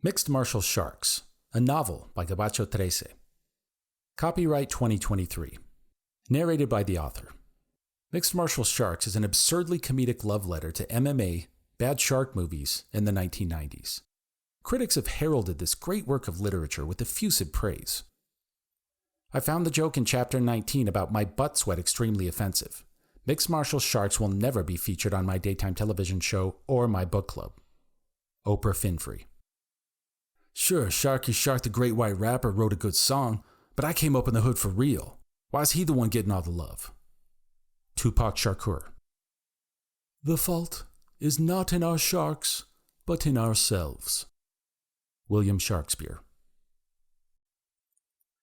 Mixed Martial Sharks, a novel by Gabacho Trece. Copyright 2023. Narrated by the author. Mixed Martial Sharks is an absurdly comedic love letter to MMA, bad shark movies, in the 1990s. Critics have heralded this great work of literature with effusive praise. I found the joke in Chapter 19 about my butt sweat extremely offensive. Mixed Martial Sharks will never be featured on my daytime television show or my book club. Oprah Winfrey. Sure, Sharky Shark the Great White Rapper wrote a good song, but I came up in the hood for real. Why is he the one getting all the love? Tupac Shakur. The fault is not in our sharks, but in ourselves. William Shakespeare.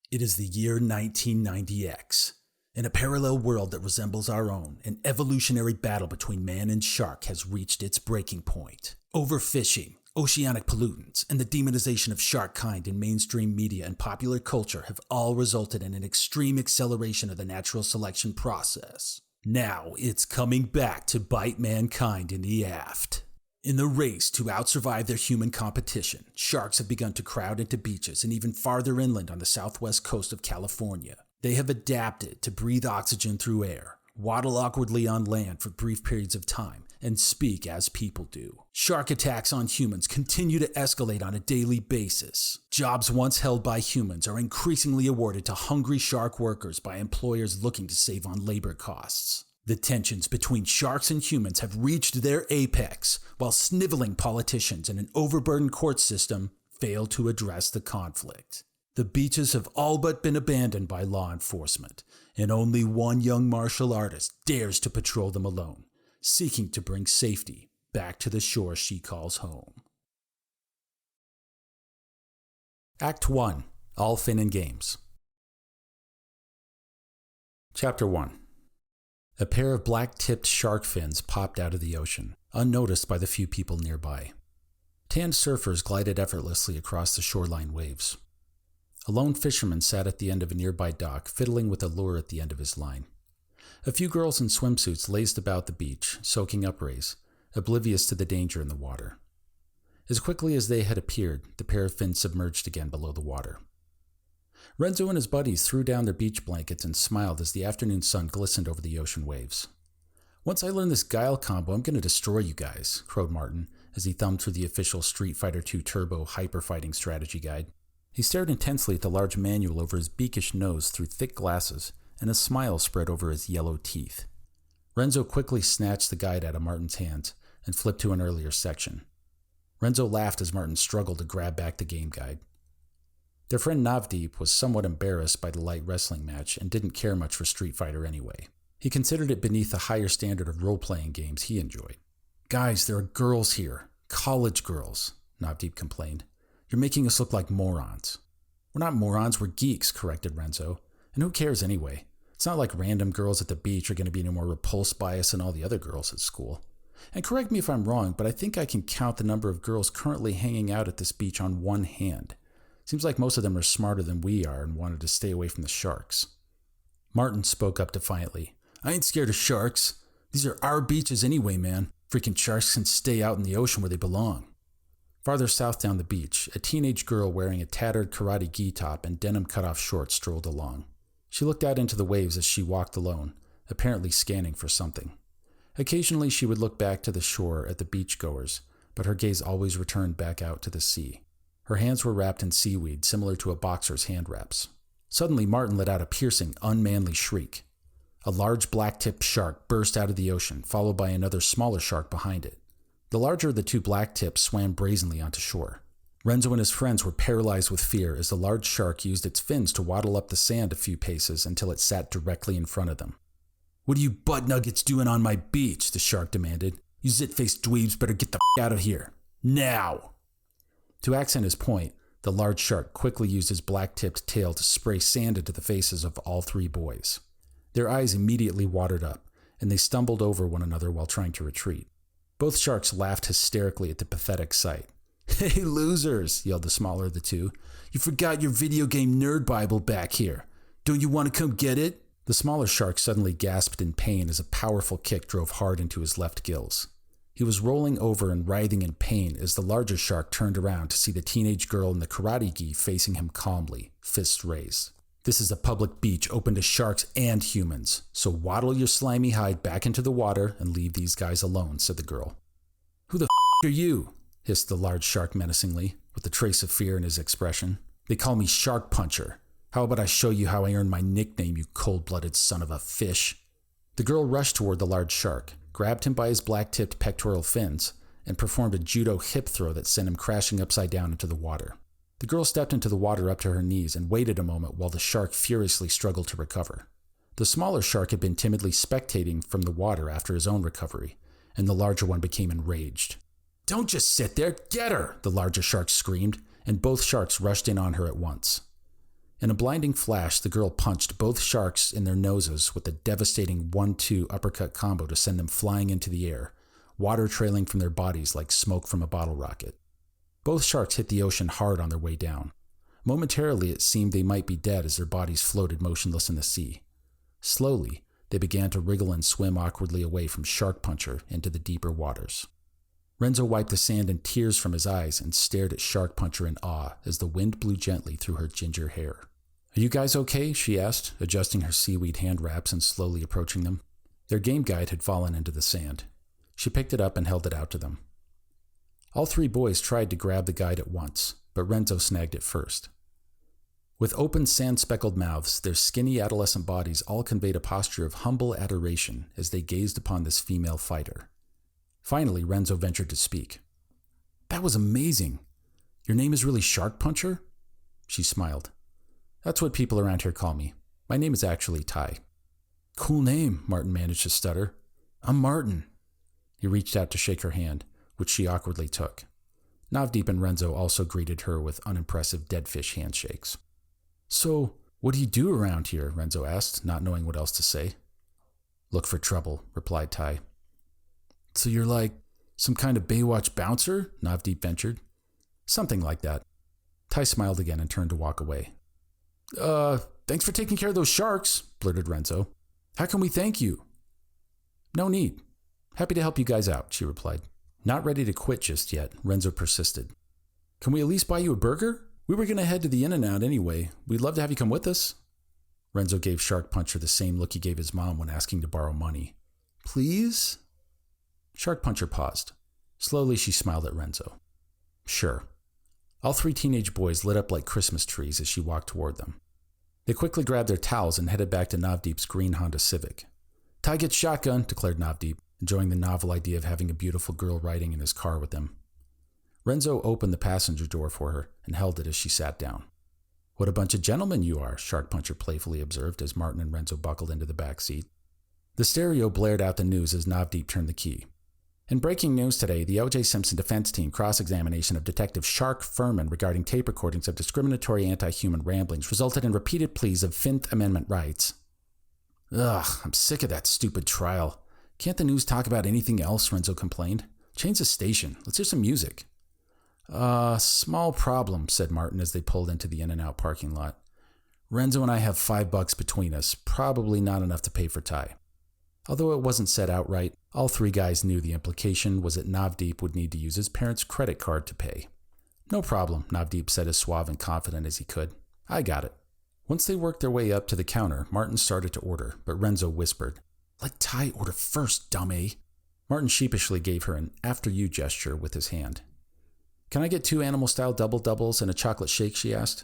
It is the year 1990X. In a parallel world that resembles our own, an evolutionary battle between man and shark has reached its breaking point. Overfishing, oceanic pollutants, and the demonization of shark kind in mainstream media and popular culture have all resulted in an extreme acceleration of the natural selection process. Now it's coming back to bite mankind in the aft. In the race to outsurvive their human competition, sharks have begun to crowd into beaches and even farther inland on the southwest coast of California. They have adapted to breathe oxygen through air, waddle awkwardly on land for brief periods of time, and speak as people do. Shark attacks on humans continue to escalate on a daily basis. Jobs once held by humans are increasingly awarded to hungry shark workers by employers looking to save on labor costs. The tensions between sharks and humans have reached their apex, while sniveling politicians and an overburdened court system fail to address the conflict. The beaches have all but been abandoned by law enforcement, and only one young martial artist dares to patrol them alone, seeking to bring safety back to the shore she calls home. Act 1. All Fin and Games. Chapter 1. A pair of black-tipped shark fins popped out of the ocean, unnoticed by the few people nearby. Tanned surfers glided effortlessly across the shoreline waves. A lone fisherman sat at the end of a nearby dock, fiddling with a lure at the end of his line. A few girls in swimsuits lazed about the beach, soaking up rays, oblivious to the danger in the water. As quickly as they had appeared, the pair of fins submerged again below the water. Renzo and his buddies threw down their beach blankets and smiled as the afternoon sun glistened over the ocean waves. Once I learn this guile combo, I'm going to destroy you guys, crowed Martin as he thumbed through the official Street Fighter II Turbo hyper-fighting strategy guide. He stared intensely at the large manual over his beakish nose through thick glasses, and a smile spread over his yellow teeth. Renzo quickly snatched the guide out of Martin's hands and flipped to an earlier section. Renzo laughed as Martin struggled to grab back the game guide. Their friend Navdeep was somewhat embarrassed by the light wrestling match and didn't care much for Street Fighter anyway. He considered it beneath the higher standard of role-playing games he enjoyed. Guys, there are girls here. College girls, Navdeep complained. You're making us look like morons. We're not morons, we're geeks, corrected Renzo. And who cares anyway? It's not like random girls at the beach are going to be any more repulsed by us than all the other girls at school. And correct me if I'm wrong, but I think I can count the number of girls currently hanging out at this beach on one hand. Seems like most of them are smarter than we are and wanted to stay away from the sharks. Martin spoke up defiantly. I ain't scared of sharks. These are our beaches anyway, man. Freaking sharks can stay out in the ocean where they belong. Farther south down the beach, a teenage girl wearing a tattered karate gi top and denim cutoff shorts strolled along. She looked out into the waves as she walked alone, apparently scanning for something. Occasionally she would look back to the shore at the beachgoers, but her gaze always returned back out to the sea. Her hands were wrapped in seaweed, similar to a boxer's hand wraps. Suddenly Martin let out a piercing, unmanly shriek. A large black-tipped shark burst out of the ocean, followed by another smaller shark behind it. The larger of the two black tips swam brazenly onto shore. Renzo and his friends were paralyzed with fear as the large shark used its fins to waddle up the sand a few paces until it sat directly in front of them. What are you butt nuggets doing on my beach? The shark demanded. You zit-faced dweebs better get the out of here. Now! To accent his point, the large shark quickly used his black-tipped tail to spray sand into the faces of all three boys. Their eyes immediately watered up, and they stumbled over one another while trying to retreat. Both sharks laughed hysterically at the pathetic sight. Hey, losers, yelled the smaller of the two. You forgot your video game nerd Bible back here. Don't you want to come get it? The smaller shark suddenly gasped in pain as a powerful kick drove hard into his left gills. He was rolling over and writhing in pain as the larger shark turned around to see the teenage girl in the karate gi facing him calmly, fists raised. "This is a public beach open to sharks and humans, so waddle your slimy hide back into the water and leave these guys alone," said the girl. "Who the are you?" hissed the large shark menacingly, with a trace of fear in his expression. "They call me Shark Puncher. How about I show you how I earned my nickname, you cold-blooded son of a fish?" The girl rushed toward the large shark, grabbed him by his black-tipped pectoral fins, and performed a judo hip throw that sent him crashing upside down into the water. The girl stepped into the water up to her knees and waited a moment while the shark furiously struggled to recover. The smaller shark had been timidly spectating from the water after his own recovery, and the larger one became enraged. "Don't just sit there, get her!" the larger shark screamed, and both sharks rushed in on her at once. In a blinding flash, the girl punched both sharks in their noses with a devastating 1-2 uppercut combo to send them flying into the air, water trailing from their bodies like smoke from a bottle rocket. Both sharks hit the ocean hard on their way down. Momentarily, it seemed they might be dead as their bodies floated motionless in the sea. Slowly, they began to wriggle and swim awkwardly away from Shark Puncher into the deeper waters. Renzo wiped the sand and tears from his eyes and stared at Shark Puncher in awe as the wind blew gently through her ginger hair. "Are you guys okay?" she asked, adjusting her seaweed hand wraps and slowly approaching them. Their game guide had fallen into the sand. She picked it up and held it out to them. All three boys tried to grab the guide at once, but Renzo snagged it first. With open sand-speckled mouths, their skinny adolescent bodies all conveyed a posture of humble adoration as they gazed upon this female fighter. Finally, Renzo ventured to speak. "That was amazing. Your name is really Shark Puncher?" She smiled. "That's what people around here call me. My name is actually Ty." "Cool name," Martin managed to stutter. "I'm Martin." He reached out to shake her hand, which she awkwardly took. Navdeep and Renzo also greeted her with unimpressive deadfish handshakes. "So, what do you do around here?" Renzo asked, not knowing what else to say. "Look for trouble," replied Ty. "So you're like some kind of Baywatch bouncer?" Navdeep ventured. "Something like that." Ty smiled again and turned to walk away. Thanks for taking care of those sharks," blurted Renzo. "How can we thank you?" "No need. Happy to help you guys out," she replied. Not ready to quit just yet, Renzo persisted. "Can we at least buy you a burger? We were going to head to the In-N-Out anyway. We'd love to have you come with us." Renzo gave Shark Puncher the same look he gave his mom when asking to borrow money. "Please?" Shark Puncher paused. Slowly, she smiled at Renzo. "Sure." All three teenage boys lit up like Christmas trees as she walked toward them. They quickly grabbed their towels and headed back to Navdeep's green Honda Civic. "Ty gets shotgun," declared Navdeep, enjoying the novel idea of having a beautiful girl riding in his car with him. Renzo opened the passenger door for her and held it as she sat down. "What a bunch of gentlemen you are," Shark Puncher playfully observed as Martin and Renzo buckled into the back seat. The stereo blared out the news as Navdeep turned the key. "In breaking news today, the O.J. Simpson defense team cross-examination of Detective Shark Furman regarding tape recordings of discriminatory anti-human ramblings resulted in repeated pleas of Fifth Amendment rights." "Ugh, I'm sick of that stupid trial. Can't the news talk about anything else?" Renzo complained. "Change the station. Let's hear some music." Small problem," said Martin as they pulled into the In-N-Out parking lot. "Renzo and I have $5 between us, probably not enough to pay for Ty." Although it wasn't said outright, all three guys knew the implication was that Navdeep would need to use his parents' credit card to pay. "No problem," Navdeep said as suave and confident as he could. "I got it." Once they worked their way up to the counter, Martin started to order, but Renzo whispered, "Let Ty order first, dummy." Martin sheepishly gave her an after-you gesture with his hand. "Can I get 2 animal-style double-doubles and a chocolate shake?" she asked.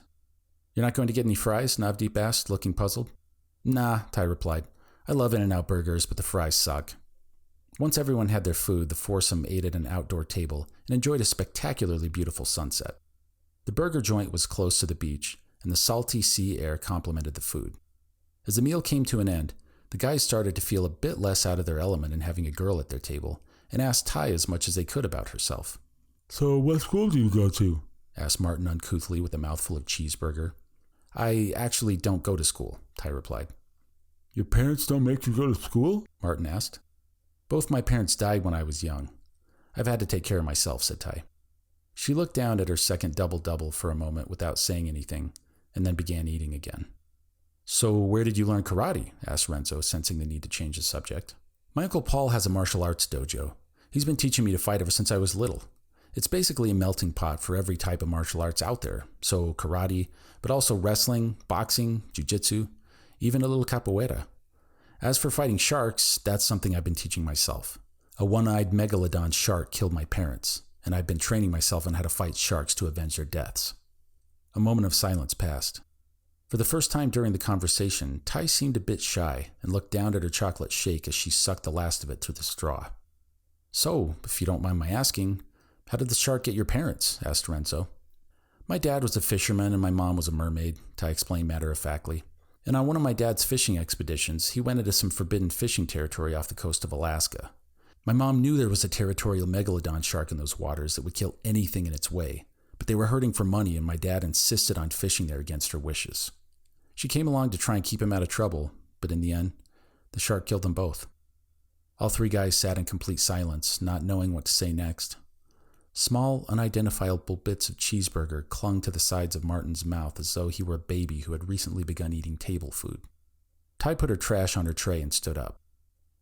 "You're not going to get any fries?" Navdeep asked, looking puzzled. "Nah," Ty replied. "I love In-N-Out burgers, but the fries suck." Once everyone had their food, the foursome ate at an outdoor table and enjoyed a spectacularly beautiful sunset. The burger joint was close to the beach, and the salty sea air complemented the food. As the meal came to an end, the guys started to feel a bit less out of their element in having a girl at their table, and asked Ty as much as they could about herself. "So what school do you go to?" asked Martin uncouthly with a mouthful of cheeseburger. "I actually don't go to school," Ty replied. "Your parents don't make you go to school?" Martin asked. "Both my parents died when I was young. I've had to take care of myself," said Ty. She looked down at her second double-double for a moment without saying anything, and then began eating again. "So where did you learn karate?" asked Renzo, sensing the need to change the subject. "My Uncle Paul has a martial arts dojo. He's been teaching me to fight ever since I was little. It's basically a melting pot for every type of martial arts out there. So karate, but also wrestling, boxing, jiu-jitsu, even a little capoeira. As for fighting sharks, that's something I've been teaching myself. A one-eyed megalodon shark killed my parents, and I've been training myself on how to fight sharks to avenge their deaths. A moment of silence passed. For the first time during the conversation, Tai seemed a bit shy and looked down at her chocolate shake as she sucked the last of it through the straw. "So, if you don't mind my asking, how did the shark get your parents?" asked Renzo. "My dad was a fisherman and my mom was a mermaid," Tai explained matter-of-factly. "And on one of my dad's fishing expeditions, he went into some forbidden fishing territory off the coast of Alaska. My mom knew there was a territorial megalodon shark in those waters that would kill anything in its way, but they were hurting for money and my dad insisted on fishing there against her wishes. She came along to try and keep him out of trouble, but in the end, the shark killed them both." All three guys sat in complete silence, not knowing what to say next. Small, unidentifiable bits of cheeseburger clung to the sides of Martin's mouth as though he were a baby who had recently begun eating table food. Tai put her trash on her tray and stood up.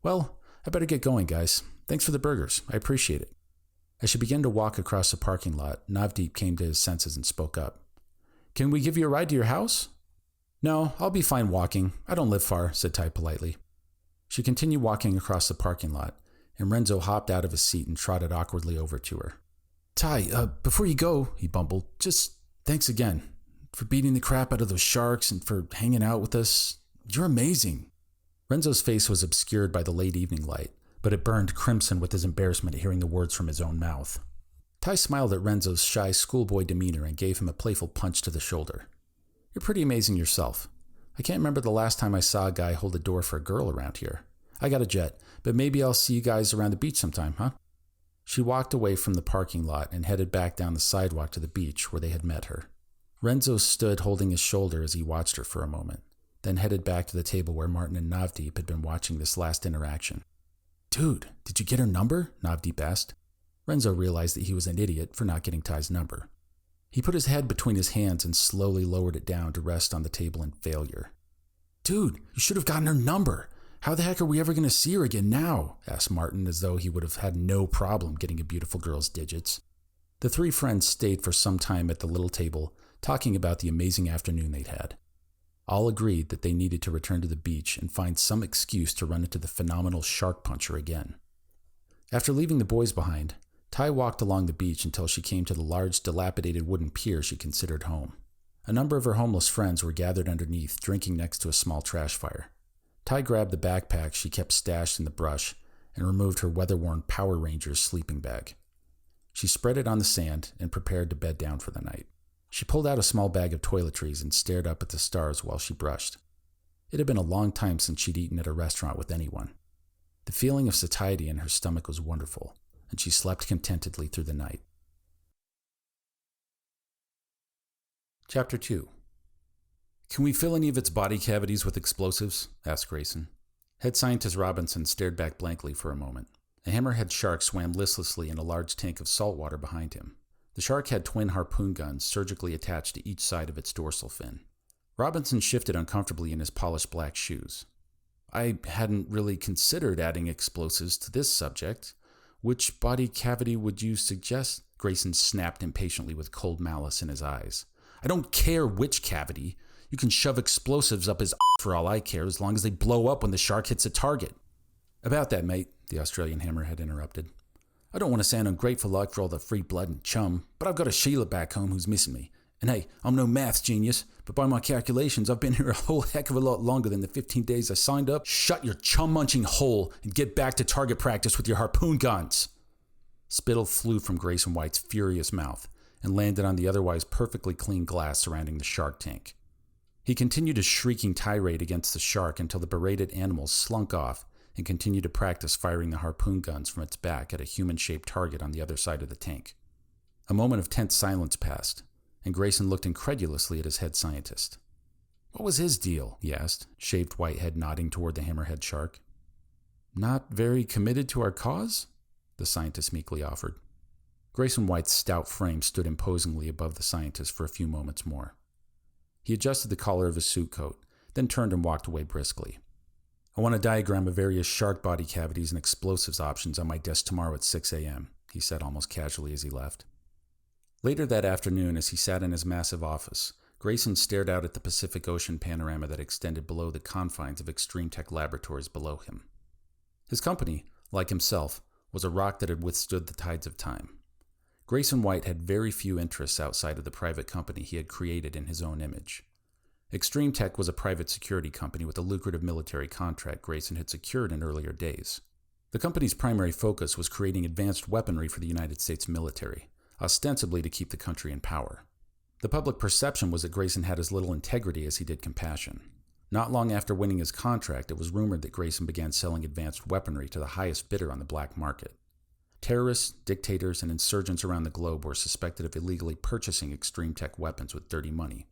"Well, I better get going, guys. Thanks for the burgers. I appreciate it." As she began to walk across the parking lot, Navdeep came to his senses and spoke up. "Can we give you a ride to your house?" "No, I'll be fine walking. I don't live far," said Tai politely. She continued walking across the parking lot, and Renzo hopped out of his seat and trotted awkwardly over to her. "Tai, before you go," he bumbled, "just thanks again for beating the crap out of those sharks and for hanging out with us. You're amazing." Renzo's face was obscured by the late evening light, but it burned crimson with his embarrassment at hearing the words from his own mouth. Tai smiled at Renzo's shy schoolboy demeanor and gave him a playful punch to the shoulder. "You're pretty amazing yourself. I can't remember the last time I saw a guy hold a door for a girl around here. I got a jet, but maybe I'll see you guys around the beach sometime, huh?" She walked away from the parking lot and headed back down the sidewalk to the beach where they had met her. Renzo stood holding his shoulder as he watched her for a moment, then headed back to the table where Martin and Navdeep had been watching this last interaction. "Dude, did you get her number?" Navdeep asked. Renzo realized that he was an idiot for not getting Tai's number. He put his head between his hands and slowly lowered it down to rest on the table in failure. "Dude, you should have gotten her number. How the heck are we ever going to see her again now?" asked Martin, as though he would have had no problem getting a beautiful girl's digits. The three friends stayed for some time at the little table, talking about the amazing afternoon they'd had. All agreed that they needed to return to the beach and find some excuse to run into the phenomenal shark puncher again. After leaving the boys behind, Tai walked along the beach until she came to the large, dilapidated wooden pier she considered home. A number of her homeless friends were gathered underneath, drinking next to a small trash fire. Tai grabbed the backpack she kept stashed in the brush and removed her weather-worn Power Rangers sleeping bag. She spread it on the sand and prepared to bed down for the night. She pulled out a small bag of toiletries and stared up at the stars while she brushed. It had been a long time since she'd eaten at a restaurant with anyone. The feeling of satiety in her stomach was wonderful, and she slept contentedly through the night. Chapter 2. "Can we fill any of its body cavities with explosives?" asked Grayson. Head scientist Robinson stared back blankly for a moment. A hammerhead shark swam listlessly in a large tank of salt water behind him. The shark had twin harpoon guns surgically attached to each side of its dorsal fin. Robinson shifted uncomfortably in his polished black shoes. "I hadn't really considered adding explosives to this subject. Which body cavity would you suggest?" Grayson snapped impatiently with cold malice in his eyes. "I don't care which cavity. You can shove explosives up his for all I care, as long as they blow up when the shark hits a target." "About that, mate," the Australian hammerhead interrupted. "I don't want to sound ungrateful like for all the free blood and chum, but I've got a Sheila back home who's missing me. And hey, I'm no maths genius, but by my calculations, I've been here a whole heck of a lot longer than the 15 days I signed up. Shut your chum-munching hole and get back to target practice with your harpoon guns." Spittle flew from Grayson White's furious mouth and landed on the otherwise perfectly clean glass surrounding the shark tank. He continued a shrieking tirade against the shark until the berated animal slunk off and continued to practice firing the harpoon guns from its back at a human-shaped target on the other side of the tank. A moment of tense silence passed, and Grayson looked incredulously at his head scientist. "What was his deal?" he asked, shaved white head nodding toward the hammerhead shark. "Not very committed to our cause?" the scientist meekly offered. Grayson White's stout frame stood imposingly above the scientist for a few moments more. He adjusted the collar of his suit coat, then turned and walked away briskly. I want a diagram of various shark body cavities and explosives options on my desk tomorrow at 6 a.m., he said almost casually as he left. Later that afternoon, as he sat in his massive office, Grayson stared out at the Pacific Ocean panorama that extended below the confines of Extreme Tech Laboratories below him. His company, like himself, was a rock that had withstood the tides of time. Grayson White had very few interests outside of the private company he had created in his own image. Extreme Tech was a private security company with a lucrative military contract Grayson had secured in earlier days. The company's primary focus was creating advanced weaponry for the United States military, ostensibly to keep the country in power. The public perception was that Grayson had as little integrity as he did compassion. Not long after winning his contract, it was rumored that Grayson began selling advanced weaponry to the highest bidder on the black market. Terrorists, dictators, and insurgents around the globe were suspected of illegally purchasing Extreme Tech weapons with dirty money.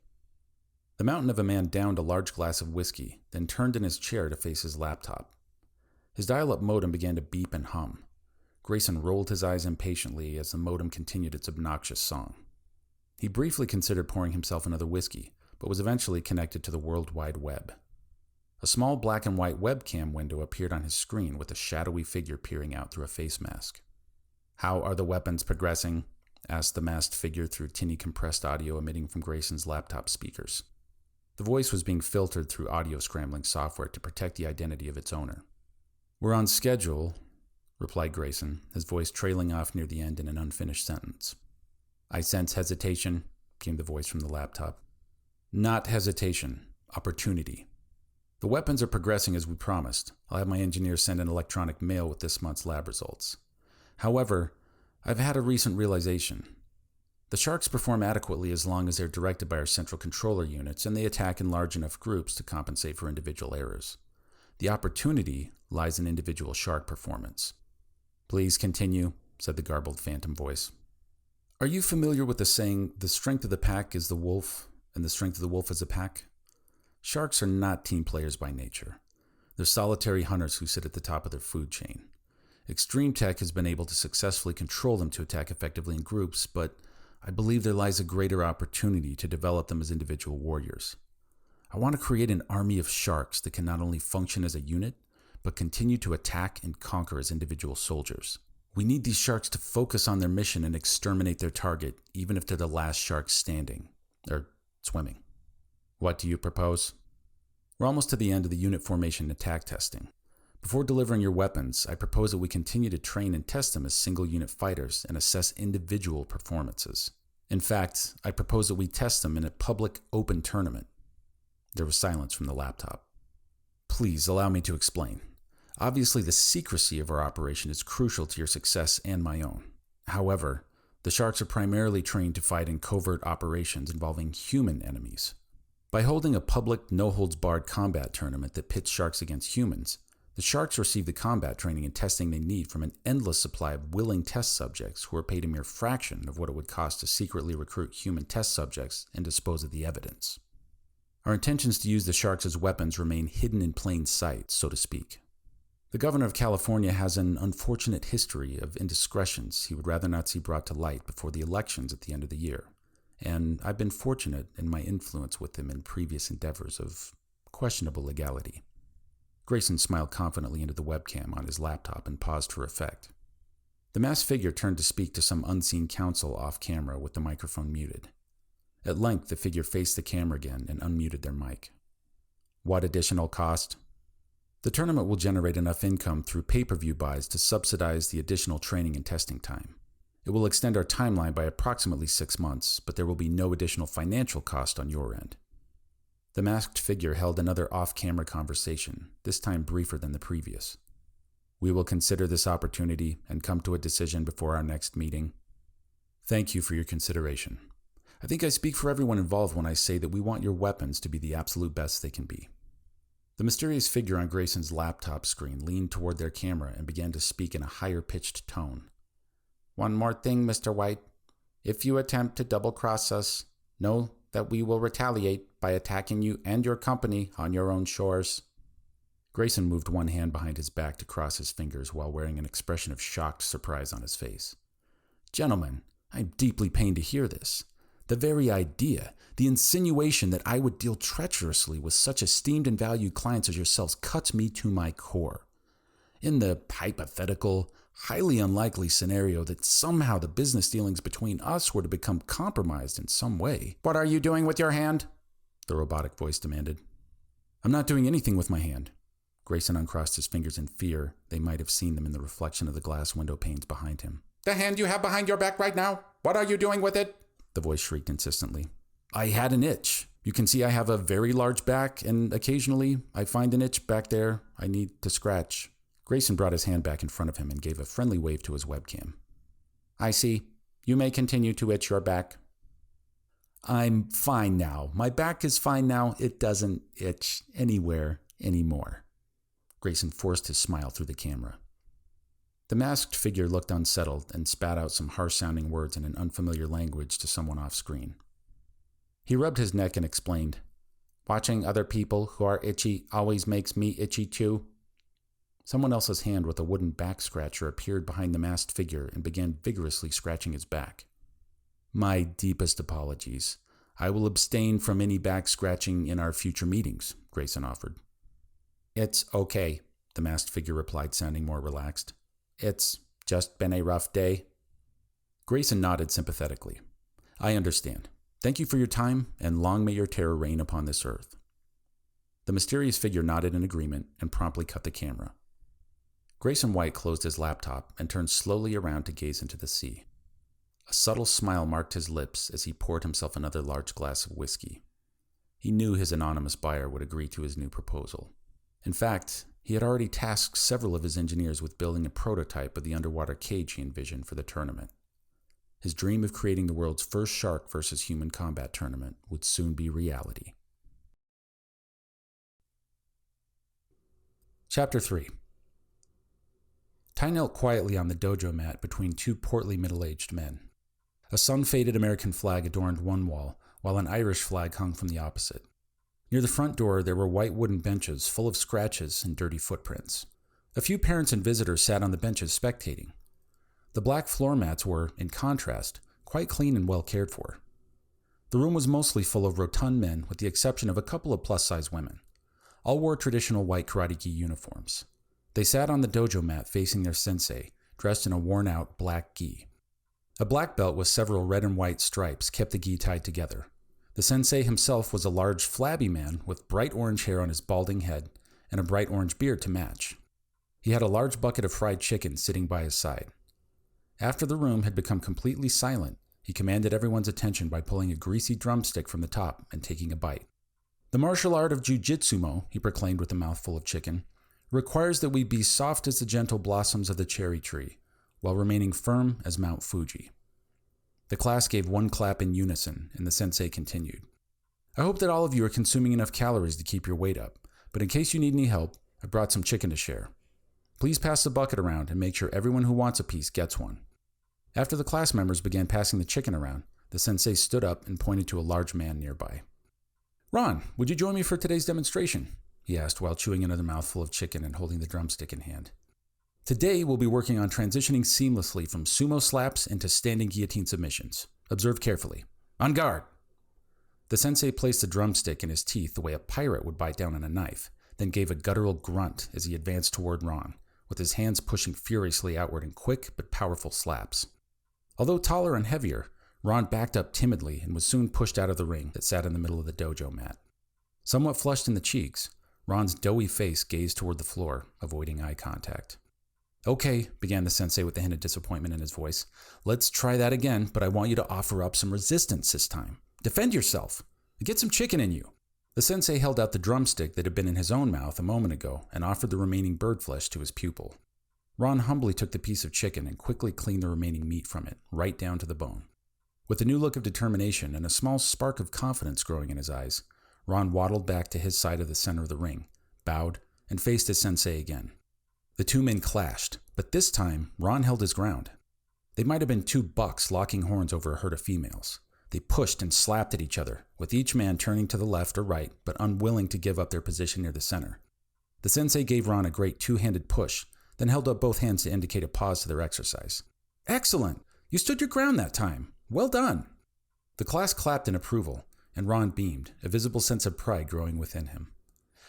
The mountain of a man downed a large glass of whiskey, then turned in his chair to face his laptop. His dial-up modem began to beep and hum. Grayson rolled his eyes impatiently as the modem continued its obnoxious song. He briefly considered pouring himself another whiskey, but was eventually connected to the World Wide Web. A small black and white webcam window appeared on his screen with a shadowy figure peering out through a face mask. "How are the weapons progressing?" asked the masked figure through tinny compressed audio emitting from Grayson's laptop speakers. The voice was being filtered through audio scrambling software to protect the identity of its owner. "We're on schedule," replied Grayson, his voice trailing off near the end in an unfinished sentence. "I sense hesitation," came the voice from the laptop. "Not hesitation, opportunity. The weapons are progressing as we promised. I'll have my engineers send an electronic mail with this month's lab results. However, I've had a recent realization. The sharks perform adequately as long as they're directed by our central controller units and they attack in large enough groups to compensate for individual errors. The opportunity lies in individual shark performance." "Please continue," said the garbled phantom voice. "Are you familiar with the saying, 'The strength of the pack is the wolf, and the strength of the wolf is the pack'? Sharks are not team players by nature. They're solitary hunters who sit at the top of their food chain. Extreme Tech has been able to successfully control them to attack effectively in groups, but I believe there lies a greater opportunity to develop them as individual warriors. I want to create an army of sharks that can not only function as a unit, but continue to attack and conquer as individual soldiers. We need these sharks to focus on their mission and exterminate their target, even if they're the last shark standing, or swimming. What do you propose?" "We're almost to the end of the unit formation and attack testing. Before delivering your weapons, I propose that we continue to train and test them as single-unit fighters and assess individual performances. In fact, I propose that we test them in a public, open tournament." There was silence from the laptop. "Please allow me to explain. Obviously, the secrecy of our operation is crucial to your success and my own. However, the sharks are primarily trained to fight in covert operations involving human enemies. By holding a public, no-holds-barred combat tournament that pits sharks against humans, the sharks receive the combat training and testing they need from an endless supply of willing test subjects who are paid a mere fraction of what it would cost to secretly recruit human test subjects and dispose of the evidence. Our intentions to use the sharks as weapons remain hidden in plain sight, so to speak. The governor of California has an unfortunate history of indiscretions he would rather not see brought to light before the elections at the end of the year, and I've been fortunate in my influence with him in previous endeavors of questionable legality." Grayson smiled confidently into the webcam on his laptop and paused for effect. The masked figure turned to speak to some unseen counsel off camera with the microphone muted. At length, the figure faced the camera again and unmuted their mic. "What additional cost?" "The tournament will generate enough income through pay-per-view buys to subsidize the additional training and testing time. It will extend our timeline by approximately 6 months, but there will be no additional financial cost on your end." The masked figure held another off-camera conversation, this time briefer than the previous. "We will consider this opportunity and come to a decision before our next meeting. Thank you for your consideration. I think I speak for everyone involved when I say that we want your weapons to be the absolute best they can be." The mysterious figure on Grayson's laptop screen leaned toward their camera and began to speak in a higher-pitched tone. "One more thing, Mr. White. If you attempt to double-cross us, know that we will retaliate by attacking you and your company on your own shores." Grayson moved one hand behind his back to cross his fingers while wearing an expression of shocked surprise on his face. "Gentlemen, I am deeply pained to hear this. The very idea, the insinuation that I would deal treacherously with such esteemed and valued clients as yourselves cuts me to my core. In the hypothetical, highly unlikely scenario that somehow the business dealings between us were to become compromised in some way. What are you doing with your hand? The robotic voice demanded. I'm not doing anything with my hand. Grayson uncrossed his fingers in fear. They might have seen them in the reflection of the glass window panes behind him. The hand you have behind your back right now? What are you doing with it? The voice shrieked insistently. I had an itch. You can see I have a very large back, and occasionally I find an itch back there I need to scratch. Grayson brought his hand back in front of him and gave a friendly wave to his webcam. I see. You may continue to itch your back. I'm fine now. My back is fine now. It doesn't itch anywhere anymore. Grayson forced his smile through the camera. The masked figure looked unsettled and spat out some harsh-sounding words in an unfamiliar language to someone off-screen. He rubbed his neck and explained, Watching other people who are itchy always makes me itchy too. Someone else's hand with a wooden back scratcher appeared behind the masked figure and began vigorously scratching his back. My deepest apologies. I will abstain from any back scratching in our future meetings, Grayson offered. It's okay, the masked figure replied, sounding more relaxed. It's just been a rough day. Grayson nodded sympathetically. I understand. Thank you for your time, and long may your terror reign upon this earth. The mysterious figure nodded in agreement and promptly cut the camera. Grayson White closed his laptop and turned slowly around to gaze into the sea. A subtle smile marked his lips as he poured himself another large glass of whiskey. He knew his anonymous buyer would agree to his new proposal. In fact, he had already tasked several of his engineers with building a prototype of the underwater cage he envisioned for the tournament. His dream of creating the world's first shark versus human combat tournament would soon be reality. Chapter 3. Ty knelt quietly on the dojo mat between two portly middle-aged men. A sun-faded American flag adorned one wall, while an Irish flag hung from the opposite. Near the front door, there were white wooden benches full of scratches and dirty footprints. A few parents and visitors sat on the benches spectating. The black floor mats were, in contrast, quite clean and well cared for. The room was mostly full of rotund men, with the exception of a couple of plus-size women. All wore traditional white karate-gi uniforms. They sat on the dojo mat facing their sensei, dressed in a worn-out black gi. A black belt with several red and white stripes kept the gi tied together. The sensei himself was a large, flabby man with bright orange hair on his balding head and a bright orange beard to match. He had a large bucket of fried chicken sitting by his side. After the room had become completely silent, he commanded everyone's attention by pulling a greasy drumstick from the top and taking a bite. The martial art of jujitsumo, he proclaimed with a mouthful of chicken, requires that we be soft as the gentle blossoms of the cherry tree, while remaining firm as Mount Fuji. The class gave one clap in unison, and the sensei continued. I hope that all of you are consuming enough calories to keep your weight up, but in case you need any help, I brought some chicken to share. Please pass the bucket around and make sure everyone who wants a piece gets one. After the class members began passing the chicken around, the sensei stood up and pointed to a large man nearby. Ron, would you join me for today's demonstration? He asked while chewing another mouthful of chicken and holding the drumstick in hand. Today, we'll be working on transitioning seamlessly from sumo slaps into standing guillotine submissions. Observe carefully. En garde! The sensei placed the drumstick in his teeth the way a pirate would bite down on a knife, then gave a guttural grunt as he advanced toward Ron, with his hands pushing furiously outward in quick but powerful slaps. Although taller and heavier, Ron backed up timidly and was soon pushed out of the ring that sat in the middle of the dojo mat. Somewhat flushed in the cheeks, Ron's doughy face gazed toward the floor, avoiding eye contact. Okay, began the sensei with a hint of disappointment in his voice. Let's try that again, but I want you to offer up some resistance this time. Defend yourself. Get some chicken in you. The sensei held out the drumstick that had been in his own mouth a moment ago and offered the remaining bird flesh to his pupil. Ron humbly took the piece of chicken and quickly cleaned the remaining meat from it, right down to the bone. With a new look of determination and a small spark of confidence growing in his eyes, Ron waddled back to his side of the center of the ring, bowed, and faced his sensei again. The two men clashed, but this time, Ron held his ground. They might have been two bucks locking horns over a herd of females. They pushed and slapped at each other, with each man turning to the left or right, but unwilling to give up their position near the center. The sensei gave Ron a great two-handed push, then held up both hands to indicate a pause to their exercise. Excellent! You stood your ground that time. Well done! The class clapped in approval, and Ron beamed, a visible sense of pride growing within him.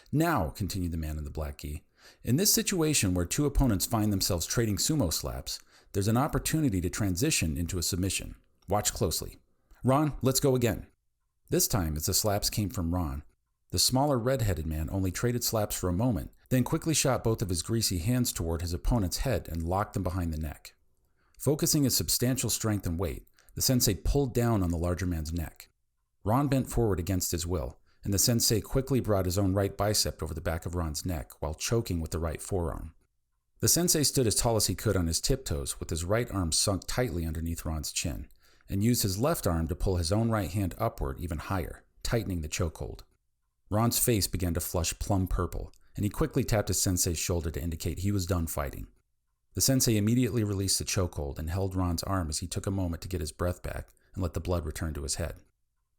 Now, continued the man in the black gi, in this situation where two opponents find themselves trading sumo slaps, there's an opportunity to transition into a submission. Watch closely. Ron, let's go again. This time, as the slaps came from Ron, the smaller red-headed man only traded slaps for a moment, then quickly shot both of his greasy hands toward his opponent's head and locked them behind the neck. Focusing his substantial strength and weight, the sensei pulled down on the larger man's neck. Ron bent forward against his will, and the sensei quickly brought his own right bicep over the back of Ron's neck while choking with the right forearm. The sensei stood as tall as he could on his tiptoes with his right arm sunk tightly underneath Ron's chin, and used his left arm to pull his own right hand upward even higher, tightening the chokehold. Ron's face began to flush plum purple, and he quickly tapped his sensei's shoulder to indicate he was done fighting. The sensei immediately released the chokehold and held Ron's arm as he took a moment to get his breath back and let the blood return to his head.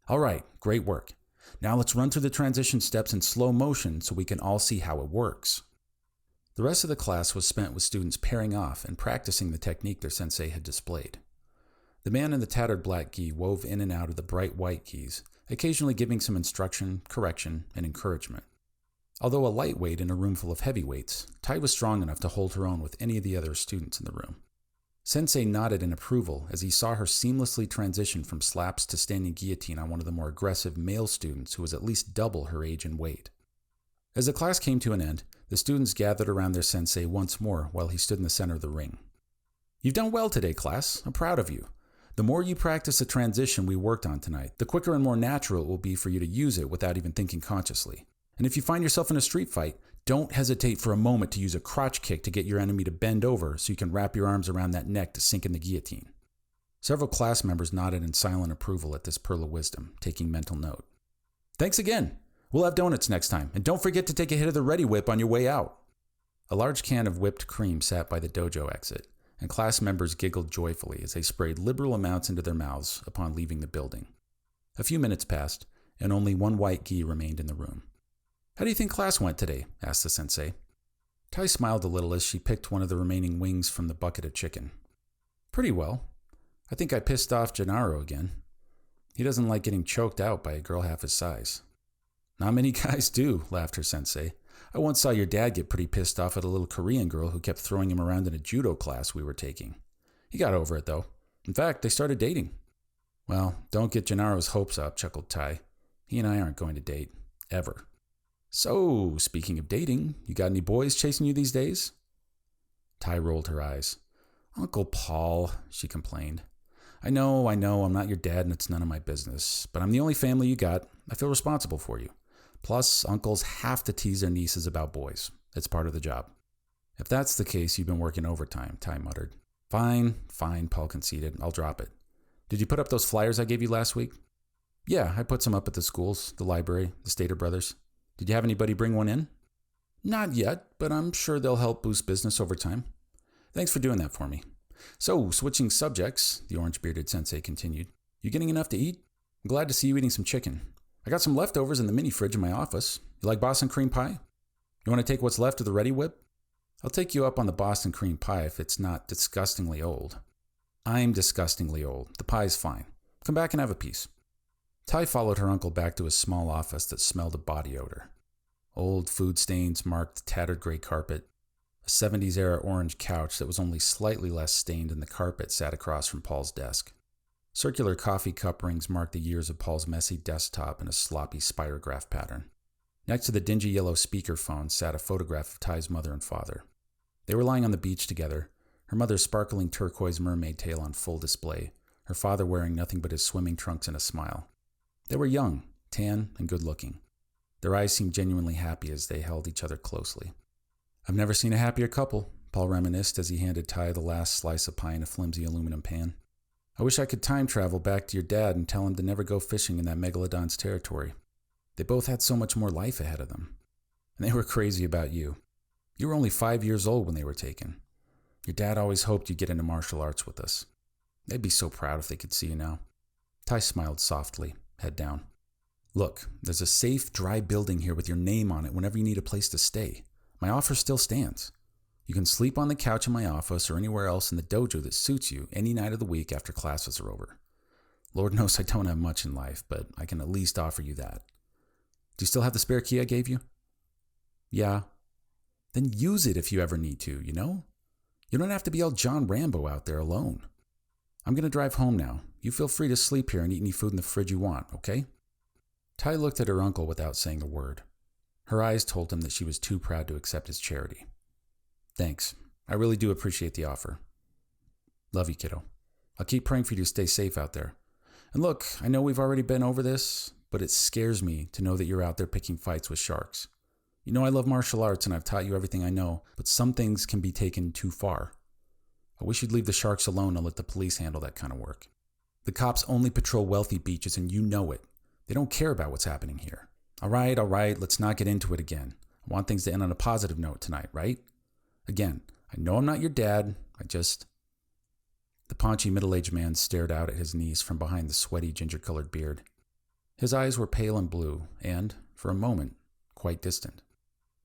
All right, great work. Now let's run through the transition steps in slow motion so we can all see how it works. The rest of the class was spent with students pairing off and practicing the technique their sensei had displayed. The man in the tattered black gi wove in and out of the bright white gis, occasionally giving some instruction, correction, and encouragement. Although a lightweight in a room full of heavyweights, Tai was strong enough to hold her own with any of the other students in the room. Sensei nodded in approval as he saw her seamlessly transition from slaps to standing guillotine on one of the more aggressive male students who was at least double her age and weight. As the class came to an end, the students gathered around their sensei once more while he stood in the center of the ring. You've done well today, class. I'm proud of you. The more you practice the transition we worked on tonight, the quicker and more natural it will be for you to use it without even thinking consciously. And if you find yourself in a street fight, don't hesitate for a moment to use a crotch kick to get your enemy to bend over so you can wrap your arms around that neck to sink in the guillotine. Several class members nodded in silent approval at this pearl of wisdom, taking mental note. Thanks again. We'll have donuts next time, and don't forget to take a hit of the Ready Whip on your way out. A large can of whipped cream sat by the dojo exit, and class members giggled joyfully as they sprayed liberal amounts into their mouths upon leaving the building. A few minutes passed, and only one white gi remained in the room. How do you think class went today? Asked the sensei. Tai smiled a little as she picked one of the remaining wings from the bucket of chicken. Pretty well. I think I pissed off Gennaro again. He doesn't like getting choked out by a girl half his size. Not many guys do, laughed her sensei. I once saw your dad get pretty pissed off at a little Korean girl who kept throwing him around in a judo class we were taking. He got over it, though. In fact, they started dating. Well, don't get Gennaro's hopes up, chuckled Tai. He and I aren't going to date. Ever. So, speaking of dating, you got any boys chasing you these days? Tai rolled her eyes. Uncle Paul, she complained. I know, I'm not your dad and it's none of my business, but I'm the only family you got. I feel responsible for you. Plus, uncles have to tease their nieces about boys. It's part of the job. If that's the case, you've been working overtime, Tai muttered. Fine, Paul conceded. I'll drop it. Did you put up those flyers I gave you last week? Yeah, I put some up at the schools, the library, the Stater Brothers. Did you have anybody bring one in? Not yet, but I'm sure they'll help boost business over time. Thanks for doing that for me. So, switching subjects, the orange-bearded sensei continued. You getting enough to eat? I'm glad to see you eating some chicken. I got some leftovers in the mini fridge in my office. You like Boston cream pie? You want to take what's left of the Ready Whip? I'll take you up on the Boston cream pie if it's not disgustingly old. I'm disgustingly old. The pie's fine. Come back and have a piece. Tai followed her uncle back to his small office that smelled of body odor. Old food stains marked the tattered gray carpet. A 70s-era orange couch that was only slightly less stained than the carpet sat across from Paul's desk. Circular coffee cup rings marked the years of Paul's messy desktop in a sloppy spirograph pattern. Next to the dingy yellow speakerphone sat a photograph of Tai's mother and father. They were lying on the beach together, her mother's sparkling turquoise mermaid tail on full display, her father wearing nothing but his swimming trunks and a smile. They were young, tan, and good-looking. Their eyes seemed genuinely happy as they held each other closely. I've never seen a happier couple, Paul reminisced as he handed Tai the last slice of pie in a flimsy aluminum pan. I wish I could time travel back to your dad and tell him to never go fishing in that megalodon's territory. They both had so much more life ahead of them. And they were crazy about you. You were only 5 years old when they were taken. Your dad always hoped you'd get into martial arts with us. They'd be so proud if they could see you now. Tai smiled softly, head down. Look, there's a safe, dry building here with your name on it whenever you need a place to stay. My offer still stands. You can sleep on the couch in my office or anywhere else in the dojo that suits you any night of the week after classes are over. Lord knows I don't have much in life, but I can at least offer you that. Do you still have the spare key I gave you? Yeah. Then use it if you ever need to, you know? You don't have to be all John Rambo out there alone. I'm going to drive home now. You feel free to sleep here and eat any food in the fridge you want, okay? Ty looked at her uncle without saying a word. Her eyes told him that she was too proud to accept his charity. Thanks. I really do appreciate the offer. Love you, kiddo. I'll keep praying for you to stay safe out there. And look, I know we've already been over this, but it scares me to know that you're out there picking fights with sharks. You know I love martial arts and I've taught you everything I know, but some things can be taken too far. I wish you'd leave the sharks alone and let the police handle that kind of work. The cops only patrol wealthy beaches and you know it. They don't care about what's happening here. All right, let's not get into it again. I want things to end on a positive note tonight, right? Again, I know I'm not your dad, The paunchy middle-aged man stared out at his niece from behind the sweaty ginger-colored beard. His eyes were pale and blue and, for a moment, quite distant.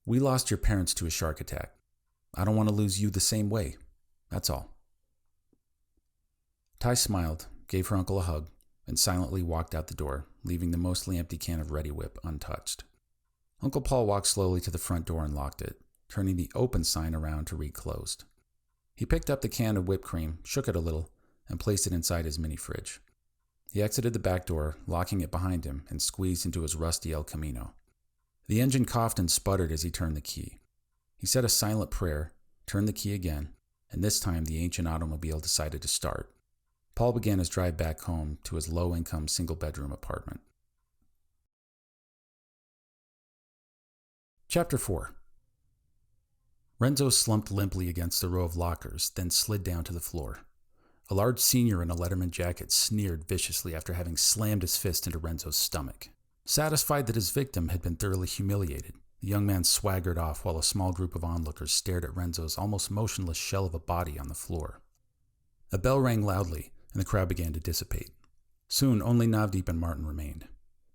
We lost your parents to a shark attack. I don't want to lose you the same way. That's all. Ty smiled, gave her uncle a hug, and silently walked out the door, leaving the mostly empty can of Ready Whip untouched. Uncle Paul walked slowly to the front door and locked it, turning the open sign around to read closed. He picked up the can of whipped cream, shook it a little, and placed it inside his mini fridge. He exited the back door, locking it behind him, and squeezed into his rusty El Camino. The engine coughed and sputtered as he turned the key. He said a silent prayer, turned the key again, and this time the ancient automobile decided to start. Paul began his drive back home to his low-income single-bedroom apartment. Chapter 4. Renzo slumped limply against the row of lockers, then slid down to the floor. A large senior in a Letterman jacket sneered viciously after having slammed his fist into Renzo's stomach. Satisfied that his victim had been thoroughly humiliated, the young man swaggered off while a small group of onlookers stared at Renzo's almost motionless shell of a body on the floor. A bell rang loudly, and the crowd began to dissipate. Soon, only Navdeep and Martin remained.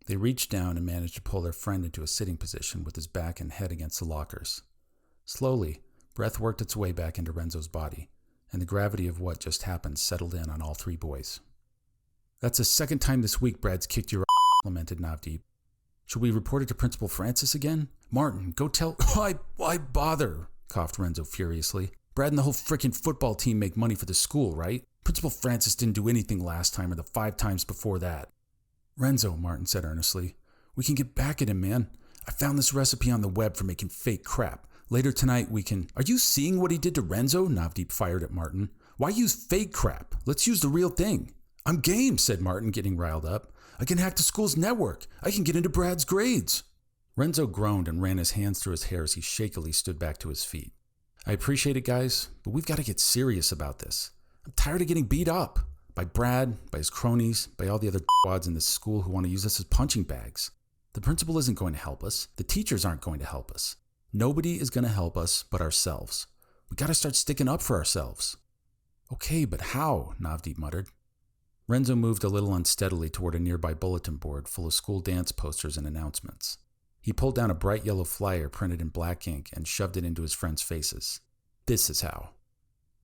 They reached down and managed to pull their friend into a sitting position with his back and head against the lockers. Slowly, breath worked its way back into Renzo's body, and the gravity of what just happened settled in on all three boys. That's the second time this week Brad's kicked your ass, lamented Navdeep. Should we report it to Principal Francis again? Martin, go tell... Why bother? Coughed Renzo furiously. Brad and the whole frickin' football team make money for the school, right? Principal Francis didn't do anything last time or the 5 times before that. Renzo, Martin said earnestly, we can get back at him, man. I found this recipe on the web for making fake crap. Later tonight we can... Are you seeing what he did to Renzo? Navdeep fired at Martin. Why use fake crap? Let's use the real thing. I'm game, said Martin, getting riled up. I can hack the school's network. I can get into Brad's grades. Renzo groaned and ran his hands through his hair as he shakily stood back to his feet. I appreciate it, guys, but we've got to get serious about this. I'm tired of getting beat up. By Brad, by his cronies, by all the other wads in this school who want to use us as punching bags. The principal isn't going to help us. The teachers aren't going to help us. Nobody is going to help us but ourselves. We got to start sticking up for ourselves. Okay, but how? Navdeep muttered. Renzo moved a little unsteadily toward a nearby bulletin board full of school dance posters and announcements. He pulled down a bright yellow flyer printed in black ink and shoved it into his friends' faces. This is how.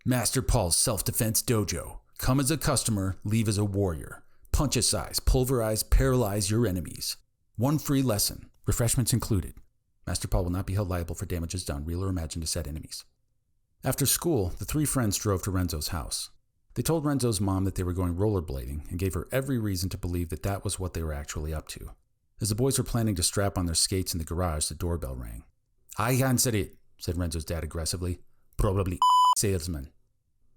Master Paul's Self-Defense Dojo. Come as a customer, leave as a warrior. Punch a size, pulverize, paralyze your enemies. 1 free lesson, refreshments included. Master Paul will not be held liable for damages done, real or imagined, to said enemies. After school, the 3 friends drove to Renzo's house. They told Renzo's mom that they were going rollerblading and gave her every reason to believe that that was what they were actually up to. As the boys were planning to strap on their skates in the garage, the doorbell rang. I answer it, said Renzo's dad aggressively. Probably salesman.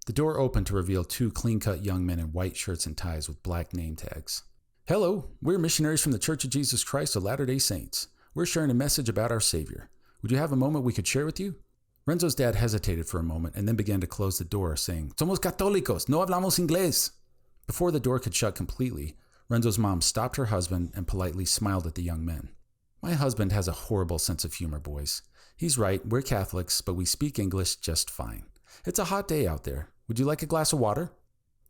The door opened to reveal 2 clean-cut young men in white shirts and ties with black name tags. Hello, we're missionaries from the Church of Jesus Christ of Latter-day Saints. We're sharing a message about our Savior. Would you have a moment we could share with you? Renzo's dad hesitated for a moment and then began to close the door, saying, Somos católicos, no hablamos inglés. Before the door could shut completely, Renzo's mom stopped her husband and politely smiled at the young men. My husband has a horrible sense of humor, boys. He's right, we're Catholics, but we speak English just fine. It's a hot day out there. Would you like a glass of water?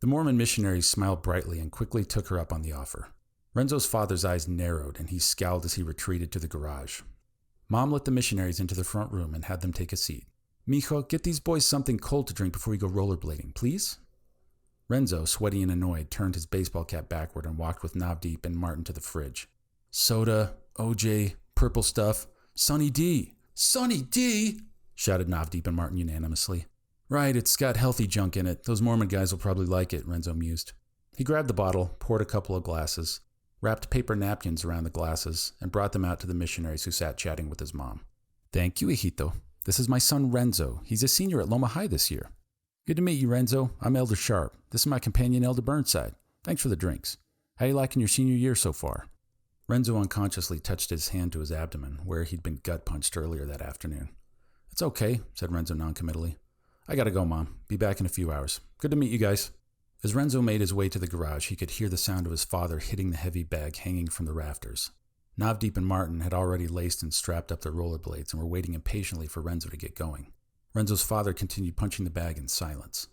The Mormon missionaries smiled brightly and quickly took her up on the offer. Renzo's father's eyes narrowed and he scowled as he retreated to the garage. Mom let the missionaries into the front room and had them take a seat. Mijo, get these boys something cold to drink before we go rollerblading, please? Renzo, sweaty and annoyed, turned his baseball cap backward and walked with Navdeep and Martin to the fridge. Soda, OJ, purple stuff, Sunny D. Sunny D! Shouted Navdeep and Martin unanimously. Right, it's got healthy junk in it. Those Mormon guys will probably like it, Renzo mused. He grabbed the bottle, poured a couple of glasses, wrapped paper napkins around the glasses, and brought them out to the missionaries who sat chatting with his mom. Thank you, hijito. This is my son Renzo. He's a senior at Loma High this year. Good to meet you, Renzo. I'm Elder Sharp. This is my companion, Elder Burnside. Thanks for the drinks. How you liking your senior year so far? Renzo unconsciously touched his hand to his abdomen, where he'd been gut-punched earlier that afternoon. It's okay, said Renzo noncommittally. I gotta go, Mom. Be back in a few hours. Good to meet you guys. As Renzo made his way to the garage, he could hear the sound of his father hitting the heavy bag hanging from the rafters. Navdeep and Martin had already laced and strapped up their rollerblades and were waiting impatiently for Renzo to get going. Renzo's father continued punching the bag in silence.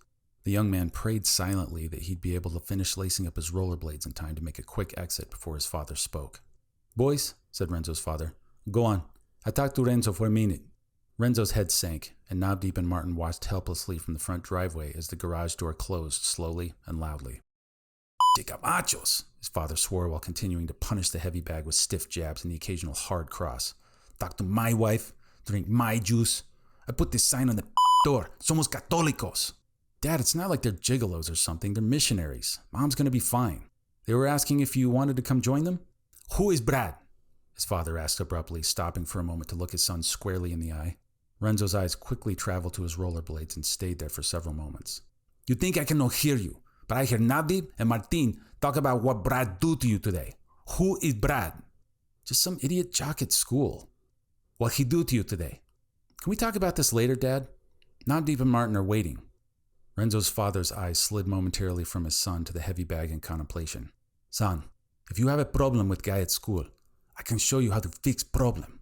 The young man prayed silently that he'd be able to finish lacing up his rollerblades in time to make a quick exit before his father spoke. Boys, said Renzo's father, go on. I talked to Renzo for a minute. Renzo's head sank, and Navdeep and Martin watched helplessly from the front driveway as the garage door closed slowly and loudly. Gabachos, his father swore while continuing to punish the heavy bag with stiff jabs and the occasional hard cross. Talk to my wife, drink my juice. I put this sign on the door. Somos católicos. Dad, it's not like they're gigolos or something. They're missionaries. Mom's going to be fine. They were asking if you wanted to come join them? Who is Brad? His father asked abruptly, stopping for a moment to look his son squarely in the eye. Renzo's eyes quickly traveled to his rollerblades and stayed there for several moments. You think I cannot hear you, but I hear Navdeep and Martin talk about what Brad do to you today. Who is Brad? Just some idiot jock at school. What he do to you today? Can we talk about this later, Dad? Navdeep and Martin are waiting. Renzo's father's eyes slid momentarily from his son to the heavy bag in contemplation. Son, if you have a problem with guy at school, I can show you how to fix problem.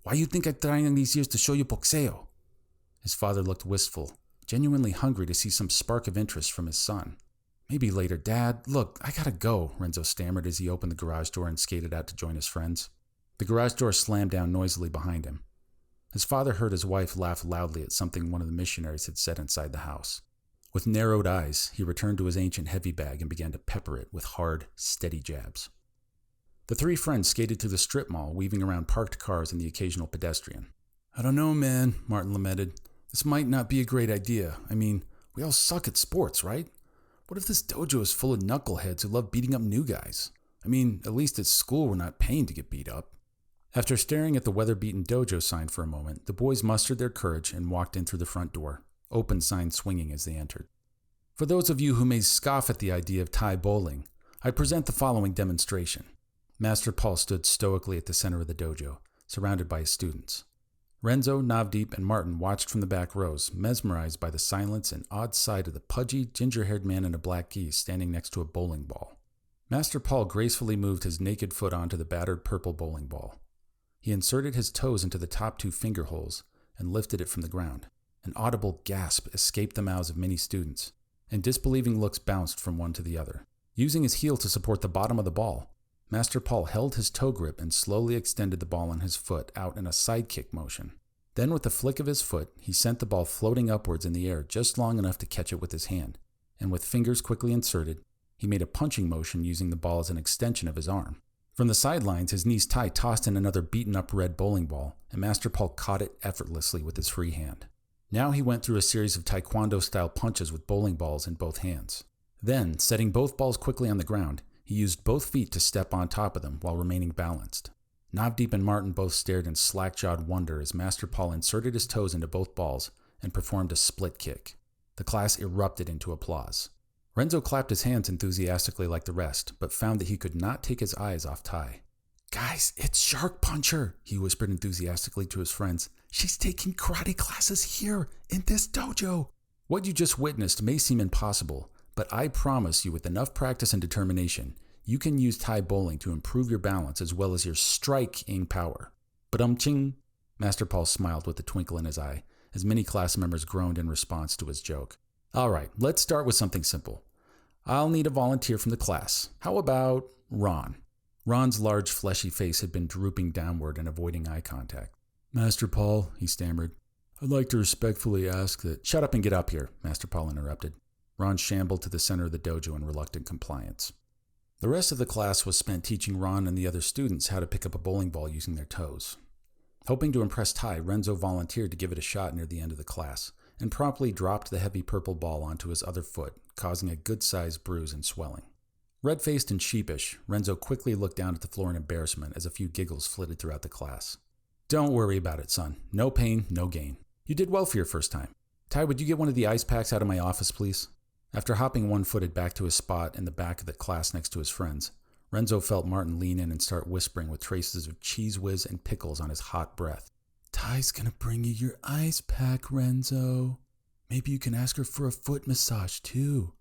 Why you think I'm trying these years to show you boxeo? His father looked wistful, genuinely hungry to see some spark of interest from his son. Maybe later, Dad. Look, I gotta go, Renzo stammered as he opened the garage door and skated out to join his friends. The garage door slammed down noisily behind him. His father heard his wife laugh loudly at something one of the missionaries had said inside the house. With narrowed eyes, he returned to his ancient heavy bag and began to pepper it with hard, steady jabs. The three friends skated to the strip mall, weaving around parked cars and the occasional pedestrian. I don't know, man, Martin lamented. This might not be a great idea. I mean, we all suck at sports, right? What if this dojo is full of knuckleheads who love beating up new guys? I mean, at least at school we're not paying to get beat up. After staring at the weather-beaten dojo sign for a moment, the boys mustered their courage and walked in through the front door, open sign swinging as they entered. For those of you who may scoff at the idea of Thai bowling, I present the following demonstration. Master Paul stood stoically at the center of the dojo, surrounded by his students. Renzo, Navdeep, and Martin watched from the back rows, mesmerized by the silence and odd sight of the pudgy, ginger-haired man in a black gi standing next to a bowling ball. Master Paul gracefully moved his naked foot onto the battered purple bowling ball. He inserted his toes into the top two finger holes and lifted it from the ground. An audible gasp escaped the mouths of many students, and disbelieving looks bounced from one to the other. Using his heel to support the bottom of the ball, Master Paul held his toe grip and slowly extended the ball on his foot out in a sidekick motion. Then with a flick of his foot, he sent the ball floating upwards in the air just long enough to catch it with his hand, and with fingers quickly inserted, he made a punching motion using the ball as an extension of his arm. From the sidelines, his knees tight tossed in another beaten-up red bowling ball, and Master Paul caught it effortlessly with his free hand. Now he went through a series of taekwondo-style punches with bowling balls in both hands. Then, setting both balls quickly on the ground, he used both feet to step on top of them while remaining balanced. Navdeep and Martin both stared in slack-jawed wonder as Master Paul inserted his toes into both balls and performed a split kick. The class erupted into applause. Renzo clapped his hands enthusiastically like the rest, but found that he could not take his eyes off Ty. Guys, it's Shark Puncher, he whispered enthusiastically to his friends. She's taking karate classes here, in this dojo. What you just witnessed may seem impossible, but I promise you with enough practice and determination, you can use Thai bowling to improve your balance as well as your striking power. Ba-dum-ching! Master Paul smiled with a twinkle in his eye, as many class members groaned in response to his joke. All right, let's start with something simple. I'll need a volunteer from the class. How about Ron? Ron's large fleshy face had been drooping downward and avoiding eye contact. Master Paul, he stammered, I'd like to respectfully ask that... Shut up and get up here, Master Paul interrupted. Ron shambled to the center of the dojo in reluctant compliance. The rest of the class was spent teaching Ron and the other students how to pick up a bowling ball using their toes. Hoping to impress Tai, Renzo volunteered to give it a shot near the end of the class, and promptly dropped the heavy purple ball onto his other foot, causing a good-sized bruise and swelling. Red-faced and sheepish, Renzo quickly looked down at the floor in embarrassment as a few giggles flitted throughout the class. "Don't worry about it, son. No pain, no gain. You did well for your first time. Tai, would you get one of the ice packs out of my office, please?" After hopping one-footed back to his spot in the back of the class next to his friends, Renzo felt Martin lean in and start whispering with traces of cheese whiz and pickles on his hot breath. "Tai's gonna bring you your ice pack, Renzo. Maybe you can ask her for a foot massage, too."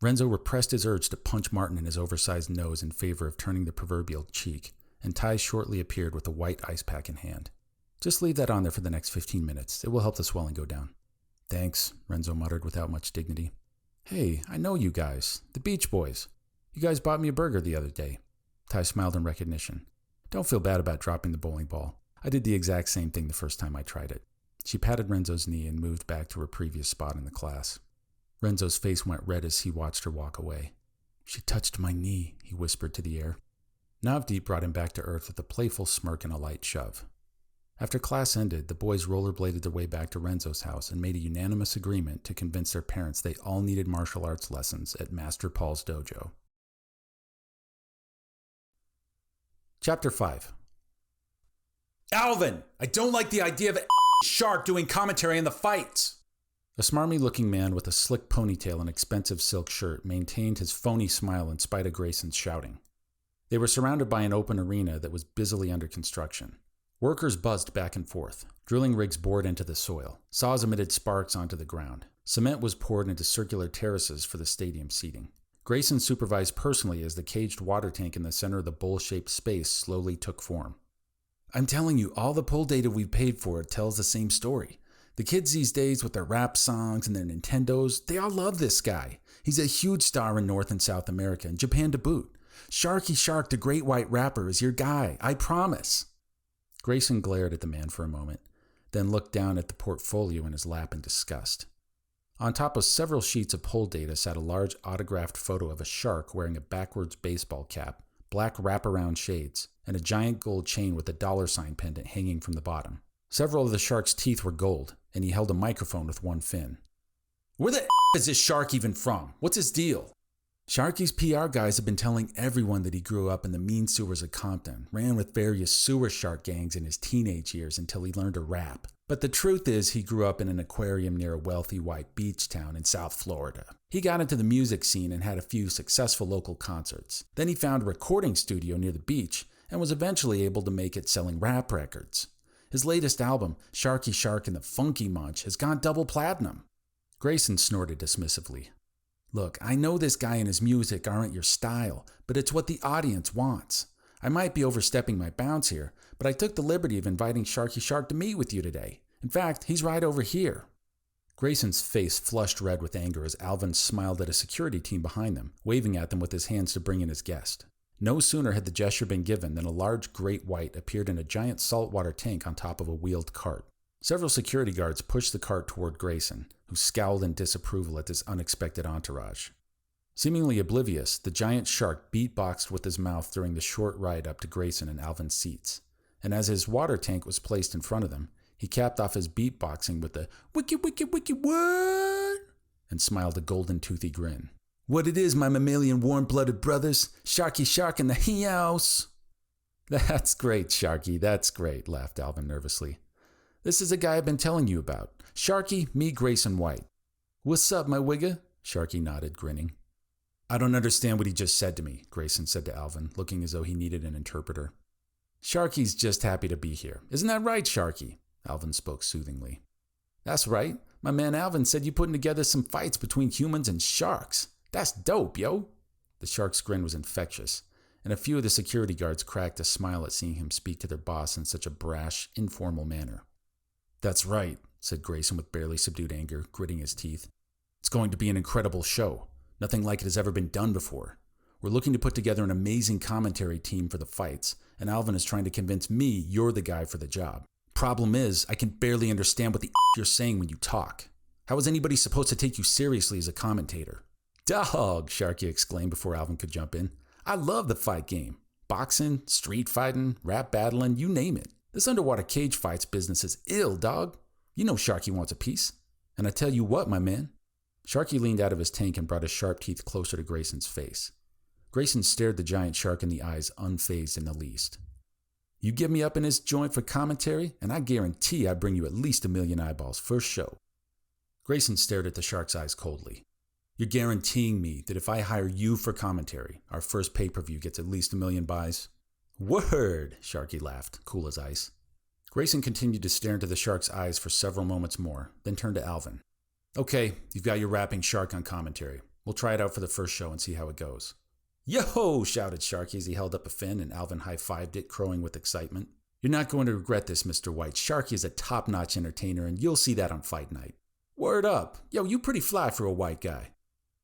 Renzo repressed his urge to punch Martin in his oversized nose in favor of turning the proverbial cheek, and Tai shortly appeared with a white ice pack in hand. "Just leave that on there for the next 15 minutes. It will help the swelling go down." "Thanks," Renzo muttered without much dignity. "Hey, I know you guys. The Beach Boys. You guys bought me a burger the other day." Tai smiled in recognition. "Don't feel bad about dropping the bowling ball. I did the exact same thing the first time I tried it." She patted Renzo's knee and moved back to her previous spot in the class. Renzo's face went red as he watched her walk away. "She touched my knee," he whispered to the air. Navdeep brought him back to earth with a playful smirk and a light shove. After class ended, the boys rollerbladed their way back to Renzo's house and made a unanimous agreement to convince their parents they all needed martial arts lessons at Master Paul's dojo. Chapter 5. "Alvin, I don't like the idea of a shark doing commentary in the fights." A smarmy-looking man with a slick ponytail and expensive silk shirt maintained his phony smile in spite of Grayson's shouting. They were surrounded by an open arena that was busily under construction. Workers buzzed back and forth. Drilling rigs bored into the soil. Saws emitted sparks onto the ground. Cement was poured into circular terraces for the stadium seating. Grayson supervised personally as the caged water tank in the center of the bowl-shaped space slowly took form. "I'm telling you, all the poll data we've paid for it tells the same story. The kids these days with their rap songs and their Nintendos, they all love this guy. He's a huge star in North and South America, and Japan to boot. Sharky Shark, the great white rapper, is your guy, I promise." Grayson glared at the man for a moment, then looked down at the portfolio in his lap in disgust. On top of several sheets of poll data sat a large autographed photo of a shark wearing a backwards baseball cap, black wraparound shades, and a giant gold chain with a $sign pendant hanging from the bottom. Several of the shark's teeth were gold, and he held a microphone with one fin. "Where the is this shark even from? What's his deal?" "Sharky's PR guys have been telling everyone that he grew up in the mean sewers of Compton, ran with various sewer shark gangs in his teenage years until he learned to rap. But the truth is he grew up in an aquarium near a wealthy white beach town in South Florida. He got into the music scene and had a few successful local concerts. Then he found a recording studio near the beach and was eventually able to make it selling rap records. His latest album, Sharky Shark and the Funky Munch, has gone double platinum." Grayson snorted dismissively. "Look, I know this guy and his music aren't your style, but it's what the audience wants. I might be overstepping my bounds here, but I took the liberty of inviting Sharky Shark to meet with you today. In fact, he's right over here." Grayson's face flushed red with anger as Alvin smiled at a security team behind them, waving at them with his hands to bring in his guest. No sooner had the gesture been given than a large great white appeared in a giant saltwater tank on top of a wheeled cart. Several security guards pushed the cart toward Grayson, who scowled in disapproval at this unexpected entourage. Seemingly oblivious, the giant shark beatboxed with his mouth during the short ride up to Grayson and Alvin's seats, and as his water tank was placed in front of them, he capped off his beatboxing with the "wicked, wicked, wicked, what?" and smiled a golden toothy grin. "What it is, my mammalian warm-blooded brothers, Sharky Shark in the house." "That's great, Sharky, that's great," laughed Alvin nervously. "This is a guy I've been telling you about. Sharky, me Grayson White." "What's up, my wigga?" Sharky nodded, grinning. "I don't understand what he just said to me," Grayson said to Alvin, looking as though he needed an interpreter. "Sharky's just happy to be here. Isn't that right, Sharky?" Alvin spoke soothingly. "That's right. My man Alvin said you're putting together some fights between humans and sharks. That's dope, yo." The shark's grin was infectious, and a few of the security guards cracked a smile at seeing him speak to their boss in such a brash, informal manner. "That's right," said Grayson with barely subdued anger, gritting his teeth. "It's going to be an incredible show. Nothing like it has ever been done before. We're looking to put together an amazing commentary team for the fights, and Alvin is trying to convince me you're the guy for the job. Problem is, I can barely understand what the you're saying when you talk." How is anybody supposed to take you seriously as a commentator? Dog, Sharky exclaimed before Alvin could jump in. I love the fight game. Boxing, street fighting, rap battling, you name it. This underwater cage fights business is ill, dog. You know Sharky wants a piece. And I tell you what, my man. Sharky leaned out of his tank and brought his sharp teeth closer to Grayson's face. Grayson stared the giant shark in the eyes, unfazed in the least. You get me up in this joint for commentary, and I guarantee I bring you at least 1 million eyeballs first show. Grayson stared at the shark's eyes coldly. You're guaranteeing me that if I hire you for commentary, our first pay-per-view gets at least 1 million buys? Word, Sharky laughed, cool as ice. Grayson continued to stare into the shark's eyes for several moments more, then turned to Alvin. Okay, you've got your rapping shark on commentary. We'll try it out for the first show and see how it goes. Yo! Shouted Sharky as he held up a fin, and Alvin high-fived it, crowing with excitement. You're not going to regret this, Mr. White. Sharky is a top-notch entertainer, and you'll see that on fight night. Word up! Yo, you pretty fly for a white guy.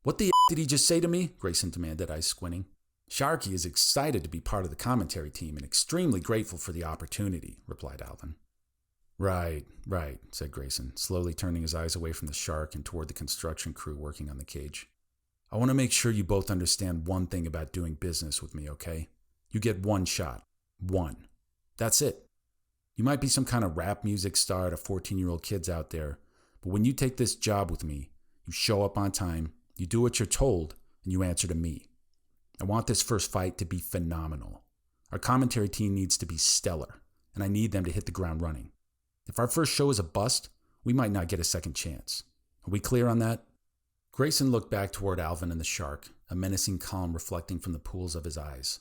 What the did he just say to me? Grayson demanded, eyes squinting. Sharky is excited to be part of the commentary team and extremely grateful for the opportunity, replied Alvin. Right, said Grayson, slowly turning his eyes away from the shark and toward the construction crew working on the cage. I want to make sure you both understand one thing about doing business with me, okay? You get one shot. One. That's it. You might be some kind of rap music star to 14-year-old kids out there, but when you take this job with me, you show up on time, you do what you're told, and you answer to me. I want this first fight to be phenomenal. Our commentary team needs to be stellar, and I need them to hit the ground running. If our first show is a bust, we might not get a second chance. Are we clear on that? Grayson looked back toward Alvin and the shark, a menacing calm reflecting from the pools of his eyes.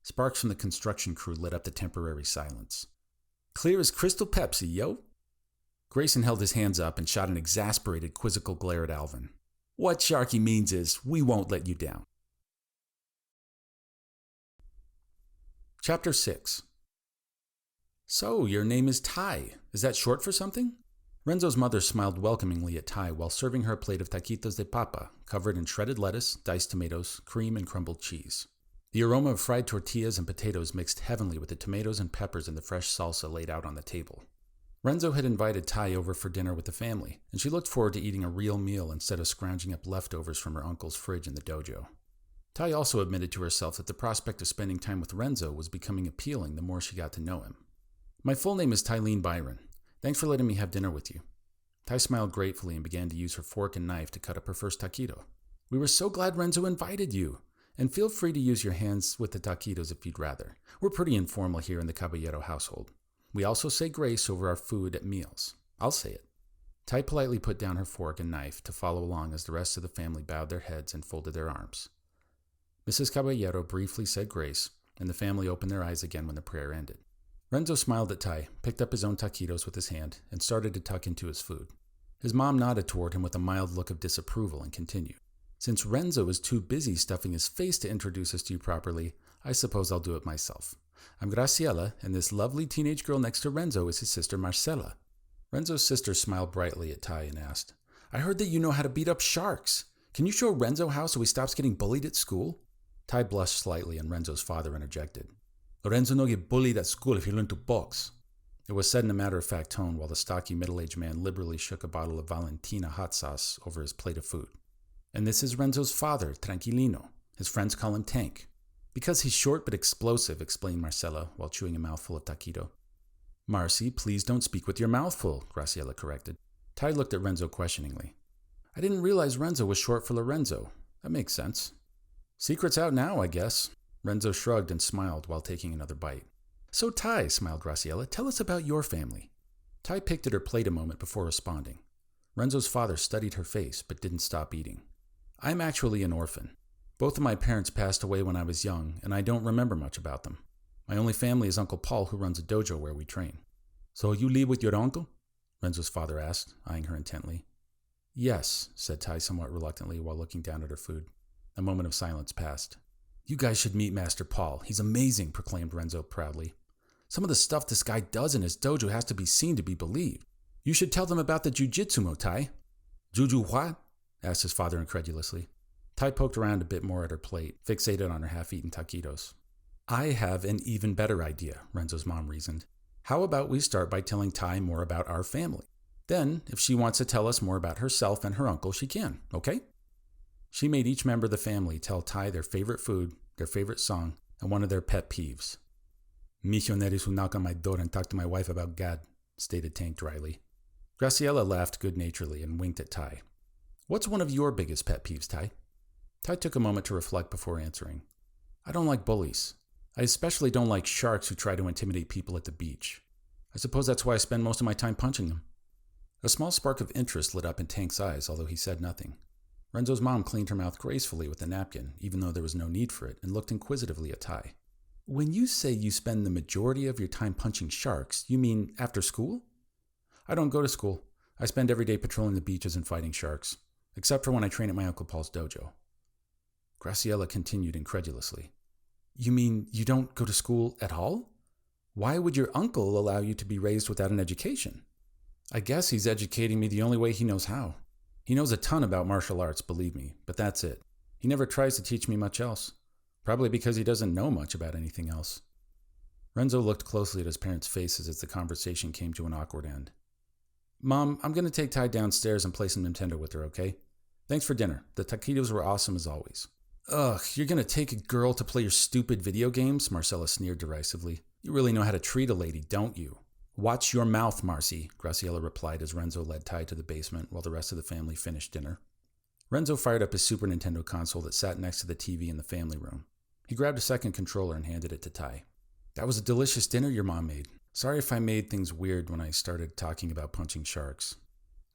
Sparks from the construction crew lit up the temporary silence. Clear as crystal Pepsi, yo! Grayson held his hands up and shot an exasperated, quizzical glare at Alvin. What Sharky means is, we won't let you down. Chapter 6. So, your name is Ty. Is that short for something? Renzo's mother smiled welcomingly at Ty while serving her a plate of taquitos de papa, covered in shredded lettuce, diced tomatoes, cream, and crumbled cheese. The aroma of fried tortillas and potatoes mixed heavenly with the tomatoes and peppers and the fresh salsa laid out on the table. Renzo had invited Ty over for dinner with the family, and she looked forward to eating a real meal instead of scrounging up leftovers from her uncle's fridge in the dojo. Ty also admitted to herself that the prospect of spending time with Renzo was becoming appealing the more she got to know him. My full name is Tylene Byron. Thanks for letting me have dinner with you. Ty smiled gratefully and began to use her fork and knife to cut up her first taquito. We were so glad Renzo invited you. And feel free to use your hands with the taquitos if you'd rather. We're pretty informal here in the Caballero household. We also say grace over our food at meals. I'll say it. Ty politely put down her fork and knife to follow along as the rest of the family bowed their heads and folded their arms. Mrs. Caballero briefly said grace, and the family opened their eyes again when the prayer ended. Renzo smiled at Ty, picked up his own taquitos with his hand, and started to tuck into his food. His mom nodded toward him with a mild look of disapproval and continued. Since Renzo is too busy stuffing his face to introduce us to you properly, I suppose I'll do it myself. I'm Graciela, and this lovely teenage girl next to Renzo is his sister Marcela. Renzo's sister smiled brightly at Ty and asked, I heard that you know how to beat up sharks. Can you show Renzo how so he stops getting bullied at school? Ty blushed slightly, and Renzo's father interjected. Lorenzo no get bullied at school if you learn to box. It was said in a matter-of-fact tone while the stocky middle-aged man liberally shook a bottle of Valentina hot sauce over his plate of food. And this is Renzo's father, Tranquilino. His friends call him Tank. Because he's short but explosive, explained Marcela while chewing a mouthful of taquito. Marcy, please don't speak with your mouth full, Graciela corrected. Ty looked at Renzo questioningly. I didn't realize Renzo was short for Lorenzo. That makes sense. Secret's out now, I guess. Renzo shrugged and smiled while taking another bite. So Ty, smiled Graciela, tell us about your family. Ty picked at her plate a moment before responding. Renzo's father studied her face but didn't stop eating. I'm actually an orphan. Both of my parents passed away when I was young, and I don't remember much about them. My only family is Uncle Paul, who runs a dojo where we train. So you live with your uncle? Renzo's father asked, eyeing her intently. Yes, said Ty somewhat reluctantly while looking down at her food. A moment of silence passed. You guys should meet Master Paul. He's amazing, proclaimed Renzo proudly. Some of the stuff this guy does in his dojo has to be seen to be believed. You should tell them about the jujitsu, Ty. Juju what? Asked his father incredulously. Ty poked around a bit more at her plate, fixated on her half-eaten taquitos. I have an even better idea, Renzo's mom reasoned. How about we start by telling Ty more about our family? Then, if she wants to tell us more about herself and her uncle, she can, okay? She made each member of the family tell Tai their favorite food, their favorite song, and one of their pet peeves. Missionaries who knock on my door and talk to my wife about God, stated Tank dryly. Graciela laughed good-naturedly and winked at Tai. What's one of your biggest pet peeves, Tai? Tai took a moment to reflect before answering. I don't like bullies. I especially don't like sharks who try to intimidate people at the beach. I suppose that's why I spend most of my time punching them. A small spark of interest lit up in Tank's eyes, although he said nothing. Renzo's mom cleaned her mouth gracefully with a napkin, even though there was no need for it, and looked inquisitively at Tai. When you say you spend the majority of your time punching sharks, you mean after school? I don't go to school. I spend every day patrolling the beaches and fighting sharks, except for when I train at my Uncle Paul's dojo. Graciela continued incredulously. You mean you don't go to school at all? Why would your uncle allow you to be raised without an education? I guess he's educating me the only way he knows how. He knows a ton about martial arts, believe me, but that's it. He never tries to teach me much else. Probably because he doesn't know much about anything else. Renzo looked closely at his parents' faces as the conversation came to an awkward end. Mom, I'm going to take Tai downstairs and play some Nintendo with her, okay? Thanks for dinner. The taquitos were awesome as always. Ugh, you're going to take a girl to play your stupid video games? Marcella sneered derisively. You really know how to treat a lady, don't you? Watch your mouth, Marcy, Graciela replied as Renzo led Tai to the basement while the rest of the family finished dinner. Renzo fired up his Super Nintendo console that sat next to the TV in the family room. He grabbed a second controller and handed it to Tai. That was a delicious dinner your mom made. Sorry if I made things weird when I started talking about punching sharks.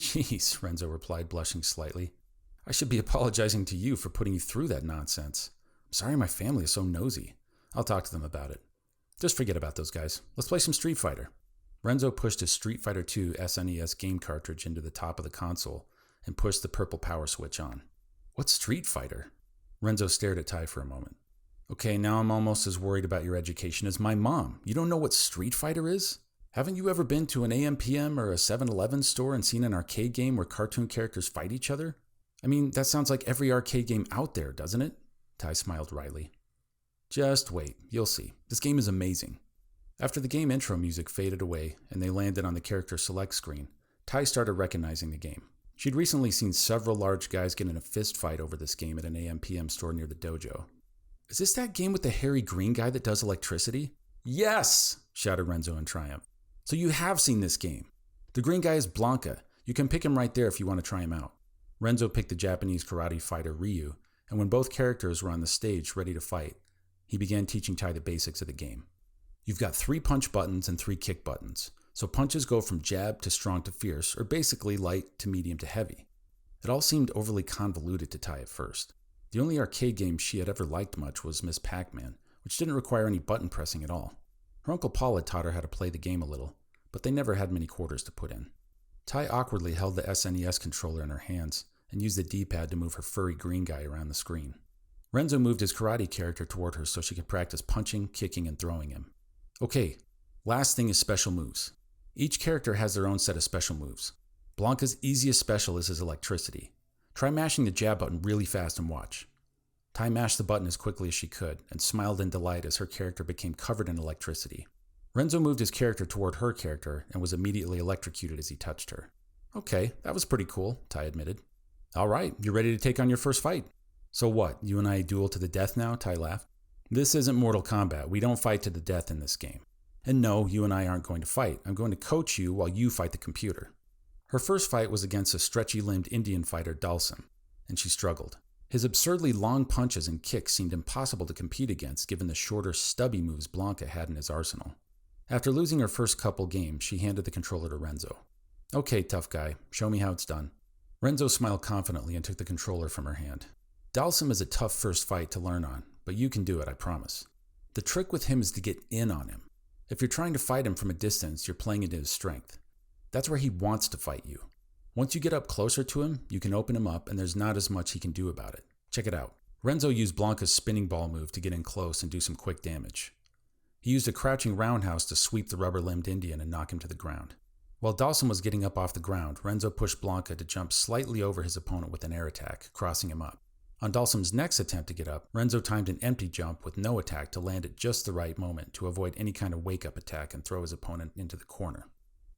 Jeez, Renzo replied, blushing slightly. I should be apologizing to you for putting you through that nonsense. I'm sorry my family is so nosy. I'll talk to them about it. Just forget about those guys. Let's play some Street Fighter. Renzo pushed his Street Fighter II SNES game cartridge into the top of the console and pushed the purple power switch on. What's Street Fighter? Renzo stared at Tai for a moment. Okay, now I'm almost as worried about your education as my mom. You don't know what Street Fighter is? Haven't you ever been to an AM/PM or a 7-Eleven store and seen an arcade game where cartoon characters fight each other? I mean, that sounds like every arcade game out there, doesn't it? Tai smiled wryly. Just wait, you'll see. This game is amazing. After the game intro music faded away and they landed on the character select screen, Tai started recognizing the game. She'd recently seen several large guys get in a fist fight over this game at an AM/PM store near the dojo. Is this that game with the hairy green guy that does electricity? Yes! Shouted Renzo in triumph. So you have seen this game. The green guy is Blanca. You can pick him right there if you want to try him out. Renzo picked the Japanese karate fighter Ryu, and when both characters were on the stage ready to fight, he began teaching Tai the basics of the game. You've got 3 punch buttons and 3 kick buttons, so punches go from jab to strong to fierce, or basically light to medium to heavy. It all seemed overly convoluted to Tai at first. The only arcade game she had ever liked much was Miss Pac-Man, which didn't require any button pressing at all. Her Uncle Paul had taught her how to play the game a little, but they never had many quarters to put in. Tai awkwardly held the SNES controller in her hands and used the D-pad to move her furry green guy around the screen. Renzo moved his karate character toward her so she could practice punching, kicking, and throwing him. Okay, last thing is special moves. Each character has their own set of special moves. Blanca's easiest special is his electricity. Try mashing the jab button really fast and watch. Tai mashed the button as quickly as she could and smiled in delight as her character became covered in electricity. Renzo moved his character toward her character and was immediately electrocuted as he touched her. Okay, that was pretty cool, Tai admitted. All right, you're ready to take on your first fight. So what, you and I duel to the death now? Tai laughed. This isn't Mortal Kombat. We don't fight to the death in this game. And no, you and I aren't going to fight. I'm going to coach you while you fight the computer. Her first fight was against a stretchy-limbed Indian fighter, Dalsim, and she struggled. His absurdly long punches and kicks seemed impossible to compete against given the shorter, stubby moves Blanca had in his arsenal. After losing her first couple games, she handed the controller to Renzo. Okay, tough guy, show me how it's done. Renzo smiled confidently and took the controller from her hand. Dalsim is a tough first fight to learn on, but you can do it, I promise. The trick with him is to get in on him. If you're trying to fight him from a distance, you're playing into his strength. That's where he wants to fight you. Once you get up closer to him, you can open him up and there's not as much he can do about it. Check it out. Renzo used Blanca's spinning ball move to get in close and do some quick damage. He used a crouching roundhouse to sweep the rubber-limbed Indian and knock him to the ground. While Dalsim was getting up off the ground, Renzo pushed Blanca to jump slightly over his opponent with an air attack, crossing him up. On Dalsim's next attempt to get up, Renzo timed an empty jump with no attack to land at just the right moment to avoid any kind of wake-up attack and throw his opponent into the corner.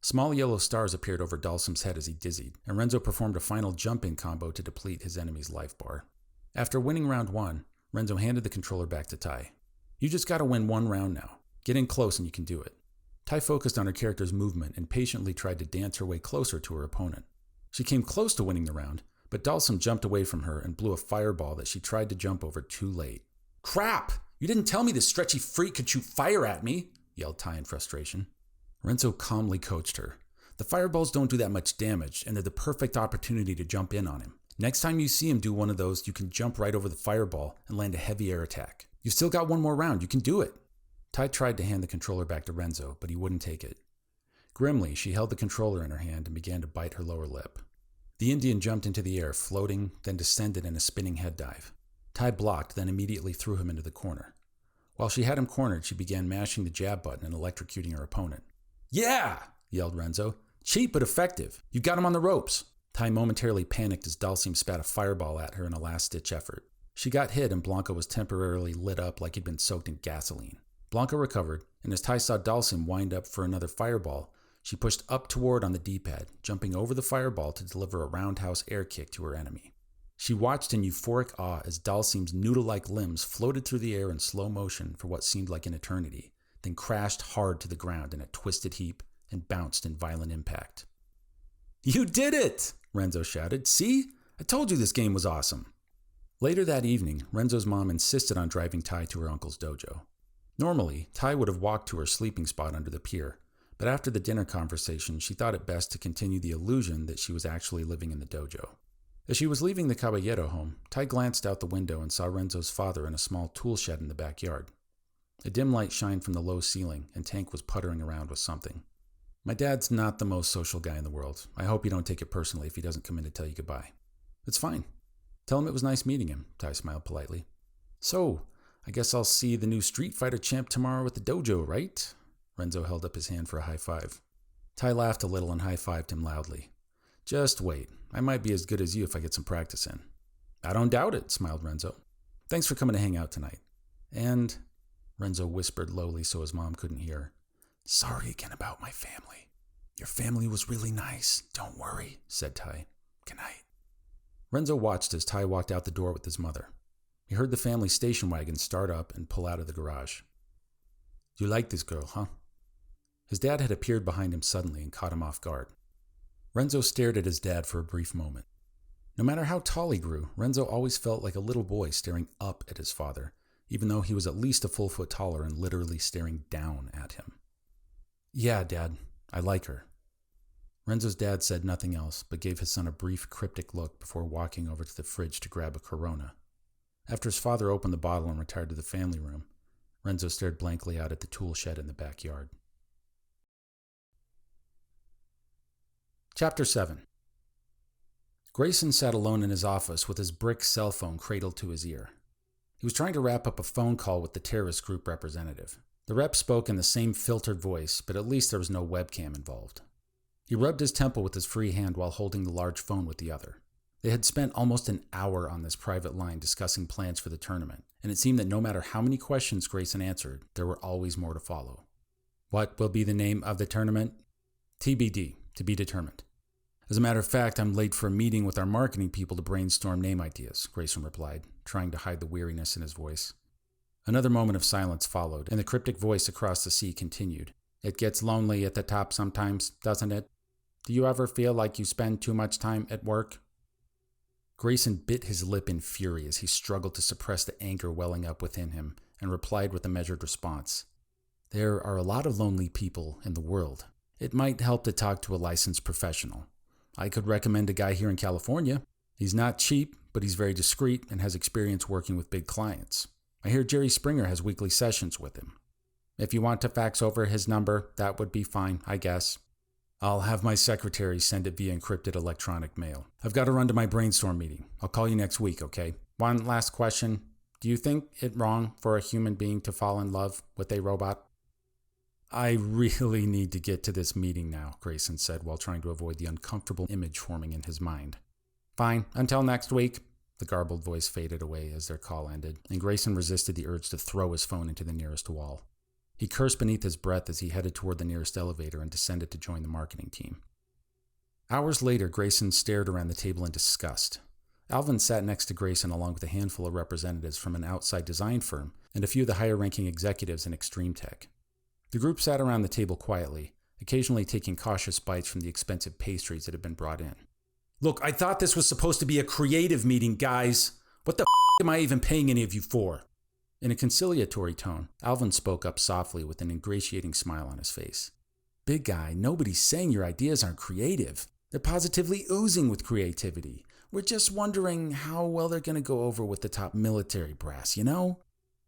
Small yellow stars appeared over Dalsim's head as he dizzied, and Renzo performed a final jump-in combo to deplete his enemy's life bar. After winning round 1, Renzo handed the controller back to Tai. You just gotta win one round now. Get in close and you can do it. Tai focused on her character's movement and patiently tried to dance her way closer to her opponent. She came close to winning the round, but Dalsim jumped away from her and blew a fireball that she tried to jump over too late. Crap! You didn't tell me this stretchy freak could shoot fire at me, yelled Tai in frustration. Renzo calmly coached her. The fireballs don't do that much damage, and they're the perfect opportunity to jump in on him. Next time you see him do one of those, you can jump right over the fireball and land a heavy air attack. You've still got one more round, you can do it. Tai tried to hand the controller back to Renzo, but he wouldn't take it. Grimly, she held the controller in her hand and began to bite her lower lip. The Indian jumped into the air, floating, then descended in a spinning head dive. Tai blocked, then immediately threw him into the corner. While she had him cornered, she began mashing the jab button and electrocuting her opponent. Yeah! Yelled Renzo. Cheap but effective. You got him on the ropes. Tai momentarily panicked as Dalsim spat a fireball at her in a last-ditch effort. She got hit and Blanca was temporarily lit up like he'd been soaked in gasoline. Blanca recovered, and as Tai saw Dalsim wind up for another fireball, she pushed up toward on the D-pad, jumping over the fireball to deliver a roundhouse air kick to her enemy. She watched in euphoric awe as Dalsim's noodle-like limbs floated through the air in slow motion for what seemed like an eternity, then crashed hard to the ground in a twisted heap and bounced in violent impact. You did it! Renzo shouted. See? I told you this game was awesome. Later that evening, Renzo's mom insisted on driving Tai to her uncle's dojo. Normally, Tai would have walked to her sleeping spot under the pier, but after the dinner conversation, she thought it best to continue the illusion that she was actually living in the dojo. As she was leaving the Caballero home, Tai glanced out the window and saw Renzo's father in a small tool shed in the backyard. A dim light shined from the low ceiling, and Tank was puttering around with something. My dad's not the most social guy in the world. I hope you don't take it personally if he doesn't come in to tell you goodbye. It's fine. Tell him it was nice meeting him, Tai smiled politely. So, I guess I'll see the new Street Fighter champ tomorrow at the dojo, right? Renzo held up his hand for a high five. Tai laughed a little and high-fived him loudly. Just wait. I might be as good as you if I get some practice in. I don't doubt it, smiled Renzo. Thanks for coming to hang out tonight. And, Renzo whispered lowly so his mom couldn't hear, sorry again about my family. Your family was really nice. Don't worry, said Tai. Good night. Renzo watched as Tai walked out the door with his mother. He heard the family station wagon start up and pull out of the garage. You like this girl, huh? His dad had appeared behind him suddenly and caught him off guard. Renzo stared at his dad for a brief moment. No matter how tall he grew, Renzo always felt like a little boy staring up at his father, even though he was at least a full foot taller and literally staring down at him. Yeah, Dad, I like her. Renzo's dad said nothing else, but gave his son a brief, cryptic look before walking over to the fridge to grab a Corona. After his father opened the bottle and retired to the family room, Renzo stared blankly out at the tool shed in the backyard. Chapter 7. Grayson sat alone in his office with his brick cell phone cradled to his ear. He was trying to wrap up a phone call with the terrorist group representative. The rep spoke in the same filtered voice, but at least there was no webcam involved. He rubbed his temple with his free hand while holding the large phone with the other. They had spent almost an hour on this private line discussing plans for the tournament, and it seemed that no matter how many questions Grayson answered, there were always more to follow. What will be the name of the tournament? TBD, to be determined. As a matter of fact, I'm late for a meeting with our marketing people to brainstorm name ideas, Grayson replied, trying to hide the weariness in his voice. Another moment of silence followed, and the cryptic voice across the sea continued. It gets lonely at the top sometimes, doesn't it? Do you ever feel like you spend too much time at work? Grayson bit his lip in fury as he struggled to suppress the anger welling up within him and replied with a measured response. There are a lot of lonely people in the world. It might help to talk to a licensed professional. I could recommend a guy here in California. He's not cheap, but he's very discreet and has experience working with big clients. I hear Jerry Springer has weekly sessions with him. If you want to fax over his number, that would be fine, I guess. I'll have my secretary send it via encrypted electronic mail. I've got to run to my brainstorm meeting. I'll call you next week, okay? One last question. Do you think it wrong for a human being to fall in love with a robot? I really need to get to this meeting now, Grayson said while trying to avoid the uncomfortable image forming in his mind. Fine, until next week. The garbled voice faded away as their call ended, and Grayson resisted the urge to throw his phone into the nearest wall. He cursed beneath his breath as he headed toward the nearest elevator and descended to join the marketing team. Hours later, Grayson stared around the table in disgust. Alvin sat next to Grayson along with a handful of representatives from an outside design firm and a few of the higher-ranking executives in extreme tech. The group sat around the table quietly, occasionally taking cautious bites from the expensive pastries that had been brought in. "Look, I thought this was supposed to be a creative meeting, guys. What the am I even paying any of you for?" In a conciliatory tone, Alvin spoke up softly with an ingratiating smile on his face. "Big guy, nobody's saying your ideas aren't creative. They're positively oozing with creativity. We're just wondering how well they're going to go over with the top military brass, you know?"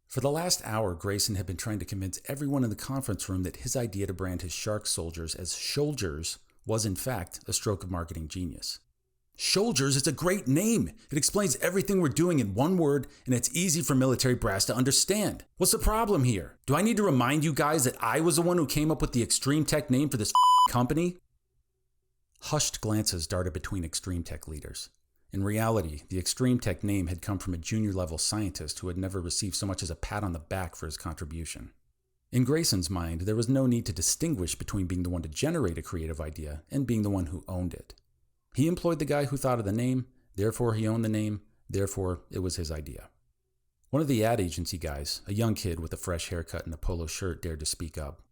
For the last hour, Grayson had been trying to convince everyone in the conference room that his idea to brand his shark soldiers as Soldiers was, in fact, a stroke of marketing genius. Soldiers is a great name. It explains everything we're doing in one word, and it's easy for military brass to understand. What's the problem here? Do I need to remind you guys that I was the one who came up with the extreme tech name for this company? Hushed glances darted between extreme tech leaders. In reality, the extreme tech name had come from a junior-level scientist who had never received so much as a pat on the back for his contribution. In Grayson's mind, there was no need to distinguish between being the one to generate a creative idea and being the one who owned it. He employed the guy who thought of the name, therefore he owned the name, therefore it was his idea. One of the ad agency guys, a young kid with a fresh haircut and a polo shirt, dared to speak up.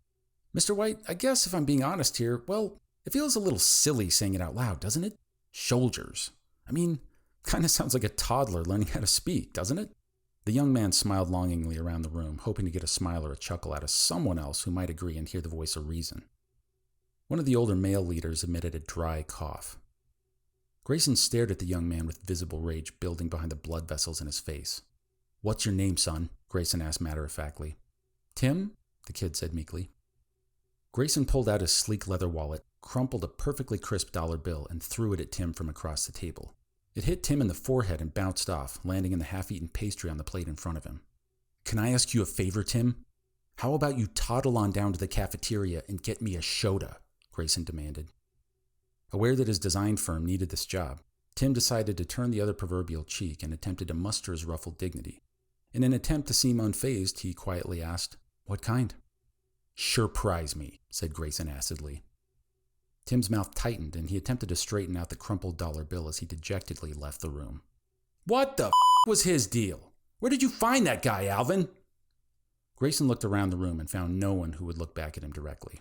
"Mr. White, I guess if I'm being honest here, well, it feels a little silly saying it out loud, doesn't it? Soldiers. I mean, kind of sounds like a toddler learning how to speak, doesn't it?" The young man smiled longingly around the room, hoping to get a smile or a chuckle out of someone else who might agree and hear the voice of reason. One of the older male leaders emitted a dry cough. Grayson stared at the young man with visible rage building behind the blood vessels in his face. "What's your name, son?" Grayson asked matter-of-factly. "Tim," the kid said meekly. Grayson pulled out his sleek leather wallet, crumpled a perfectly crisp dollar bill, and threw it at Tim from across the table. It hit Tim in the forehead and bounced off, landing in the half-eaten pastry on the plate in front of him. "Can I ask you a favor, Tim? How about you toddle on down to the cafeteria and get me a soda?" Grayson demanded. Aware that his design firm needed this job, Tim decided to turn the other proverbial cheek and attempted to muster his ruffled dignity. In an attempt to seem unfazed, he quietly asked, "What kind?" "Surprise me," said Grayson acidly. Tim's mouth tightened, and he attempted to straighten out the crumpled dollar bill as he dejectedly left the room. "What the was his deal? Where did you find that guy, Alvin?" Grayson looked around the room and found no one who would look back at him directly.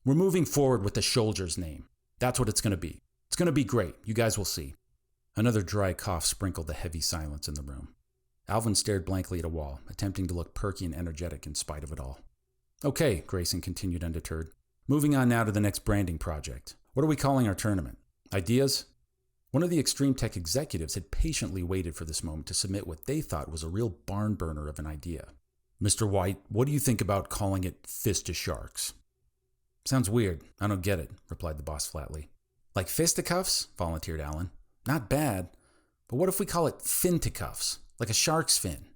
"We're moving forward with the soldier's name. That's what it's going to be. It's going to be great. You guys will see." Another dry cough sprinkled the heavy silence in the room. Alvin stared blankly at a wall, attempting to look perky and energetic in spite of it all. "Okay," Grayson continued undeterred. "Moving on now to the next branding project. What are we calling our tournament? Ideas?" One of the extreme tech executives had patiently waited for this moment to submit what they thought was a real barn burner of an idea. "Mr. White, what do you think about calling it Fist of Sharks?" "Sounds weird. I don't get it," replied the boss flatly. "Like fisticuffs?" volunteered Alan. "Not bad. But what if we call it finticuffs, like a shark's fin?"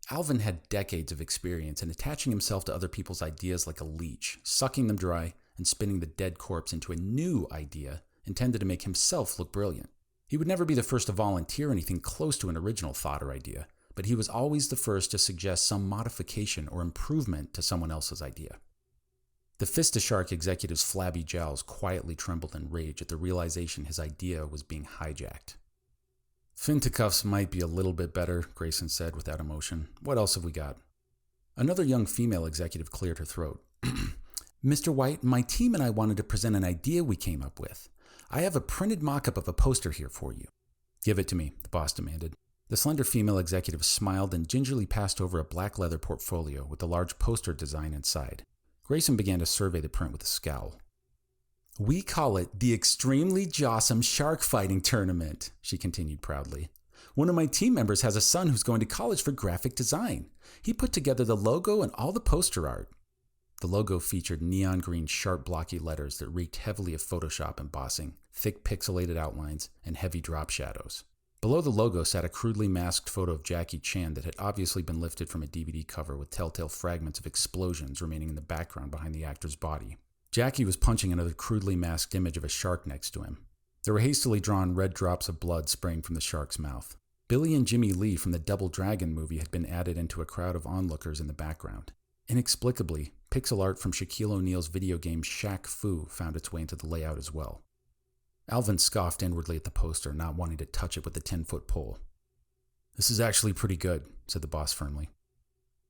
Alvin had decades of experience in attaching himself to other people's ideas like a leech, sucking them dry and spinning the dead corpse into a new idea intended to make himself look brilliant. He would never be the first to volunteer anything close to an original thought or idea, but he was always the first to suggest some modification or improvement to someone else's idea. The Fist of Shark executive's flabby jowls quietly trembled in rage at the realization his idea was being hijacked. "Finticuffs might be a little bit better," Grayson said without emotion. "What else have we got?" Another young female executive cleared her throat. "Mr. White, my team and I wanted to present an idea we came up with. I have a printed mock-up of a poster here for you." "Give it to me," the boss demanded. The slender female executive smiled and gingerly passed over a black leather portfolio with a large poster design inside. Grayson began to survey the print with a scowl. "We call it the Extremely Jawsome Shark Fighting Tournament," she continued proudly. "One of my team members has a son who's going to college for graphic design. He put together the logo and all the poster art." The logo featured neon green sharp blocky letters that reeked heavily of Photoshop embossing, thick pixelated outlines, and heavy drop shadows. Below the logo sat a crudely masked photo of Jackie Chan that had obviously been lifted from a DVD cover with telltale fragments of explosions remaining in the background behind the actor's body. Jackie was punching another crudely masked image of a shark next to him. There were hastily drawn red drops of blood spraying from the shark's mouth. Billy and Jimmy Lee from the Double Dragon movie had been added into a crowd of onlookers in the background. Inexplicably, pixel art from Shaquille O'Neal's video game Shaq Fu found its way into the layout as well. Alvin scoffed inwardly at the poster, not wanting to touch it with the 10-foot pole. "This is actually pretty good," said the boss firmly.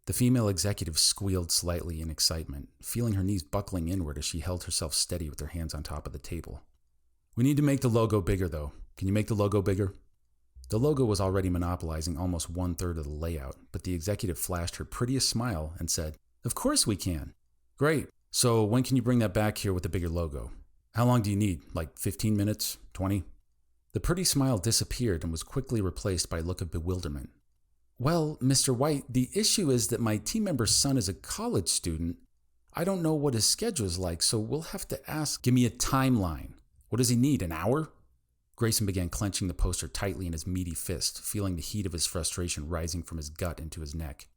The female executive squealed slightly in excitement, feeling her knees buckling inward as she held herself steady with her hands on top of the table. "We need to make the logo bigger, though. Can you make the logo bigger?" The logo was already monopolizing almost 1/3 of the layout, but the executive flashed her prettiest smile and said, "Of course we can." "Great. So when can you bring that back here with the bigger logo? How long do you need? Like 15 minutes? 20? The pretty smile disappeared and was quickly replaced by a look of bewilderment. "Well, Mr. White, the issue is that my team member's son is a college student. I don't know what his schedule is like, so we'll have to ask." "Give me a timeline. What does he need, an hour?" Grayson began clenching the poster tightly in his meaty fist, feeling the heat of his frustration rising from his gut into his neck.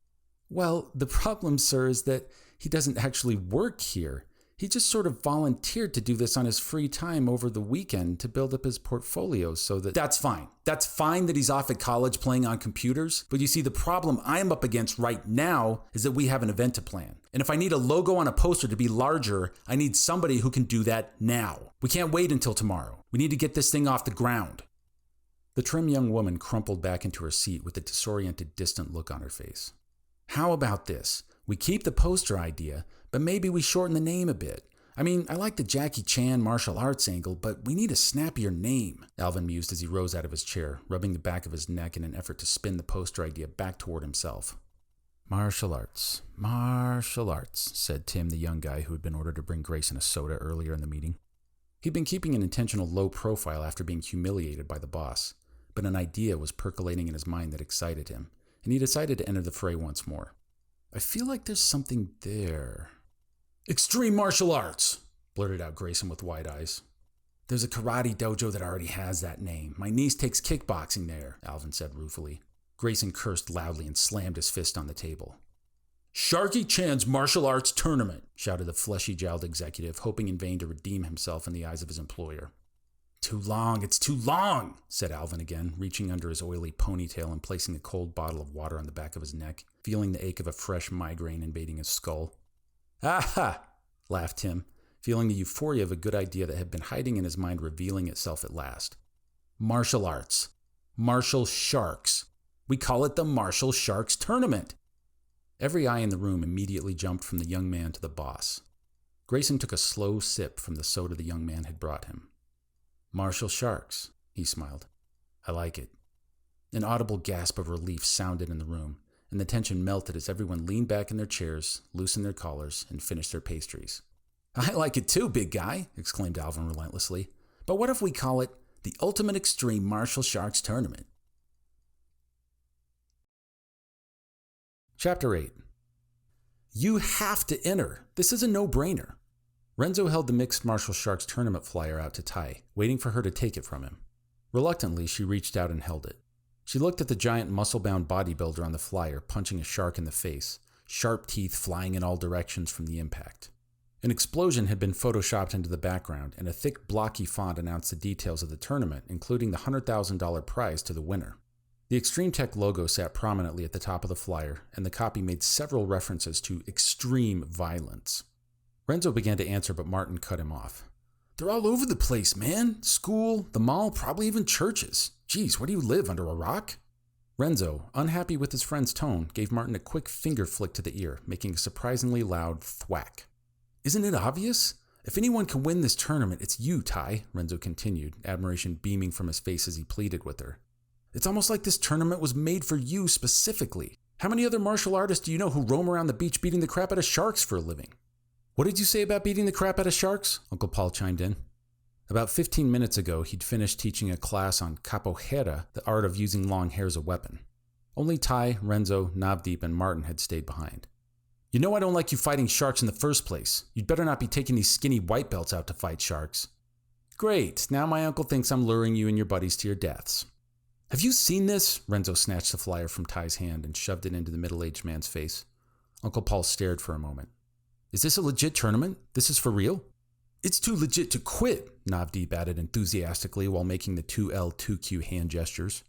"Well, the problem, sir, is that he doesn't actually work here. He just sort of volunteered to do this on his free time over the weekend to build up his portfolio so that—" "That's fine. That's fine that he's off at college playing on computers. But you see, the problem I'm up against right now is that we have an event to plan. And if I need a logo on a poster to be larger, I need somebody who can do that now. We can't wait until tomorrow. We need to get this thing off the ground." The trim young woman crumpled back into her seat with a disoriented, distant look on her face. "How about this? We keep the poster idea, but maybe we shorten the name a bit. I mean, I like the Jackie Chan martial arts angle, but we need a snappier name," Alvin mused as he rose out of his chair, rubbing the back of his neck in an effort to spin the poster idea back toward himself. Martial arts, said Tim, the young guy who had been ordered to bring Grayson a soda earlier in the meeting. He'd been keeping an intentional low profile after being humiliated by the boss, but an idea was percolating in his mind that excited him, and he decided to enter the fray once more. "I feel like there's something there." "Extreme martial arts," blurted out Grayson with wide eyes. "There's a karate dojo that already has that name. My niece takes kickboxing there," Alvin said ruefully. Grayson cursed loudly and slammed his fist on the table. "Sharky Chan's martial arts tournament," shouted the fleshy-jowled executive, hoping in vain to redeem himself in the eyes of his employer. It's too long, said Alvin again, reaching under his oily ponytail and placing a cold bottle of water on the back of his neck, feeling the ache of a fresh migraine invading his skull. "Aha!" laughed Tim, feeling the euphoria of a good idea that had been hiding in his mind revealing itself at last. "Martial arts. Martial Sharks. We call it the Martial Sharks Tournament." Every eye in the room immediately jumped from the young man to the boss. Grayson took a slow sip from the soda the young man had brought him. "Martial Sharks," he smiled. "I like it." An audible gasp of relief sounded in the room, and the tension melted as everyone leaned back in their chairs, loosened their collars, and finished their pastries. "I like it too, big guy," exclaimed Alvin relentlessly. "But what if we call it the Ultimate Extreme Martial Sharks Tournament?" Chapter 8. You have to enter. This is a no-brainer. Renzo held the Mixed Martial Sharks Tournament flyer out to Tai, waiting for her to take it from him. Reluctantly, she reached out and held it. She looked at the giant muscle-bound bodybuilder on the flyer, punching a shark in the face, sharp teeth flying in all directions from the impact. An explosion had been photoshopped into the background, and a thick, blocky font announced the details of the tournament, including the $100,000 prize to the winner. The Extreme Tech logo sat prominently at the top of the flyer, and the copy made several references to extreme violence. Renzo began to answer, but Martin cut him off. "They're all over the place, man. School, the mall, probably even churches. Geez, where do you live, under a rock?" Renzo, unhappy with his friend's tone, gave Martin a quick finger flick to the ear, making a surprisingly loud thwack. "Isn't it obvious? If anyone can win this tournament, it's you, Tai," Renzo continued, admiration beaming from his face as he pleaded with her. "It's almost like this tournament was made for you specifically. How many other martial artists do you know who roam around the beach beating the crap out of sharks for a living?" "What did you say about beating the crap out of sharks?" Uncle Paul chimed in. About 15 minutes ago, he'd finished teaching a class on capoeira, the art of using long hair as a weapon. Only Tai, Renzo, Navdeep, and Martin had stayed behind. "You know I don't like you fighting sharks in the first place. You'd better not be taking these skinny white belts out to fight sharks." "Great, now my uncle thinks I'm luring you and your buddies to your deaths." "Have you seen this?" Renzo snatched the flyer from Tai's hand and shoved it into the middle-aged man's face. Uncle Paul stared for a moment. "Is this a legit tournament? This is for real?" "It's too legit to quit," Navdeep added enthusiastically while making the 2L2Q hand gestures.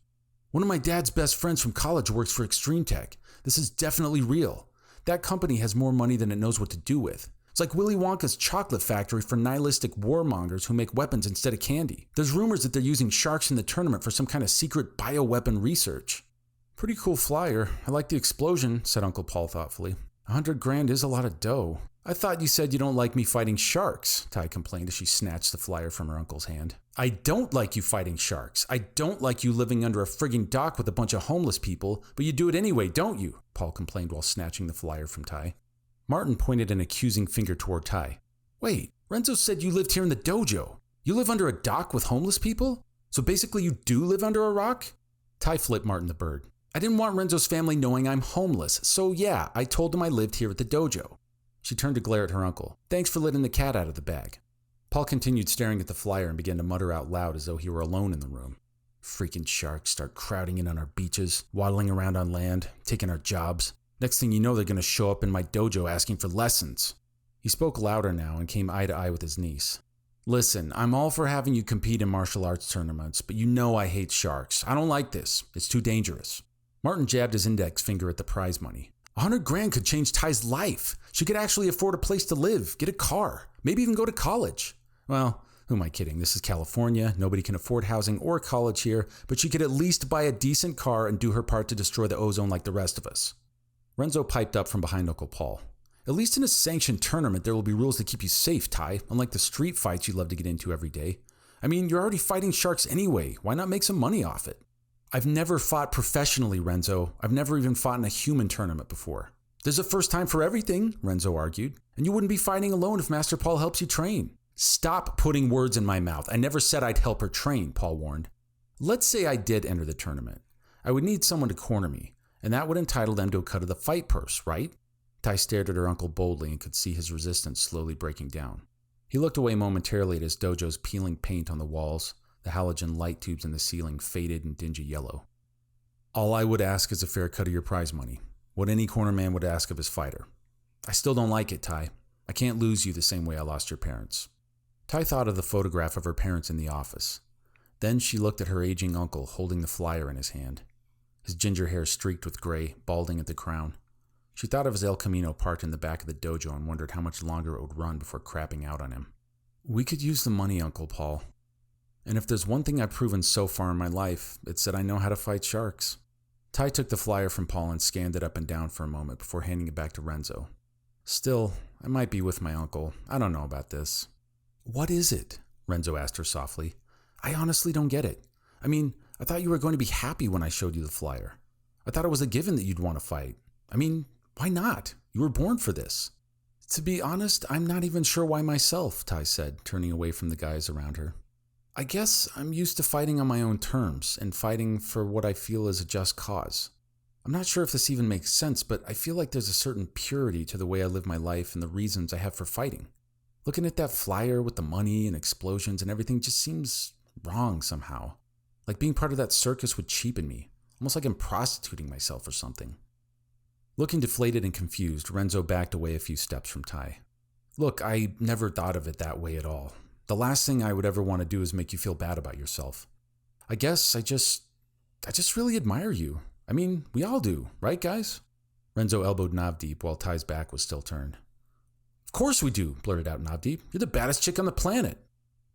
"One of my dad's best friends from college works for Extreme Tech. This is definitely real. That company has more money than it knows what to do with. It's like Willy Wonka's chocolate factory for nihilistic warmongers who make weapons instead of candy. There's rumors that they're using sharks in the tournament for some kind of secret bioweapon research. Pretty cool flyer. I like the explosion, said Uncle Paul thoughtfully. $100,000 is a lot of dough. I thought you said you don't like me fighting sharks, Ty complained as she snatched the flyer from her uncle's hand. I don't like you fighting sharks. I don't like you living under a frigging dock with a bunch of homeless people, but you do it anyway, don't you? Paul complained while snatching the flyer from Ty. Martin pointed an accusing finger toward Ty. Wait, Renzo said you lived here in the dojo. You live under a dock with homeless people? So basically you do live under a rock? Ty flipped Martin the bird. I didn't want Renzo's family knowing I'm homeless, so yeah, I told them I lived here at the dojo. She turned to glare at her uncle. Thanks for letting the cat out of the bag. Paul continued staring at the flyer and began to mutter out loud as though he were alone in the room. Freaking sharks start crowding in on our beaches, waddling around on land, taking our jobs. Next thing you know, they're going to show up in my dojo asking for lessons. He spoke louder now and came eye to eye with his niece. Listen, I'm all for having you compete in martial arts tournaments, but you know I hate sharks. I don't like this. It's too dangerous. Martin jabbed his index finger at the prize money. $100,000 could change Ty's life. She could actually afford a place to live, get a car, maybe even go to college. Well, who am I kidding? This is California. Nobody can afford housing or college here, but she could at least buy a decent car and do her part to destroy the ozone like the rest of us. Renzo piped up from behind Uncle Paul. At least in a sanctioned tournament, there will be rules to keep you safe, Ty, unlike the street fights you love to get into every day. I mean, you're already fighting sharks anyway. Why not make some money off it? I've never fought professionally, Renzo. I've never even fought in a human tournament before. There's a first time for everything, Renzo argued, and you wouldn't be fighting alone if Master Paul helps you train. Stop putting words in my mouth. I never said I'd help her train, Paul warned. Let's say I did enter the tournament. I would need someone to corner me, and that would entitle them to a cut of the fight purse, right? Ty stared at her uncle boldly and could see his resistance slowly breaking down. He looked away momentarily at his dojo's peeling paint on the walls, the halogen light tubes in the ceiling faded and dingy yellow. All I would ask is a fair cut of your prize money, what any corner man would ask of his fighter. I still don't like it, Ty. I can't lose you the same way I lost your parents. Ty thought of the photograph of her parents in the office. Then she looked at her aging uncle holding the flyer in his hand, his ginger hair streaked with gray, balding at the crown. She thought of his El Camino parked in the back of the dojo and wondered how much longer it would run before crapping out on him. We could use the money, Uncle Paul. And if there's one thing I've proven so far in my life, it's that I know how to fight sharks. Ty took the flyer from Paul and scanned it up and down for a moment before handing it back to Renzo. Still, I might be with my uncle. I don't know about this. What is it? Renzo asked her softly. I honestly don't get it. I mean, I thought you were going to be happy when I showed you the flyer. I thought it was a given that you'd want to fight. I mean, why not? You were born for this. To be honest, I'm not even sure why myself, Ty said, turning away from the guys around her. I guess I'm used to fighting on my own terms and fighting for what I feel is a just cause. I'm not sure if this even makes sense, but I feel like there's a certain purity to the way I live my life and the reasons I have for fighting. Looking at that flyer with the money and explosions and everything just seems wrong somehow. Like being part of that circus would cheapen me, almost like I'm prostituting myself or something. Looking deflated and confused, Renzo backed away a few steps from Ty. Look, I never thought of it that way at all. The last thing I would ever want to do is make you feel bad about yourself. I guess I just really admire you. I mean, we all do, right, guys? Renzo elbowed Navdeep while Ty's back was still turned. Of course we do, blurted out Navdeep. You're the baddest chick on the planet.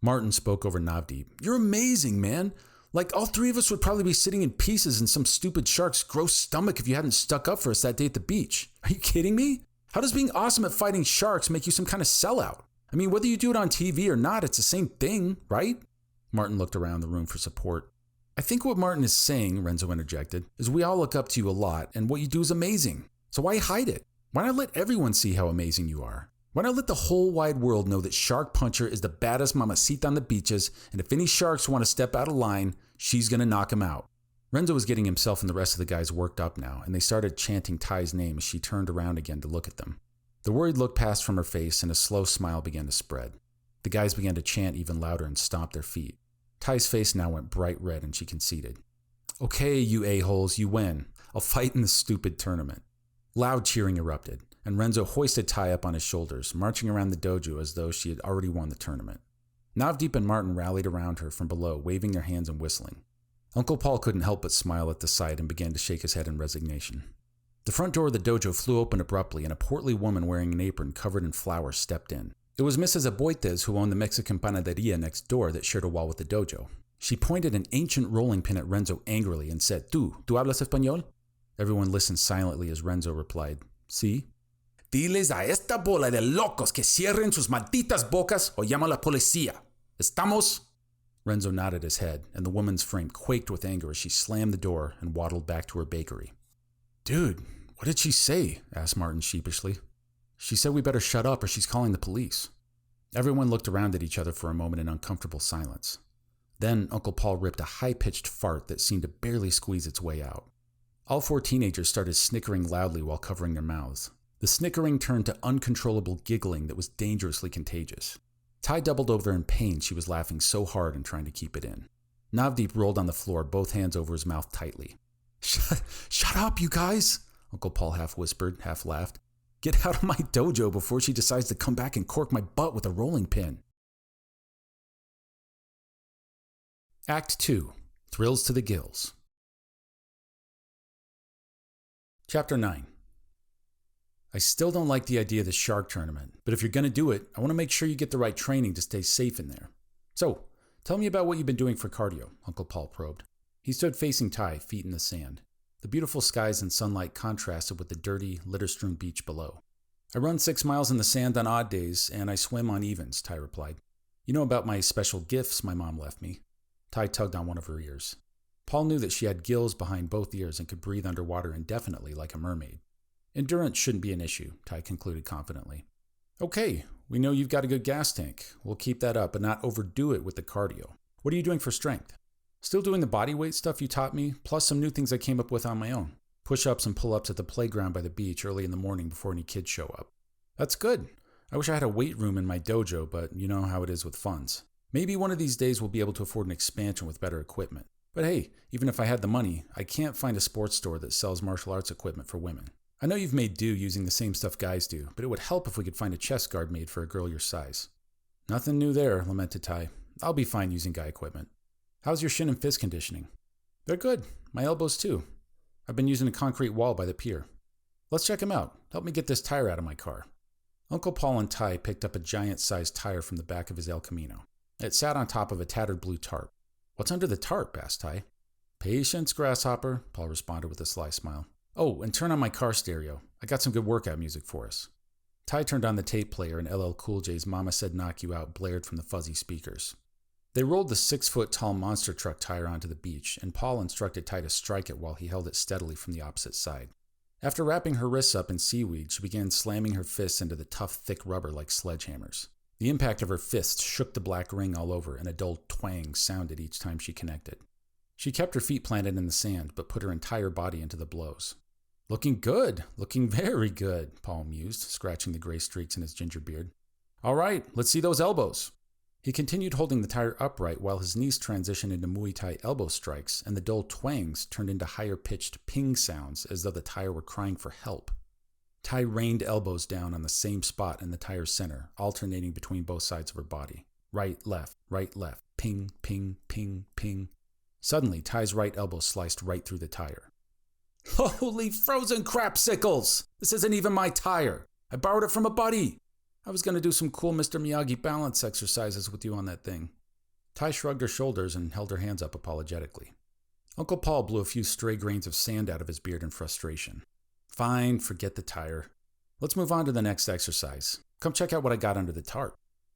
Martin spoke over Navdeep. You're amazing, man. Like, all three of us would probably be sitting in pieces in some stupid shark's gross stomach if you hadn't stuck up for us that day at the beach. Are you kidding me? How does being awesome at fighting sharks make you some kind of sellout? I mean, whether you do it on TV or not, it's the same thing, right? Martin looked around the room for support. I think what Martin is saying, Renzo interjected, is we all look up to you a lot, and what you do is amazing. So why hide it? Why not let everyone see how amazing you are? Why not let the whole wide world know that Shark Puncher is the baddest mamacita on the beaches, and if any sharks want to step out of line, she's going to knock him out. Renzo was getting himself and the rest of the guys worked up now, and they started chanting Ty's name as she turned around again to look at them. The worried look passed from her face, and a slow smile began to spread. The guys began to chant even louder and stomp their feet. Ty's face now went bright red, and she conceded. Okay, you a-holes, you win. I'll fight in the stupid tournament. Loud cheering erupted, and Renzo hoisted Ty up on his shoulders, marching around the dojo as though she had already won the tournament. Navdeep and Martin rallied around her from below, waving their hands and whistling. Uncle Paul couldn't help but smile at the sight and began to shake his head in resignation. The front door of the dojo flew open abruptly, and a portly woman wearing an apron covered in flowers stepped in. It was Mrs. Aboites, who owned the Mexican panaderia next door that shared a wall with the dojo. She pointed an ancient rolling pin at Renzo angrily and said, tú hablas español? Everyone listened silently as Renzo replied, sí. Diles a esta bola de locos que cierren sus malditas bocas o llama la policía. ¿Estamos? Renzo nodded his head, and the woman's frame quaked with anger as she slammed the door and waddled back to her bakery. Dude, what did she say? Asked Martin sheepishly. She said we better shut up or she's calling the police. Everyone looked around at each other for a moment in uncomfortable silence. Then Uncle Paul ripped a high-pitched fart that seemed to barely squeeze its way out. All 4 teenagers started snickering loudly while covering their mouths. The snickering turned to uncontrollable giggling that was dangerously contagious. Ty doubled over in pain. She was laughing so hard and trying to keep it in. Navdeep rolled on the floor, both hands over his mouth tightly. Shut up, you guys, Uncle Paul half whispered, half laughed. Get out of my dojo before she decides to come back and cork my butt with a rolling pin. Act 2. Thrills to the Gills. Chapter 9. I still don't like the idea of the shark tournament, but if you're going to do it, I want to make sure you get the right training to stay safe in there. So, tell me about what you've been doing for cardio, Uncle Paul probed. He stood facing Ty, feet in the sand. The beautiful skies and sunlight contrasted with the dirty, litter-strewn beach below. I run 6 miles in the sand on odd days, and I swim on evens, Ty replied. You know about my special gifts my mom left me. Ty tugged on one of her ears. Paul knew that she had gills behind both ears and could breathe underwater indefinitely like a mermaid. Endurance shouldn't be an issue, Ty concluded confidently. Okay, we know you've got a good gas tank. We'll keep that up, but not overdo it with the cardio. What are you doing for strength? Still doing the body weight stuff you taught me, plus some new things I came up with on my own. Push-ups and pull-ups at the playground by the beach early in the morning before any kids show up. That's good. I wish I had a weight room in my dojo, but you know how it is with funds. Maybe one of these days we'll be able to afford an expansion with better equipment. But hey, even if I had the money, I can't find a sports store that sells martial arts equipment for women. I know you've made do using the same stuff guys do, but it would help if we could find a chest guard made for a girl your size. Nothing new there, lamented Ty. I'll be fine using guy equipment. How's your shin and fist conditioning? They're good. My elbows too. I've been using a concrete wall by the pier. Let's check him out. Help me get this tire out of my car. Uncle Paul and Ty picked up a giant-sized tire from the back of his El Camino. It sat on top of a tattered blue tarp. What's under the tarp? Asked Ty. Patience, grasshopper, Paul responded with a sly smile. Oh, and turn on my car stereo. I got some good workout music for us. Ty turned on the tape player and LL Cool J's Mama Said Knock You Out blared from the fuzzy speakers. They rolled the 6-foot-tall monster truck tire onto the beach, and Paul instructed Ty to strike it while he held it steadily from the opposite side. After wrapping her wrists up in seaweed, she began slamming her fists into the tough, thick rubber like sledgehammers. The impact of her fists shook the black ring all over, and a dull twang sounded each time she connected. She kept her feet planted in the sand, but put her entire body into the blows. Looking good. Looking very good, Paul mused, scratching the gray streaks in his ginger beard. All right, let's see those elbows. He continued holding the tire upright while his knees transitioned into Muay Thai elbow strikes, and the dull twangs turned into higher-pitched ping sounds as though the tire were crying for help. Ty rained elbows down on the same spot in the tire's center, alternating between both sides of her body. Right, left, ping, ping, ping, ping. Suddenly, Ty's right elbow sliced right through the tire. Holy frozen crapsicles! This isn't even my tire. I borrowed it from a buddy. I was going to do some cool Mr. Miyagi balance exercises with you on that thing. Ty shrugged her shoulders and held her hands up apologetically. Uncle Paul blew a few stray grains of sand out of his beard in frustration. Fine, forget the tire. Let's move on to the next exercise. Come check out what I got under the tarp.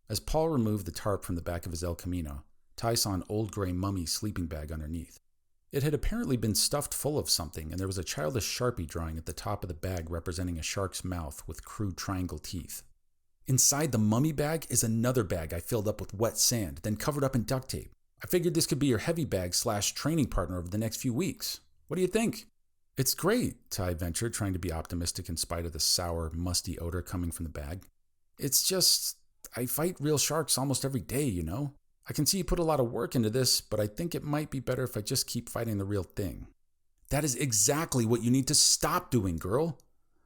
As Paul removed the tarp from the back of his El Camino, Ty saw an old gray mummy sleeping bag underneath. It had apparently been stuffed full of something, and there was a childish Sharpie drawing at the top of the bag representing a shark's mouth with crude triangle teeth. Inside the mummy bag is another bag I filled up with wet sand, then covered up in duct tape. I figured this could be your heavy bag / training partner over the next few weeks. What do you think? It's great, Ty ventured, trying to be optimistic in spite of the sour, musty odor coming from the bag. It's just, I fight real sharks almost every day, you know? I can see you put a lot of work into this, but I think it might be better if I just keep fighting the real thing. That is exactly what you need to stop doing, girl.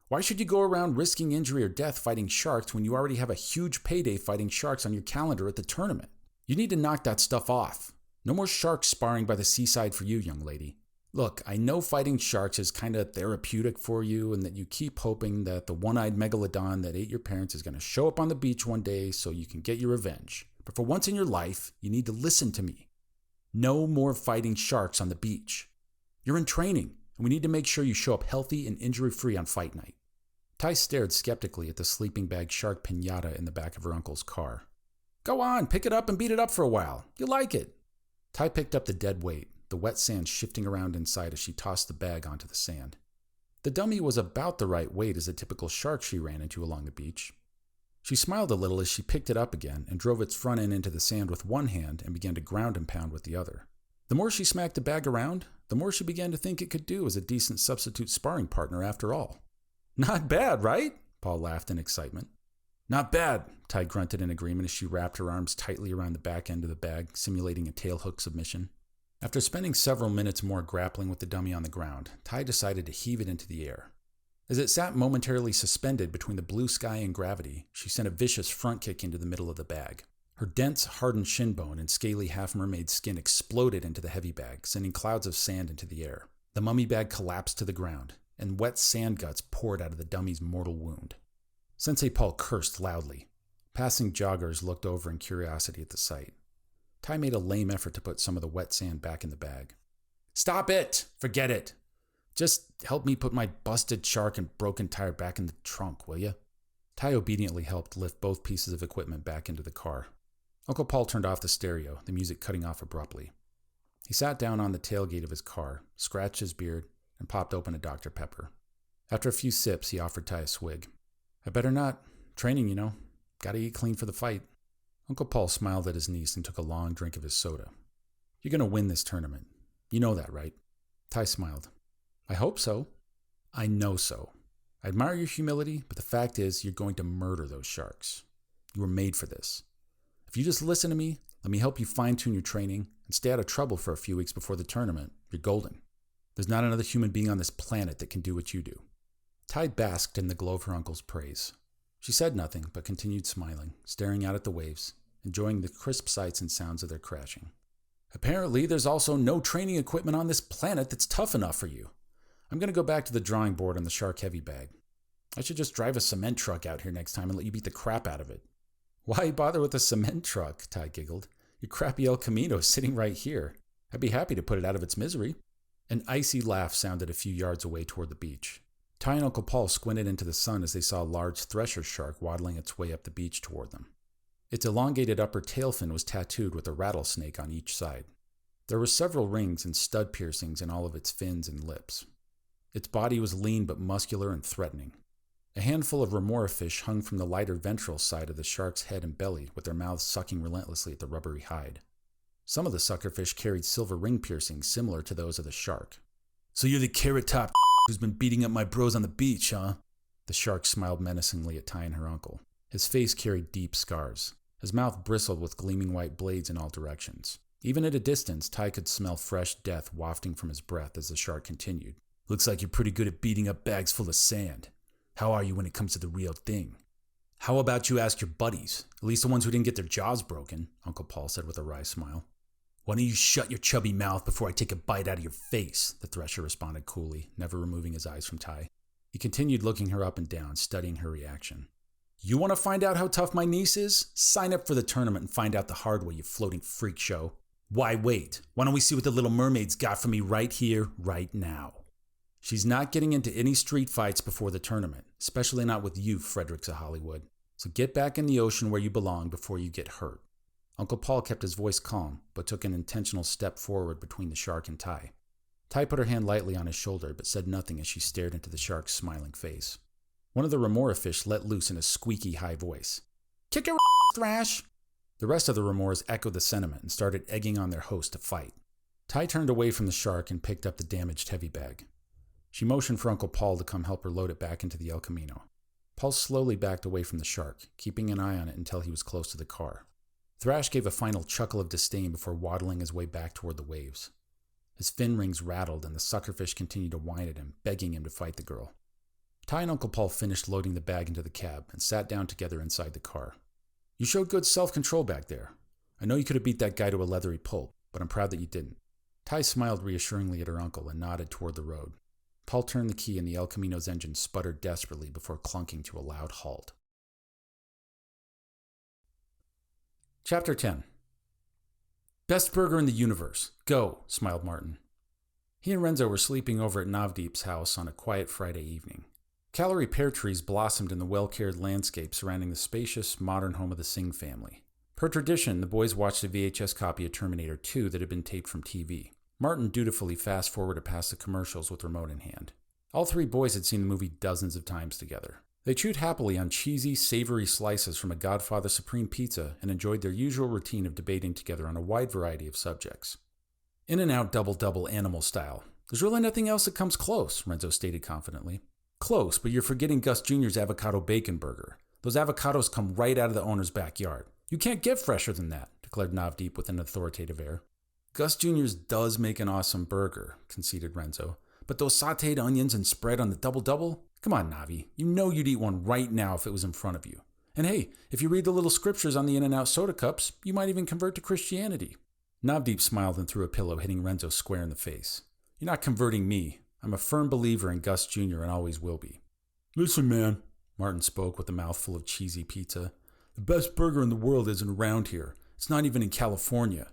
Why should you go around risking injury or death fighting sharks when you already have a huge payday fighting sharks on your calendar at the tournament? You need to knock that stuff off. No more shark sparring by the seaside for you, young lady. Look, I know fighting sharks is kind of therapeutic for you and that you keep hoping that the one-eyed megalodon that ate your parents is going to show up on the beach one day so you can get your revenge. But for once in your life, you need to listen to me. No more fighting sharks on the beach. You're in training, and we need to make sure you show up healthy and injury-free on fight night. Ty stared skeptically at the sleeping bag shark piñata in the back of her uncle's car. Go on, pick it up and beat it up for a while. You'll like it. Ty picked up the dead weight, the wet sand shifting around inside as she tossed the bag onto the sand. The dummy was about the right weight as a typical shark she ran into along the beach. She smiled a little as she picked it up again and drove its front end into the sand with one hand and began to ground and pound with the other. The more she smacked the bag around, the more she began to think it could do as a decent substitute sparring partner after all. Not bad, right? Paul laughed in excitement. Not bad, Ty grunted in agreement as she wrapped her arms tightly around the back end of the bag, simulating a tailhook submission. After spending several minutes more grappling with the dummy on the ground, Ty decided to heave it into the air. As it sat momentarily suspended between the blue sky and gravity, she sent a vicious front kick into the middle of the bag. Her dense, hardened shin bone and scaly half-mermaid skin exploded into the heavy bag, sending clouds of sand into the air. The mummy bag collapsed to the ground, and wet sand guts poured out of the dummy's mortal wound. Sensei Paul cursed loudly. Passing joggers looked over in curiosity at the sight. Ty made a lame effort to put some of the wet sand back in the bag. Stop it! Forget it! Just help me put my busted shark and broken tire back in the trunk, will you? Ty obediently helped lift both pieces of equipment back into the car. Uncle Paul turned off the stereo, the music cutting off abruptly. He sat down on the tailgate of his car, scratched his beard, and popped open a Dr. Pepper. After a few sips, he offered Ty a swig. I better not. Training, you know. Gotta eat clean for the fight. Uncle Paul smiled at his niece and took a long drink of his soda. You're gonna win this tournament. You know that, right? Ty smiled. I hope so. I know so. I admire your humility, but the fact is you're going to murder those sharks. You were made for this. If you just listen to me, let me help you fine-tune your training, and stay out of trouble for a few weeks before the tournament, you're golden. There's not another human being on this planet that can do what you do. Ty basked in the glow of her uncle's praise. She said nothing, but continued smiling, staring out at the waves, enjoying the crisp sights and sounds of their crashing. Apparently, there's also no training equipment on this planet that's tough enough for you. I'm going to go back to the drawing board on the shark heavy bag. I should just drive a cement truck out here next time and let you beat the crap out of it. Why bother with a cement truck? Ty giggled. Your crappy El Camino is sitting right here. I'd be happy to put it out of its misery. An icy laugh sounded a few yards away toward the beach. Ty and Uncle Paul squinted into the sun as they saw a large thresher shark waddling its way up the beach toward them. Its elongated upper tail fin was tattooed with a rattlesnake on each side. There were several rings and stud piercings in all of its fins and lips. Its body was lean but muscular and threatening. A handful of remora fish hung from the lighter ventral side of the shark's head and belly, with their mouths sucking relentlessly at the rubbery hide. Some of the suckerfish carried silver ring piercings similar to those of the shark. So you're the carrot top who's been beating up my bros on the beach, huh? The shark smiled menacingly at Ty and her uncle. His face carried deep scars. His mouth bristled with gleaming white blades in all directions. Even at a distance, Ty could smell fresh death wafting from his breath as the shark continued. Looks like you're pretty good at beating up bags full of sand. How are you when it comes to the real thing? How about you ask your buddies, at least the ones who didn't get their jaws broken, Uncle Paul said with a wry smile. Why don't you shut your chubby mouth before I take a bite out of your face, the thresher responded coolly, never removing his eyes from Ty. He continued looking her up and down, studying her reaction. You want to find out how tough my niece is? Sign up for the tournament and find out the hard way, you floating freak show. Why wait? Why don't we see what the Little Mermaid's got for me right here, right now? She's not getting into any street fights before the tournament, especially not with you, Fredericks of Hollywood. So get back in the ocean where you belong before you get hurt. Uncle Paul kept his voice calm, but took an intentional step forward between the shark and Ty. Ty put her hand lightly on his shoulder, but said nothing as she stared into the shark's smiling face. One of the remora fish let loose in a squeaky high voice. Kick your Thrash! The rest of the remoras echoed the sentiment and started egging on their host to fight. Ty turned away from the shark and picked up the damaged heavy bag. She motioned for Uncle Paul to come help her load it back into the El Camino. Paul slowly backed away from the shark, keeping an eye on it until he was close to the car. Thrash gave a final chuckle of disdain before waddling his way back toward the waves. His fin rings rattled and the suckerfish continued to whine at him, begging him to fight the girl. Ty and Uncle Paul finished loading the bag into the cab and sat down together inside the car. You showed good self-control back there. I know you could have beat that guy to a leathery pulp, but I'm proud that you didn't. Ty smiled reassuringly at her uncle and nodded toward the road. Paul turned the key and the El Camino's engine sputtered desperately before clunking to a loud halt. Chapter 10. Best burger in the universe. Go, smiled Martin. He and Renzo were sleeping over at Navdeep's house on a quiet Friday evening. Calorie pear trees blossomed in the well-cared landscape surrounding the spacious, modern home of the Singh family. Per tradition, the boys watched a VHS copy of Terminator 2 that had been taped from TV. Martin dutifully fast-forwarded past the commercials with remote in hand. All three boys had seen the movie dozens of times together. They chewed happily on cheesy, savory slices from a Godfather Supreme pizza and enjoyed their usual routine of debating together on a wide variety of subjects. In-N-Out double-double animal style. There's really nothing else that comes close, Renzo stated confidently. Close, but you're forgetting Gus Jr.'s avocado bacon burger. Those avocados come right out of the owner's backyard. You can't get fresher than that, declared Navdeep with an authoritative air. Gus Jr.'s does make an awesome burger, conceded Renzo. But those sautéed onions and spread on the double-double? Come on, Navi. You know you'd eat one right now if it was in front of you. And hey, if you read the little scriptures on the In-N-Out soda cups, you might even convert to Christianity. Navdeep smiled and threw a pillow, hitting Renzo square in the face. You're not converting me. I'm a firm believer in Gus Jr. and always will be. Listen, man, Martin spoke with a mouthful of cheesy pizza. The best burger in the world isn't around here. It's not even in California.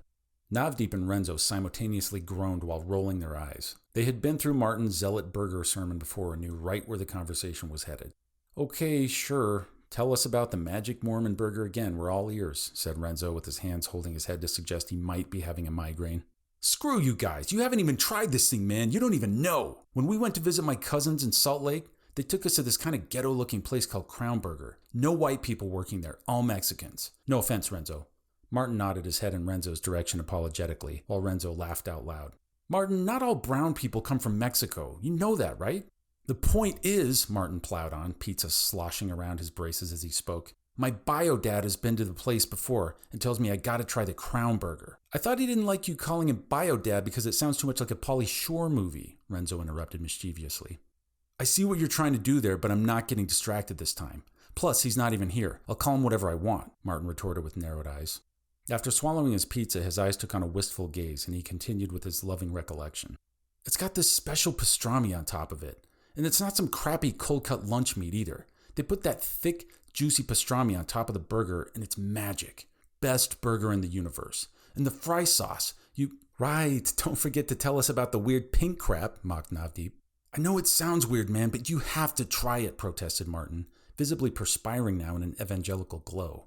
Navdeep and Renzo simultaneously groaned while rolling their eyes. They had been through Martin's zealot burger sermon before and knew right where the conversation was headed. Okay, sure. Tell us about the magic Mormon burger again. We're all ears, said Renzo with his hands holding his head to suggest he might be having a migraine. Screw you guys. You haven't even tried this thing, man. You don't even know. When we went to visit my cousins in Salt Lake, they took us to this kind of ghetto-looking place called Crown Burger. No white people working there, all Mexicans. No offense, Renzo. Martin nodded his head in Renzo's direction apologetically, while Renzo laughed out loud. Martin, not all brown people come from Mexico. You know that, right? The point is, Martin plowed on, pizza sloshing around his braces as he spoke, my bio-dad has been to the place before and tells me I gotta try the Crown Burger. I thought he didn't like you calling him bio-dad because it sounds too much like a Pauly Shore movie, Renzo interrupted mischievously. I see what you're trying to do there, but I'm not getting distracted this time. Plus, he's not even here. I'll call him whatever I want, Martin retorted with narrowed eyes. After swallowing his pizza, his eyes took on a wistful gaze, and he continued with his loving recollection. It's got this special pastrami on top of it, and it's not some crappy cold-cut lunch meat either. They put that thick, juicy pastrami on top of the burger, and it's magic. Best burger in the universe. And the fry sauce, Right, don't forget to tell us about the weird pink crap, mocked Navdeep. I know it sounds weird, man, but you have to try it, protested Martin, visibly perspiring now in an evangelical glow.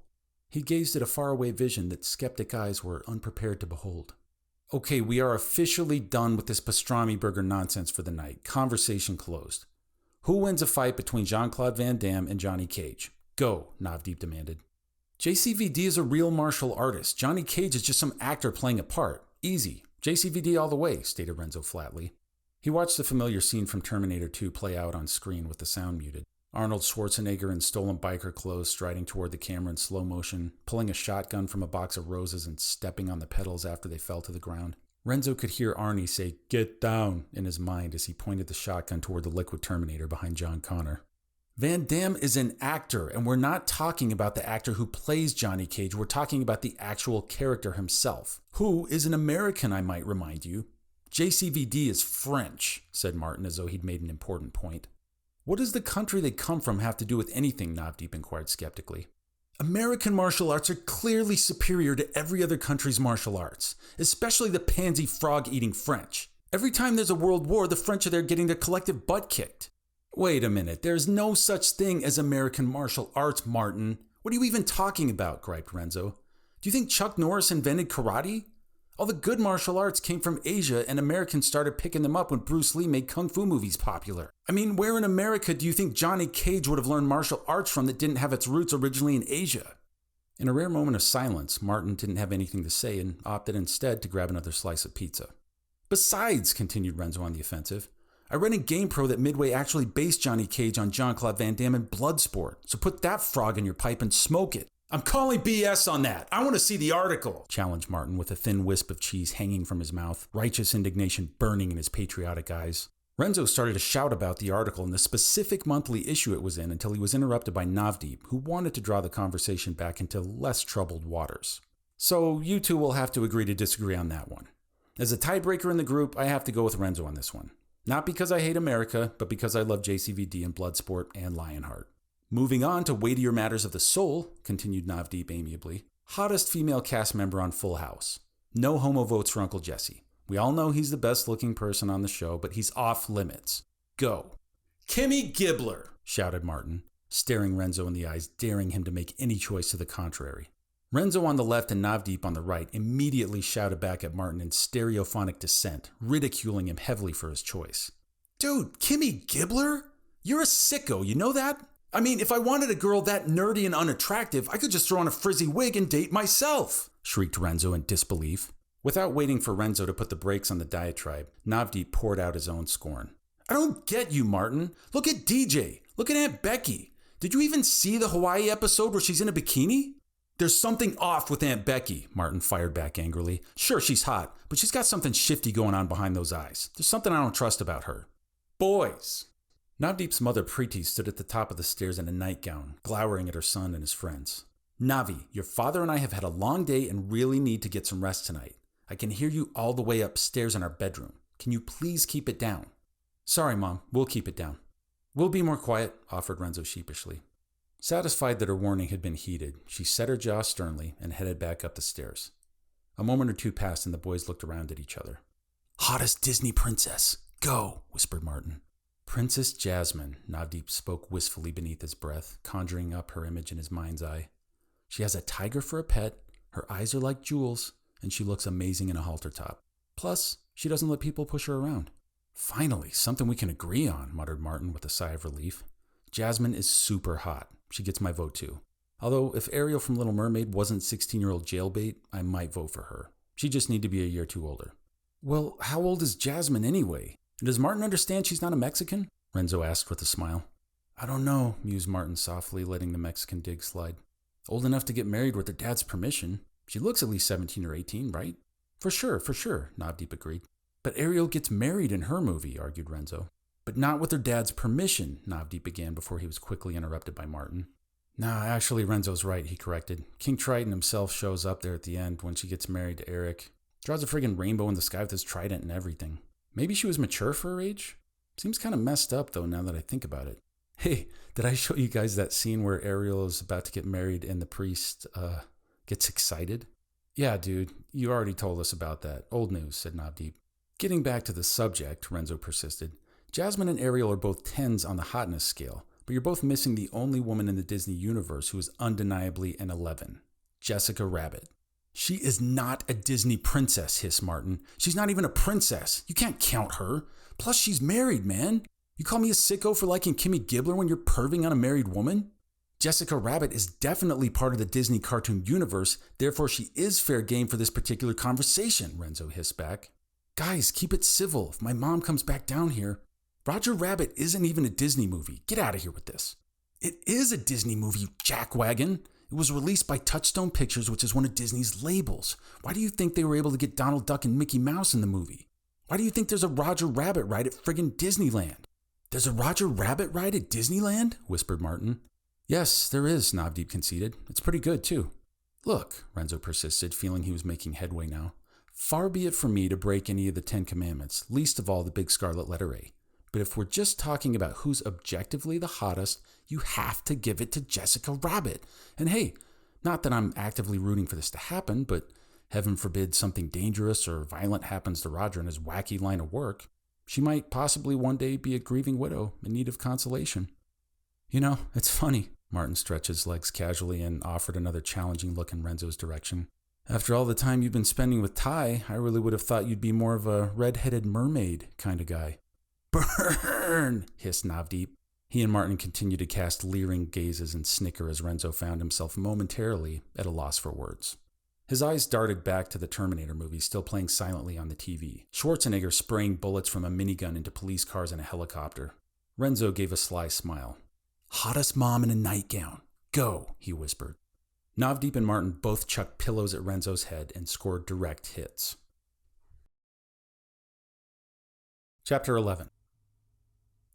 He gazed at a faraway vision that skeptic eyes were unprepared to behold. Okay, we are officially done with this pastrami burger nonsense for the night. Conversation closed. Who wins a fight between Jean-Claude Van Damme and Johnny Cage? Go, Navdeep demanded. JCVD is a real martial artist. Johnny Cage is just some actor playing a part. Easy. JCVD all the way, stated Renzo flatly. He watched the familiar scene from Terminator 2 play out on screen with the sound muted. Arnold Schwarzenegger in stolen biker clothes striding toward the camera in slow motion, pulling a shotgun from a box of roses and stepping on the pedals after they fell to the ground. Renzo could hear Arnie say, "Get down," in his mind as he pointed the shotgun toward the liquid Terminator behind John Connor. Van Damme is an actor, and we're not talking about the actor who plays Johnny Cage. We're talking about the actual character himself, who is an American, I might remind you. JCVD is French, said Martin as though he'd made an important point. What does the country they come from have to do with anything? Navdeep inquired skeptically. American martial arts are clearly superior to every other country's martial arts, especially the pansy frog-eating French. Every time there's a world war, the French are there getting their collective butt kicked. Wait a minute, there's no such thing as American martial arts, Martin. What are you even talking about? Griped Renzo. Do you think Chuck Norris invented karate? All the good martial arts came from Asia, and Americans started picking them up when Bruce Lee made kung fu movies popular. I mean, where in America do you think Johnny Cage would have learned martial arts from that didn't have its roots originally in Asia? In a rare moment of silence, Martin didn't have anything to say and opted instead to grab another slice of pizza. Besides, continued Renzo on the offensive, I read in GamePro that Midway actually based Johnny Cage on Jean-Claude Van Damme in Bloodsport, so put that frog in your pipe and smoke it. I'm calling BS on that. I want to see the article, challenged Martin with a thin wisp of cheese hanging from his mouth, righteous indignation burning in his patriotic eyes. Renzo started to shout about the article and the specific monthly issue it was in until he was interrupted by Navdeep, who wanted to draw the conversation back into less troubled waters. So you two will have to agree to disagree on that one. As a tiebreaker in the group, I have to go with Renzo on this one. Not because I hate America, but because I love JCVD and Bloodsport and Lionheart. Moving on to weightier matters of the soul, continued Navdeep amiably. Hottest female cast member on Full House. No homo votes for Uncle Jesse. We all know he's the best looking person on the show, but he's off limits. Go. Kimmy Gibbler, shouted Martin, staring Renzo in the eyes, daring him to make any choice to the contrary. Renzo on the left and Navdeep on the right immediately shouted back at Martin in stereophonic dissent, ridiculing him heavily for his choice. Dude, Kimmy Gibbler? You're a sicko, you know that? I mean, if I wanted a girl that nerdy and unattractive, I could just throw on a frizzy wig and date myself, shrieked Renzo in disbelief. Without waiting for Renzo to put the brakes on the diatribe, Navdeep poured out his own scorn. I don't get you, Martin. Look at DJ. Look at Aunt Becky. Did you even see the Hawaii episode where she's in a bikini? There's something off with Aunt Becky, Martin fired back angrily. Sure, she's hot, but she's got something shifty going on behind those eyes. There's something I don't trust about her. Boys. Navdeep's mother Preeti stood at the top of the stairs in a nightgown, glowering at her son and his friends. Navi, your father and I have had a long day and really need to get some rest tonight. I can hear you all the way upstairs in our bedroom. Can you please keep it down? Sorry, Mom. We'll keep it down. We'll be more quiet, offered Renzo sheepishly. Satisfied that her warning had been heeded, she set her jaw sternly and headed back up the stairs. A moment or two passed and the boys looked around at each other. Hottest Disney princess. Go, whispered Martin. Princess Jasmine, Navdeep spoke wistfully beneath his breath, conjuring up her image in his mind's eye. She has a tiger for a pet, her eyes are like jewels, and she looks amazing in a halter top. Plus, she doesn't let people push her around. Finally, something we can agree on, muttered Martin with a sigh of relief. Jasmine is super hot. She gets my vote too. Although, if Ariel from Little Mermaid wasn't 16-year-old jailbait, I might vote for her. She just need to be a year too older. Well, how old is Jasmine anyway? And does Martin understand she's not a Mexican? Renzo asked with a smile. I don't know, mused Martin softly, letting the Mexican dig slide. Old enough to get married with her dad's permission. She looks at least 17 or 18, right? For sure, Navdeep agreed. But Ariel gets married in her movie, argued Renzo. But not with her dad's permission, Navdeep began before he was quickly interrupted by Martin. Nah, actually, Renzo's right, he corrected. King Triton himself shows up there at the end when she gets married to Eric. Draws a friggin' rainbow in the sky with his trident and everything. Maybe she was mature for her age? Seems kind of messed up, though, now that I think about it. Hey, did I show you guys that scene where Ariel is about to get married and the priest, gets excited? Yeah, dude, you already told us about that. Old news, said Navdeep. Getting back to the subject, Renzo persisted. Jasmine and Ariel are both 10s on the hotness scale, but you're both missing the only woman in the Disney universe who is undeniably an 11. Jessica Rabbit. She is not a Disney princess, hissed Martin. She's not even a princess. You can't count her. Plus, she's married, man. You call me a sicko for liking Kimmy Gibbler when you're perving on a married woman? Jessica Rabbit is definitely part of the Disney cartoon universe, therefore she is fair game for this particular conversation, Renzo hissed back. Guys, keep it civil. If my mom comes back down here, Roger Rabbit isn't even a Disney movie. Get out of here with this. It is a Disney movie, you jackwagon. It was released by Touchstone Pictures, which is one of Disney's labels. Why do you think they were able to get Donald Duck and Mickey Mouse in the movie? Why do you think there's a Roger Rabbit ride at friggin' Disneyland? There's a Roger Rabbit ride at Disneyland? Whispered Martin. Yes, there is, Navdeep conceded. It's pretty good, too. Look, Renzo persisted, feeling he was making headway now. Far be it from me to break any of the 10 Commandments, least of all the big scarlet letter A. But if we're just talking about who's objectively the hottest, you have to give it to Jessica Rabbit. And hey, not that I'm actively rooting for this to happen, but heaven forbid something dangerous or violent happens to Roger in his wacky line of work. She might possibly one day be a grieving widow in need of consolation. You know, it's funny. Martin stretched his legs casually and offered another challenging look in Renzo's direction. After all the time you've been spending with Ty, I really would have thought you'd be more of a red-headed mermaid kind of guy. Burn! Hissed Navdeep. He and Martin continued to cast leering gazes and snicker as Renzo found himself momentarily at a loss for words. His eyes darted back to the Terminator movie still playing silently on the TV, Schwarzenegger spraying bullets from a minigun into police cars and a helicopter. Renzo gave a sly smile. Hottest mom in a nightgown. Go, he whispered. Navdeep and Martin both chucked pillows at Renzo's head and scored direct hits. Chapter 11.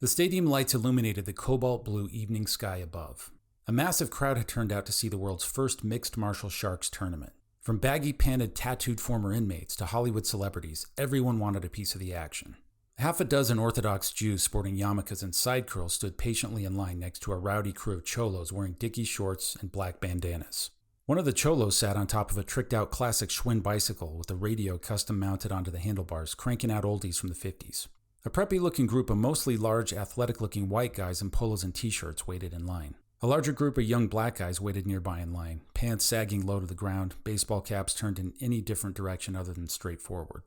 The stadium lights illuminated the cobalt blue evening sky above. A massive crowd had turned out to see the world's first mixed martial sharks tournament. From baggy-panted, tattooed former inmates to Hollywood celebrities, everyone wanted a piece of the action. Half a dozen Orthodox Jews sporting yarmulkes and side curls stood patiently in line next to a rowdy crew of cholos wearing dicky shorts and black bandanas. One of the cholos sat on top of a tricked-out classic Schwinn bicycle with a radio custom-mounted onto the handlebars, cranking out oldies from the 50s. A preppy-looking group of mostly large, athletic-looking white guys in polos and t-shirts waited in line. A larger group of young black guys waited nearby in line, pants sagging low to the ground, baseball caps turned in any different direction other than straight forward.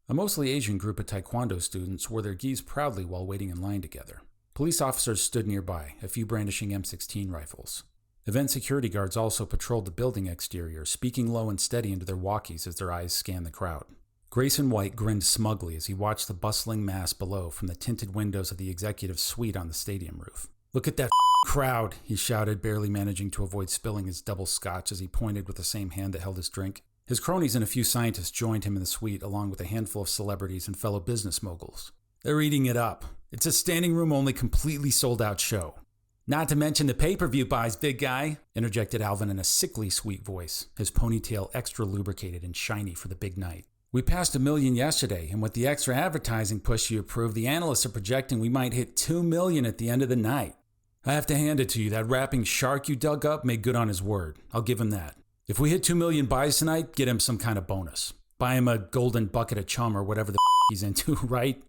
A mostly Asian group of taekwondo students wore their gis proudly while waiting in line together. Police officers stood nearby, a few brandishing M16 rifles. Event security guards also patrolled the building exterior, speaking low and steady into their walkies as their eyes scanned the crowd. Grayson White grinned smugly as he watched the bustling mass below from the tinted windows of the executive suite on the stadium roof. "Look at that crowd," he shouted, barely managing to avoid spilling his double scotch as he pointed with the same hand that held his drink. His cronies and a few scientists joined him in the suite, along with a handful of celebrities and fellow business moguls. "They're eating it up. It's a standing room only, completely sold out show." "Not to mention the pay-per-view buys, big guy," interjected Alvin in a sickly sweet voice, his ponytail extra lubricated and shiny for the big night. "We passed 1 million yesterday, and with the extra advertising push you approved, the analysts are projecting we might hit 2 million at the end of the night. I have to hand it to you, that rapping shark you dug up made good on his word. I'll give him that. If we hit 2 million buys tonight, get him some kind of bonus. Buy him a golden bucket of chum or whatever the he's into, right?"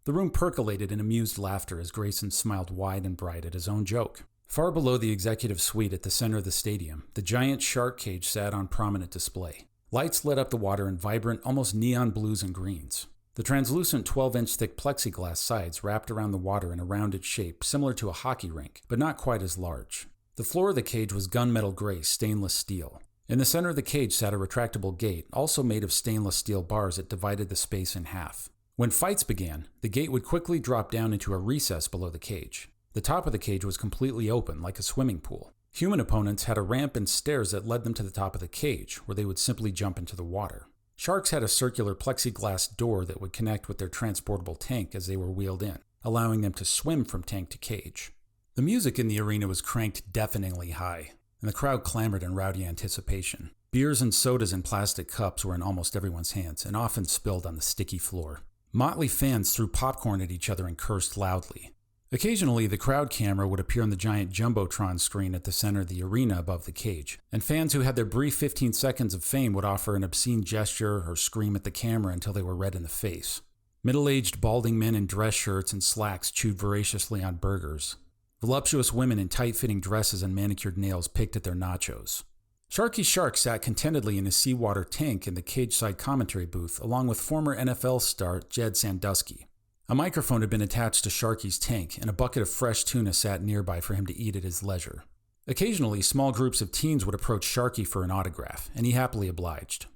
The room percolated in amused laughter as Grayson smiled wide and bright at his own joke. Far below the executive suite at the center of the stadium, the giant shark cage sat on prominent display. Lights lit up the water in vibrant, almost neon blues and greens. The translucent 12-inch thick plexiglass sides wrapped around the water in a rounded shape similar to a hockey rink, but not quite as large. The floor of the cage was gunmetal gray stainless steel. In the center of the cage sat a retractable gate, also made of stainless steel bars that divided the space in half. When fights began, the gate would quickly drop down into a recess below the cage. The top of the cage was completely open, like a swimming pool. Human opponents had a ramp and stairs that led them to the top of the cage, where they would simply jump into the water. Sharks had a circular plexiglass door that would connect with their transportable tank as they were wheeled in, allowing them to swim from tank to cage. The music in the arena was cranked deafeningly high, and the crowd clamored in rowdy anticipation. Beers and sodas in plastic cups were in almost everyone's hands, and often spilled on the sticky floor. Motley fans threw popcorn at each other and cursed loudly. Occasionally, the crowd camera would appear on the giant jumbotron screen at the center of the arena above the cage, and fans who had their brief 15 seconds of fame would offer an obscene gesture or scream at the camera until they were red in the face. Middle-aged, balding men in dress shirts and slacks chewed voraciously on burgers. Voluptuous women in tight-fitting dresses and manicured nails picked at their nachos. Sharky Shark sat contentedly in a seawater tank in the cage-side commentary booth, along with former NFL star Jed Sandusky. A microphone had been attached to Sharky's tank, and a bucket of fresh tuna sat nearby for him to eat at his leisure. Occasionally, small groups of teens would approach Sharky for an autograph, and he happily obliged.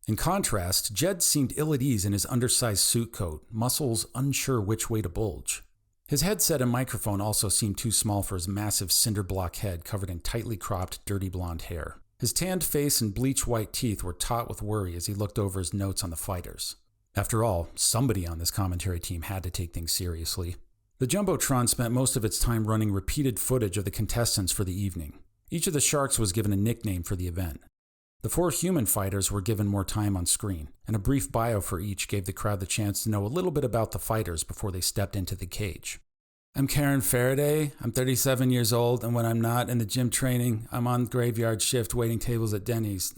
In contrast, Jed seemed ill at ease in his undersized suit coat, muscles unsure which way to bulge. His headset and microphone also seemed too small for his massive cinder-block head covered in tightly cropped, dirty blonde hair. His tanned face and bleach-white teeth were taut with worry as he looked over his notes on the fighters. After all, somebody on this commentary team had to take things seriously. The Jumbotron spent most of its time running repeated footage of the contestants for the evening. Each of the Sharks was given a nickname for the event. The 4 human fighters were given more time on screen, and a brief bio for each gave the crowd the chance to know a little bit about the fighters before they stepped into the cage. "I'm Karen Faraday. I'm 37 years old, and when I'm not in the gym training, I'm on graveyard shift waiting tables at Denny's."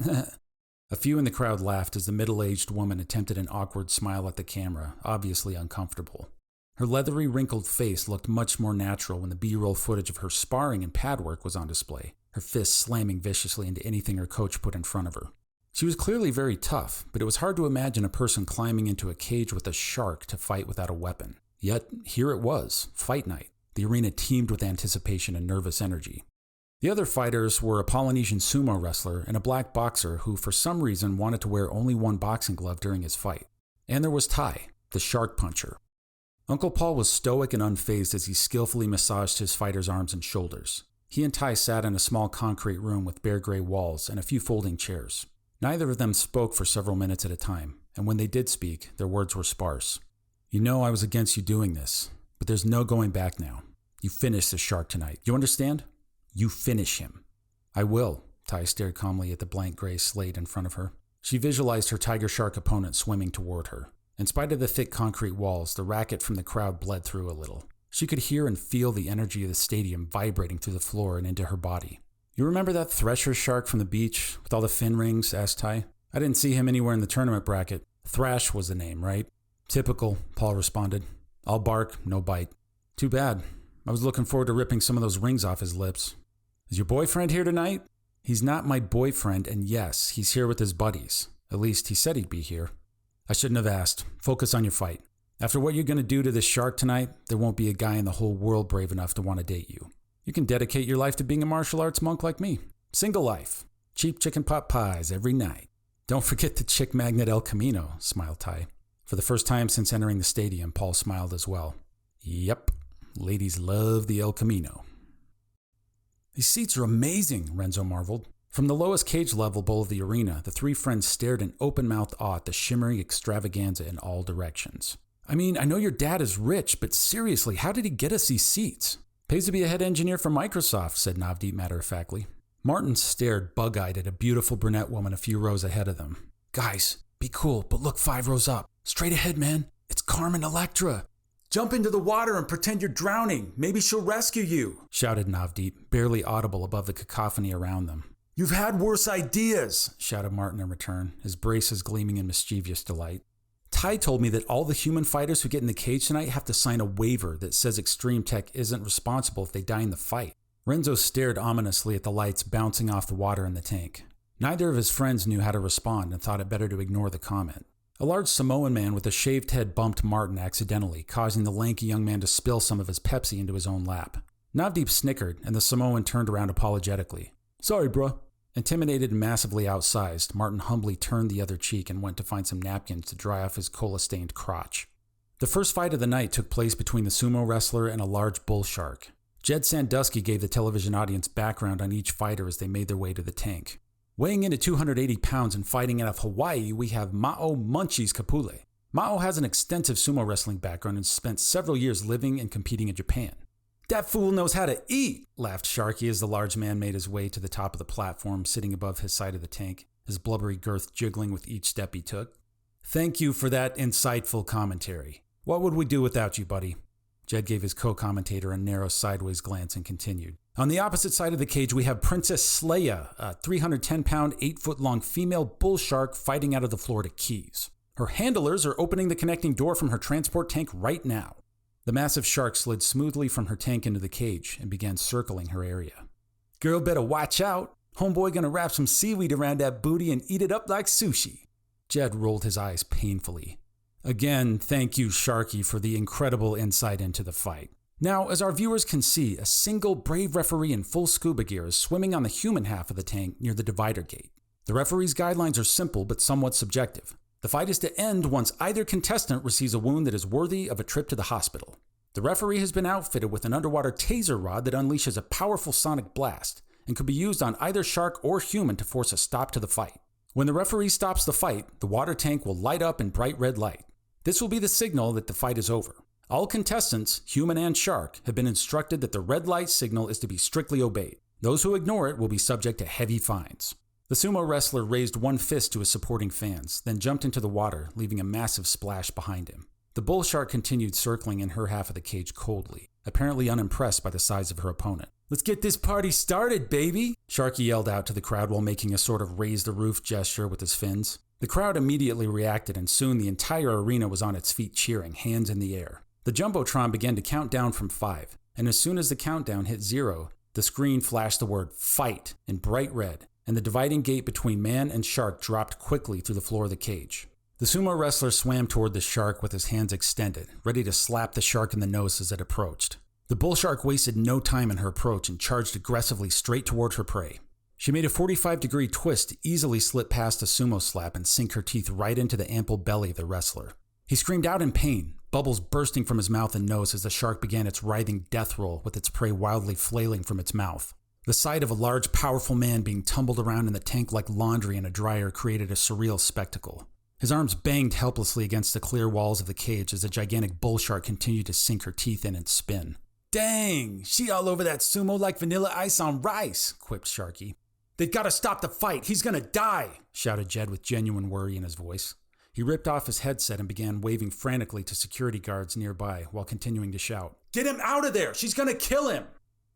A few in the crowd laughed as the middle-aged woman attempted an awkward smile at the camera, obviously uncomfortable. Her leathery, wrinkled face looked much more natural when the B-roll footage of her sparring and pad work was on display, her fists slamming viciously into anything her coach put in front of her. She was clearly very tough, but it was hard to imagine a person climbing into a cage with a shark to fight without a weapon. Yet, here it was, fight night. The arena teemed with anticipation and nervous energy. The other fighters were a Polynesian sumo wrestler and a black boxer who, for some reason, wanted to wear only one boxing glove during his fight. And there was Ty, the shark puncher. Uncle Paul was stoic and unfazed as he skillfully massaged his fighter's arms and shoulders. He and Ty sat in a small concrete room with bare gray walls and a few folding chairs. Neither of them spoke for several minutes at a time, and when they did speak, their words were sparse. "You know I was against you doing this, but there's no going back now. You finish this shark tonight. You understand? You finish him." "I will," Ty stared calmly at the blank gray slate in front of her. She visualized her tiger shark opponent swimming toward her. In spite of the thick concrete walls, the racket from the crowd bled through a little. She could hear and feel the energy of the stadium vibrating through the floor and into her body. You remember that thresher shark from the beach with all the fin rings? Asked Ty. I didn't see him anywhere in the tournament bracket. Thrash was the name, right? Typical, Paul responded. All bark, no bite. Too bad. I was looking forward to ripping some of those rings off his lips. Is your boyfriend here tonight? He's not my boyfriend, and yes, he's here with his buddies. At least he said he'd be here. I shouldn't have asked. Focus on your fight. After what you're going to do to this shark tonight, there won't be a guy in the whole world brave enough to want to date you. You can dedicate your life to being a martial arts monk like me. Single life. Cheap chicken pot pies every night. Don't forget the chick magnet El Camino, smiled Ty. For the first time since entering the stadium, Paul smiled as well. Yep, ladies love the El Camino. These seats are amazing, Renzo marveled. From the lowest cage level bowl of the arena, the three friends stared in open-mouthed awe at the shimmering extravaganza in all directions. I mean, I know your dad is rich, but seriously, how did he get us these seats? Pays to be a head engineer for Microsoft, said Navdeep matter-of-factly. Martin stared bug-eyed at a beautiful brunette woman a few rows ahead of them. Guys, be cool, but look 5 rows up. Straight ahead, man. It's Carmen Electra. Jump into the water and pretend you're drowning. Maybe she'll rescue you, shouted Navdeep, barely audible above the cacophony around them. You've had worse ideas, shouted Martin in return, his braces gleaming in mischievous delight. Ty told me that all the human fighters who get in the cage tonight have to sign a waiver that says Extreme Tech isn't responsible if they die in the fight. Renzo stared ominously at the lights bouncing off the water in the tank. Neither of his friends knew how to respond and thought it better to ignore the comment. A large Samoan man with a shaved head bumped Martin accidentally, causing the lanky young man to spill some of his Pepsi into his own lap. Navdeep snickered, and the Samoan turned around apologetically. Sorry, bruh. Intimidated and massively outsized, Martin humbly turned the other cheek and went to find some napkins to dry off his cola-stained crotch. The first fight of the night took place between the sumo wrestler and a large bull shark. Jed Sandusky gave the television audience background on each fighter as they made their way to the tank. Weighing in at 280 pounds and fighting out of Hawaii, we have Ma'o Munchies Kapule. Ma'o has an extensive sumo wrestling background and spent several years living and competing in Japan. That fool knows how to eat, laughed Sharky as the large man made his way to the top of the platform sitting above his side of the tank, his blubbery girth jiggling with each step he took. Thank you for that insightful commentary. What would we do without you, buddy? Jed gave his co-commentator a narrow sideways glance and continued. On the opposite side of the cage, we have Princess Sleia, a 310-pound, 8-foot-long female bull shark fighting out of the Florida Keys. Her handlers are opening the connecting door from her transport tank right now. The massive shark slid smoothly from her tank into the cage and began circling her area. Girl better watch out. Homeboy gonna wrap some seaweed around that booty and eat it up like sushi. Jed rolled his eyes painfully. Again, thank you, Sharky, for the incredible insight into the fight. Now, as our viewers can see, a single brave referee in full scuba gear is swimming on the human half of the tank near the divider gate. The referee's guidelines are simple but somewhat subjective. The fight is to end once either contestant receives a wound that is worthy of a trip to the hospital. The referee has been outfitted with an underwater taser rod that unleashes a powerful sonic blast and could be used on either shark or human to force a stop to the fight. When the referee stops the fight, the water tank will light up in bright red light. This will be the signal that the fight is over. All contestants, human and shark, have been instructed that the red light signal is to be strictly obeyed. Those who ignore it will be subject to heavy fines. The sumo wrestler raised one fist to his supporting fans, then jumped into the water, leaving a massive splash behind him. The bull shark continued circling in her half of the cage coldly, apparently unimpressed by the size of her opponent. Let's get this party started, baby! Sharky yelled out to the crowd while making a sort of raise-the-roof gesture with his fins. The crowd immediately reacted, and soon the entire arena was on its feet cheering, hands in the air. The Jumbotron began to count down from 5, and as soon as the countdown hit 0, the screen flashed the word "Fight" in bright red, and the dividing gate between man and shark dropped quickly through the floor of the cage. The sumo wrestler swam toward the shark with his hands extended, ready to slap the shark in the nose as it approached. The bull shark wasted no time in her approach and charged aggressively straight toward her prey. She made a 45-degree twist to easily slip past the sumo slap and sink her teeth right into the ample belly of the wrestler. He screamed out in pain, bubbles bursting from his mouth and nose as the shark began its writhing death roll with its prey wildly flailing from its mouth. The sight of a large, powerful man being tumbled around in the tank like laundry in a dryer created a surreal spectacle. His arms banged helplessly against the clear walls of the cage as the gigantic bull shark continued to sink her teeth in and spin. Dang, she all over that sumo like vanilla ice on rice, quipped Sharky. "They've got to stop the fight. He's going to die," shouted Jed with genuine worry in his voice. He ripped off his headset and began waving frantically to security guards nearby while continuing to shout, "Get him out of there! She's going to kill him!"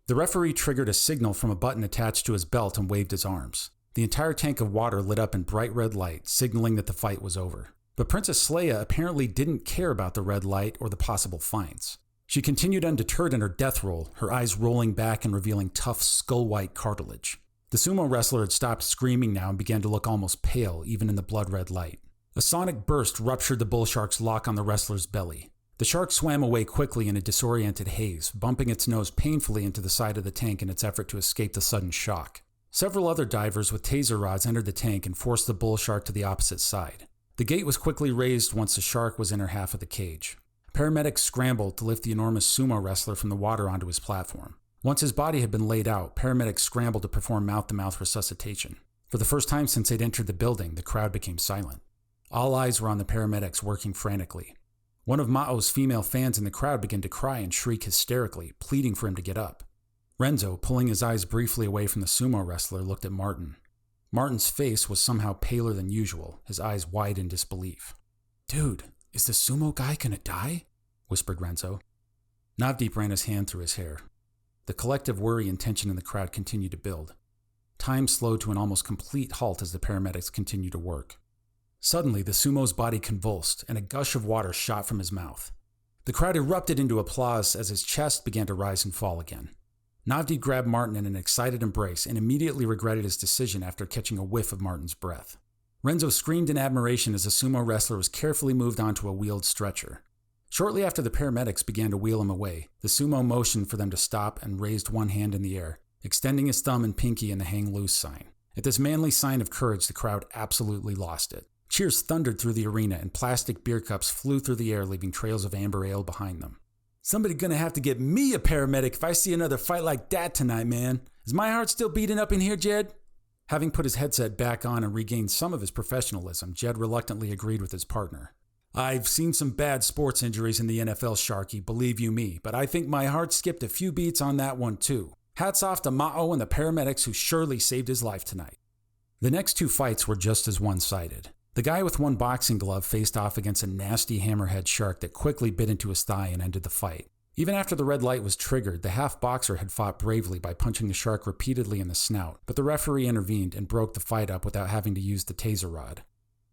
The referee triggered a signal from a button attached to his belt and waved his arms. The entire tank of water lit up in bright red light, signaling that the fight was over. But Princess Leia apparently didn't care about the red light or the possible fines. She continued undeterred in her death roll, her eyes rolling back and revealing tough, skull-white cartilage. The sumo wrestler had stopped screaming now and began to look almost pale, even in the blood-red light. A sonic burst ruptured the bull shark's lock on the wrestler's belly. The shark swam away quickly in a disoriented haze, bumping its nose painfully into the side of the tank in its effort to escape the sudden shock. Several other divers with taser rods entered the tank and forced the bull shark to the opposite side. The gate was quickly raised once the shark was in her half of the cage. Paramedics scrambled to lift the enormous sumo wrestler from the water onto his platform. Once his body had been laid out, paramedics scrambled to perform mouth-to-mouth resuscitation. For the first time since they'd entered the building, the crowd became silent. All eyes were on the paramedics working frantically. One of Ma'o's female fans in the crowd began to cry and shriek hysterically, pleading for him to get up. Renzo, pulling his eyes briefly away from the sumo wrestler, looked at Martin. Martin's face was somehow paler than usual, his eyes wide in disbelief. "Dude, is the sumo guy gonna die?" whispered Renzo. Navdeep ran his hand through his hair. The collective worry and tension in the crowd continued to build. Time slowed to an almost complete halt as the paramedics continued to work. Suddenly, the sumo's body convulsed, and a gush of water shot from his mouth. The crowd erupted into applause as his chest began to rise and fall again. Navdeep grabbed Martin in an excited embrace and immediately regretted his decision after catching a whiff of Martin's breath. Renzo screamed in admiration as the sumo wrestler was carefully moved onto a wheeled stretcher. Shortly after the paramedics began to wheel him away, the sumo motioned for them to stop and raised one hand in the air, extending his thumb and pinky in the hang loose sign. At this manly sign of courage, the crowd absolutely lost it. Cheers thundered through the arena and plastic beer cups flew through the air, leaving trails of amber ale behind them. "Somebody gonna have to get me a paramedic if I see another fight like that tonight, man. Is my heart still beating up in here, Jed?" Having put his headset back on and regained some of his professionalism, Jed reluctantly agreed with his partner. "I've seen some bad sports injuries in the NFL, Sharky, believe you me, but I think my heart skipped a few beats on that one too. Hats off to Ma'o and the paramedics who surely saved his life tonight." The next two fights were just as one-sided. The guy with one boxing glove faced off against a nasty hammerhead shark that quickly bit into his thigh and ended the fight. Even after the red light was triggered, the half-boxer had fought bravely by punching the shark repeatedly in the snout, but the referee intervened and broke the fight up without having to use the taser rod.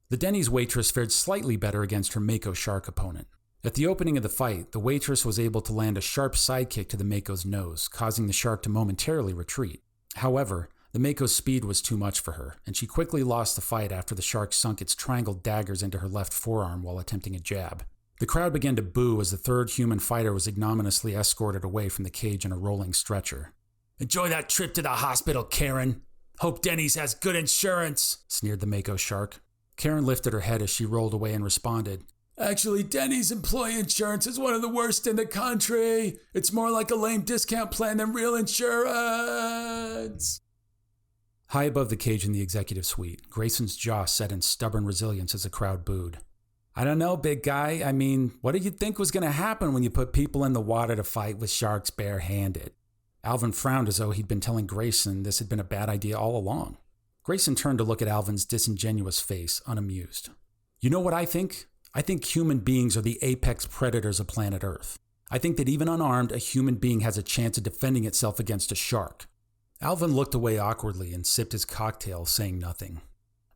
The Denny's waitress fared slightly better against her Mako shark opponent. At the opening of the fight, the waitress was able to land a sharp sidekick to the Mako's nose, causing the shark to momentarily retreat. However, the Mako's speed was too much for her, and she quickly lost the fight after the shark sunk its triangle daggers into her left forearm while attempting a jab. The crowd began to boo as the third human fighter was ignominiously escorted away from the cage in a rolling stretcher. "Enjoy that trip to the hospital, Karen. Hope Denny's has good insurance," sneered the Mako shark. Karen lifted her head as she rolled away and responded, "Actually, Denny's employee insurance is one of the worst in the country. It's more like a lame discount plan than real insurance." High above the cage in the executive suite, Grayson's jaw set in stubborn resilience as the crowd booed. "I don't know, big guy. I mean, what did you think was going to happen when you put people in the water to fight with sharks barehanded?" Alvin frowned as though he'd been telling Grayson this had been a bad idea all along. Grayson turned to look at Alvin's disingenuous face, unamused. "You know what I think? I think human beings are the apex predators of planet Earth. I think that even unarmed, a human being has a chance of defending itself against a shark." Alvin looked away awkwardly and sipped his cocktail, saying nothing.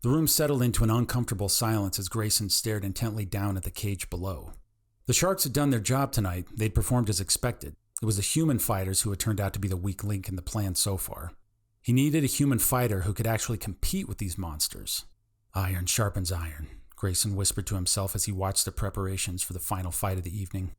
The room settled into an uncomfortable silence as Grayson stared intently down at the cage below. The sharks had done their job tonight. They'd performed as expected. It was the human fighters who had turned out to be the weak link in the plan so far. He needed a human fighter who could actually compete with these monsters. "Iron sharpens iron," Grayson whispered to himself as he watched the preparations for the final fight of the evening.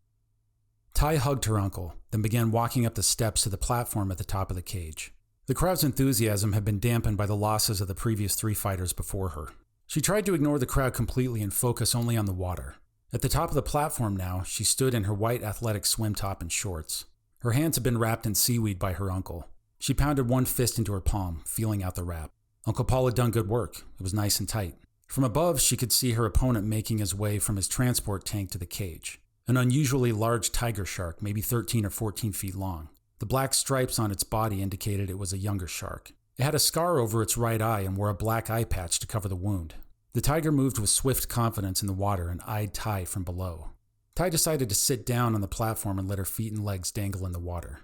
Ty hugged her uncle, then began walking up the steps to the platform at the top of the cage. The crowd's enthusiasm had been dampened by the losses of the previous three fighters before her. She tried to ignore the crowd completely and focus only on the water. At the top of the platform now, she stood in her white athletic swim top and shorts. Her hands had been wrapped in seaweed by her uncle. She pounded one fist into her palm, feeling out the wrap. Uncle Paul had done good work. It was nice and tight. From above, she could see her opponent making his way from his transport tank to the cage. An unusually large tiger shark, maybe 13 or 14 feet long. The black stripes on its body indicated it was a younger shark. It had a scar over its right eye and wore a black eye patch to cover the wound. The tiger moved with swift confidence in the water and eyed Tai from below. Tai decided to sit down on the platform and let her feet and legs dangle in the water.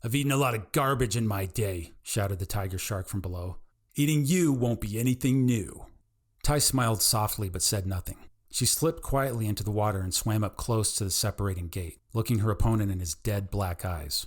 "I've eaten a lot of garbage in my day," shouted the tiger shark from below. "Eating you won't be anything new." Tai smiled softly but said nothing. She slipped quietly into the water and swam up close to the separating gate, looking her opponent in his dead black eyes.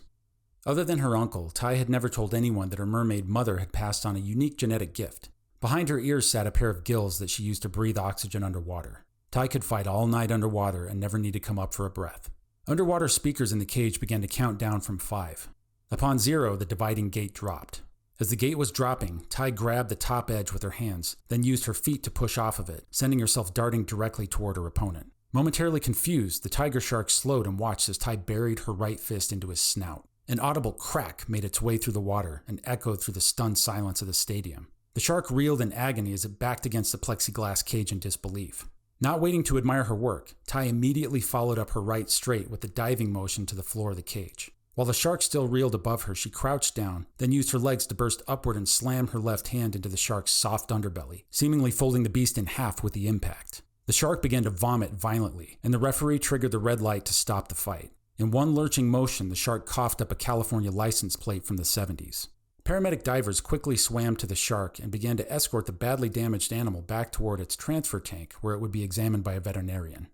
Other than her uncle, Tai had never told anyone that her mermaid mother had passed on a unique genetic gift. Behind her ears sat a pair of gills that she used to breathe oxygen underwater. Tai could fight all night underwater and never need to come up for a breath. Underwater speakers in the cage began to count down from 5. Upon 0, the dividing gate dropped. As the gate was dropping, Tai grabbed the top edge with her hands, then used her feet to push off of it, sending herself darting directly toward her opponent. Momentarily confused, the tiger shark slowed and watched as Tai buried her right fist into his snout. An audible crack made its way through the water and echoed through the stunned silence of the stadium. The shark reeled in agony as it backed against the plexiglass cage in disbelief. Not waiting to admire her work, Tai immediately followed up her right straight with a diving motion to the floor of the cage. While the shark still reeled above her, she crouched down, then used her legs to burst upward and slam her left hand into the shark's soft underbelly, seemingly folding the beast in half with the impact. The shark began to vomit violently, and the referee triggered the red light to stop the fight. In one lurching motion, the shark coughed up a California license plate from the 70s. Paramedic divers quickly swam to the shark and began to escort the badly damaged animal back toward its transfer tank, where it would be examined by a veterinarian.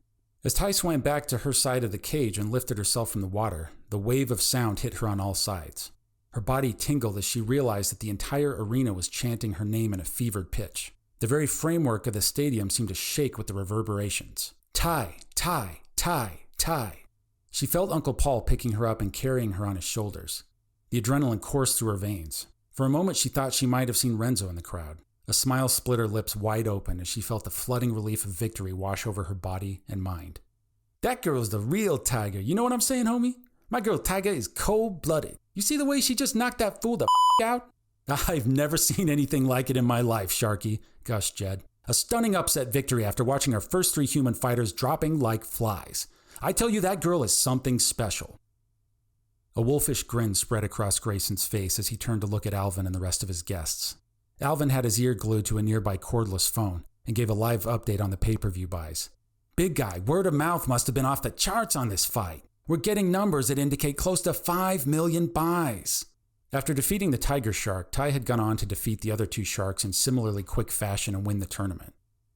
As Tai swam back to her side of the cage and lifted herself from the water, the wave of sound hit her on all sides. Her body tingled as she realized that the entire arena was chanting her name in a fevered pitch. The very framework of the stadium seemed to shake with the reverberations. Tai, Tai, Tai, Tai. She felt Uncle Paul picking her up and carrying her on his shoulders. The adrenaline coursed through her veins. For a moment she thought she might have seen Renzo in the crowd. A smile split her lips wide open as she felt the flooding relief of victory wash over her body and mind. "That girl's the real tiger, you know what I'm saying, homie? My girl Tiger is cold-blooded. You see the way she just knocked that fool the out?" "I've never seen anything like it in my life, Sharky," gushed Jed. "A stunning upset victory after watching our first 3 human fighters dropping like flies. I tell you, that girl is something special." A wolfish grin spread across Grayson's face as he turned to look at Alvin and the rest of his guests. Alvin had his ear glued to a nearby cordless phone and gave a live update on the pay-per-view buys. "Big guy, word of mouth must have been off the charts on this fight. We're getting numbers that indicate close to 5 million buys." After defeating the tiger shark, Tai had gone on to defeat the other 2 sharks in similarly quick fashion and win the tournament.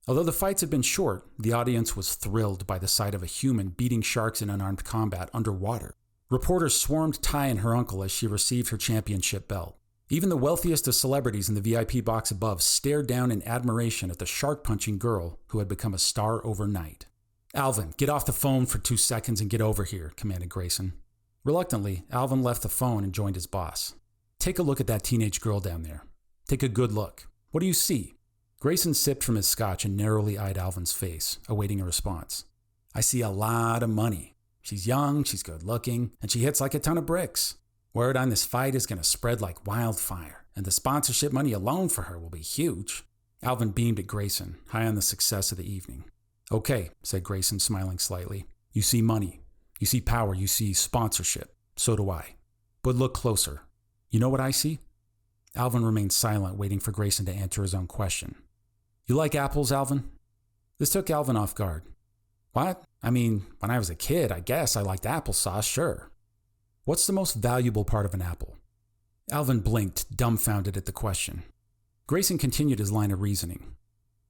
Although the fights had been short, the audience was thrilled by the sight of a human beating sharks in unarmed combat underwater. Reporters swarmed Tai and her uncle as she received her championship belt. Even the wealthiest of celebrities in the VIP box above stared down in admiration at the shark-punching girl who had become a star overnight. "Alvin, get off the phone for 2 seconds and get over here," commanded Grayson. Reluctantly, Alvin left the phone and joined his boss. "Take a look at that teenage girl down there. Take a good look. What do you see?" Grayson sipped from his scotch and narrowly eyed Alvin's face, awaiting a response. "I see a lot of money. She's young, she's good-looking, and she hits like a ton of bricks. Word on this fight is going to spread like wildfire, and the sponsorship money alone for her will be huge." Alvin beamed at Grayson, high on the success of the evening. "Okay," said Grayson, smiling slightly. "You see money. You see power. You see sponsorship. So do I. But look closer. You know what I see?" Alvin remained silent, waiting for Grayson to answer his own question. "You like apples, Alvin?" This took Alvin off guard. "What? I mean, when I was a kid, I guess I liked applesauce, sure." "What's the most valuable part of an apple?" Alvin blinked, dumbfounded at the question. Grayson continued his line of reasoning.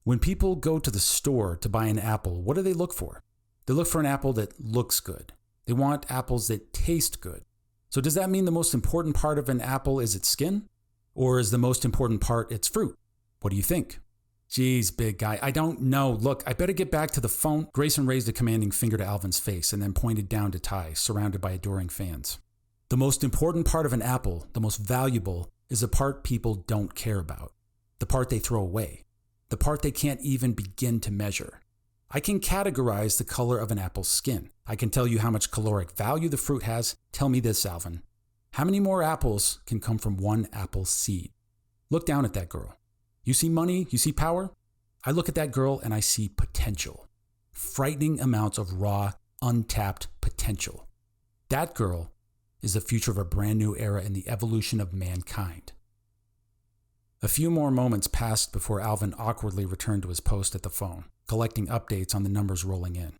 "When people go to the store to buy an apple, what do they look for? They look for an apple that looks good. They want apples that taste good. So does that mean the most important part of an apple is its skin? Or is the most important part its fruit? What do you think?" "Geez, big guy, I don't know. Look, I better get back to the phone." Grayson raised a commanding finger to Alvin's face and then pointed down to Tai, surrounded by adoring fans. "The most important part of an apple, the most valuable, is the part people don't care about. The part they throw away. The part they can't even begin to measure. I can categorize the color of an apple's skin. I can tell you how much caloric value the fruit has. Tell me this, Alvin. How many more apples can come from one apple seed? Look down at that girl. You see money? You see power? I look at that girl and I see potential. Frightening amounts of raw, untapped potential. That girl is the future of a brand new era in the evolution of mankind." A few more moments passed before Alvin awkwardly returned to his post at the phone, collecting updates on the numbers rolling in.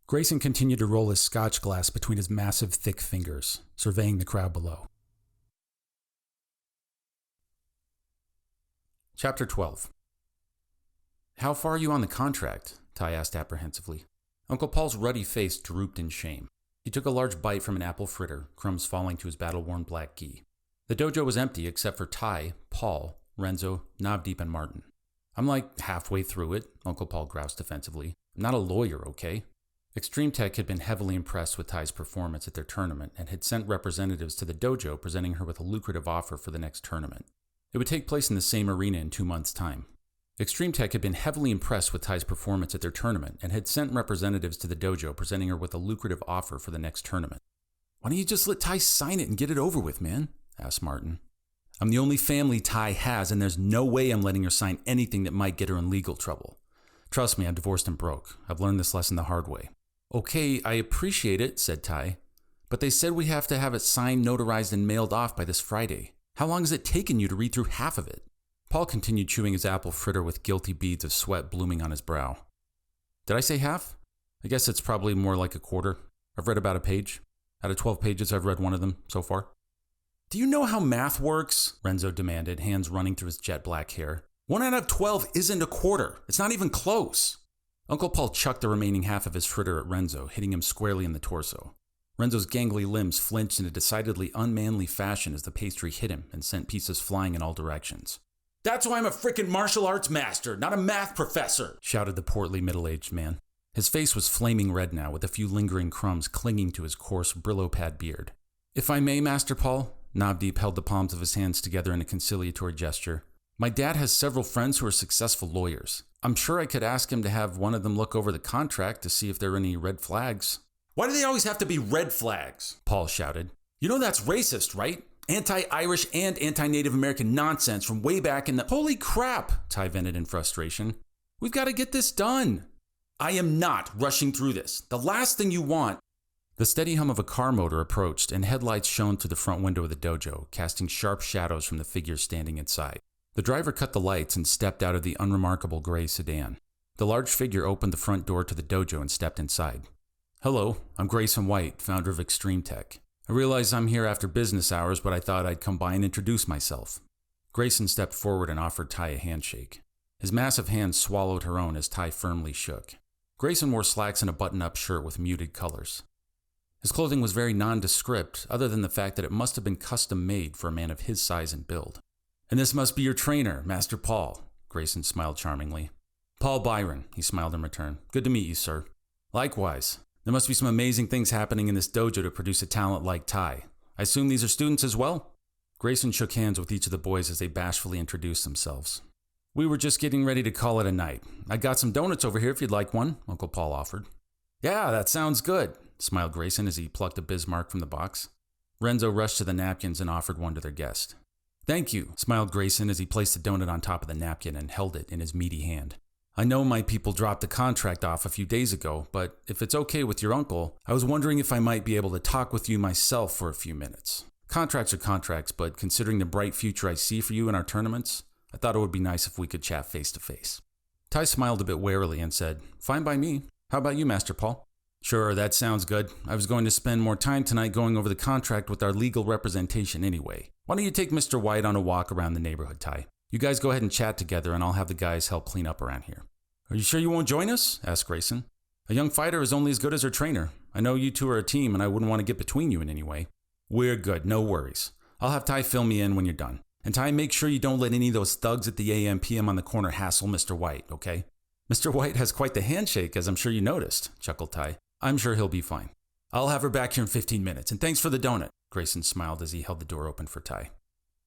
Grayson continued to roll his scotch glass between his massive, thick fingers, surveying the crowd below. Chapter 12. "How far are you on the contract?" Ty asked apprehensively. Uncle Paul's ruddy face drooped in shame. He took a large bite from an apple fritter, crumbs falling to his battle-worn black gi. The dojo was empty except for Ty, Paul, Renzo, Navdeep, and Martin. "I'm like halfway through it," Uncle Paul groused defensively. "I'm not a lawyer, okay?" Extreme Tech had been heavily impressed with Ty's performance at their tournament and had sent representatives to the dojo presenting her with a lucrative offer for the next tournament. It would take place in the same arena in 2 months' time. Extreme Tech had been heavily impressed with Ty's performance at their tournament and had sent representatives to the dojo presenting her with a lucrative offer for the next tournament. "Why don't you just let Ty sign it and get it over with, man?" asked Martin. "I'm the only family Ty has, and there's no way I'm letting her sign anything that might get her in legal trouble. Trust me, I'm divorced and broke. I've learned this lesson the hard way." "Okay, I appreciate it," said Ty. "But they said we have to have it signed, notarized, and mailed off by this Friday. How long has it taken you to read through half of it?" Paul continued chewing his apple fritter with guilty beads of sweat blooming on his brow. "Did I say half? I guess it's probably more like a quarter. I've read about a page. Out of 12 pages, I've read one of them so far." "Do you know how math works?" Renzo demanded, hands running through his jet black hair. 1 out of 12 isn't a quarter. It's not even close." Uncle Paul chucked the remaining half of his fritter at Renzo, hitting him squarely in the torso. Renzo's gangly limbs flinched in a decidedly unmanly fashion as the pastry hit him and sent pieces flying in all directions. "That's why I'm a frickin' martial arts master, not a math professor!" shouted the portly middle-aged man. His face was flaming red now, with a few lingering crumbs clinging to his coarse Brillo-pad beard. "If I may, Master Paul," Navdeep held the palms of his hands together in a conciliatory gesture. "My dad has several friends who are successful lawyers. I'm sure I could ask him to have one of them look over the contract to see if there are any red flags." "Why do they always have to be red flags?" Paul shouted. "You know that's racist, right? Anti-Irish and anti-Native American nonsense from way back in the—" "Holy crap," Ty vented in frustration. "We've got to get this done." "I am not rushing through this. The last thing you want—" The steady hum of a car motor approached, and headlights shone through the front window of the dojo, casting sharp shadows from the figures standing inside. The driver cut the lights and stepped out of the unremarkable gray sedan. The large figure opened the front door to the dojo and stepped inside. "Hello, I'm Grayson White, founder of Extreme Tech. I realize I'm here after business hours, but I thought I'd come by and introduce myself." Grayson stepped forward and offered Ty a handshake. His massive hand swallowed her own as Ty firmly shook. Grayson wore slacks and a button-up shirt with muted colors. His clothing was very nondescript, other than the fact that it must have been custom-made for a man of his size and build. "And this must be your trainer, Master Paul," Grayson smiled charmingly. "Paul Byron," he smiled in return. "Good to meet you, sir." "Likewise. There must be some amazing things happening in this dojo to produce a talent like Ty. I assume these are students as well?" Grayson shook hands with each of the boys as they bashfully introduced themselves. "We were just getting ready to call it a night. I got some donuts over here if you'd like one," Uncle Paul offered. "Yeah, that sounds good," smiled Grayson as he plucked a Bismarck from the box. Renzo rushed to the napkins and offered one to their guest. "Thank you," smiled Grayson as he placed the donut on top of the napkin and held it in his meaty hand. "I know my people dropped the contract off a few days ago, but if it's okay with your uncle, I was wondering if I might be able to talk with you myself for a few minutes. Contracts are contracts, but considering the bright future I see for you in our tournaments, I thought it would be nice if we could chat face to face." Ty smiled a bit warily and said, "Fine by me. How about you, Master Paul?" "Sure, that sounds good. I was going to spend more time tonight going over the contract with our legal representation anyway. Why don't you take Mr. White on a walk around the neighborhood, Ty? You guys go ahead and chat together, and I'll have the guys help clean up around here." "Are you sure you won't join us?" asked Grayson. "A young fighter is only as good as her trainer. I know you two are a team, and I wouldn't want to get between you in any way." "We're good, no worries. I'll have Ty fill me in when you're done. And Ty, make sure you don't let any of those thugs at the AM/PM on the corner hassle Mr. White, okay?" "Mr. White has quite the handshake, as I'm sure you noticed," chuckled Ty. "I'm sure he'll be fine." "I'll have her back here in 15 minutes, and thanks for the donut," Grayson smiled as he held the door open for Ty.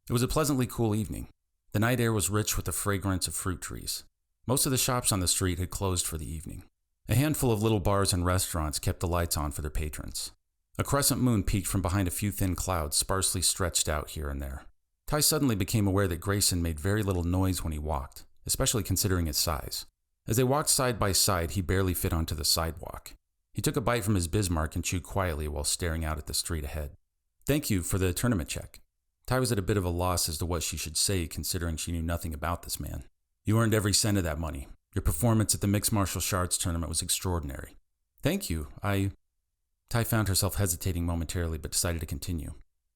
It was a pleasantly cool evening. The night air was rich with the fragrance of fruit trees. Most of the shops on the street had closed for the evening. A handful of little bars and restaurants kept the lights on for their patrons. A crescent moon peeked from behind a few thin clouds sparsely stretched out here and there. Ty suddenly became aware that Grayson made very little noise when he walked, especially considering his size. As they walked side by side, he barely fit onto the sidewalk. He took a bite from his Bismarck and chewed quietly while staring out at the street ahead. "Thank you for the tournament check." Ty was at a bit of a loss as to what she should say, considering she knew nothing about this man. You earned every cent of that money. Your performance at the mixed martial arts tournament was extraordinary. Thank you. Ty found herself hesitating momentarily, but decided to continue.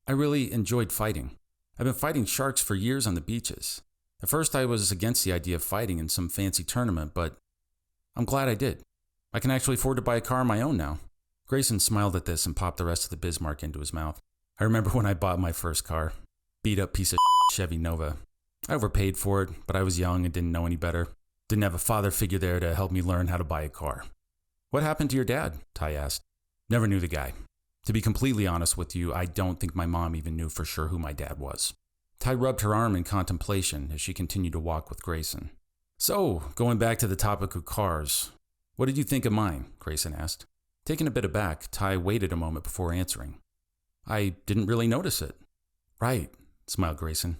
I really enjoyed fighting. I've been fighting sharks for years on the beaches. At first I was against the idea of fighting in some fancy tournament, but I'm glad I did. I can actually afford to buy a car on my own now. Grayson smiled at this and popped the rest of the Bismarck into his mouth. I remember when I bought my first car. Beat up piece of Chevy Nova. I overpaid for it, but I was young and didn't know any better. Didn't have a father figure there to help me learn how to buy a car. What happened to your dad? Ty asked. Never knew the guy. To be completely honest with you, I don't think my mom even knew for sure who my dad was. Ty rubbed her arm in contemplation as she continued to walk with Grayson. So, going back to the topic of cars, what did you think of mine? Grayson asked. Taken a bit aback, Ty waited a moment before answering. I didn't really notice it. Right, smiled Grayson.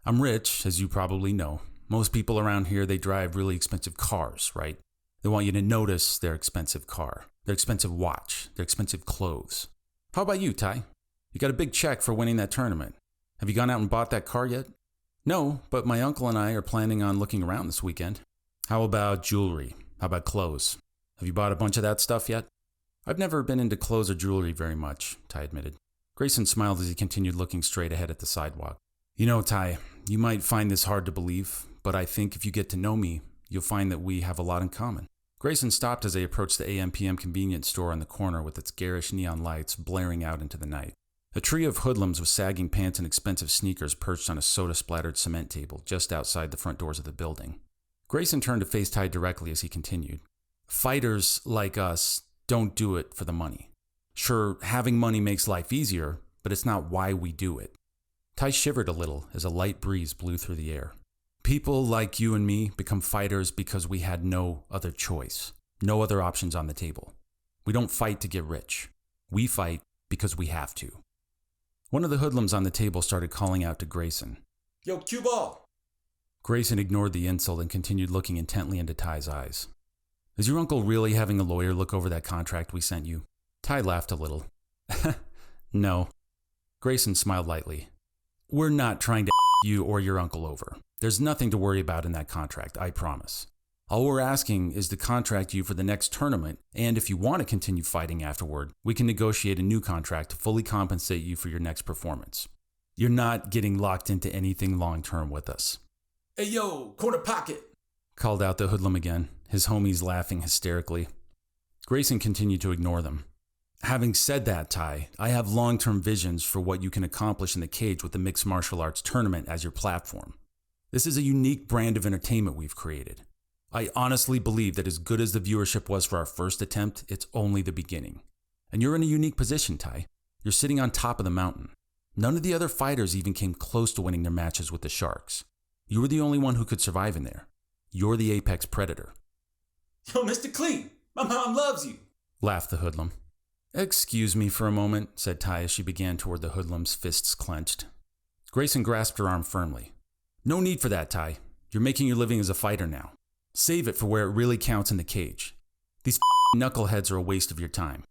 I'm rich, as you probably know. Most people around here, they drive really expensive cars, right? They want you to notice their expensive car, their expensive watch, their expensive clothes. How about you, Ty? You got a big check for winning that tournament. Have you gone out and bought that car yet? No, but my uncle and I are planning on looking around this weekend. How about jewelry? How about clothes? Have you bought a bunch of that stuff yet? I've never been into clothes or jewelry very much, Ty admitted. Grayson smiled as he continued looking straight ahead at the sidewalk. You know, Ty, you might find this hard to believe, but I think if you get to know me, you'll find that we have a lot in common. Grayson stopped as they approached the AM/PM convenience store on the corner with its garish neon lights blaring out into the night. A trio of hoodlums with sagging pants and expensive sneakers perched on a soda-splattered cement table just outside the front doors of the building. Grayson turned to face Ty directly as he continued. Fighters like us don't do it for the money. Sure, having money makes life easier, but it's not why we do it. Ty shivered a little as a light breeze blew through the air. People like you and me become fighters because we had no other choice, no other options on the table. We don't fight to get rich. We fight because we have to. One of the hoodlums on the table started calling out to Grayson. Yo, cue ball! Grayson ignored the insult and continued looking intently into Ty's eyes. Is your uncle really having a lawyer look over that contract we sent you? Ty laughed a little. No. Grayson smiled lightly. We're not trying to you or your uncle over. There's nothing to worry about in that contract, I promise. All we're asking is to contract you for the next tournament, and if you want to continue fighting afterward, we can negotiate a new contract to fully compensate you for your next performance. You're not getting locked into anything long-term with us. Hey yo, corner pocket! Called out the hoodlum again, his homies laughing hysterically. Grayson continued to ignore them. Having said that, Ty, I have long-term visions for what you can accomplish in the cage with the mixed martial arts tournament as your platform. This is a unique brand of entertainment we've created. I honestly believe that as good as the viewership was for our first attempt, it's only the beginning. And you're in a unique position, Ty. You're sitting on top of the mountain. None of the other fighters even came close to winning their matches with the Sharks. You were the only one who could survive in there. You're the apex predator. Yo, Mr. Clean, my mom loves you, laughed the hoodlum. Excuse me for a moment, said Ty as she began toward the hoodlum's fists clenched. Grayson grasped her arm firmly. No need for that, Ty. You're making your living as a fighter now. Save it for where it really counts in the cage. These knuckleheads are a waste of your time.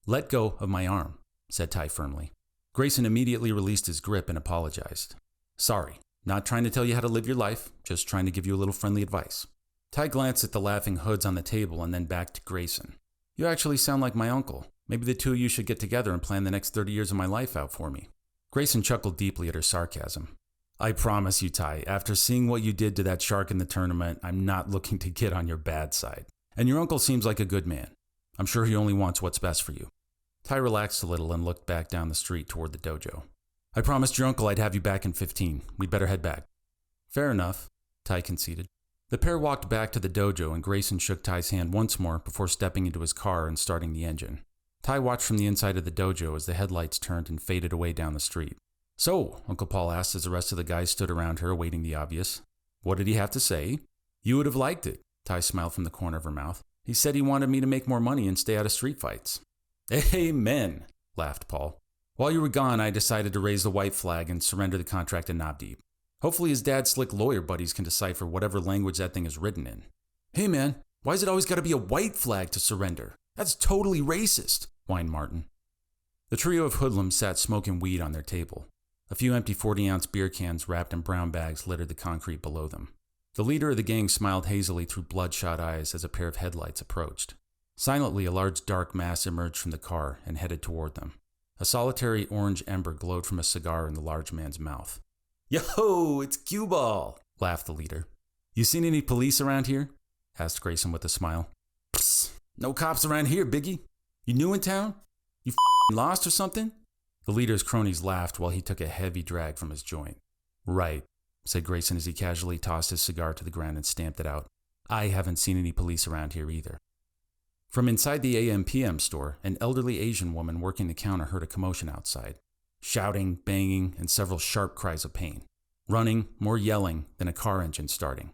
Let go of my arm, said Ty firmly. Grayson immediately released his grip and apologized. Sorry, not trying to tell you how to live your life, just trying to give you a little friendly advice. Ty glanced at the laughing hoods on the table and then back to Grayson. You actually sound like my uncle. Maybe the two of you should get together and plan the next 30 years of my life out for me. Grayson chuckled deeply at her sarcasm. I promise you, Ty, after seeing what you did to that shark in the tournament, I'm not looking to get on your bad side. And your uncle seems like a good man. I'm sure he only wants what's best for you. Ty relaxed a little and looked back down the street toward the dojo. I promised your uncle I'd have you back in 15. We'd better head back. Fair enough, Ty conceded. The pair walked back to the dojo and Grayson shook Ty's hand once more before stepping into his car and starting the engine. Ty watched from the inside of the dojo as the headlights turned and faded away down the street. So, Uncle Paul asked as the rest of the guys stood around her awaiting the obvious. What did he have to say? You would have liked it, Ty smiled from the corner of her mouth. He said he wanted me to make more money and stay out of street fights. Amen, laughed Paul. While you were gone, I decided to raise the white flag and surrender the contract to Nabdeep. Hopefully his dad's slick lawyer buddies can decipher whatever language that thing is written in. Hey man, why's it always got to be a white flag to surrender? That's totally racist, whined Martin. The trio of hoodlums sat smoking weed on their table. A few empty 40-ounce beer cans wrapped in brown bags littered the concrete below them. The leader of the gang smiled hazily through bloodshot eyes as a pair of headlights approached. Silently, a large dark mass emerged from the car and headed toward them. A solitary orange ember glowed from a cigar in the large man's mouth. "Yo, it's cue ball," laughed the leader. "You seen any police around here?" asked Grayson with a smile. "Psst, no cops around here, Biggie. You new in town? You lost or something?" The leader's cronies laughed while he took a heavy drag from his joint. "Right," said Grayson as he casually tossed his cigar to the ground and stamped it out. "I haven't seen any police around here either." From inside the AM/PM store, an elderly Asian woman working the counter heard a commotion outside. Shouting, banging, and several sharp cries of pain. Running, more yelling than a car engine starting.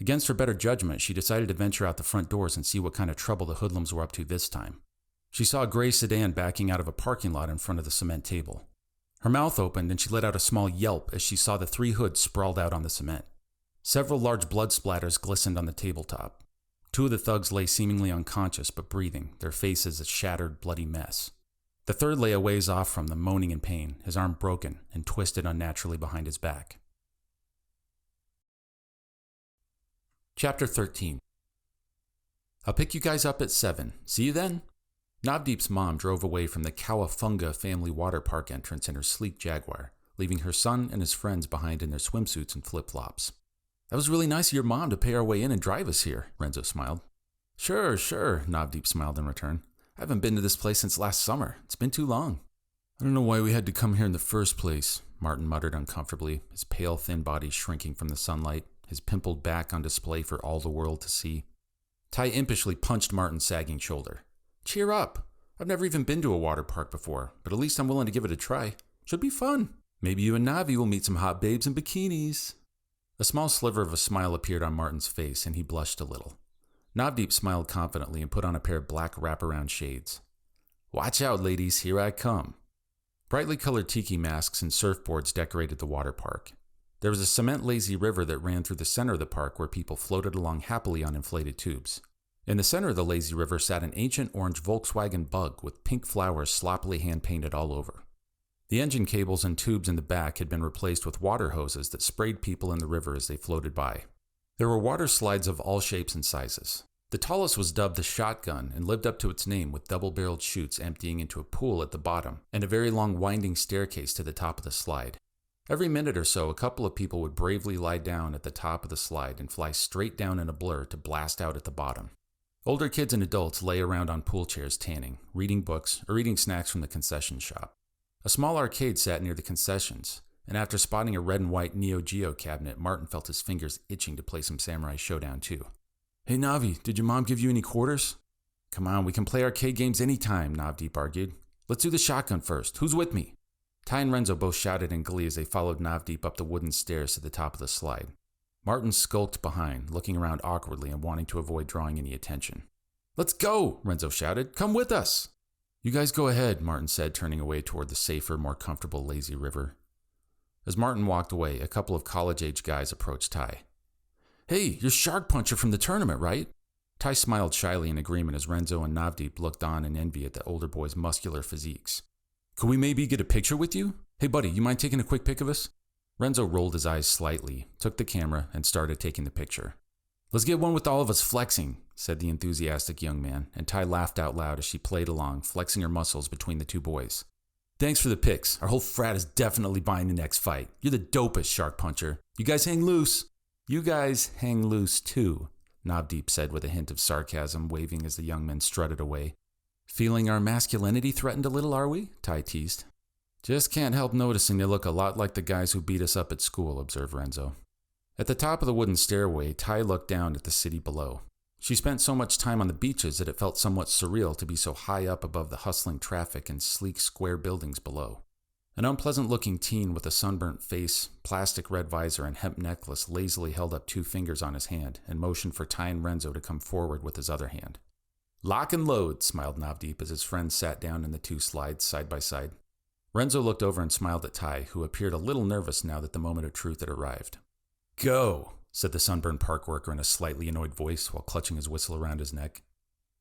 Against her better judgment, she decided to venture out the front doors and see what kind of trouble the hoodlums were up to this time. She saw a gray sedan backing out of a parking lot in front of the cement table. Her mouth opened and she let out a small yelp as she saw the three hoods sprawled out on the cement. Several large blood splatters glistened on the tabletop. Two of the thugs lay seemingly unconscious but breathing, their faces a shattered, bloody mess. The third lay a ways off from them, moaning in pain, his arm broken and twisted unnaturally behind his back. Chapter 13. "I'll pick you guys up at 7. See you then?" Navdeep's mom drove away from the Kawafunga family water park entrance in her sleek Jaguar, leaving her son and his friends behind in their swimsuits and flip-flops. "That was really nice of your mom to pay our way in and drive us here," Renzo smiled. Sure, Navdeep smiled in return. "I haven't been to this place since last summer. It's been too long." "I don't know why we had to come here in the first place," Martin muttered uncomfortably, his pale, thin body shrinking from the sunlight, his pimpled back on display for all the world to see. Ty impishly punched Martin's sagging shoulder. "Cheer up. I've never even been to a water park before, but at least I'm willing to give it a try. Should be fun. Maybe you and Navi will meet some hot babes in bikinis." A small sliver of a smile appeared on Martin's face, and he blushed a little. Navdeep smiled confidently and put on a pair of black wraparound shades. "Watch out, ladies, here I come." Brightly colored tiki masks and surfboards decorated the water park. There was a cement lazy river that ran through the center of the park where people floated along happily on inflated tubes. In the center of the lazy river sat an ancient orange Volkswagen Bug with pink flowers sloppily hand-painted all over. The engine cables and tubes in the back had been replaced with water hoses that sprayed people in the river as they floated by. There were water slides of all shapes and sizes. The tallest was dubbed the Shotgun and lived up to its name with double-barreled chutes emptying into a pool at the bottom and a very long winding staircase to the top of the slide. Every minute or so, a couple of people would bravely lie down at the top of the slide and fly straight down in a blur to blast out at the bottom. Older kids and adults lay around on pool chairs tanning, reading books, or eating snacks from the concession shop. A small arcade sat near the concessions, and after spotting a red and white Neo Geo cabinet, Martin felt his fingers itching to play some Samurai Showdown too. "Hey Navi, did your mom give you any quarters?" "Come on, we can play arcade games anytime," Navdeep argued. "Let's do the shotgun first. Who's with me?" Ty and Renzo both shouted in glee as they followed Navdeep up the wooden stairs to the top of the slide. Martin skulked behind, looking around awkwardly and wanting to avoid drawing any attention. "Let's go," Renzo shouted. "Come with us." "You guys go ahead," Martin said, turning away toward the safer, more comfortable lazy river. As Martin walked away, a couple of college-age guys approached Ty. "Hey, you're Shark Puncher from the tournament, right?" Ty smiled shyly in agreement as Renzo and Navdeep looked on in envy at the older boys' muscular physiques. "Could we maybe get a picture with you? Hey buddy, you mind taking a quick pic of us?" Renzo rolled his eyes slightly, took the camera, and started taking the picture. "Let's get one with all of us flexing," said the enthusiastic young man, and Ty laughed out loud as she played along, flexing her muscles between the two boys. "Thanks for the pics. Our whole frat is definitely buying the next fight. You're the dopest, Shark Puncher. You guys hang loose." "You guys hang loose too," Navdeep said with a hint of sarcasm, waving as the young men strutted away. "Feeling our masculinity threatened a little, are we?" Ty teased. "Just can't help noticing they look a lot like the guys who beat us up at school," observed Renzo. At the top of the wooden stairway, Ty looked down at the city below. She spent so much time on the beaches that it felt somewhat surreal to be so high up above the hustling traffic and sleek square buildings below. An unpleasant-looking teen with a sunburnt face, plastic red visor, and hemp necklace lazily held up 2 fingers on his hand and motioned for Ty and Renzo to come forward with his other hand. "Lock and load," smiled Navdeep as his friends sat down in the 2 slides side by side. Renzo looked over and smiled at Ty, who appeared a little nervous now that the moment of truth had arrived. "Go," said the sunburned park worker in a slightly annoyed voice while clutching his whistle around his neck.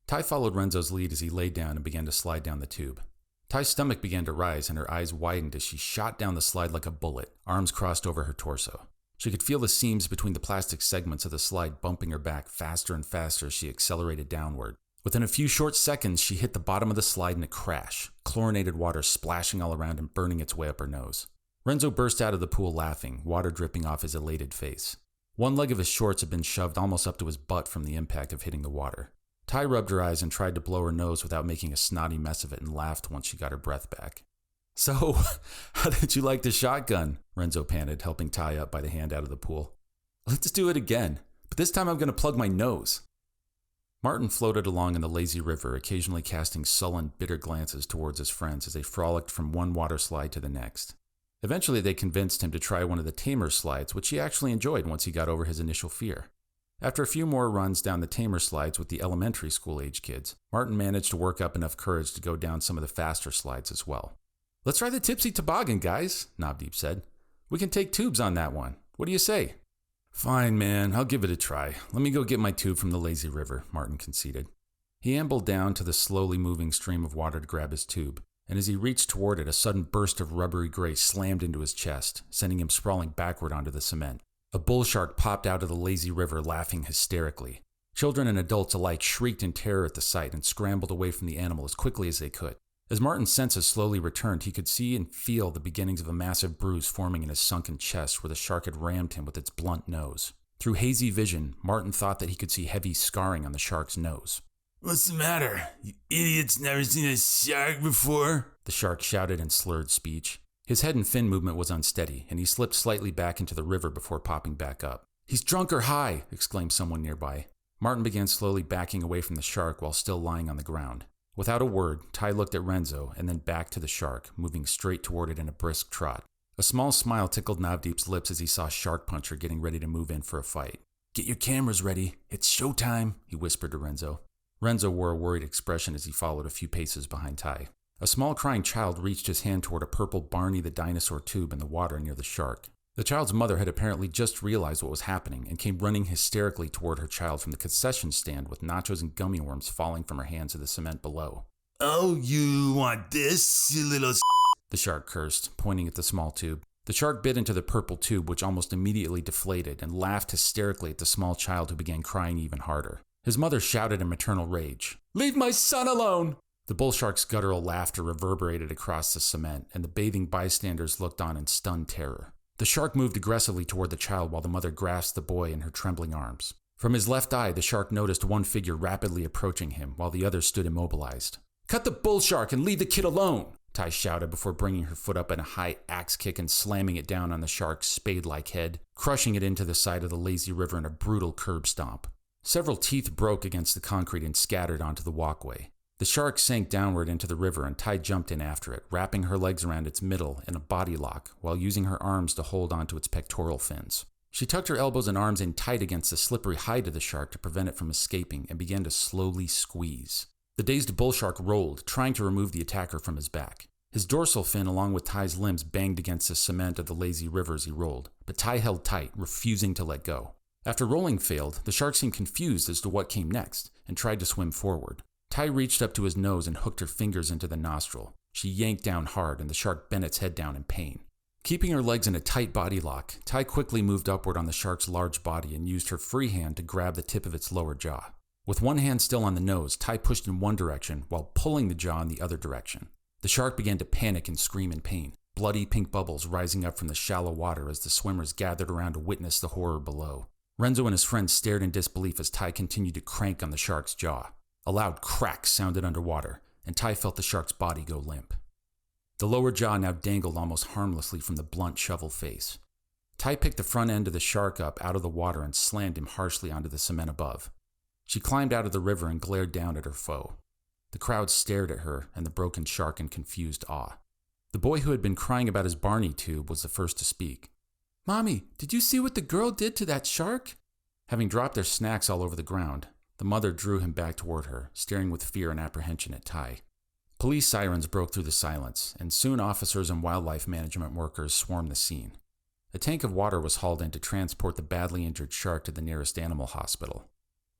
Ty followed Renzo's lead as he laid down and began to slide down the tube. Ty's stomach began to rise and her eyes widened as she shot down the slide like a bullet, arms crossed over her torso. She could feel the seams between the plastic segments of the slide bumping her back faster and faster as she accelerated downward. Within a few short seconds, she hit the bottom of the slide in a crash, chlorinated water splashing all around and burning its way up her nose. Renzo burst out of the pool laughing, water dripping off his elated face. One leg of his shorts had been shoved almost up to his butt from the impact of hitting the water. Ty rubbed her eyes and tried to blow her nose without making a snotty mess of it and laughed once she got her breath back. "So, how did you like the shotgun?" Renzo panted, helping Ty up by the hand out of the pool. "Let's do it again, but this time I'm going to plug my nose." Martin floated along in the lazy river, occasionally casting sullen, bitter glances towards his friends as they frolicked from one water slide to the next. Eventually, they convinced him to try one of the tamer slides, which he actually enjoyed once he got over his initial fear. After a few more runs down the tamer slides with the elementary school-age kids, Martin managed to work up enough courage to go down some of the faster slides as well. "Let's try the tipsy toboggan, guys," Navdeep said. "We can take tubes on that one. What do you say?" "Fine, man. I'll give it a try. Let me go get my tube from the lazy river," Martin conceded. He ambled down to the slowly moving stream of water to grab his tube, and as he reached toward it, a sudden burst of rubbery gray slammed into his chest, sending him sprawling backward onto the cement. A bull shark popped out of the lazy river, laughing hysterically. Children and adults alike shrieked in terror at the sight and scrambled away from the animal as quickly as they could. As Martin's senses slowly returned, he could see and feel the beginnings of a massive bruise forming in his sunken chest where the shark had rammed him with its blunt nose. Through hazy vision, Martin thought that he could see heavy scarring on the shark's nose. "What's the matter? You idiots never seen a shark before?" the shark shouted in slurred speech. His head and fin movement was unsteady, and he slipped slightly back into the river before popping back up. "He's drunk or high!" exclaimed someone nearby. Martin began slowly backing away from the shark while still lying on the ground. Without a word, Ty looked at Renzo and then back to the shark, moving straight toward it in a brisk trot. A small smile tickled Navdeep's lips as he saw Shark Puncher getting ready to move in for a fight. "Get your cameras ready. It's showtime," he whispered to Renzo. Renzo wore a worried expression as he followed a few paces behind Ty. A small crying child reached his hand toward a purple Barney the Dinosaur tube in the water near the shark. The child's mother had apparently just realized what was happening and came running hysterically toward her child from the concession stand with nachos and gummy worms falling from her hands to the cement below. "Oh, you want this, you little s***?" the shark cursed, pointing at the small tube. The shark bit into the purple tube, which almost immediately deflated, and laughed hysterically at the small child who began crying even harder. His mother shouted in maternal rage, "Leave my son alone!" The bull shark's guttural laughter reverberated across the cement, and the bathing bystanders looked on in stunned terror. The shark moved aggressively toward the child while the mother grasped the boy in her trembling arms. From his left eye, the shark noticed one figure rapidly approaching him, while the other stood immobilized. "Cut the bull shark and leave the kid alone!" Ty shouted before bringing her foot up in a high axe kick and slamming it down on the shark's spade-like head, crushing it into the side of the lazy river in a brutal curb stomp. Several teeth broke against the concrete and scattered onto the walkway. The shark sank downward into the river and Ty jumped in after it, wrapping her legs around its middle in a body lock while using her arms to hold onto its pectoral fins. She tucked her elbows and arms in tight against the slippery hide of the shark to prevent it from escaping and began to slowly squeeze. The dazed bull shark rolled, trying to remove the attacker from his back. His dorsal fin along with Ty's limbs banged against the cement of the lazy river as he rolled, but Ty held tight, refusing to let go. After rolling failed, the shark seemed confused as to what came next and tried to swim forward. Ty reached up to his nose and hooked her fingers into the nostril. She yanked down hard and the shark bent its head down in pain. Keeping her legs in a tight body lock, Ty quickly moved upward on the shark's large body and used her free hand to grab the tip of its lower jaw. With one hand still on the nose, Ty pushed in one direction while pulling the jaw in the other direction. The shark began to panic and scream in pain, bloody pink bubbles rising up from the shallow water as the swimmers gathered around to witness the horror below. Renzo and his friends stared in disbelief as Ty continued to crank on the shark's jaw. A loud crack sounded underwater, and Ty felt the shark's body go limp. The lower jaw now dangled almost harmlessly from the blunt shovel face. Ty picked the front end of the shark up out of the water and slammed him harshly onto the cement above. She climbed out of the river and glared down at her foe. The crowd stared at her and the broken shark in confused awe. The boy who had been crying about his Barney tube was the first to speak. "Mommy, did you see what the girl did to that shark?" Having dropped their snacks all over the ground, the mother drew him back toward her, staring with fear and apprehension at Ty. Police sirens broke through the silence, and soon officers and wildlife management workers swarmed the scene. A tank of water was hauled in to transport the badly injured shark to the nearest animal hospital.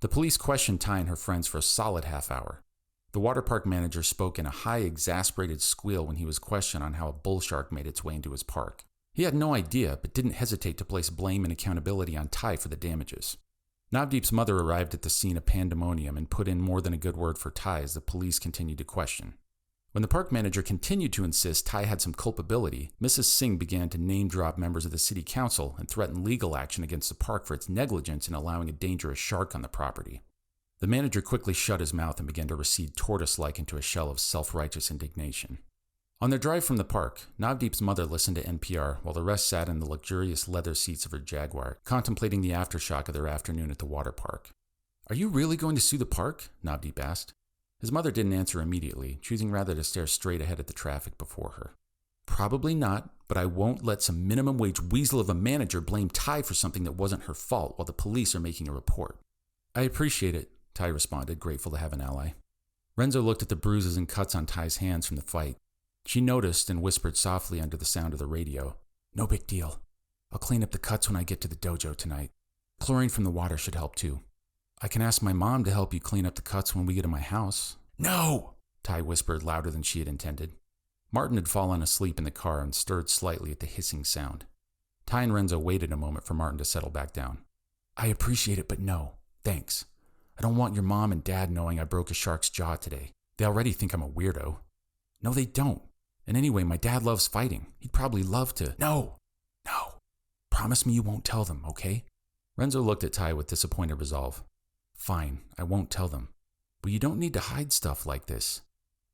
The police questioned Ty and her friends for a solid half hour. The The water park manager spoke in a high, exasperated squeal when he was questioned on how a bull shark made its way into his park. He had no idea, but didn't hesitate to place blame and accountability on Ty for the damages. Navdeep's mother arrived at the scene of pandemonium and put in more than a good word for Ty as the police continued to question. When the park manager continued to insist Ty had some culpability, Mrs. Singh began to name-drop members of the city council and threaten legal action against the park for its negligence in allowing a dangerous shark on the property. The manager quickly shut his mouth and began to recede tortoise-like into a shell of self-righteous indignation. On their drive from the park, Navdeep's mother listened to NPR while the rest sat in the luxurious leather seats of her Jaguar, contemplating the aftershock of their afternoon at the water park. "Are you really going to sue the park?" Navdeep asked. His mother didn't answer immediately, choosing rather to stare straight ahead at the traffic before her. "Probably not, but I won't let some minimum wage weasel of a manager blame Ty for something that wasn't her fault while the police are making a report." "I appreciate it," Ty responded, grateful to have an ally. Renzo looked at the bruises and cuts on Ty's hands from the fight. She noticed and whispered softly under the sound of the radio, "No big deal. I'll clean up the cuts when I get to the dojo tonight. Chlorine from the water should help too. I can ask my mom to help you clean up the cuts when we get to my house." "No!" Ty whispered louder than she had intended. Martin had fallen asleep in the car and stirred slightly at the hissing sound. Ty and Renzo waited a moment for Martin to settle back down. "I appreciate it, but no. Thanks. I don't want your mom and dad knowing I broke a shark's jaw today. They already think I'm a weirdo." "No, they don't. And anyway, my dad loves fighting. He'd probably love to." No. Promise me you won't tell them, okay?" Renzo looked at Ty with disappointed resolve. "Fine, I won't tell them. But you don't need to hide stuff like this.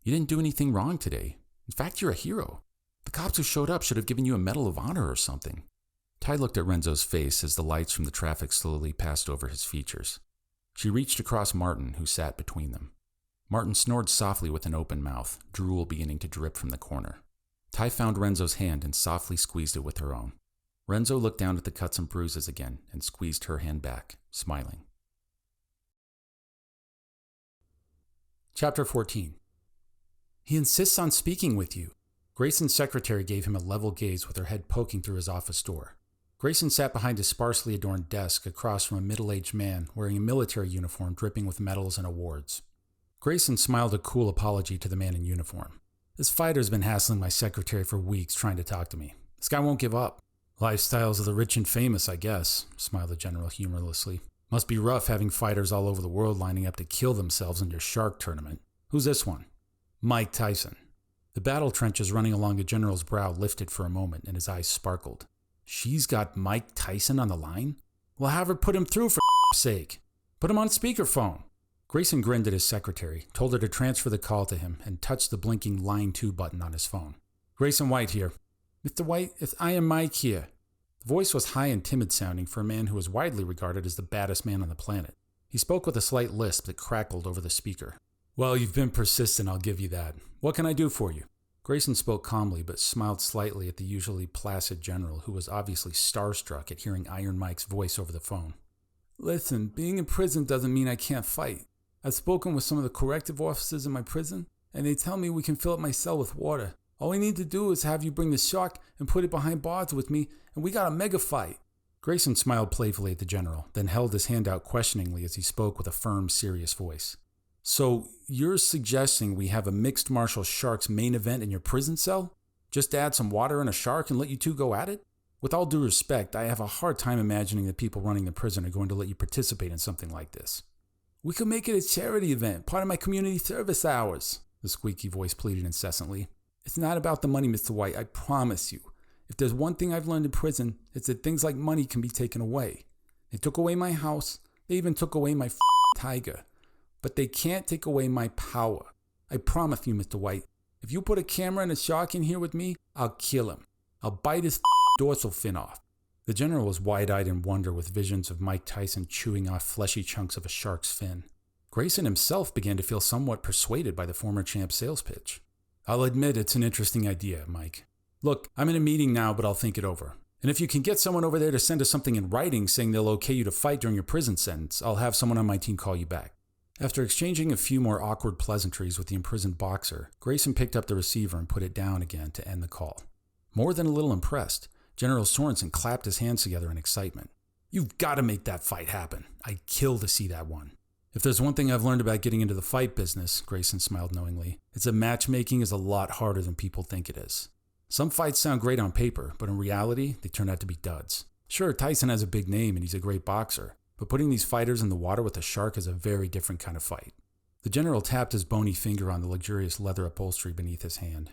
You didn't do anything wrong today. In fact, you're a hero. The cops who showed up should have given you a Medal of Honor or something." Ty looked at Renzo's face as the lights from the traffic slowly passed over his features. She reached across Martin, who sat between them. Martin snored softly with an open mouth, drool beginning to drip from the corner. Ty found Renzo's hand and softly squeezed it with her own. Renzo looked down at the cuts and bruises again and squeezed her hand back, smiling. Chapter 14. "He insists on speaking with you." Grayson's secretary gave him a level gaze with her head poking through his office door. Grayson sat behind a sparsely adorned desk across from a middle-aged man wearing a military uniform dripping with medals and awards. Grayson smiled a cool apology to the man in uniform. "This fighter's been hassling my secretary for weeks trying to talk to me. This guy won't give up. Lifestyles of the rich and famous, I guess," smiled the general humorlessly. "Must be rough having fighters all over the world lining up to kill themselves in your shark tournament. Who's this one?" "Mike Tyson." The battle trenches running along the general's brow lifted for a moment and his eyes sparkled. "She's got Mike Tyson on the line? Well, have her put him through for sake. Put him on speakerphone." Grayson grinned at his secretary, told her to transfer the call to him, and touched the blinking Line 2 button on his phone. "Grayson White here." "Mr. White, I am Mike here." The voice was high and timid sounding for a man who was widely regarded as the baddest man on the planet. He spoke with a slight lisp that crackled over the speaker. "Well, you've been persistent, I'll give you that. What can I do for you?" Grayson spoke calmly but smiled slightly at the usually placid general, who was obviously starstruck at hearing Iron Mike's voice over the phone. "Listen, being in prison doesn't mean I can't fight. I've spoken with some of the corrective officers in my prison, and they tell me we can fill up my cell with water. All we need to do is have you bring the shark and put it behind bars with me, and we got a mega fight." Grayson smiled playfully at the general, then held his hand out questioningly as he spoke with a firm, serious voice. "So, you're suggesting we have a mixed martial sharks main event in your prison cell? Just add some water and a shark and let you two go at it? With all due respect, I have a hard time imagining the people running the prison are going to let you participate in something like this." "We could make it a charity event, part of my community service hours," the squeaky voice pleaded incessantly. "It's not about the money, Mr. White, I promise you. If there's one thing I've learned in prison, it's that things like money can be taken away. They took away my house, they even took away my tiger. But they can't take away my power. I promise you, Mr. White, if you put a camera and a shark in here with me, I'll kill him. I'll bite his dorsal fin off." The general was wide-eyed in wonder with visions of Mike Tyson chewing off fleshy chunks of a shark's fin. Grayson himself began to feel somewhat persuaded by the former champ's sales pitch. "I'll admit it's an interesting idea, Mike. Look, I'm in a meeting now, but I'll think it over. And if you can get someone over there to send us something in writing saying they'll okay you to fight during your prison sentence, I'll have someone on my team call you back." After exchanging a few more awkward pleasantries with the imprisoned boxer, Grayson picked up the receiver and put it down again to end the call. More than a little impressed, General Sorensen clapped his hands together in excitement. "You've got to make that fight happen. I'd kill to see that one. If there's one thing I've learned about getting into the fight business, Grayson smiled knowingly, it's that matchmaking is a lot harder than people think it is. Some fights sound great on paper, but in reality, they turn out to be duds. Sure, Tyson has a big name and he's a great boxer, but putting these fighters in the water with a shark is a very different kind of fight. The general tapped his bony finger on the luxurious leather upholstery beneath his hand.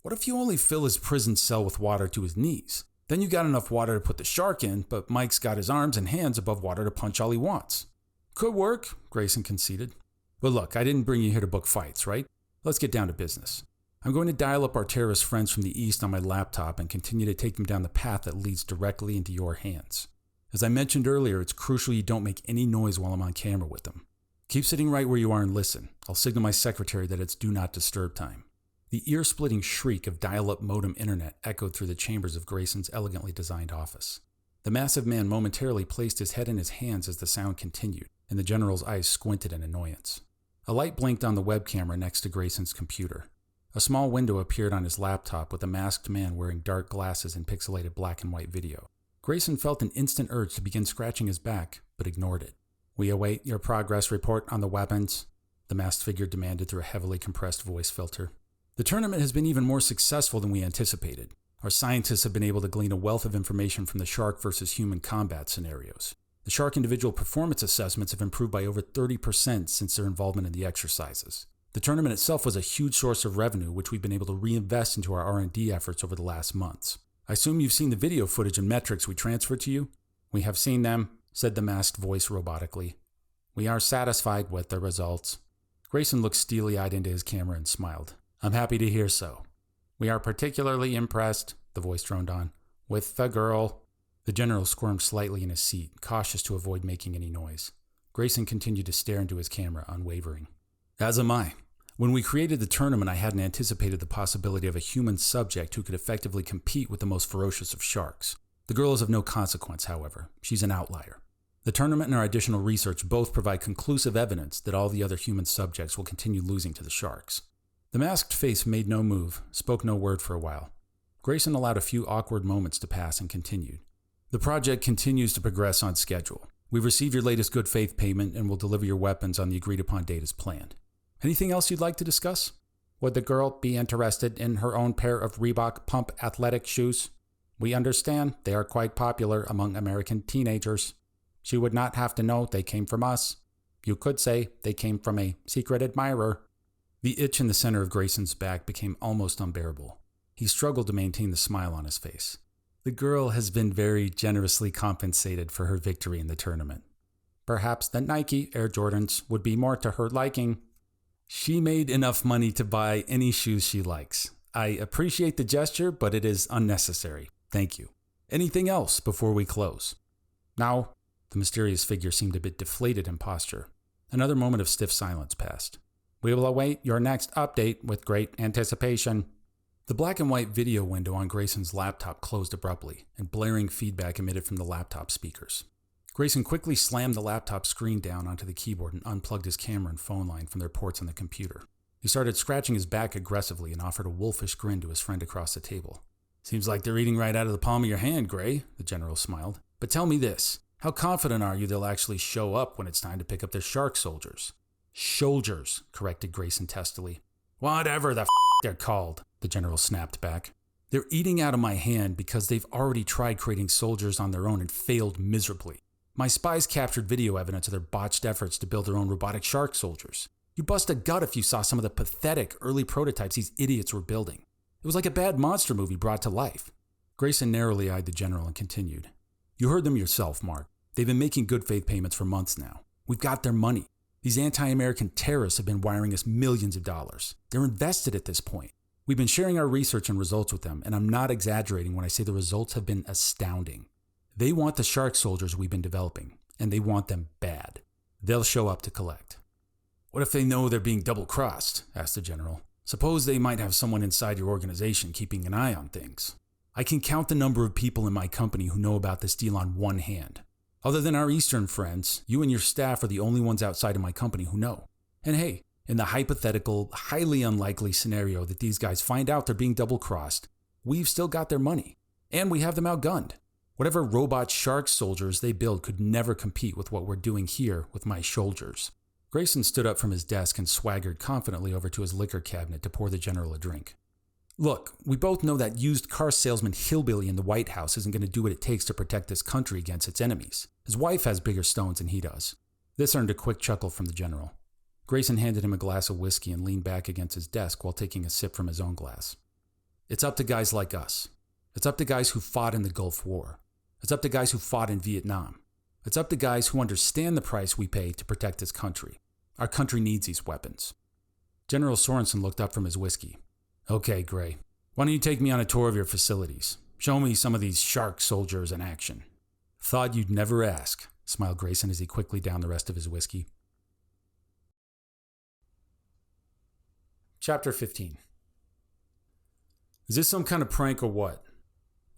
What if you only fill his prison cell with water to his knees? Then you got enough water to put the shark in, but Mike's got his arms and hands above water to punch all he wants. Could work, Grayson conceded. But look, I didn't bring you here to book fights, right? Let's get down to business. I'm going to dial up our terrorist friends from the east on my laptop and continue to take them down the path that leads directly into your hands. As I mentioned earlier, it's crucial you don't make any noise while I'm on camera with them. Keep sitting right where you are and listen. I'll signal my secretary that it's do not disturb time. The ear-splitting shriek of dial-up modem internet echoed through the chambers of Grayson's elegantly designed office. The massive man momentarily placed his head in his hands as the sound continued, and the general's eyes squinted in annoyance. A light blinked on the web camera next to Grayson's computer. A small window appeared on his laptop with a masked man wearing dark glasses and pixelated black and white video. Grayson felt an instant urge to begin scratching his back, but ignored it. We await your progress report on the weapons, the masked figure demanded through a heavily compressed voice filter. The tournament has been even more successful than we anticipated. Our scientists have been able to glean a wealth of information from the shark versus human combat scenarios. The shark individual performance assessments have improved by over 30% since their involvement in the exercises. The tournament itself was a huge source of revenue, which we've been able to reinvest into our R&D efforts over the last months. I assume you've seen the video footage and metrics we transferred to you? We have seen them, said the masked voice robotically. We are satisfied with the results. Grayson looked steely-eyed into his camera and smiled. I'm happy to hear so. We are particularly impressed, the voice droned on, with the girl. The general squirmed slightly in his seat, cautious to avoid making any noise. Grayson continued to stare into his camera, unwavering. As am I. When we created the tournament, I hadn't anticipated the possibility of a human subject who could effectively compete with the most ferocious of sharks. The girl is of no consequence, however. She's an outlier. The tournament and our additional research both provide conclusive evidence that all the other human subjects will continue losing to the sharks. The masked face made no move, spoke no word for a while. Grayson allowed a few awkward moments to pass and continued. The project continues to progress on schedule. We've received your latest good faith payment and will deliver your weapons on the agreed upon date as planned. Anything else you'd like to discuss? Would the girl be interested in her own pair of Reebok pump athletic shoes? We understand they are quite popular among American teenagers. She would not have to know they came from us. You could say they came from a secret admirer. The itch in the center of Grayson's back became almost unbearable. He struggled to maintain the smile on his face. The girl has been very generously compensated for her victory in the tournament. Perhaps the Nike Air Jordans would be more to her liking. She made enough money to buy any shoes she likes. I appreciate the gesture, but it is unnecessary. Thank you. Anything else before we close? Now, the mysterious figure seemed a bit deflated in posture. Another moment of stiff silence passed. We will await your next update with great anticipation. The black and white video window on Grayson's laptop closed abruptly, and blaring feedback emitted from the laptop speakers. Grayson quickly slammed the laptop screen down onto the keyboard and unplugged his camera and phone line from their ports on the computer. He started scratching his back aggressively and offered a wolfish grin to his friend across the table. Seems like they're eating right out of the palm of your hand, Gray, the general smiled. But tell me this, how confident are you they'll actually show up when it's time to pick up their shark soldiers? Soldiers, corrected Grayson testily. Whatever the they're called, the general snapped back. They're eating out of my hand because they've already tried creating soldiers on their own and failed miserably. My spies captured video evidence of their botched efforts to build their own robotic shark soldiers. You bust a gut if you saw some of the pathetic early prototypes these idiots were building. It was like a bad monster movie brought to life. Grayson narrowly eyed the general and continued. You heard them yourself, Mark. They've been making good faith payments for months now. We've got their money. These anti-American terrorists have been wiring us millions of dollars. They're invested at this point. We've been sharing our research and results with them, and I'm not exaggerating when I say the results have been astounding. They want the shark soldiers we've been developing, and they want them bad. They'll show up to collect. What if they know they're being double-crossed? Asked the general. Suppose they might have someone inside your organization keeping an eye on things. I can count the number of people in my company who know about this deal on one hand. Other than our Eastern friends, you and your staff are the only ones outside of my company who know. And hey, in the hypothetical, highly unlikely scenario that these guys find out they're being double-crossed, we've still got their money. And we have them outgunned. Whatever robot shark soldiers they build could never compete with what we're doing here with my soldiers. Grayson stood up from his desk and swaggered confidently over to his liquor cabinet to pour the general a drink. Look, we both know that used car salesman hillbilly in the White House isn't going to do what it takes to protect this country against its enemies. His wife has bigger stones than he does. This earned a quick chuckle from the general. Grayson handed him a glass of whiskey and leaned back against his desk while taking a sip from his own glass. It's up to guys like us. It's up to guys who fought in the Gulf War. It's up to guys who fought in Vietnam. It's up to guys who understand the price we pay to protect this country. Our country needs these weapons. General Sorensen looked up from his whiskey. Okay, Gray. Why don't you take me on a tour of your facilities? Show me some of these shark soldiers in action. Thought you'd never ask, smiled Grayson as he quickly downed the rest of his whiskey. Chapter 15. Is this some kind of prank or what?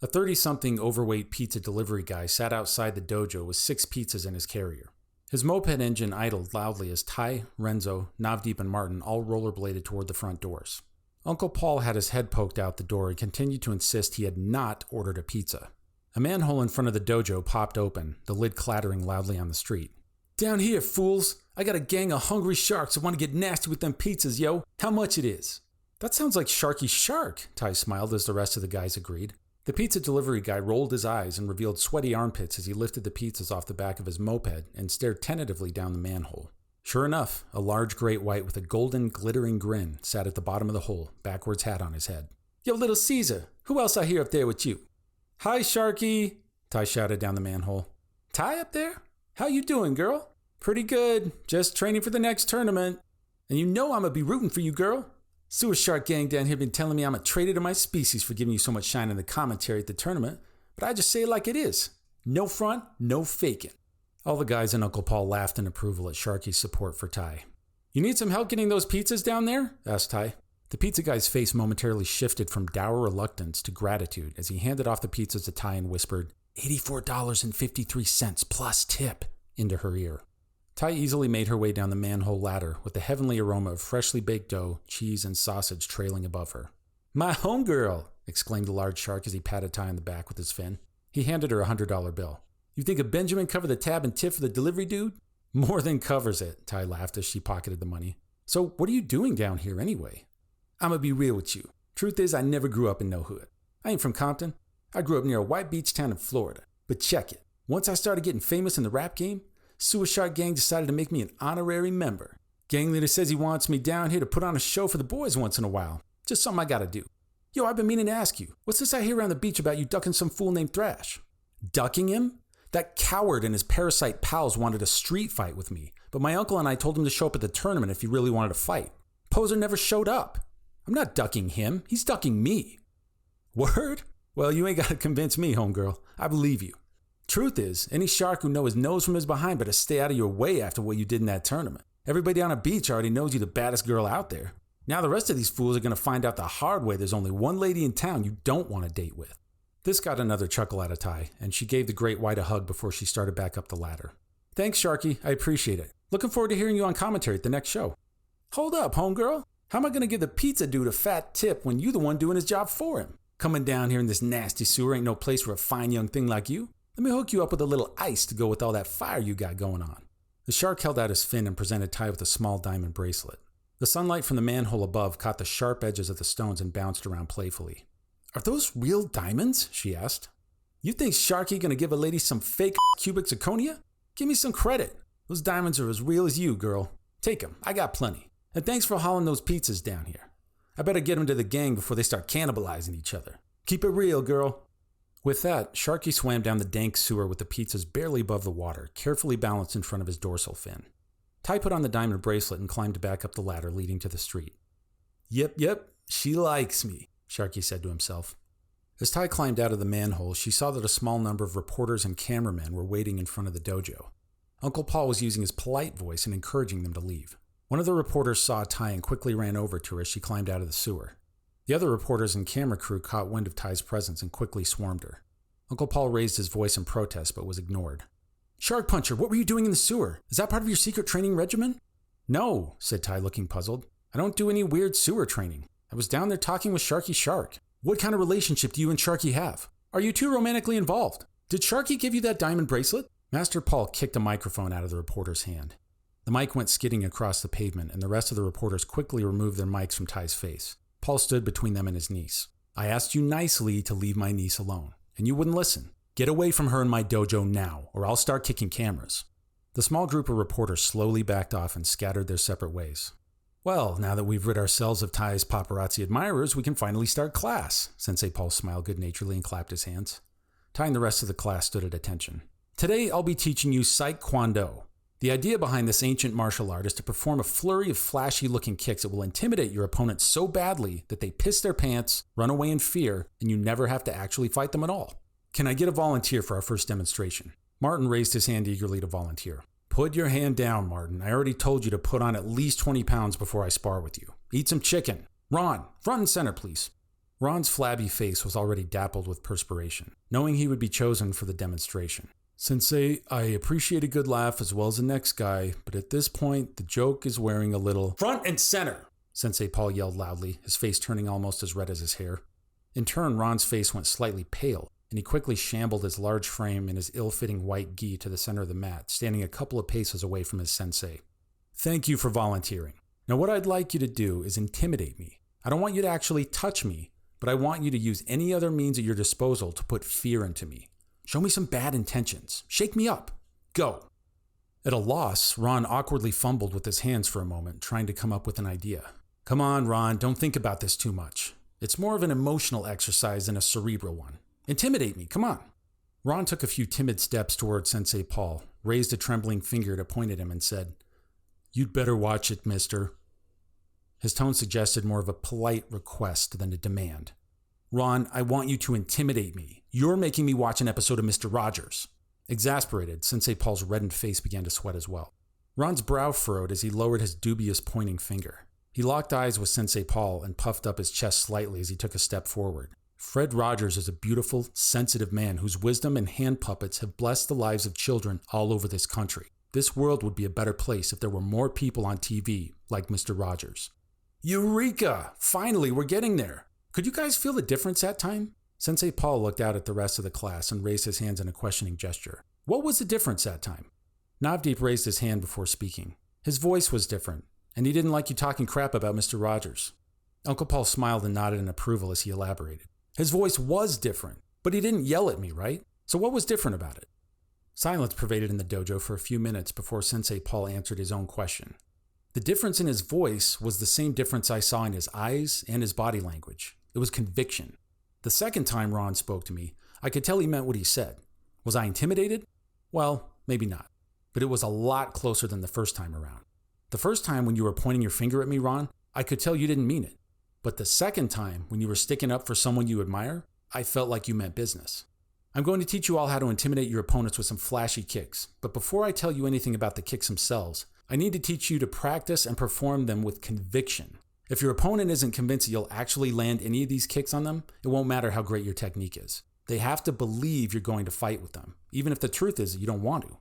A 30-something overweight pizza delivery guy sat outside the dojo with 6 pizzas in his carrier. His moped engine idled loudly as Ty, Renzo, Navdeep, and Martin all rollerbladed toward the front doors. Uncle Paul had his head poked out the door and continued to insist he had not ordered a pizza. A manhole in front of the dojo popped open, the lid clattering loudly on the street. Down here, fools! I got a gang of hungry sharks that want to get nasty with them pizzas, yo! How much it is? That sounds like Sharky Shark, Ty smiled as the rest of the guys agreed. The pizza delivery guy rolled his eyes and revealed sweaty armpits as he lifted the pizzas off the back of his moped and stared tentatively down the manhole. Sure enough, a large great white with a golden, glittering grin sat at the bottom of the hole, backwards hat on his head. Yo, little Caesar, who else I hear up there with you? Hi, Sharky, Ty shouted down the manhole. Ty up there? How you doing, girl? Pretty good, just training for the next tournament. And you know I'ma be rooting for you, girl. Sewer Shark Gang down here been telling me I'm a traitor to my species for giving you so much shine in the commentary at the tournament, but I just say it like it is. No front, no faking. All the guys and Uncle Paul laughed in approval at Sharky's support for Ty. You need some help getting those pizzas down there? Asked Ty. The pizza guy's face momentarily shifted from dour reluctance to gratitude as he handed off the pizzas to Ty and whispered, $84.53 plus tip, into her ear. Ty easily made her way down the manhole ladder with the heavenly aroma of freshly baked dough, cheese, and sausage trailing above her. My homegirl! Exclaimed the large shark as he patted Ty on the back with his fin. He handed her a $100 bill. You think a Benjamin covered the tab and tip for the delivery dude? More than covers it, Ty laughed as she pocketed the money. So what are you doing down here anyway? I'ma be real with you. Truth is, I never grew up in no hood. I ain't from Compton. I grew up near a white beach town in Florida. But check it. Once I started getting famous in the rap game, Sewer Shark Gang decided to make me an honorary member. Gang leader says he wants me down here to put on a show for the boys once in a while. Just something I gotta do. Yo, I've been meaning to ask you, what's this I hear around the beach about you ducking some fool named Thrash? Ducking him? That coward and his parasite pals wanted a street fight with me, but my uncle and I told him to show up at the tournament if he really wanted to fight. Poser never showed up. I'm not ducking him, he's ducking me. Word? Well, you ain't gotta convince me, homegirl. I believe you. Truth is, any shark who knows his nose from his behind better stay out of your way after what you did in that tournament. Everybody on a beach already knows you're the baddest girl out there. Now the rest of these fools are gonna find out the hard way there's only one lady in town you don't want to date with. This got another chuckle out of Ty, and she gave the great white a hug before she started back up the ladder. Thanks, Sharky. I appreciate it. Looking forward to hearing you on commentary at the next show. Hold up, homegirl. How am I going to give the pizza dude a fat tip when you the one doing his job for him? Coming down here in this nasty sewer ain't no place for a fine young thing like you. Let me hook you up with a little ice to go with all that fire you got going on. The shark held out his fin and presented Ty with a small diamond bracelet. The sunlight from the manhole above caught the sharp edges of the stones and bounced around playfully. Are those real diamonds? She asked. You think Sharky gonna give a lady some fake cubic zirconia? Give me some credit. Those diamonds are as real as you, girl. Take 'em. I got plenty. And thanks for hauling those pizzas down here. I better get 'em to the gang before they start cannibalizing each other. Keep it real, girl. With that, Sharky swam down the dank sewer with the pizzas barely above the water, carefully balanced in front of his dorsal fin. Ty put on the diamond bracelet and climbed back up the ladder leading to the street. Yep, she likes me, Sharky said to himself. As Ty climbed out of the manhole, she saw that a small number of reporters and cameramen were waiting in front of the dojo. Uncle Paul was using his polite voice and encouraging them to leave. One of the reporters saw Ty and quickly ran over to her as she climbed out of the sewer. The other reporters and camera crew caught wind of Ty's presence and quickly swarmed her. Uncle Paul raised his voice in protest but was ignored. Shark Puncher, what were you doing in the sewer? Is that part of your secret training regimen? No, said Ty, looking puzzled. I don't do any weird sewer training. I was down there talking with Sharky Shark. What kind of relationship do you and Sharky have? Are you two romantically involved? Did Sharky give you that diamond bracelet? Master Paul kicked a microphone out of the reporter's hand. The mic went skidding across the pavement, and the rest of the reporters quickly removed their mics from Ty's face. Paul stood between them and his niece. I asked you nicely to leave my niece alone, and you wouldn't listen. Get away from her in my dojo now, or I'll start kicking cameras. The small group of reporters slowly backed off and scattered their separate ways. Well, now that we've rid ourselves of Ty's paparazzi admirers, we can finally start class. Sensei Paul smiled good-naturedly and clapped his hands. Ty and the rest of the class stood at attention. Today, I'll be teaching you Sight Kwando. The idea behind this ancient martial art is to perform a flurry of flashy-looking kicks that will intimidate your opponent so badly that they piss their pants, run away in fear, and you never have to actually fight them at all. Can I get a volunteer for our first demonstration? Martin raised his hand eagerly to volunteer. Put your hand down, Martin. I already told you to put on at least 20 pounds before I spar with you. Eat some chicken. Ron, front and center, please. Ron's flabby face was already dappled with perspiration, knowing he would be chosen for the demonstration. Sensei, I appreciate a good laugh as well as the next guy, but at this point, the joke is wearing a little... Front and center! Sensei Paul yelled loudly, his face turning almost as red as his hair. In turn, Ron's face went slightly pale, and he quickly shambled his large frame and his ill-fitting white gi to the center of the mat, standing a couple of paces away from his sensei. Thank you for volunteering. Now what I'd like you to do is intimidate me. I don't want you to actually touch me, but I want you to use any other means at your disposal to put fear into me. Show me some bad intentions. Shake me up. Go. At a loss, Ron awkwardly fumbled with his hands for a moment, trying to come up with an idea. Come on, Ron, don't think about this too much. It's more of an emotional exercise than a cerebral one. Intimidate me, come on. Ron took a few timid steps toward Sensei Paul, raised a trembling finger to point at him and said, You'd better watch it, mister. His tone suggested more of a polite request than a demand. Ron, I want you to intimidate me. You're making me watch an episode of Mr. Rogers. Exasperated, Sensei Paul's reddened face began to sweat as well. Ron's brow furrowed as he lowered his dubious pointing finger. He locked eyes with Sensei Paul and puffed up his chest slightly as he took a step forward. Fred Rogers is a beautiful, sensitive man whose wisdom and hand puppets have blessed the lives of children all over this country. This world would be a better place if there were more people on TV like Mr. Rogers. Eureka! Finally, we're getting there. Could you guys feel the difference that time? Sensei Paul looked out at the rest of the class and raised his hands in a questioning gesture. What was the difference that time? Navdeep raised his hand before speaking. His voice was different, and he didn't like you talking crap about Mr. Rogers. Uncle Paul smiled and nodded in approval as he elaborated. His voice was different, but he didn't yell at me, right? So what was different about it? Silence pervaded in the dojo for a few minutes before Sensei Paul answered his own question. The difference in his voice was the same difference I saw in his eyes and his body language. It was conviction. The second time Ron spoke to me, I could tell he meant what he said. Was I intimidated? Well, maybe not. But it was a lot closer than the first time around. The first time when you were pointing your finger at me, Ron, I could tell you didn't mean it. But the second time when you were sticking up for someone you admire, I felt like you meant business. I'm going to teach you all how to intimidate your opponents with some flashy kicks. But before I tell you anything about the kicks themselves, I need to teach you to practice and perform them with conviction. If your opponent isn't convinced that you'll actually land any of these kicks on them, it won't matter how great your technique is. They have to believe you're going to fight with them, even if the truth is that you don't want to.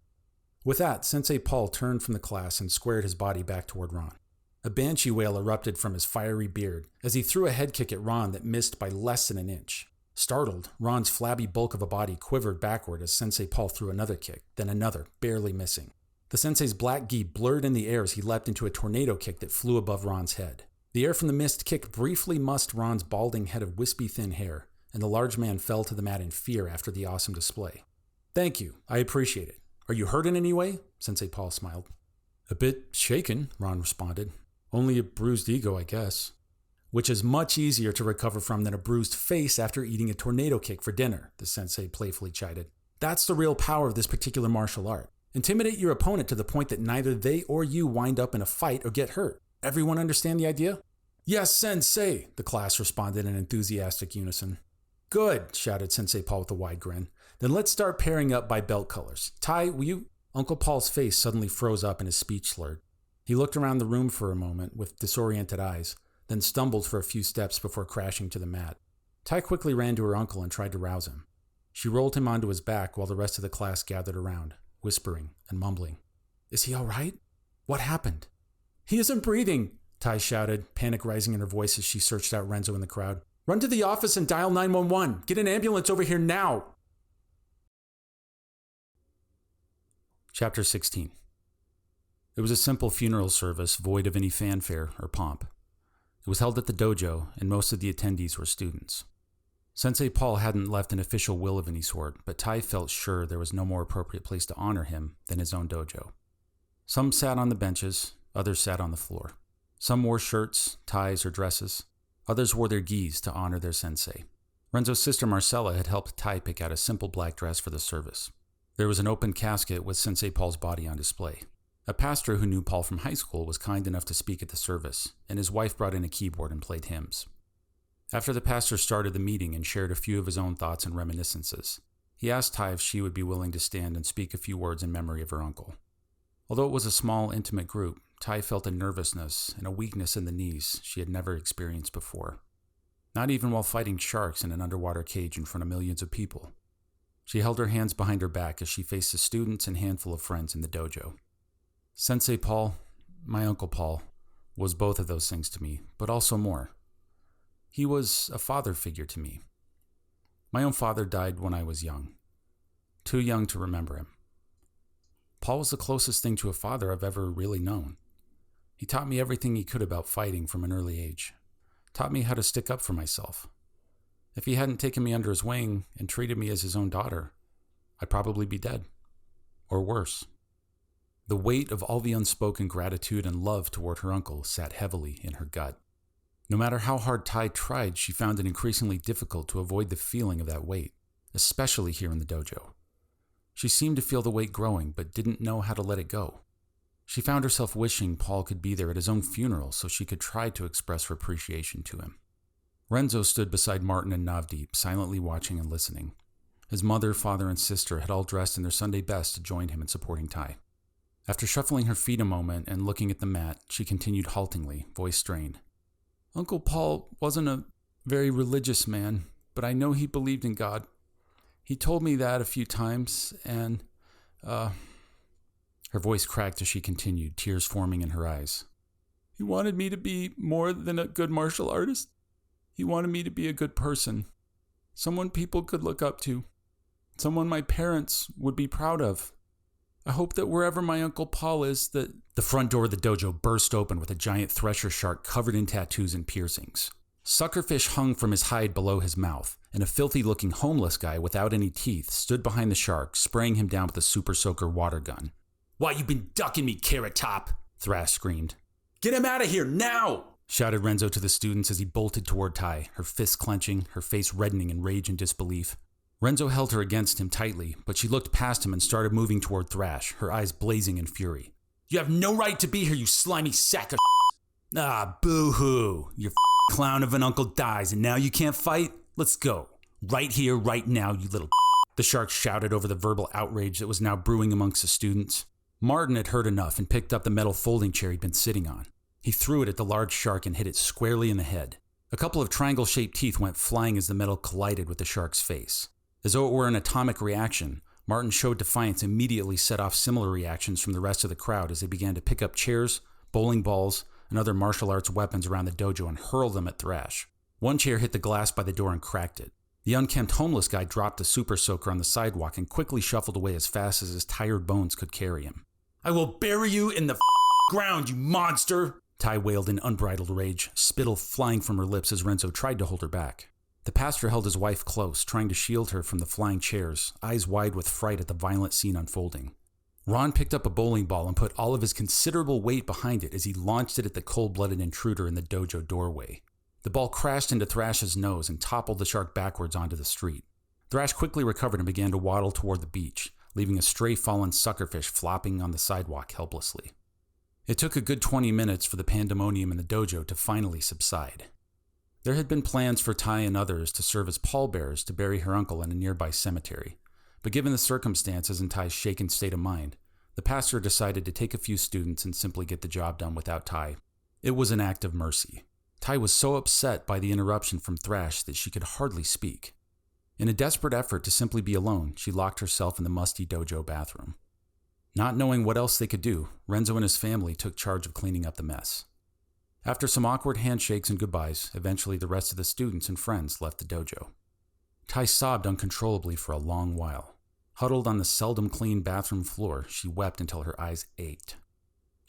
With that, Sensei Paul turned from the class and squared his body back toward Ron. A banshee wail erupted from his fiery beard as he threw a head kick at Ron that missed by less than an inch. Startled, Ron's flabby bulk of a body quivered backward as Sensei Paul threw another kick, then another, barely missing. The sensei's black gi blurred in the air as he leapt into a tornado kick that flew above Ron's head. The air from the missed kick briefly mussed Ron's balding head of wispy thin hair, and the large man fell to the mat in fear after the awesome display. Thank you, I appreciate it. Are you hurt in any way? Sensei Paul smiled. A bit shaken, Ron responded. Only a bruised ego, I guess. Which is much easier to recover from than a bruised face after eating a tornado kick for dinner, the sensei playfully chided. That's the real power of this particular martial art. Intimidate your opponent to the point that neither they or you wind up in a fight or get hurt. Everyone understand the idea? Yes, Sensei, the class responded in enthusiastic unison. Good, shouted Sensei Paul with a wide grin. Then let's start pairing up by belt colors. Ty, will you... Uncle Paul's face suddenly froze up and his speech slurred. He looked around the room for a moment with disoriented eyes, then stumbled for a few steps before crashing to the mat. Ty quickly ran to her uncle and tried to rouse him. She rolled him onto his back while the rest of the class gathered around, whispering and mumbling. Is he all right? What happened? He isn't breathing, Ty shouted, panic rising in her voice as she searched out Renzo in the crowd. Run to the office and dial 911. Get an ambulance over here now. Chapter 16. It was a simple funeral service void of any fanfare or pomp. It was held at the dojo, and most of the attendees were students. Sensei Paul hadn't left an official will of any sort, but Tai felt sure there was no more appropriate place to honor him than his own dojo. Some sat on the benches, others sat on the floor. Some wore shirts, ties, or dresses. Others wore their gis to honor their sensei. Renzo's sister Marcella had helped Tai pick out a simple black dress for the service. There was an open casket with Sensei Paul's body on display. A pastor who knew Paul from high school was kind enough to speak at the service, and his wife brought in a keyboard and played hymns. After the pastor started the meeting and shared a few of his own thoughts and reminiscences, he asked Tai if she would be willing to stand and speak a few words in memory of her uncle. Although it was a small, intimate group, Tai felt a nervousness and a weakness in the knees she had never experienced before. Not even while fighting sharks in an underwater cage in front of millions of people. She held her hands behind her back as she faced the students and handful of friends in the dojo. Sensei Paul, my Uncle Paul, was both of those things to me, but also more. He was a father figure to me. My own father died when I was young. Too young to remember him. Paul was the closest thing to a father I've ever really known. He taught me everything he could about fighting from an early age. Taught me how to stick up for myself. If he hadn't taken me under his wing and treated me as his own daughter, I'd probably be dead. Or worse. The weight of all the unspoken gratitude and love toward her uncle sat heavily in her gut. No matter how hard Tai tried, she found it increasingly difficult to avoid the feeling of that weight, especially here in the dojo. She seemed to feel the weight growing, but didn't know how to let it go. She found herself wishing Paul could be there at his own funeral so she could try to express her appreciation to him. Renzo stood beside Martin and Navdeep, silently watching and listening. His mother, father, and sister had all dressed in their Sunday best to join him in supporting Tai. After shuffling her feet a moment and looking at the mat, she continued haltingly, voice strained. Uncle Paul wasn't a very religious man, but I know he believed in God. He told me that a few times, and, Her voice cracked as she continued, tears forming in her eyes. He wanted me to be more than a good martial artist. He wanted me to be a good person. Someone people could look up to. Someone my parents would be proud of. I hope that wherever my Uncle Paul is, that... The front door of the dojo burst open with a giant thresher shark covered in tattoos and piercings. Suckerfish hung from his hide below his mouth, and a filthy-looking homeless guy without any teeth stood behind the shark, spraying him down with a Super Soaker water gun. Why you been ducking me, Carrot Top? Thrash screamed. Get him out of here, now! Shouted Renzo to the students as he bolted toward Tai, her fists clenching, her face reddening in rage and disbelief. Renzo held her against him tightly, but she looked past him and started moving toward Thrash, her eyes blazing in fury. You have no right to be here, you slimy sack of Ah, boo-hoo. Your clown of an uncle dies and now you can't fight? Let's go. Right here, right now, you little The shark shouted over the verbal outrage that was now brewing amongst the students. Martin had heard enough and picked up the metal folding chair he'd been sitting on. He threw it at the large shark and hit it squarely in the head. A couple of triangle-shaped teeth went flying as the metal collided with the shark's face. As though it were an atomic reaction, Martin showed defiance immediately set off similar reactions from the rest of the crowd as they began to pick up chairs, bowling balls, and other martial arts weapons around the dojo and hurl them at Thrash. One chair hit the glass by the door and cracked it. The unkempt homeless guy dropped the Super Soaker on the sidewalk and quickly shuffled away as fast as his tired bones could carry him. I will bury you in the ground, you monster! Tai wailed in unbridled rage, spittle flying from her lips as Renzo tried to hold her back. The pastor held his wife close, trying to shield her from the flying chairs, eyes wide with fright at the violent scene unfolding. Ron picked up a bowling ball and put all of his considerable weight behind it as he launched it at the cold-blooded intruder in the dojo doorway. The ball crashed into Thrash's nose and toppled the shark backwards onto the street. Thrash quickly recovered and began to waddle toward the beach, leaving a stray fallen suckerfish flopping on the sidewalk helplessly. It took a good 20 minutes for the pandemonium in the dojo to finally subside. There had been plans for Tai and others to serve as pallbearers to bury her uncle in a nearby cemetery, but given the circumstances and Tai's shaken state of mind, the pastor decided to take a few students and simply get the job done without Tai. It was an act of mercy. Tai was so upset by the interruption from Thrash that she could hardly speak. In a desperate effort to simply be alone, she locked herself in the musty dojo bathroom. Not knowing what else they could do, Renzo and his family took charge of cleaning up the mess. After some awkward handshakes and goodbyes, eventually the rest of the students and friends left the dojo. Tai sobbed uncontrollably for a long while. Huddled on the seldom clean bathroom floor, she wept until her eyes ached.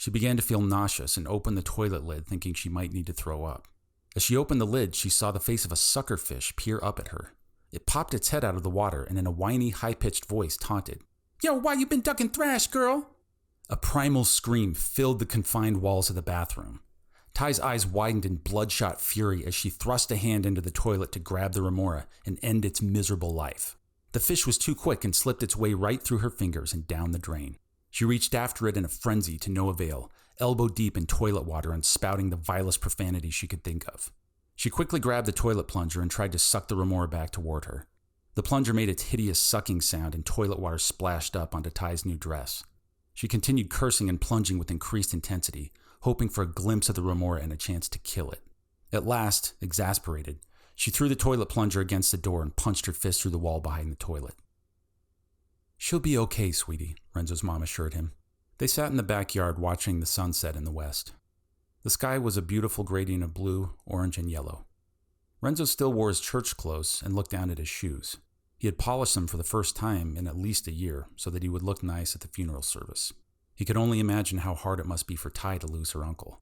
She began to feel nauseous and opened the toilet lid thinking she might need to throw up. As she opened the lid, she saw the face of a suckerfish peer up at her. It popped its head out of the water and in a whiny, high-pitched voice taunted, "Yo, why you been ducking thrash, girl?" A primal scream filled the confined walls of the bathroom. Ty's eyes widened in bloodshot fury as she thrust a hand into the toilet to grab the remora and end its miserable life. The fish was too quick and slipped its way right through her fingers and down the drain. She reached after it in a frenzy to no avail, elbow deep in toilet water and spouting the vilest profanity she could think of. She quickly grabbed the toilet plunger and tried to suck the remora back toward her. The plunger made its hideous sucking sound and toilet water splashed up onto Ty's new dress. She continued cursing and plunging with increased intensity, hoping for a glimpse of the remora and a chance to kill it. At last, exasperated, she threw the toilet plunger against the door and punched her fist through the wall behind the toilet. "She'll be okay, sweetie," Renzo's mom assured him. They sat in the backyard watching the sunset in the west. The sky was a beautiful gradient of blue, orange, and yellow. Renzo still wore his church clothes and looked down at his shoes. He had polished them for the first time in at least a year so that he would look nice at the funeral service. He could only imagine how hard it must be for Ty to lose her uncle.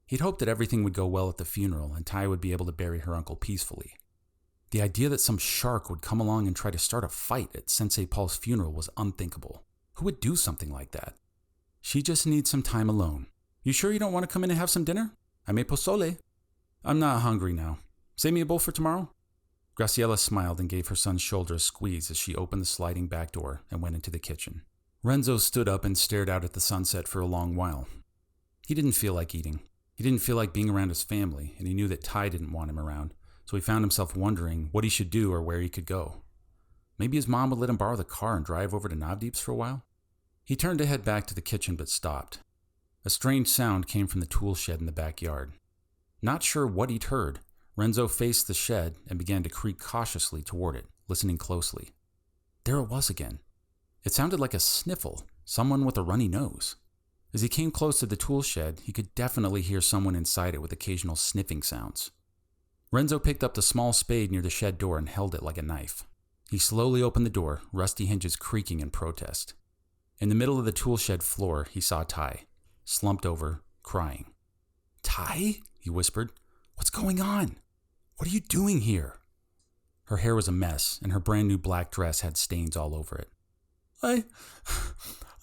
He'd hoped that everything would go well at the funeral and Ty would be able to bury her uncle peacefully. The idea that some shark would come along and try to start a fight at Sensei Paul's funeral was unthinkable. Who would do something like that? She just needs some time alone. "You sure you don't want to come in and have some dinner? I made pozole." "I'm not hungry now. Save me a bowl for tomorrow?" Graciela smiled and gave her son's shoulder a squeeze as she opened the sliding back door and went into the kitchen. Renzo stood up and stared out at the sunset for a long while. He didn't feel like eating. He didn't feel like being around his family, and he knew that Ty didn't want him around, so he found himself wondering what he should do or where he could go. Maybe his mom would let him borrow the car and drive over to Navdeep's for a while? He turned to head back to the kitchen but stopped. A strange sound came from the tool shed in the backyard. Not sure what he'd heard, Renzo faced the shed and began to creep cautiously toward it, listening closely. There it was again. It sounded like a sniffle, someone with a runny nose. As he came close to the tool shed, he could definitely hear someone inside it with occasional sniffing sounds. Renzo picked up the small spade near the shed door and held it like a knife. He slowly opened the door, rusty hinges creaking in protest. In the middle of the tool shed floor, he saw Ty, slumped over, crying. "Ty?" he whispered. "What's going on? What are you doing here?" Her hair was a mess, and her brand new black dress had stains all over it.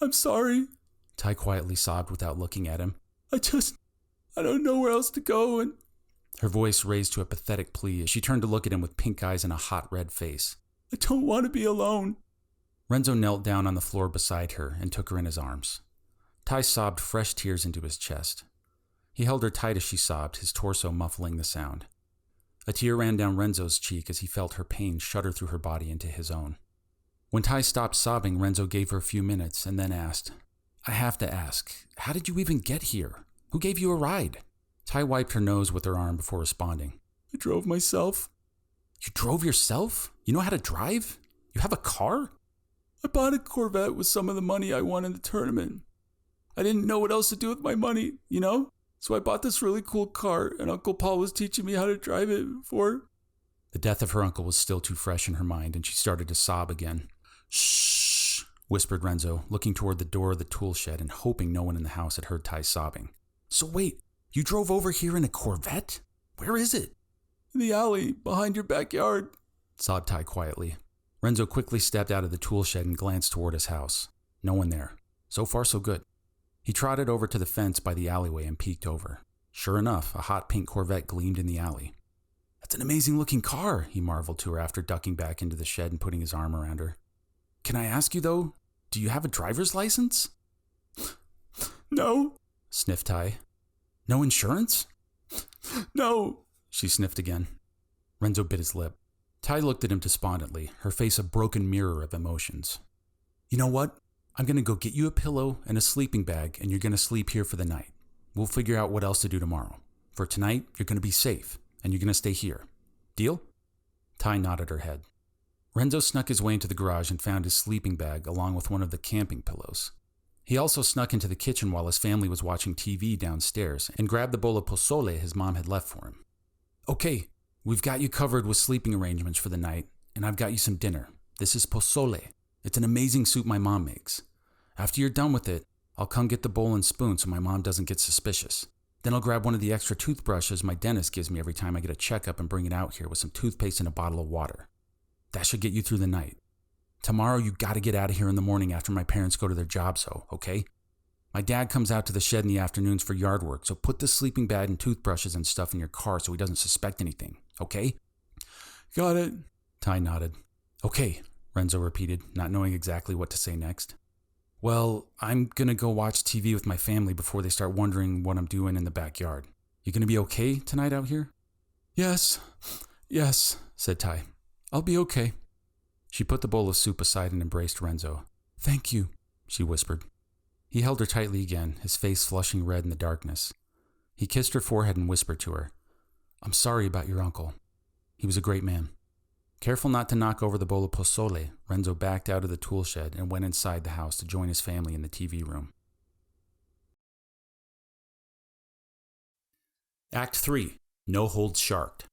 I'm sorry," Ty quietly sobbed without looking at him. I don't know where else to go, and..." Her voice raised to a pathetic plea as she turned to look at him with pink eyes and a hot red face. "I don't want to be alone." Renzo knelt down on the floor beside her and took her in his arms. Ty sobbed fresh tears into his chest. He held her tight as she sobbed, his torso muffling the sound. A tear ran down Renzo's cheek as he felt her pain shudder through her body into his own. When Ty stopped sobbing, Renzo gave her a few minutes and then asked, "I have to ask, how did you even get here? Who gave you a ride?" Ty wiped her nose with her arm before responding. "I drove myself." "You drove yourself? You know how to drive? You have a car?" "I bought a Corvette with some of the money I won in the tournament. I didn't know what else to do with my money, you know? So I bought this really cool car, and Uncle Paul was teaching me how to drive it before." The death of her uncle was still too fresh in her mind, and she started to sob again. "Shh," whispered Renzo, looking toward the door of the tool shed and hoping no one in the house had heard Ty sobbing. "So wait, you drove over here in a Corvette? Where is it?" "In the alley, behind your backyard," sobbed Ty quietly. Renzo quickly stepped out of the tool shed and glanced toward his house. No one there. So far, so good. He trotted over to the fence by the alleyway and peeked over. Sure enough, a hot pink Corvette gleamed in the alley. "That's an amazing-looking car," he marveled to her after ducking back into the shed and putting his arm around her. "Can I ask you, though, do you have a driver's license?" "No," sniffed Ty. "No insurance?" "No," she sniffed again. Renzo bit his lip. Ty looked at him despondently, her face a broken mirror of emotions. "You know what? I'm going to go get you a pillow and a sleeping bag, and you're going to sleep here for the night. We'll figure out what else to do tomorrow. For tonight, you're going to be safe, and you're going to stay here. Deal?" Ty nodded her head. Renzo snuck his way into the garage and found his sleeping bag along with one of the camping pillows. He also snuck into the kitchen while his family was watching TV downstairs and grabbed the bowl of pozole his mom had left for him. "Okay, we've got you covered with sleeping arrangements for the night, and I've got you some dinner. This is pozole. It's an amazing soup my mom makes. After you're done with it, I'll come get the bowl and spoon so my mom doesn't get suspicious. Then I'll grab one of the extra toothbrushes my dentist gives me every time I get a checkup and bring it out here with some toothpaste and a bottle of water. That should get you through the night. Tomorrow you gotta get out of here in the morning after my parents go to their jobs, okay? My dad comes out to the shed in the afternoons for yard work, so put the sleeping bag and toothbrushes and stuff in your car so he doesn't suspect anything, okay? Got it. Ty nodded. Okay, Renzo repeated, not knowing exactly what to say next. Well, I'm gonna go watch TV with my family before they start wondering what I'm doing in the backyard. You gonna be okay tonight out here? Yes, said Ty. I'll be okay. She put the bowl of soup aside and embraced Renzo. Thank you, she whispered. He held her tightly again, his face flushing red in the darkness. He kissed her forehead and whispered to her, I'm sorry about your uncle. He was a great man. Careful not to knock over the bowl of pozole, Renzo backed out of the tool shed and went inside the house to join his family in the TV room. Act 3. No Holds Sharked.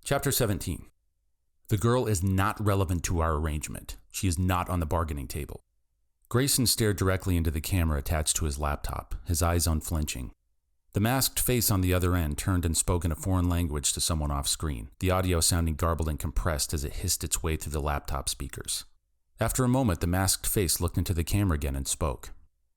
Chapter 17. The girl is not relevant to our arrangement. She is not on the bargaining table. Grayson stared directly into the camera attached to his laptop, his eyes unflinching. The masked face on the other end turned and spoke in a foreign language to someone off screen, the audio sounding garbled and compressed as it hissed its way through the laptop speakers. After a moment, the masked face looked into the camera again and spoke.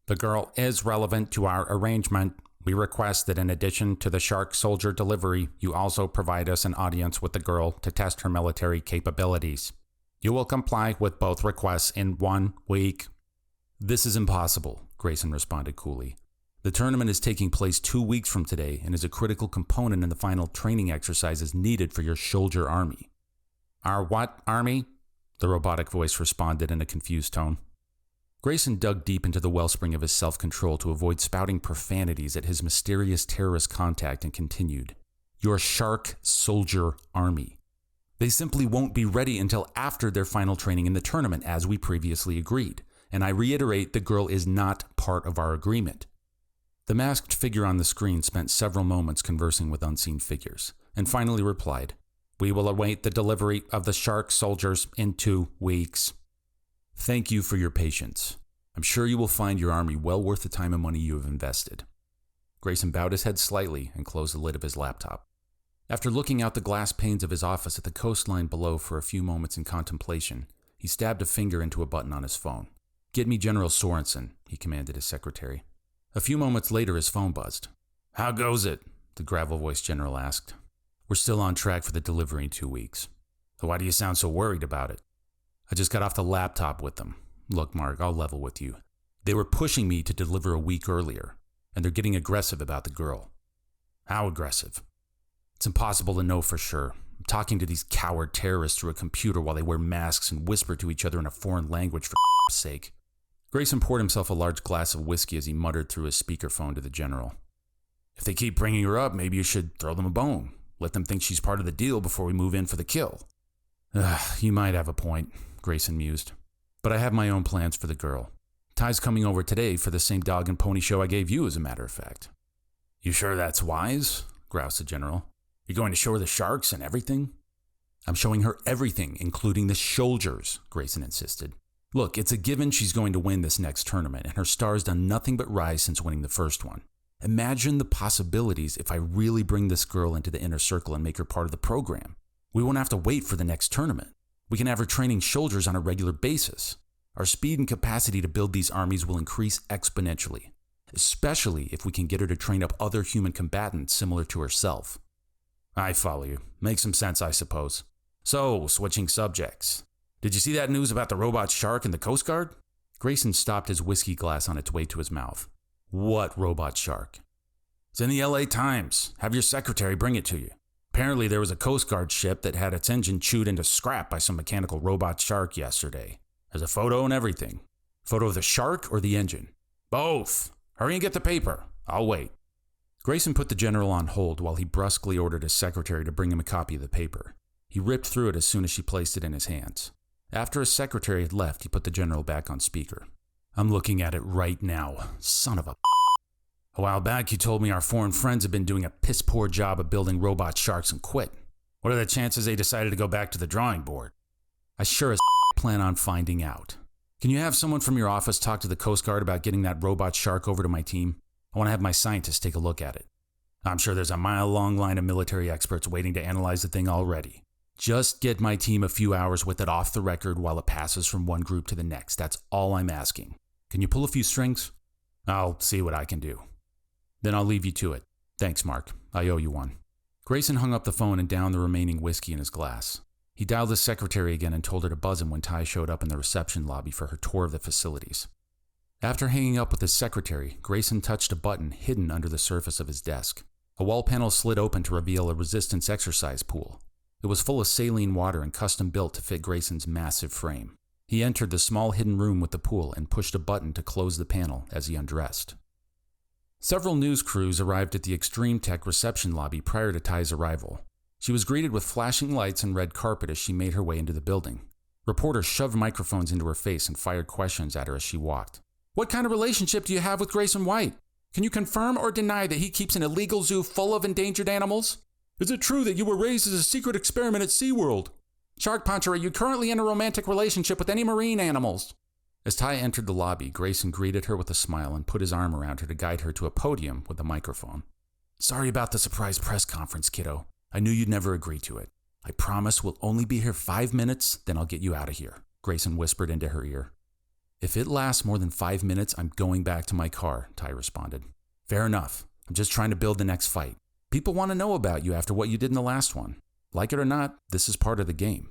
The girl is relevant to our arrangement. We request that in addition to the Shark Soldier delivery, you also provide us an audience with the girl to test her military capabilities. You will comply with both requests in 1 week. This is impossible, Grayson responded coolly. The tournament is taking place 2 weeks from today and is a critical component in the final training exercises needed for your soldier army. Our what army? The robotic voice responded in a confused tone. Grayson dug deep into the wellspring of his self-control to avoid spouting profanities at his mysterious terrorist contact and continued. Your Shark Soldier Army. They simply won't be ready until after their final training in the tournament, as we previously agreed. And I reiterate, the girl is not part of our agreement. The masked figure on the screen spent several moments conversing with unseen figures, and finally replied, We will await the delivery of the Shark Soldiers in 2 weeks. Thank you for your patience. I'm sure you will find your army well worth the time and money you have invested. Grayson bowed his head slightly and closed the lid of his laptop. After looking out the glass panes of his office at the coastline below for a few moments in contemplation, he stabbed a finger into a button on his phone. Get me General Sorensen, he commanded his secretary. A few moments later, his phone buzzed. How goes it? The gravel-voiced general asked. We're still on track for the delivery in 2 weeks. So why do you sound so worried about it? I just got off the laptop with them. Look, Mark, I'll level with you. They were pushing me to deliver a week earlier, and they're getting aggressive about the girl. How aggressive? It's impossible to know for sure. I'm talking to these coward terrorists through a computer while they wear masks and whisper to each other in a foreign language for sake. Grayson poured himself a large glass of whiskey as he muttered through his speakerphone to the general. If they keep bringing her up, maybe you should throw them a bone. Let them think she's part of the deal before we move in for the kill. You might have a point, Grayson mused. But I have my own plans for the girl. Ty's coming over today for the same dog and pony show I gave you, as a matter of fact. You sure that's wise? Groused the general. You're going to show her the sharks and everything? I'm showing her everything, including the soldiers, Grayson insisted. Look, it's a given she's going to win this next tournament, and her star's done nothing but rise since winning the first one. Imagine the possibilities if I really bring this girl into the inner circle and make her part of the program. We won't have to wait for the next tournament. We can have her training soldiers on a regular basis. Our speed and capacity to build these armies will increase exponentially, especially if we can get her to train up other human combatants similar to herself. I follow you. Makes some sense, I suppose. So, switching subjects. Did you see that news about the robot shark in the Coast Guard? Grayson stopped his whiskey glass on its way to his mouth. What robot shark? It's in the LA Times. Have your secretary bring it to you. Apparently there was a Coast Guard ship that had its engine chewed into scrap by some mechanical robot shark yesterday. There's a photo and everything. Photo of the shark or the engine? Both. Hurry and get the paper. I'll wait. Grayson put the general on hold while he brusquely ordered his secretary to bring him a copy of the paper. He ripped through it as soon as she placed it in his hands. After his secretary had left, he put the general back on speaker. I'm looking at it right now. Son of a... A while back, you told me our foreign friends have been doing a piss-poor job of building robot sharks and quit. What are the chances they decided to go back to the drawing board? I sure as plan on finding out. Can you have someone from your office talk to the Coast Guard about getting that robot shark over to my team? I want to have my scientists take a look at it. I'm sure there's a mile-long line of military experts waiting to analyze the thing already. Just get my team a few hours with it off the record while it passes from one group to the next. That's all I'm asking. Can you pull a few strings? I'll see what I can do. Then I'll leave you to it. Thanks, Mark. I owe you one. Grayson hung up the phone and downed the remaining whiskey in his glass. He dialed his secretary again and told her to buzz him when Ty showed up in the reception lobby for her tour of the facilities. After hanging up with his secretary, Grayson touched a button hidden under the surface of his desk. A wall panel slid open to reveal a resistance exercise pool. It was full of saline water and custom built to fit Grayson's massive frame. He entered the small hidden room with the pool and pushed a button to close the panel as he undressed. Several news crews arrived at the Extreme Tech reception lobby prior to Ty's arrival. She was greeted with flashing lights and red carpet as she made her way into the building. Reporters shoved microphones into her face and fired questions at her as she walked. What kind of relationship do you have with Grayson White? Can you confirm or deny that he keeps an illegal zoo full of endangered animals? Is it true that you were raised as a secret experiment at SeaWorld? Shark Puncher, are you currently in a romantic relationship with any marine animals? As Ty entered the lobby, Grayson greeted her with a smile and put his arm around her to guide her to a podium with a microphone. Sorry about the surprise press conference, kiddo. I knew you'd never agree to it. I promise we'll only be here 5 minutes, then I'll get you out of here, Grayson whispered into her ear. If it lasts more than 5 minutes, I'm going back to my car, Ty responded. Fair enough. I'm just trying to build the next fight. People want to know about you after what you did in the last one. Like it or not, this is part of the game.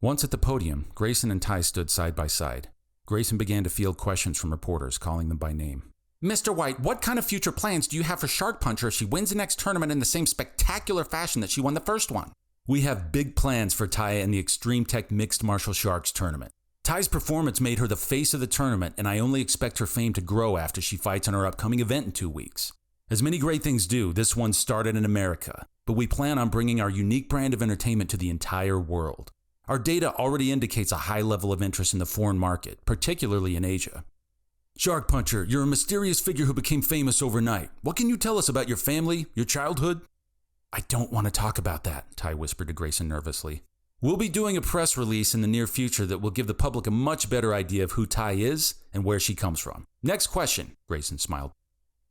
Once at the podium, Grayson and Ty stood side by side. Grayson began to field questions from reporters, calling them by name. Mr. White, what kind of future plans do you have for Shark Puncher if she wins the next tournament in the same spectacular fashion that she won the first one? We have big plans for Ty in the Extreme Tech Mixed Martial Sharks tournament. Ty's performance made her the face of the tournament, and I only expect her fame to grow after she fights in our upcoming event in 2 weeks. As many great things do, this one started in America, but we plan on bringing our unique brand of entertainment to the entire world. Our data already indicates a high level of interest in the foreign market, particularly in Asia. Shark Puncher, you're a mysterious figure who became famous overnight. What can you tell us about your family, your childhood? I don't want to talk about that, Ty whispered to Grayson nervously. We'll be doing a press release in the near future that will give the public a much better idea of who Ty is and where she comes from. Next question, Grayson smiled.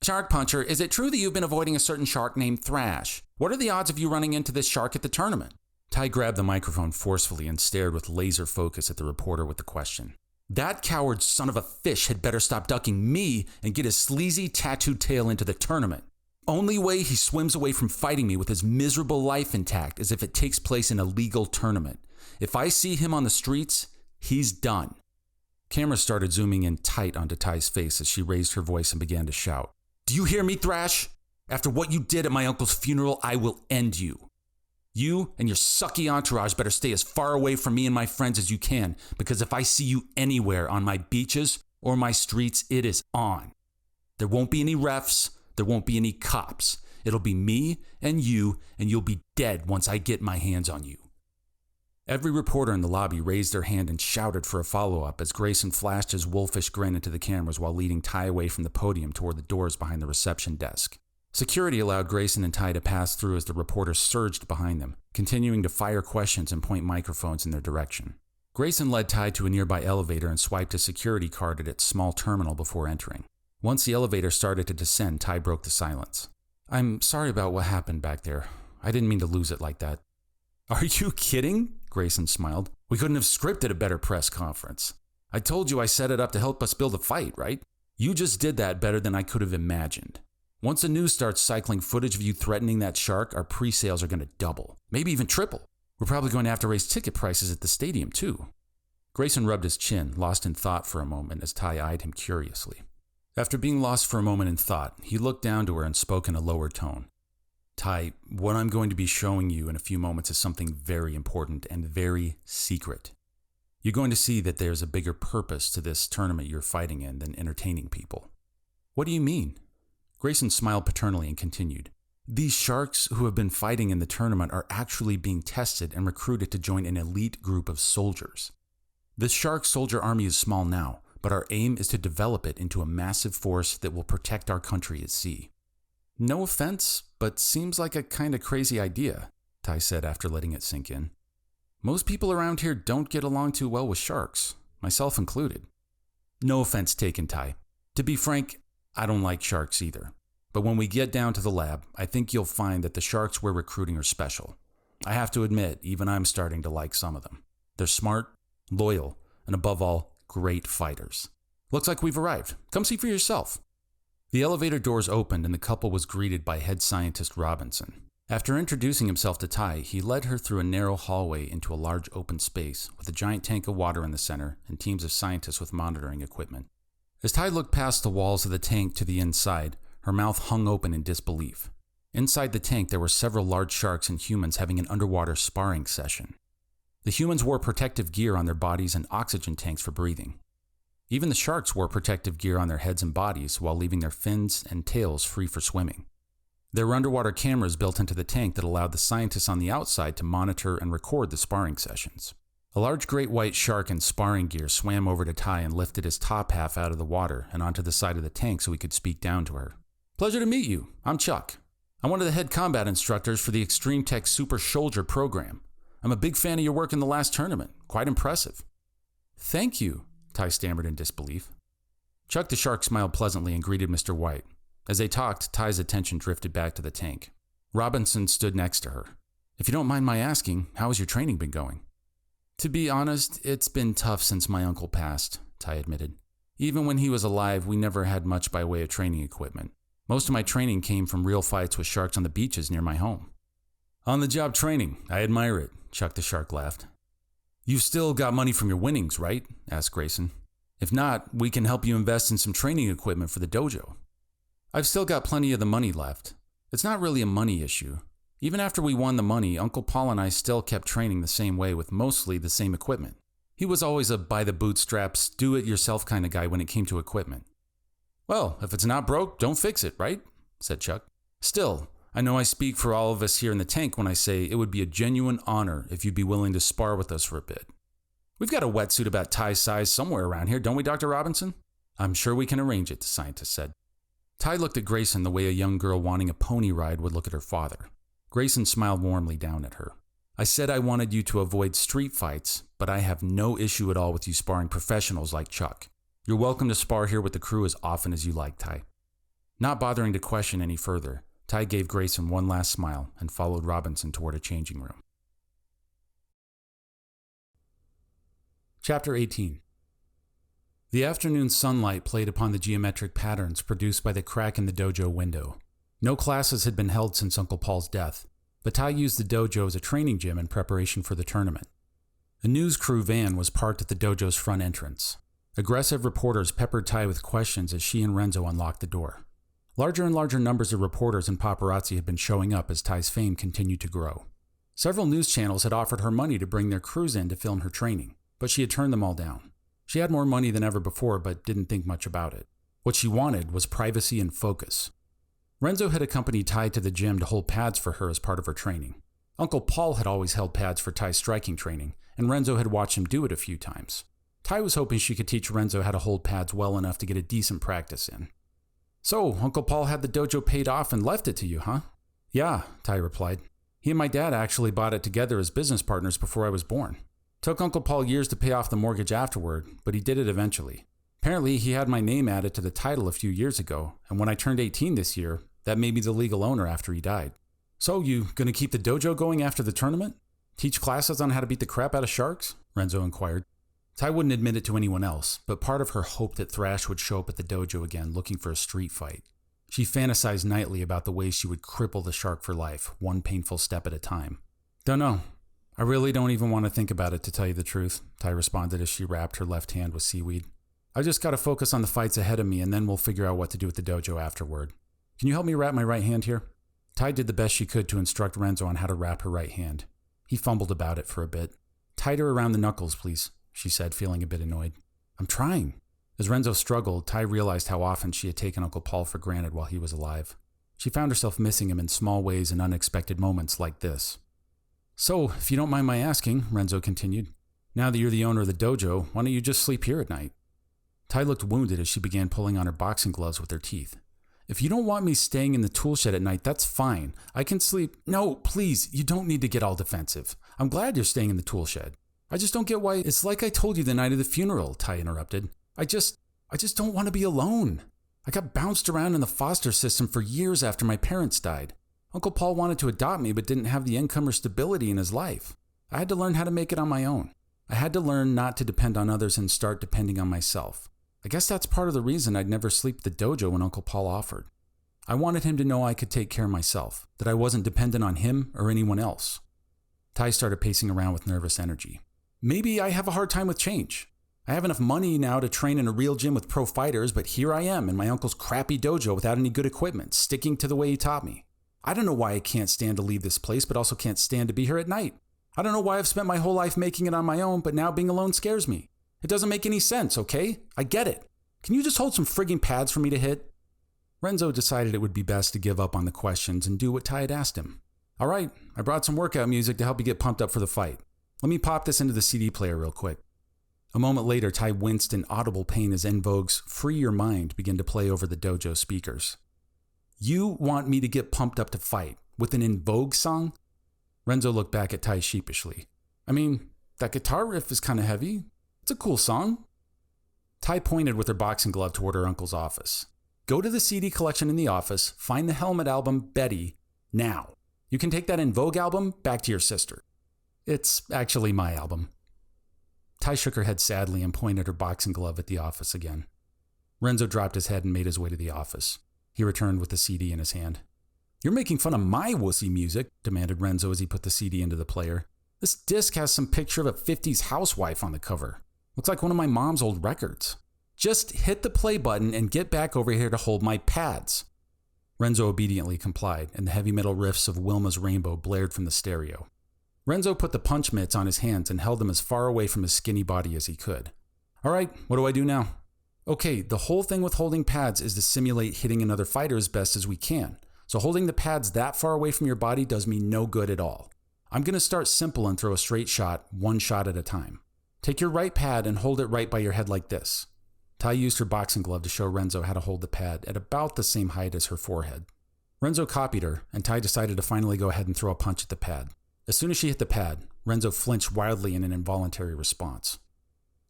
Shark Puncher, is it true that you've been avoiding a certain shark named Thrash? What are the odds of you running into this shark at the tournament? Ty grabbed the microphone forcefully and stared with laser focus at the reporter with the question. That coward son of a fish had better stop ducking me and get his sleazy tattooed tail into the tournament. Only way he swims away from fighting me with his miserable life intact is if it takes place in a legal tournament. If I see him on the streets, he's done. Cameras started zooming in tight onto Ty's face as she raised her voice and began to shout. Do you hear me, Thrash? After what you did at my uncle's funeral, I will end you. You and your sucky entourage better stay as far away from me and my friends as you can, because if I see you anywhere on my beaches or my streets, it is on. There won't be any refs, there won't be any cops. It'll be me and you'll be dead once I get my hands on you. Every reporter in the lobby raised their hand and shouted for a follow-up as Grayson flashed his wolfish grin into the cameras while leading Ty away from the podium toward the doors behind the reception desk. Security allowed Grayson and Ty to pass through as the reporters surged behind them, continuing to fire questions and point microphones in their direction. Grayson led Ty to a nearby elevator and swiped a security card at its small terminal before entering. Once the elevator started to descend, Ty broke the silence. I'm sorry about what happened back there. I didn't mean to lose it like that. Are you kidding? Grayson smiled. We couldn't have scripted a better press conference. I told you I set it up to help us build a fight, right? You just did that better than I could have imagined. Once the news starts cycling footage of you threatening that shark, our pre-sales are going to double, maybe even triple. We're probably going to have to raise ticket prices at the stadium, too. Grayson rubbed his chin, lost in thought for a moment as Ty eyed him curiously. After being lost for a moment in thought, he looked down to her and spoke in a lower tone. Ty, what I'm going to be showing you in a few moments is something very important and very secret. You're going to see that there's a bigger purpose to this tournament you're fighting in than entertaining people. What do you mean? Grayson smiled paternally and continued. These sharks who have been fighting in the tournament are actually being tested and recruited to join an elite group of soldiers. The shark soldier army is small now, but our aim is to develop it into a massive force that will protect our country at sea. No offense, but seems like a kind of crazy idea, Ty said after letting it sink in. Most people around here don't get along too well with sharks, myself included. No offense taken, Ty. To be frank, I don't like sharks either. But when we get down to the lab, I think you'll find that the sharks we're recruiting are special. I have to admit, even I'm starting to like some of them. They're smart, loyal, and above all, great fighters. Looks like we've arrived. Come see for yourself. The elevator doors opened and the couple was greeted by head scientist Robinson. After introducing himself to Ty, he led her through a narrow hallway into a large open space with a giant tank of water in the center and teams of scientists with monitoring equipment. As Ty looked past the walls of the tank to the inside, her mouth hung open in disbelief. Inside the tank, there were several large sharks and humans having an underwater sparring session. The humans wore protective gear on their bodies and oxygen tanks for breathing. Even the sharks wore protective gear on their heads and bodies while leaving their fins and tails free for swimming. There were underwater cameras built into the tank that allowed the scientists on the outside to monitor and record the sparring sessions. A large great white shark in sparring gear swam over to Ty and lifted his top half out of the water and onto the side of the tank so he could speak down to her. Pleasure to meet you. I'm Chuck. I'm one of the head combat instructors for the Extreme Tech Super Soldier program. I'm a big fan of your work in the last tournament. Quite impressive. Thank you, Ty stammered in disbelief. Chuck the shark smiled pleasantly and greeted Mr. White. As they talked, Ty's attention drifted back to the tank. Robinson stood next to her. If you don't mind my asking, how has your training been going? To be honest, it's been tough since my uncle passed, Ty admitted. Even when he was alive, we never had much by way of training equipment. Most of my training came from real fights with sharks on the beaches near my home. On-the-job training. I admire it, Chuck the shark laughed. You've still got money from your winnings, right? Asked Grayson. If not, we can help you invest in some training equipment for the dojo. I've still got plenty of the money left. It's not really a money issue. Even after we won the money, Uncle Paul and I still kept training the same way with mostly the same equipment. He was always a by-the-bootstraps, do-it-yourself kind of guy when it came to equipment. Well, if it's not broke, don't fix it, right? Said Chuck. Still, I know I speak for all of us here in the tank when I say it would be a genuine honor if you'd be willing to spar with us for a bit. We've got a wetsuit about Ty's size somewhere around here, don't we, Dr. Robinson? I'm sure we can arrange it, the scientist said. Ty looked at Grayson the way a young girl wanting a pony ride would look at her father. Grayson smiled warmly down at her. I said I wanted you to avoid street fights, but I have no issue at all with you sparring professionals like Chuck. You're welcome to spar here with the crew as often as you like, Ty. Not bothering to question any further, Ty gave Grayson one last smile and followed Robinson toward a changing room. Chapter 18. The afternoon sunlight played upon the geometric patterns produced by the crack in the dojo window. No classes had been held since Uncle Paul's death, but Ty used the dojo as a training gym in preparation for the tournament. A news crew van was parked at the dojo's front entrance. Aggressive reporters peppered Ty with questions as she and Renzo unlocked the door. Larger and larger numbers of reporters and paparazzi had been showing up as Ty's fame continued to grow. Several news channels had offered her money to bring their crews in to film her training, but she had turned them all down. She had more money than ever before, but didn't think much about it. What she wanted was privacy and focus. Renzo had accompanied Ty to the gym to hold pads for her as part of her training. Uncle Paul had always held pads for Ty's striking training, and Renzo had watched him do it a few times. Ty was hoping she could teach Renzo how to hold pads well enough to get a decent practice in. So, Uncle Paul had the dojo paid off and left it to you, huh? Yeah, Ty replied. He and my dad actually bought it together as business partners before I was born. Took Uncle Paul years to pay off the mortgage afterward, but he did it eventually. Apparently, he had my name added to the title a few years ago, and when I turned 18 this year, that made me the legal owner after he died. So, you gonna keep the dojo going after the tournament? Teach classes on how to beat the crap out of sharks? Renzo inquired. Ty wouldn't admit it to anyone else, but part of her hoped that Thrash would show up at the dojo again looking for a street fight. She fantasized nightly about the way she would cripple the shark for life, one painful step at a time. Don't know. I really don't even want to think about it, to tell you the truth, Ty responded as she wrapped her left hand with seaweed. I just gotta focus on the fights ahead of me and then we'll figure out what to do with the dojo afterward. Can you help me wrap my right hand here? Ty did the best she could to instruct Renzo on how to wrap her right hand. He fumbled about it for a bit. Tighter around the knuckles, please, she said, feeling a bit annoyed. I'm trying. As Renzo struggled, Ty realized how often she had taken Uncle Paul for granted while he was alive. She found herself missing him in small ways and unexpected moments like this. So, if you don't mind my asking, Renzo continued, now that you're the owner of the dojo, why don't you just sleep here at night? Ty looked wounded as she began pulling on her boxing gloves with her teeth. If you don't want me staying in the tool shed at night, that's fine. I can sleep. No, please, you don't need to get all defensive. I'm glad you're staying in the tool shed. I just don't get why. It's like I told you the night of the funeral, Ty interrupted. I just don't want to be alone. I got bounced around in the foster system for years after my parents died. Uncle Paul wanted to adopt me but didn't have the income or stability in his life. I had to learn how to make it on my own. I had to learn not to depend on others and start depending on myself. I guess that's part of the reason I'd never sleep at the dojo when Uncle Paul offered. I wanted him to know I could take care of myself, that I wasn't dependent on him or anyone else. Ty started pacing around with nervous energy. Maybe I have a hard time with change. I have enough money now to train in a real gym with pro fighters, but here I am in my uncle's crappy dojo without any good equipment, sticking to the way he taught me. I don't know why I can't stand to leave this place, but also can't stand to be here at night. I don't know why I've spent my whole life making it on my own, but now being alone scares me. It doesn't make any sense, okay? I get it. Can you just hold some frigging pads for me to hit? Renzo decided it would be best to give up on the questions and do what Ty had asked him. All right, I brought some workout music to help you get pumped up for the fight. Let me pop this into the CD player real quick. A moment later, Ty winced in audible pain as En Vogue's Free Your Mind began to play over the dojo speakers. You want me to get pumped up to fight with an En Vogue song? Renzo looked back at Ty sheepishly. I mean, that guitar riff is kind of heavy. It's a cool song. Ty pointed with her boxing glove toward her uncle's office. Go to the CD collection in the office, find the Helmet album, Betty, now. You can take that En Vogue album back to your sister. It's actually my album. Ty shook her head sadly and pointed her boxing glove at the office again. Renzo dropped his head and made his way to the office. He returned with the CD in his hand. You're making fun of my wussy music, demanded Renzo as he put the CD into the player. This disc has some picture of a 50s housewife on the cover. Looks like one of my mom's old records. Just hit the play button and get back over here to hold my pads. Renzo obediently complied, and the heavy metal riffs of Wilma's Rainbow blared from the stereo. Renzo put the punch mitts on his hands and held them as far away from his skinny body as he could. All right, what do I do now? Okay, the whole thing with holding pads is to simulate hitting another fighter as best as we can. So holding the pads that far away from your body does me no good at all. I'm going to start simple and throw a straight shot, one shot at a time. Take your right pad and hold it right by your head like this. Ty used her boxing glove to show Renzo how to hold the pad at about the same height as her forehead. Renzo copied her, and Ty decided to finally go ahead and throw a punch at the pad. As soon as she hit the pad, Renzo flinched wildly in an involuntary response.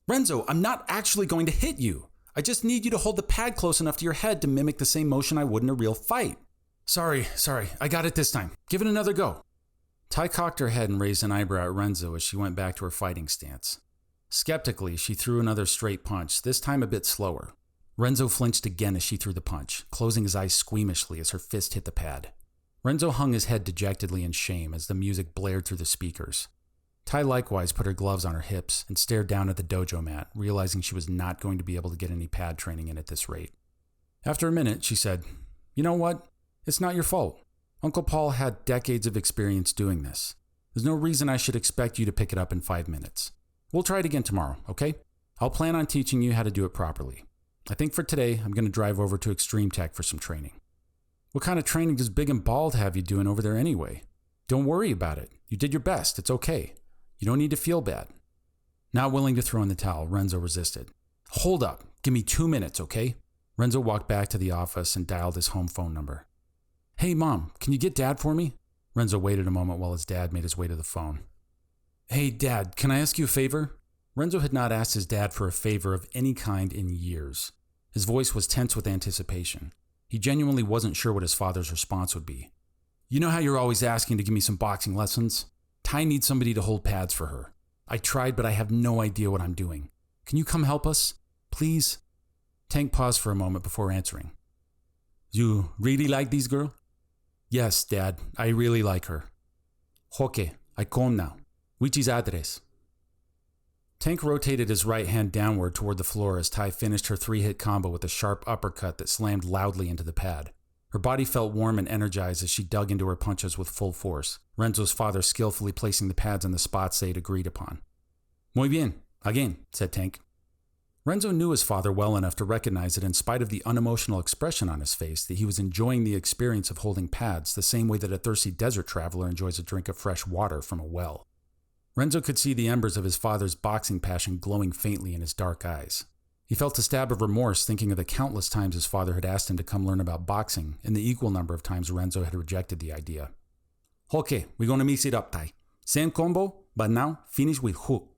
Renzo, I'm not actually going to hit you. I just need you to hold the pad close enough to your head to mimic the same motion I would in a real fight. Sorry, I got it this time. Give it another go. Ty cocked her head and raised an eyebrow at Renzo as she went back to her fighting stance. Skeptically, she threw another straight punch, this time a bit slower. Renzo flinched again as she threw the punch, closing his eyes squeamishly as her fist hit the pad. Renzo hung his head dejectedly in shame as the music blared through the speakers. Ty likewise put her gloves on her hips and stared down at the dojo mat, realizing she was not going to be able to get any pad training in at this rate. After a minute, she said, You know what? It's not your fault. Uncle Paul had decades of experience doing this. There's no reason I should expect you to pick it up in 5 minutes. We'll try it again tomorrow, okay? I'll plan on teaching you how to do it properly. I think for today, I'm going to drive over to Extreme Tech for some training. What kind of training does Big and Bald have you doing over there anyway? Don't worry about it. You did your best. It's okay. You don't need to feel bad. Not willing to throw in the towel, Renzo resisted. Hold up. Give me 2 minutes, okay? Renzo walked back to the office and dialed his home phone number. Hey, Mom, can you get Dad for me? Renzo waited a moment while his dad made his way to the phone. Hey, Dad, can I ask you a favor? Renzo had not asked his dad for a favor of any kind in years. His voice was tense with anticipation. He genuinely wasn't sure what his father's response would be. You know how you're always asking to give me some boxing lessons? Ty needs somebody to hold pads for her. I tried, but I have no idea what I'm doing. Can you come help us? Please? Tank paused for a moment before answering. You really like this girl? Yes, Dad, I really like her. Okay, I come now. Which is address? Tank rotated his right hand downward toward the floor as Ty finished her 3-hit combo with a sharp uppercut that slammed loudly into the pad. Her body felt warm and energized as she dug into her punches with full force, Renzo's father skillfully placing the pads in the spots they had agreed upon. Muy bien, again, said Tank. Renzo knew his father well enough to recognize that in spite of the unemotional expression on his face, that he was enjoying the experience of holding pads the same way that a thirsty desert traveler enjoys a drink of fresh water from a well. Renzo could see the embers of his father's boxing passion glowing faintly in his dark eyes. He felt a stab of remorse thinking of the countless times his father had asked him to come learn about boxing and the equal number of times Renzo had rejected the idea. Okay, we're gonna mix it up, Ty. Same combo, but now finish with hook.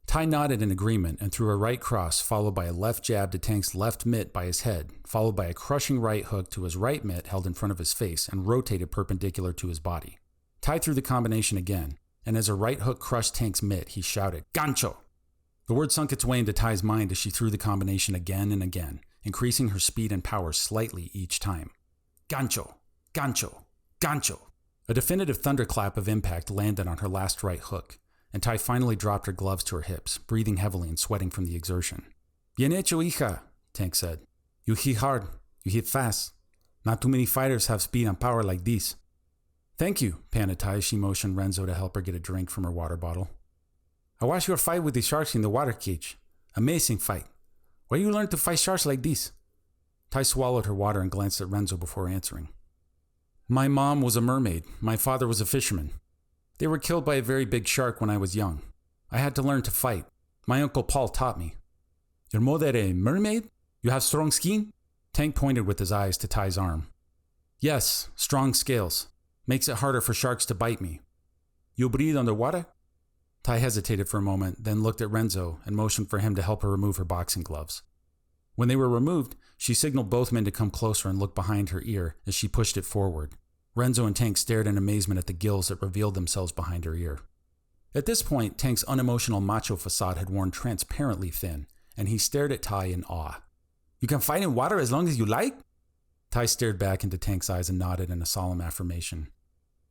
Tai nodded in agreement and threw a right cross followed by a left jab to Tank's left mitt by his head, followed by a crushing right hook to his right mitt held in front of his face and rotated perpendicular to his body. Tai threw the combination again, and as a right hook crushed Tank's mitt, he shouted, "Gancho!" The word sunk its way into Tai's mind as she threw the combination again and again, increasing her speed and power slightly each time. Gancho! Gancho! Gancho! A definitive thunderclap of impact landed on her last right hook, and Tai finally dropped her gloves to her hips, breathing heavily and sweating from the exertion. "Bien hecho, hija," Tank said. "You hit hard. You hit fast. Not too many fighters have speed and power like this." "Thank you," panted Tai as she motioned Renzo to help her get a drink from her water bottle. "I watched your fight with the sharks in the water cage. Amazing fight. Where you learn to fight sharks like this?" Tai swallowed her water and glanced at Renzo before answering. "My mom was a mermaid. My father was a fisherman. They were killed by a very big shark when I was young. I had to learn to fight. My Uncle Paul taught me." "Your mother a mermaid? You have strong skin?" Tank pointed with his eyes to Tai's arm. "Yes, strong scales. Makes it harder for sharks to bite me." "You breathe underwater?" Tai hesitated for a moment, then looked at Renzo and motioned for him to help her remove her boxing gloves. When they were removed, she signaled both men to come closer and look behind her ear as she pushed it forward. Renzo and Tank stared in amazement at the gills that revealed themselves behind her ear. At this point, Tank's unemotional macho facade had worn transparently thin, and he stared at Tai in awe. "You can fight in water as long as you like?" Tai stared back into Tank's eyes and nodded in a solemn affirmation.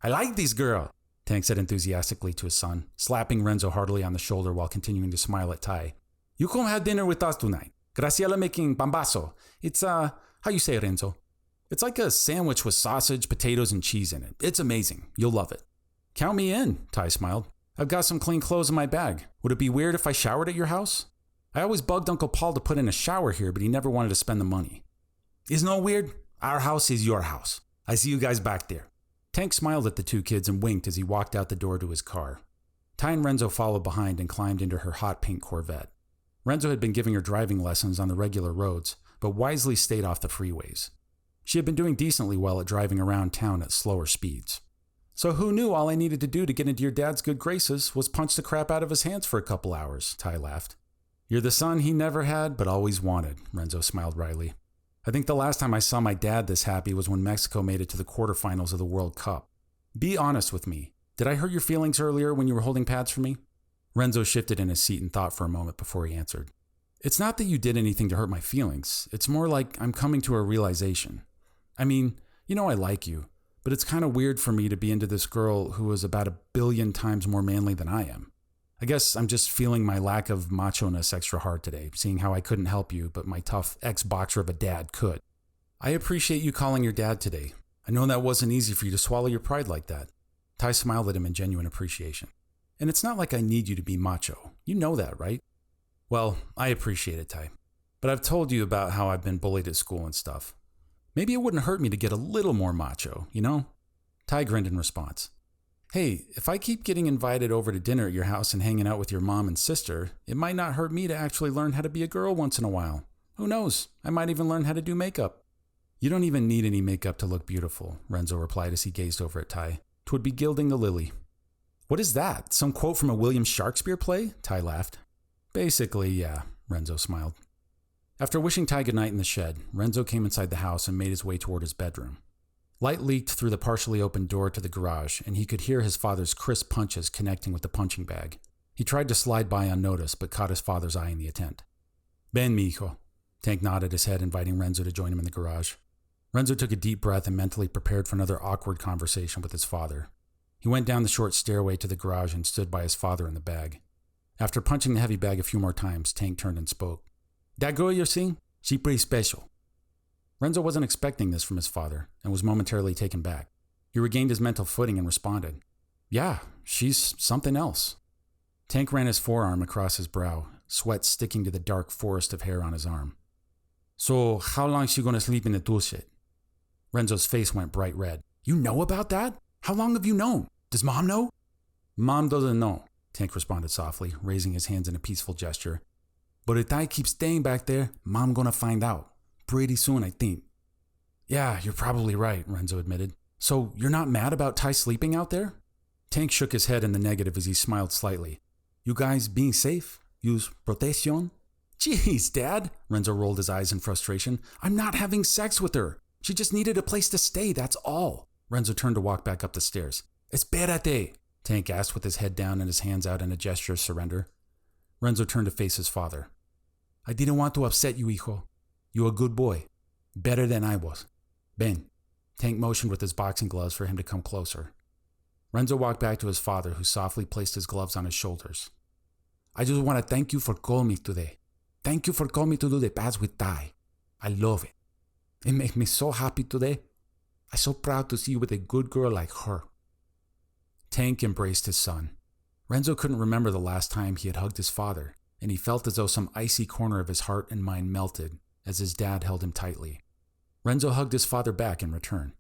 "I like this girl," Tank said enthusiastically to his son, slapping Renzo heartily on the shoulder while continuing to smile at Tai. "You come have dinner with us tonight. Graciela making pambazo. It's, how you say it, Renzo? It's like a sandwich with sausage, potatoes, and cheese in it. It's amazing. You'll love it." "Count me in," Tai smiled. "I've got some clean clothes in my bag. Would it be weird if I showered at your house? I always bugged Uncle Paul to put in a shower here, but he never wanted to spend the money." "It's no weird. Our house is your house. I see you guys back there." Tank smiled at the two kids and winked as he walked out the door to his car. Tai and Renzo followed behind and climbed into her hot pink Corvette. Renzo had been giving her driving lessons on the regular roads, but wisely stayed off the freeways. She had been doing decently well at driving around town at slower speeds. "So who knew all I needed to do to get into your dad's good graces was punch the crap out of his hands for a couple hours?" Tai laughed. "You're the son he never had but always wanted," Renzo smiled wryly. "I think the last time I saw my dad this happy was when Mexico made it to the quarterfinals of the World Cup. Be honest with me. Did I hurt your feelings earlier when you were holding pads for me?" Renzo shifted in his seat and thought for a moment before he answered. "It's not that you did anything to hurt my feelings. It's more like I'm coming to a realization. I mean, you know I like you, but it's kind of weird for me to be into this girl who is about 1 billion times more manly than I am. I guess I'm just feeling my lack of macho-ness extra hard today, seeing how I couldn't help you, but my tough ex-boxer of a dad could. I appreciate you calling your dad today. I know that wasn't easy for you to swallow your pride like that." Tai smiled at him in genuine appreciation. "And it's not like I need you to be macho. You know that, right?" "Well, I appreciate it, Tai. But I've told you about how I've been bullied at school and stuff. Maybe it wouldn't hurt me to get a little more macho, you know?" Tai grinned in response. "Hey, if I keep getting invited over to dinner at your house and hanging out with your mom and sister, it might not hurt me to actually learn how to be a girl once in a while. Who knows? I might even learn how to do makeup." "You don't even need any makeup to look beautiful," Renzo replied as he gazed over at Tai. "'Twould be gilding the lily." "What is that? Some quote from a William Shakespeare play?" Tai laughed. "Basically, yeah," Renzo smiled. After wishing Tai goodnight in the shed, Renzo came inside the house and made his way toward his bedroom. Light leaked through the partially opened door to the garage, and he could hear his father's crisp punches connecting with the punching bag. He tried to slide by unnoticed, but caught his father's eye in the attempt. "Ven, mi hijo." Tank nodded his head, inviting Renzo to join him in the garage. Renzo took a deep breath and mentally prepared for another awkward conversation with his father. He went down the short stairway to the garage and stood by his father in the bag. After punching the heavy bag a few more times, Tank turned and spoke. "That girl you're seeing? She pretty special." Renzo wasn't expecting this from his father and was momentarily taken back. He regained his mental footing and responded, "Yeah, she's something else." Tank ran his forearm across his brow, sweat sticking to the dark forest of hair on his arm. "So, how long is she gonna sleep in the tool shed?" Renzo's face went bright red. "You know about that? How long have you known? Does Mom know?" "Mom doesn't know," Tank responded softly, raising his hands in a peaceful gesture. "But if I keep staying back there, Mom gonna find out. Pretty soon, I think." "Yeah, you're probably right," Renzo admitted. "So, you're not mad about Tai sleeping out there?" Tank shook his head in the negative as he smiled slightly. "You guys being safe? Use protection? Jeez, Dad, Renzo rolled his eyes in frustration. I'm not having sex with her. She just needed a place to stay, that's all. Renzo turned to walk back up the stairs. Espérate, Tank asked with his head down and his hands out in a gesture of surrender. Renzo turned to face his father. I didn't want to upset you, hijo. You're a good boy. Better than I was. Ben. Tank motioned with his boxing gloves for him to come closer. Renzo walked back to his father, who softly placed his gloves on his shoulders. I just want to thank you for calling me today. Thank you for calling me to do the pass with Ty. I love it. It makes me so happy today. I'm so proud to see you with a good girl like her. Tank embraced his son. Renzo couldn't remember the last time he had hugged his father, and he felt as though some icy corner of his heart and mind melted as his dad held him tightly. Renzo hugged his father back in return.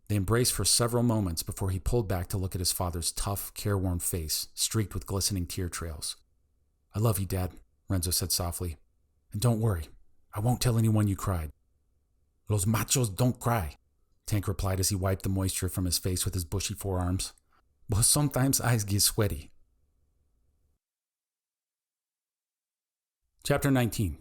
They embraced for several moments before he pulled back to look at his father's tough, careworn face, streaked with glistening tear trails. I love you, Dad, Renzo said softly. And don't worry, I won't tell anyone you cried. Los machos don't cry, Tank replied as he wiped the moisture from his face with his bushy forearms. But sometimes eyes get sweaty. Chapter 19.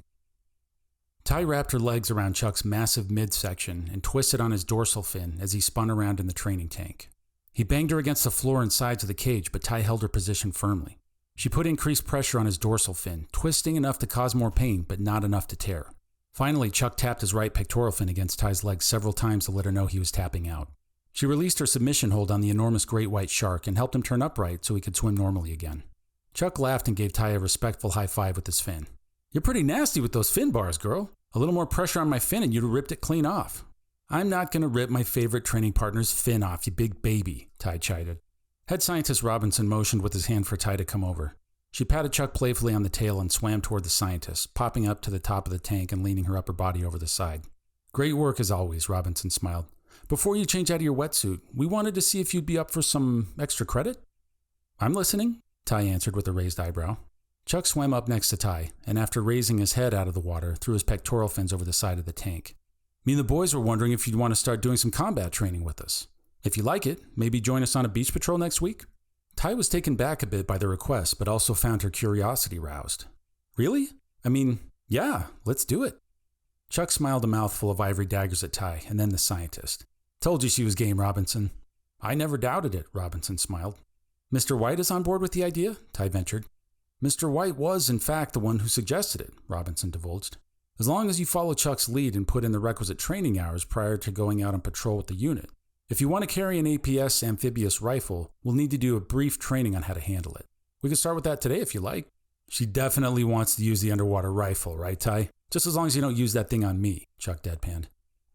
Ty wrapped her legs around Chuck's massive midsection and twisted on his dorsal fin as he spun around in the training tank. He banged her against the floor and sides of the cage, but Ty held her position firmly. She put increased pressure on his dorsal fin, twisting enough to cause more pain, but not enough to tear. Finally, Chuck tapped his right pectoral fin against Ty's leg several times to let her know he was tapping out. She released her submission hold on the enormous great white shark and helped him turn upright so he could swim normally again. Chuck laughed and gave Ty a respectful high five with his fin. You're pretty nasty with those fin bars, girl. A little more pressure on my fin and you'd have ripped it clean off. I'm not going to rip my favorite training partner's fin off, you big baby, Ty chided. Head scientist Robinson motioned with his hand for Ty to come over. She patted Chuck playfully on the tail and swam toward the scientist, popping up to the top of the tank and leaning her upper body over the side. Great work as always, Robinson smiled. Before you change out of your wetsuit, we wanted to see if you'd be up for some extra credit? I'm listening, Ty answered with a raised eyebrow. Chuck swam up next to Ty, and after raising his head out of the water, threw his pectoral fins over the side of the tank. Me and the boys were wondering if you'd want to start doing some combat training with us. If you like it, maybe join us on a beach patrol next week? Ty was taken back a bit by the request, but also found her curiosity roused. Really? I mean, yeah, let's do it. Chuck smiled a mouthful of ivory daggers at Ty, and then the scientist. Told you she was game, Robinson. I never doubted it, Robinson smiled. Mr. White is on board with the idea? Ty ventured. Mr. White was, in fact, the one who suggested it, Robinson divulged. As long as you follow Chuck's lead and put in the requisite training hours prior to going out on patrol with the unit. If you want to carry an APS amphibious rifle, we'll need to do a brief training on how to handle it. We can start with that today if you like. She definitely wants to use the underwater rifle, right, Ty? Just as long as you don't use that thing on me, Chuck deadpanned.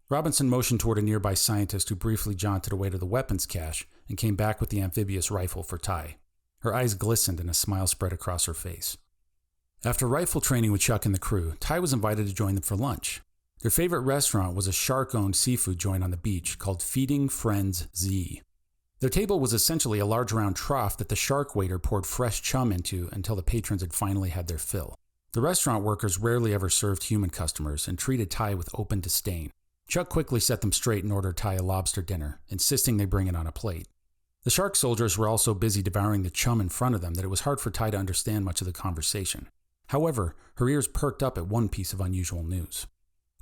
Robinson motioned toward a nearby scientist who briefly jaunted away to the weapons cache and came back with the amphibious rifle for Ty. Her eyes glistened and a smile spread across her face. After rifle training with Chuck and the crew, Ty was invited to join them for lunch. Their favorite restaurant was a shark-owned seafood joint on the beach called Feeding Friends Z. Their table was essentially a large round trough that the shark waiter poured fresh chum into until the patrons had finally had their fill. The restaurant workers rarely ever served human customers and treated Ty with open disdain. Chuck quickly set them straight and ordered Ty a lobster dinner, insisting they bring it on a plate. The shark soldiers were all so busy devouring the chum in front of them that it was hard for Ty to understand much of the conversation. However, her ears perked up at one piece of unusual news.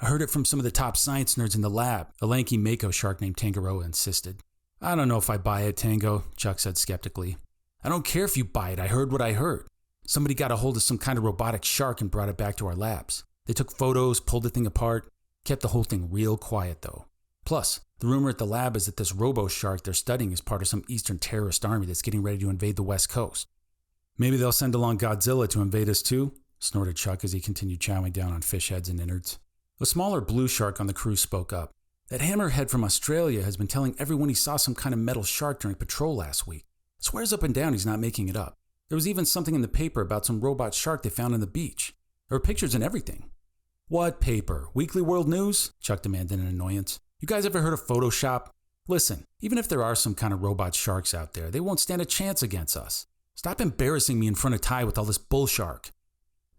I heard it from some of the top science nerds in the lab, a lanky mako shark named Tangaroa insisted. I don't know if I buy it, Tango, Chuck said skeptically. I don't care if you buy it, I heard what I heard. Somebody got a hold of some kind of robotic shark and brought it back to our labs. They took photos, pulled the thing apart, kept the whole thing real quiet though. Plus, the rumor at the lab is that this robo-shark they're studying is part of some eastern terrorist army that's getting ready to invade the West Coast. Maybe they'll send along Godzilla to invade us too, snorted Chuck as he continued chowing down on fish heads and innards. A smaller blue shark on the crew spoke up. That hammerhead from Australia has been telling everyone he saw some kind of metal shark during patrol last week. Swears up and down he's not making it up. There was even something in the paper about some robot shark they found on the beach. There were pictures and everything. What paper? Weekly World News? Chuck demanded in annoyance. You guys ever heard of Photoshop? Listen, even if there are some kind of robot sharks out there, they won't stand a chance against us. Stop embarrassing me in front of Ty with all this bull shark.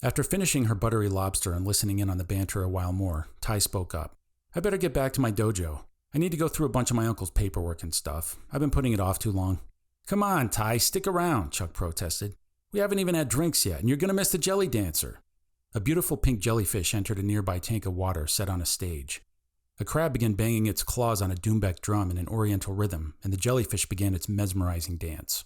After finishing her buttery lobster and listening in on the banter a while more, Ty spoke up. I better get back to my dojo. I need to go through a bunch of my uncle's paperwork and stuff. I've been putting it off too long. Come on, Ty, stick around, Chuck protested. We haven't even had drinks yet, and you're going to miss the jelly dancer. A beautiful pink jellyfish entered a nearby tank of water set on a stage. A crab began banging its claws on a doumbek drum in an oriental rhythm, and the jellyfish began its mesmerizing dance.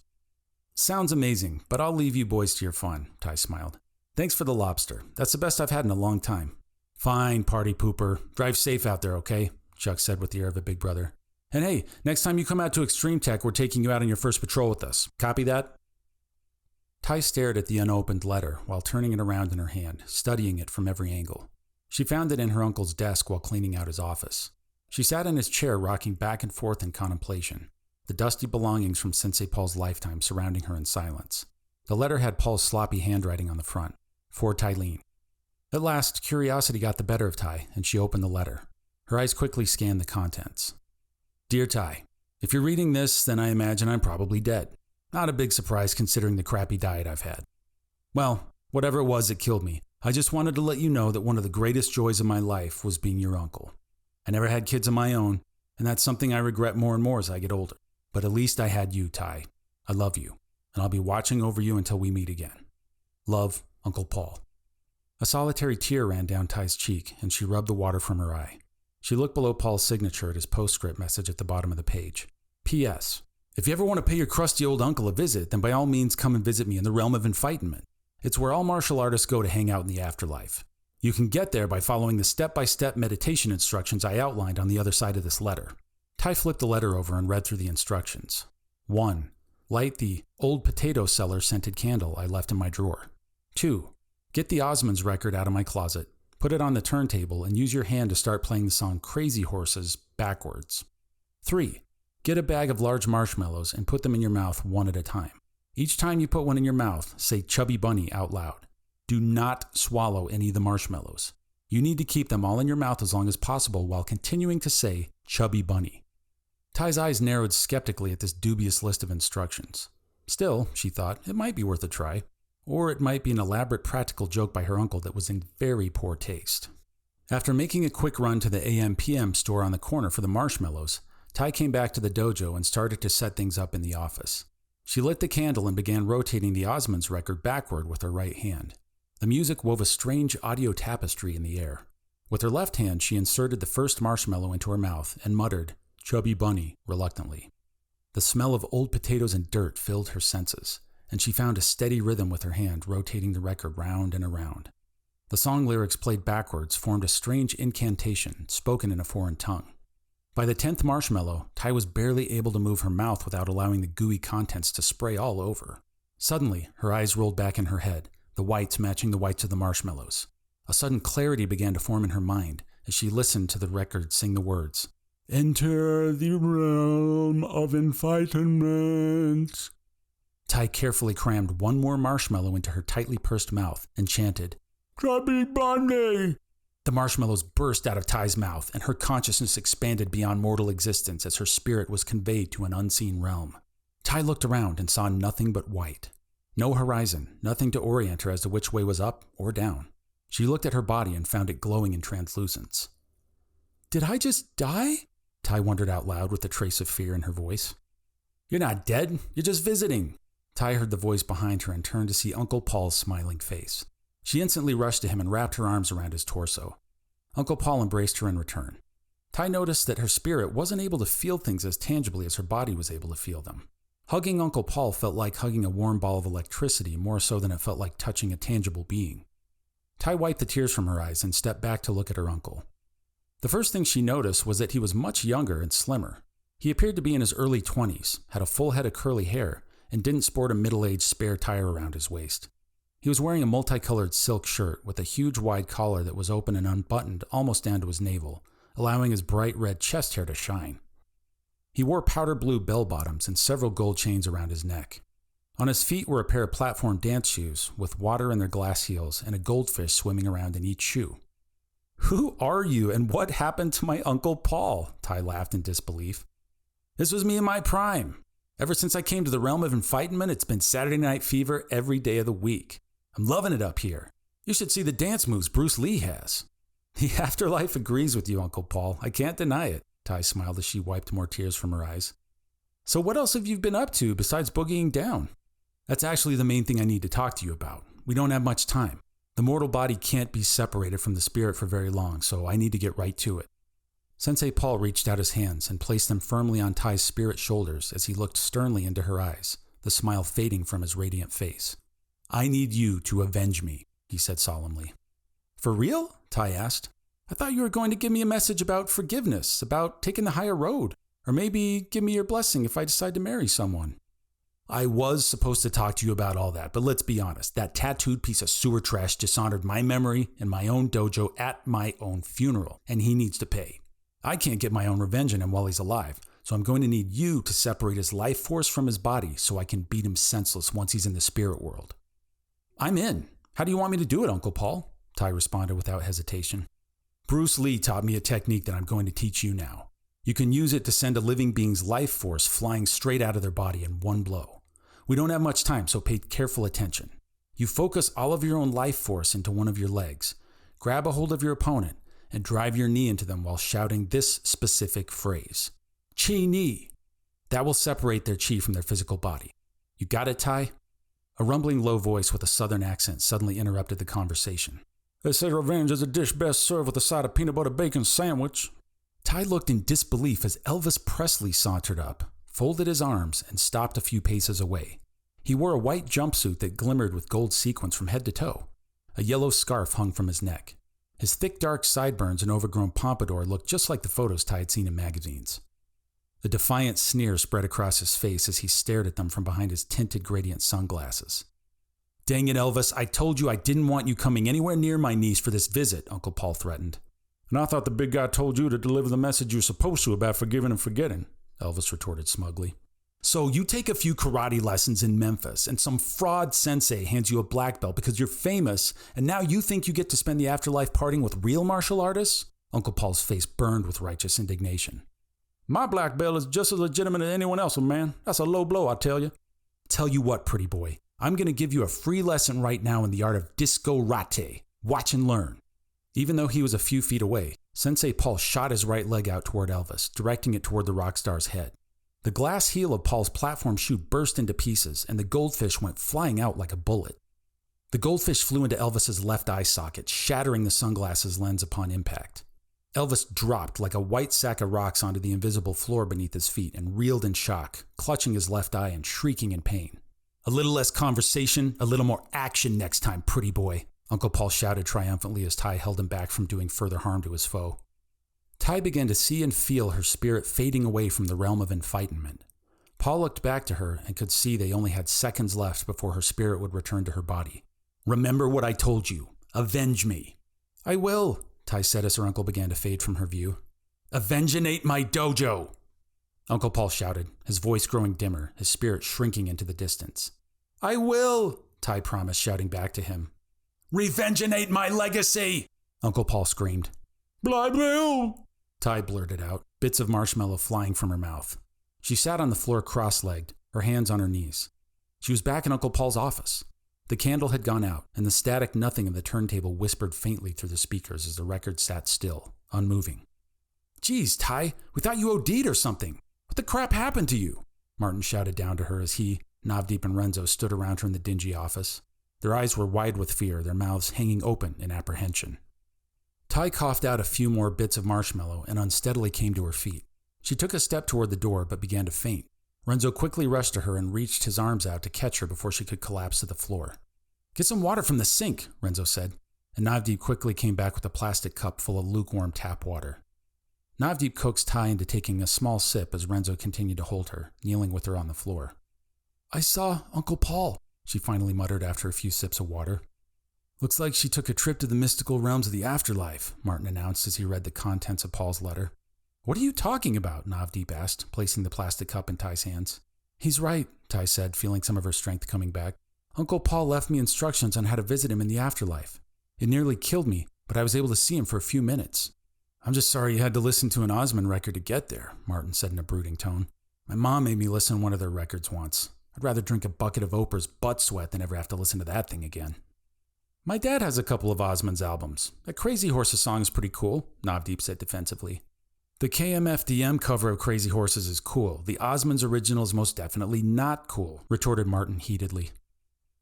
Sounds amazing, but I'll leave you boys to your fun, Ty smiled. Thanks for the lobster. That's the best I've had in a long time. Fine, party pooper. Drive safe out there, okay? Chuck said with the air of a big brother. And hey, next time you come out to Extreme Tech, we're taking you out on your first patrol with us. Copy that? Ty stared at the unopened letter while turning it around in her hand, studying it from every angle. She found it in her uncle's desk while cleaning out his office. She sat in his chair, rocking back and forth in contemplation, the dusty belongings from Sensei Paul's lifetime surrounding her in silence. The letter had Paul's sloppy handwriting on the front, for Tylene. At last, curiosity got the better of Ty, and she opened the letter. Her eyes quickly scanned the contents. Dear Ty, if you're reading this, then I imagine I'm probably dead. Not a big surprise considering the crappy diet I've had. Well, whatever it was that killed me, I just wanted to let you know that one of the greatest joys of my life was being your uncle. I never had kids of my own, and that's something I regret more and more as I get older. But at least I had you, Ty. I love you, and I'll be watching over you until we meet again. Love, Uncle Paul. A solitary tear ran down Ty's cheek, and she rubbed the water from her eye. She looked below Paul's signature at his postscript message at the bottom of the page. P.S. If you ever want to pay your crusty old uncle a visit, then by all means come and visit me in the realm of enlightenment. It's where all martial artists go to hang out in the afterlife. You can get there by following the step-by-step meditation instructions I outlined on the other side of this letter. Ty flipped the letter over and read through the instructions. 1. Light the old potato cellar scented candle I left in my drawer. 2. Get the Osmonds record out of my closet, put it on the turntable, and use your hand to start playing the song Crazy Horses backwards. 3. Get a bag of large marshmallows and put them in your mouth one at a time. Each time you put one in your mouth, say Chubby Bunny out loud. Do not swallow any of the marshmallows. You need to keep them all in your mouth as long as possible while continuing to say Chubby Bunny. Ty's eyes narrowed skeptically at this dubious list of instructions. Still, she thought, it might be worth a try. Or it might be an elaborate practical joke by her uncle that was in very poor taste. After making a quick run to the AM/PM store on the corner for the marshmallows, Ty came back to the dojo and started to set things up in the office. She lit the candle and began rotating the Osmonds record backward with her right hand. The music wove a strange audio tapestry in the air. With her left hand, she inserted the first marshmallow into her mouth and muttered, Chubby Bunny, reluctantly. The smell of old potatoes and dirt filled her senses, and she found a steady rhythm with her hand, rotating the record round and around. The song lyrics played backwards formed a strange incantation, spoken in a foreign tongue. By the 10th marshmallow, Ty was barely able to move her mouth without allowing the gooey contents to spray all over. Suddenly, her eyes rolled back in her head, the whites matching the whites of the marshmallows. A sudden clarity began to form in her mind as she listened to the record sing the words, Enter the realm of enlightenment. Ty carefully crammed one more marshmallow into her tightly pursed mouth and chanted, Chubby Bunny! The marshmallows burst out of Ty's mouth, and her consciousness expanded beyond mortal existence as her spirit was conveyed to an unseen realm. Ty looked around and saw nothing but white. No horizon, nothing to orient her as to which way was up or down. She looked at her body and found it glowing in translucence. Did I just die? Ty wondered out loud with a trace of fear in her voice. You're not dead, you're just visiting. Ty heard the voice behind her and turned to see Uncle Paul's smiling face. She instantly rushed to him and wrapped her arms around his torso. Uncle Paul embraced her in return. Ty noticed that her spirit wasn't able to feel things as tangibly as her body was able to feel them. Hugging Uncle Paul felt like hugging a warm ball of electricity more so than it felt like touching a tangible being. Ty wiped the tears from her eyes and stepped back to look at her uncle. The first thing she noticed was that he was much younger and slimmer. He appeared to be in his early 20s, had a full head of curly hair, and didn't sport a middle-aged spare tire around his waist. He was wearing a multicolored silk shirt with a huge wide collar that was open and unbuttoned almost down to his navel, allowing his bright red chest hair to shine. He wore powder blue bell-bottoms and several gold chains around his neck. On his feet were a pair of platform dance shoes with water in their glass heels and a goldfish swimming around in each shoe. Who are you and what happened to my Uncle Paul? Ty laughed in disbelief. This was me in my prime. Ever since I came to the realm of enlightenment, it's been Saturday Night Fever every day of the week. I'm loving it up here. You should see the dance moves Bruce Lee has. The afterlife agrees with you, Uncle Paul. I can't deny it. Ty smiled as she wiped more tears from her eyes. So what else have you been up to besides boogieing down? That's actually the main thing I need to talk to you about. We don't have much time. The mortal body can't be separated from the spirit for very long, so I need to get right to it. Sensei Paul reached out his hands and placed them firmly on Ty's spirit shoulders as he looked sternly into her eyes, the smile fading from his radiant face. I need you to avenge me, he said solemnly. For real? Ty asked. I thought you were going to give me a message about forgiveness, about taking the higher road, or maybe give me your blessing if I decide to marry someone. I was supposed to talk to you about all that, but let's be honest, that tattooed piece of sewer trash dishonored my memory in my own dojo at my own funeral, and he needs to pay. I can't get my own revenge on him while he's alive, so I'm going to need you to separate his life force from his body so I can beat him senseless once he's in the spirit world. I'm in. How do you want me to do it, Uncle Paul? Ty responded without hesitation. Bruce Lee taught me a technique that I'm going to teach you now. You can use it to send a living being's life force flying straight out of their body in one blow. We don't have much time, so pay careful attention. You focus all of your own life force into one of your legs, grab a hold of your opponent, and drive your knee into them while shouting this specific phrase. Chi ni. That will separate their chi from their physical body. You got it, Ty? A rumbling low voice with a southern accent suddenly interrupted the conversation. They say revenge is a dish best served with a side of peanut butter bacon sandwich. Ty looked in disbelief as Elvis Presley sauntered up, folded his arms, and stopped a few paces away. He wore a white jumpsuit that glimmered with gold sequins from head to toe. A yellow scarf hung from his neck. His thick dark sideburns and overgrown pompadour looked just like the photos Ty had seen in magazines. A defiant sneer spread across his face as he stared at them from behind his tinted gradient sunglasses. Dang it, Elvis, I told you I didn't want you coming anywhere near my niece for this visit, Uncle Paul threatened. And I thought the big guy told you to deliver the message you're supposed to about forgiving and forgetting, Elvis retorted smugly. So you take a few karate lessons in Memphis and some fraud sensei hands you a black belt because you're famous and now you think you get to spend the afterlife partying with real martial artists? Uncle Paul's face burned with righteous indignation. My black belt is just as legitimate as anyone else, man. That's a low blow, I tell you. Tell you what, pretty boy. I'm going to give you a free lesson right now in the art of disco-rate. Watch and learn. Even though he was a few feet away, Sensei Paul shot his right leg out toward Elvis, directing it toward the rock star's head. The glass heel of Paul's platform shoe burst into pieces, and the goldfish went flying out like a bullet. The goldfish flew into Elvis's left eye socket, shattering the sunglasses lens upon impact. Elvis dropped like a white sack of rocks onto the invisible floor beneath his feet and reeled in shock, clutching his left eye and shrieking in pain. A little less conversation, a little more action next time, pretty boy, Uncle Paul shouted triumphantly as Ty held him back from doing further harm to his foe. Ty began to see and feel her spirit fading away from the realm of enlightenment. Paul looked back to her and could see they only had seconds left before her spirit would return to her body. Remember what I told you. Avenge me. I will, Ty said as her uncle began to fade from her view. Avenginate my dojo! Uncle Paul shouted, his voice growing dimmer, his spirit shrinking into the distance. I will, Ty promised, shouting back to him. Revenginate my legacy! Uncle Paul screamed. Blah, blah! Ty blurted out, bits of marshmallow flying from her mouth. She sat on the floor cross-legged, her hands on her knees. She was back in Uncle Paul's office. The candle had gone out, and the static nothing of the turntable whispered faintly through the speakers as the record sat still, unmoving. Geez, Ty, we thought you OD'd or something. What the crap happened to you? Martin shouted down to her as he, Navdeep, and Renzo stood around her in the dingy office. Their eyes were wide with fear, their mouths hanging open in apprehension. Ty coughed out a few more bits of marshmallow and unsteadily came to her feet. She took a step toward the door but began to faint. Renzo quickly rushed to her and reached his arms out to catch her before she could collapse to the floor. Get some water from the sink, Renzo said, and Navdeep quickly came back with a plastic cup full of lukewarm tap water. Navdeep coaxed Ty into taking a small sip as Renzo continued to hold her, kneeling with her on the floor. I saw Uncle Paul, she finally muttered after a few sips of water. Looks like she took a trip to the mystical realms of the afterlife, Martin announced as he read the contents of Paul's letter. What are you talking about? Navdeep asked, placing the plastic cup in Ty's hands. He's right, Ty said, feeling some of her strength coming back. Uncle Paul left me instructions on how to visit him in the afterlife. It nearly killed me, but I was able to see him for a few minutes. I'm just sorry you had to listen to an Osmond record to get there, Martin said in a brooding tone. My mom made me listen to one of their records once. I'd rather drink a bucket of Oprah's butt sweat than ever have to listen to that thing again. My dad has a couple of Osmond's albums. That Crazy Horse's song is pretty cool, Navdeep said defensively. The KMFDM cover of Crazy Horses is cool. The Osmonds original is most definitely not cool, retorted Martin heatedly.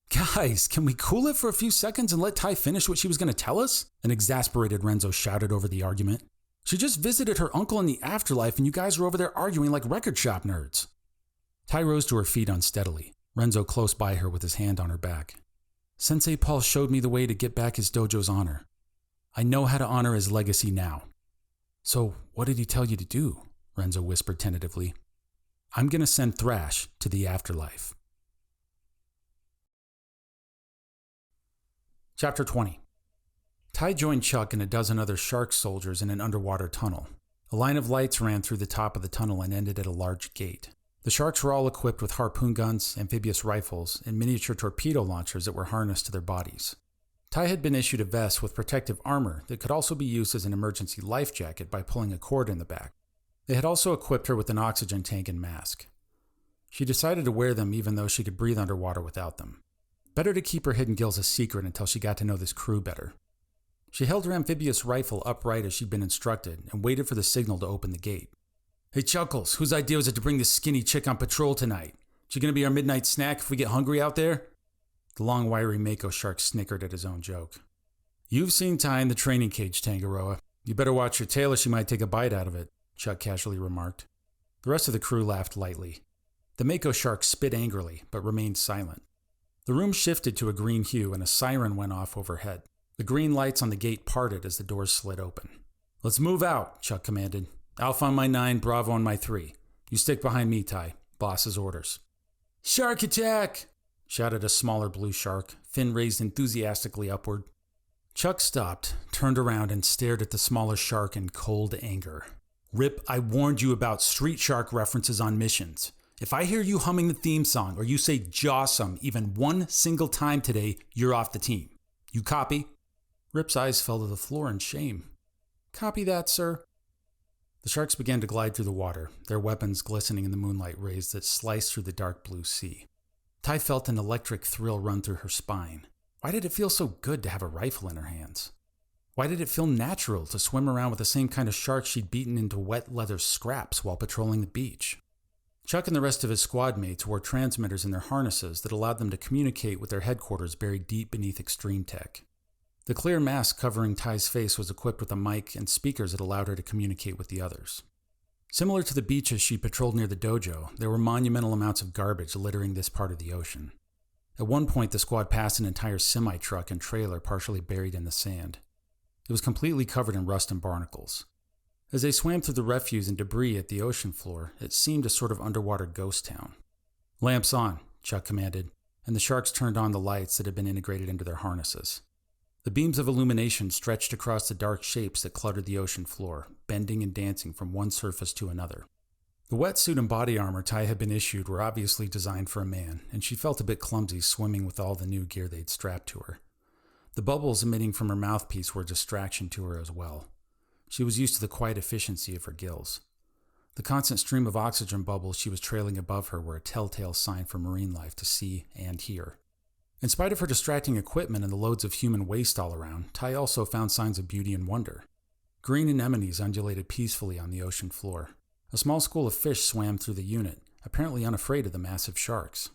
Guys, can we cool it for a few seconds and let Ty finish what she was going to tell us? An exasperated Renzo shouted over the argument. She just visited her uncle in the afterlife and you guys were over there arguing like record shop nerds. Ty rose to her feet unsteadily, Renzo close by her with his hand on her back. Sensei Paul showed me the way to get back his dojo's honor. I know how to honor his legacy now. So what did he tell you to do? Renzo whispered tentatively. I'm going to send Thrash to the afterlife. Chapter 20. Ty joined Chuck and a dozen other shark soldiers in an underwater tunnel. A line of lights ran through the top of the tunnel and ended at a large gate. The sharks were all equipped with harpoon guns, amphibious rifles, and miniature torpedo launchers that were harnessed to their bodies. Ty had been issued a vest with protective armor that could also be used as an emergency life jacket by pulling a cord in the back. They had also equipped her with an oxygen tank and mask. She decided to wear them even though she could breathe underwater without them. Better to keep her hidden gills a secret until she got to know this crew better. She held her amphibious rifle upright as she'd been instructed and waited for the signal to open the gate. Hey Chuckles, whose idea was it to bring this skinny chick on patrol tonight? She gonna be our midnight snack if we get hungry out there? The long, wiry Mako shark snickered at his own joke. You've seen Ty in the training cage, Tangaroa. You better watch your tail or she might take a bite out of it, Chuck casually remarked. The rest of the crew laughed lightly. The Mako shark spit angrily, but remained silent. The room shifted to a green hue and a siren went off overhead. The green lights on the gate parted as the doors slid open. Let's move out, Chuck commanded. Alpha on my 9, Bravo on my 3. You stick behind me, Ty. Boss's orders. Shark attack! Shouted a smaller blue shark, fin raised enthusiastically upward. Chuck stopped, turned around, and stared at the smaller shark in cold anger. Rip, I warned you about street shark references on missions. If I hear you humming the theme song or you say Jawsome even one single time today, you're off the team. You copy? Rip's eyes fell to the floor in shame. Copy that, sir. The sharks began to glide through the water, their weapons glistening in the moonlight rays that sliced through the dark blue sea. Ty felt an electric thrill run through her spine. Why did it feel so good to have a rifle in her hands? Why did it feel natural to swim around with the same kind of sharks she'd beaten into wet leather scraps while patrolling the beach? Chuck and the rest of his squad mates wore transmitters in their harnesses that allowed them to communicate with their headquarters buried deep beneath extreme tech. The clear mask covering Ty's face was equipped with a mic and speakers that allowed her to communicate with the others. Similar to the beaches she patrolled near the dojo, there were monumental amounts of garbage littering this part of the ocean. At one point, the squad passed an entire semi-truck and trailer partially buried in the sand. It was completely covered in rust and barnacles. As they swam through the refuse and debris at the ocean floor, it seemed a sort of underwater ghost town. Lamps on, Chuck commanded, and the sharks turned on the lights that had been integrated into their harnesses. The beams of illumination stretched across the dark shapes that cluttered the ocean floor, bending and dancing from one surface to another. The wetsuit and body armor Ty had been issued were obviously designed for a man, and she felt a bit clumsy swimming with all the new gear they'd strapped to her. The bubbles emitting from her mouthpiece were a distraction to her as well. She was used to the quiet efficiency of her gills. The constant stream of oxygen bubbles she was trailing above her were a telltale sign for marine life to see and hear. In spite of her distracting equipment and the loads of human waste all around, Ty also found signs of beauty and wonder. Green anemones undulated peacefully on the ocean floor. A small school of fish swam through the unit, apparently unafraid of the massive sharks.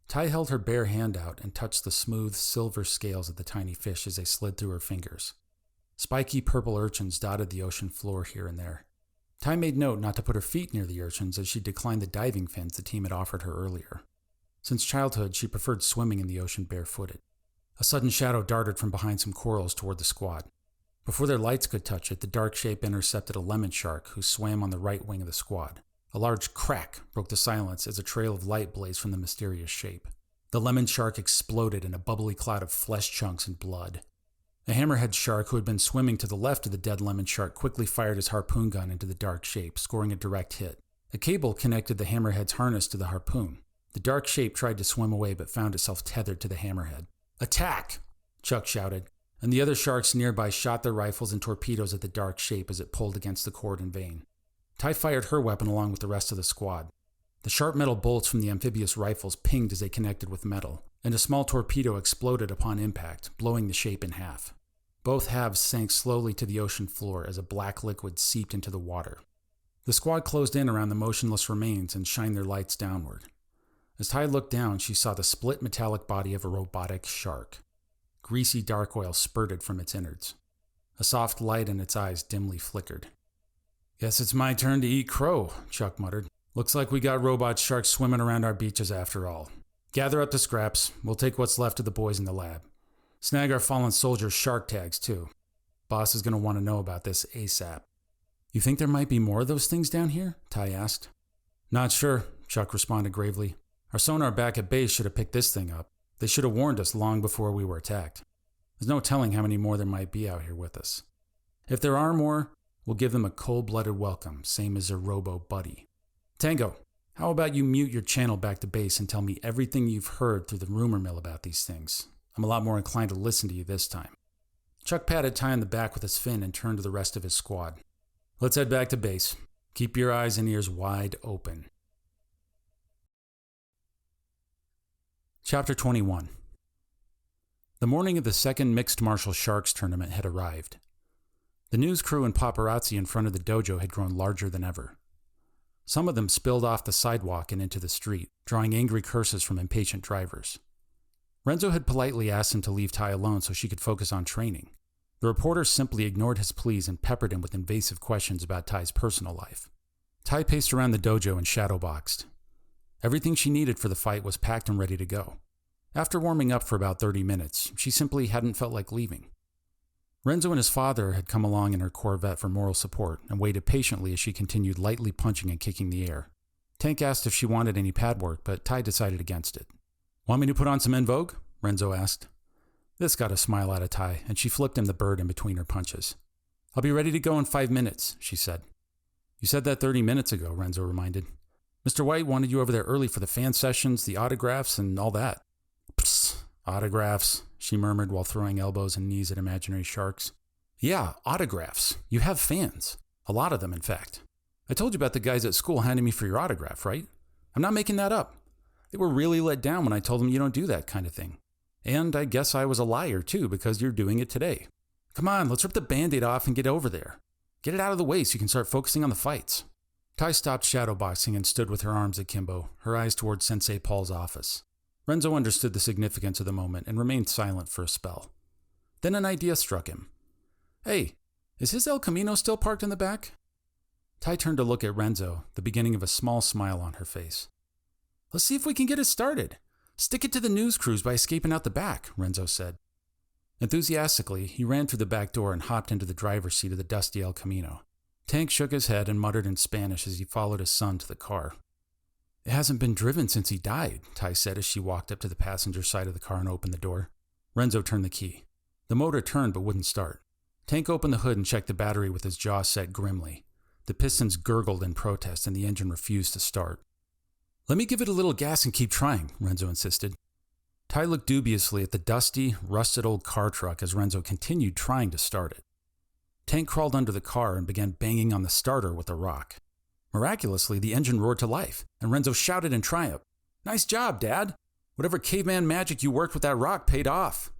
Ty held her bare hand out and touched the smooth, silver scales of the tiny fish as they slid through her fingers. Spiky purple urchins dotted the ocean floor here and there. Ty made note not to put her feet near the urchins as she declined the diving fins the team had offered her earlier. Since childhood, she preferred swimming in the ocean barefooted. A sudden shadow darted from behind some corals toward the squad. Before their lights could touch it, the dark shape intercepted a lemon shark who swam on the right wing of the squad. A large crack broke the silence as a trail of light blazed from the mysterious shape. The lemon shark exploded in a bubbly cloud of flesh chunks and blood. A hammerhead shark who had been swimming to the left of the dead lemon shark quickly fired his harpoon gun into the dark shape, scoring a direct hit. A cable connected the hammerhead's harness to the harpoon. The dark shape tried to swim away but found itself tethered to the hammerhead. "Attack!" Chuck shouted, and the other sharks nearby shot their rifles and torpedoes at the dark shape as it pulled against the cord in vain. Ty fired her weapon along with the rest of the squad. The sharp metal bolts from the amphibious rifles pinged as they connected with metal, and a small torpedo exploded upon impact, blowing the shape in half. Both halves sank slowly to the ocean floor as a black liquid seeped into the water. The squad closed in around the motionless remains and shined their lights downward. As Ty looked down, she saw the split metallic body of a robotic shark. Greasy dark oil spurted from its innards. A soft light in its eyes dimly flickered. "Guess it's my turn to eat crow," Chuck muttered. "Looks like we got robot sharks swimming around our beaches after all. Gather up the scraps. We'll take what's left of the boys in the lab. Snag our fallen soldiers' shark tags, too. Boss is going to want to know about this ASAP." "You think there might be more of those things down here?" Ty asked. "Not sure," Chuck responded gravely. "Our sonar back at base should have picked this thing up. They should have warned us long before we were attacked. There's no telling how many more there might be out here with us. If there are more, we'll give them a cold-blooded welcome, same as their robo-buddy. Tango, how about you mute your channel back to base and tell me everything you've heard through the rumor mill about these things? I'm a lot more inclined to listen to you this time." Chuck patted Ty on the back with his fin and turned to the rest of his squad. "Let's head back to base. Keep your eyes and ears wide open." Chapter 21. The morning of the second Mixed Martial Sharks tournament had arrived. The news crew and paparazzi in front of the dojo had grown larger than ever. Some of them spilled off the sidewalk and into the street, drawing angry curses from impatient drivers. Renzo had politely asked him to leave Ty alone so she could focus on training. The reporters simply ignored his pleas and peppered him with invasive questions about Ty's personal life. Ty paced around the dojo and shadowboxed. Everything she needed for the fight was packed and ready to go. After warming up for about 30 minutes, she simply hadn't felt like leaving. Renzo and his father had come along in her Corvette for moral support and waited patiently as she continued lightly punching and kicking the air. Tank asked if she wanted any pad work, but Ty decided against it. "Want me to put on some En Vogue?" Renzo asked. This got a smile out of Ty, and she flipped him the bird in between her punches. "I'll be ready to go in 5 minutes, she said. "You said that 30 minutes ago," Renzo reminded. "Mr. White wanted you over there early for the fan sessions, the autographs, and all that." "Psst, autographs," she murmured while throwing elbows and knees at imaginary sharks. "Yeah, autographs. You have fans. A lot of them, in fact. I told you about the guys at school handing me for your autograph, right? I'm not making that up. They were really let down when I told them you don't do that kind of thing. And I guess I was a liar, too, because you're doing it today. Come on, let's rip the Band-Aid off and get over there. Get it out of the way so you can start focusing on the fights." Ty stopped shadowboxing and stood with her arms akimbo, her eyes towards Sensei Paul's office. Renzo understood the significance of the moment and remained silent for a spell. Then an idea struck him. "Hey, is his El Camino still parked in the back?" Ty turned to look at Renzo, the beginning of a small smile on her face. "Let's see if we can get it started. Stick it to the news crews by escaping out the back," Renzo said. Enthusiastically, he ran through the back door and hopped into the driver's seat of the dusty El Camino. Tank shook his head and muttered in Spanish as he followed his son to the car. "It hasn't been driven since he died," Ty said as she walked up to the passenger side of the car and opened the door. Renzo turned the key. The motor turned but wouldn't start. Tank opened the hood and checked the battery with his jaw set grimly. The pistons gurgled in protest and the engine refused to start. "Let me give it a little gas and keep trying," Renzo insisted. Ty looked dubiously at the dusty, rusted old car truck as Renzo continued trying to start it. Tank crawled under the car and began banging on the starter with a rock. Miraculously, the engine roared to life, and Renzo shouted in triumph, "Nice job, Dad! Whatever caveman magic you worked with that rock paid off."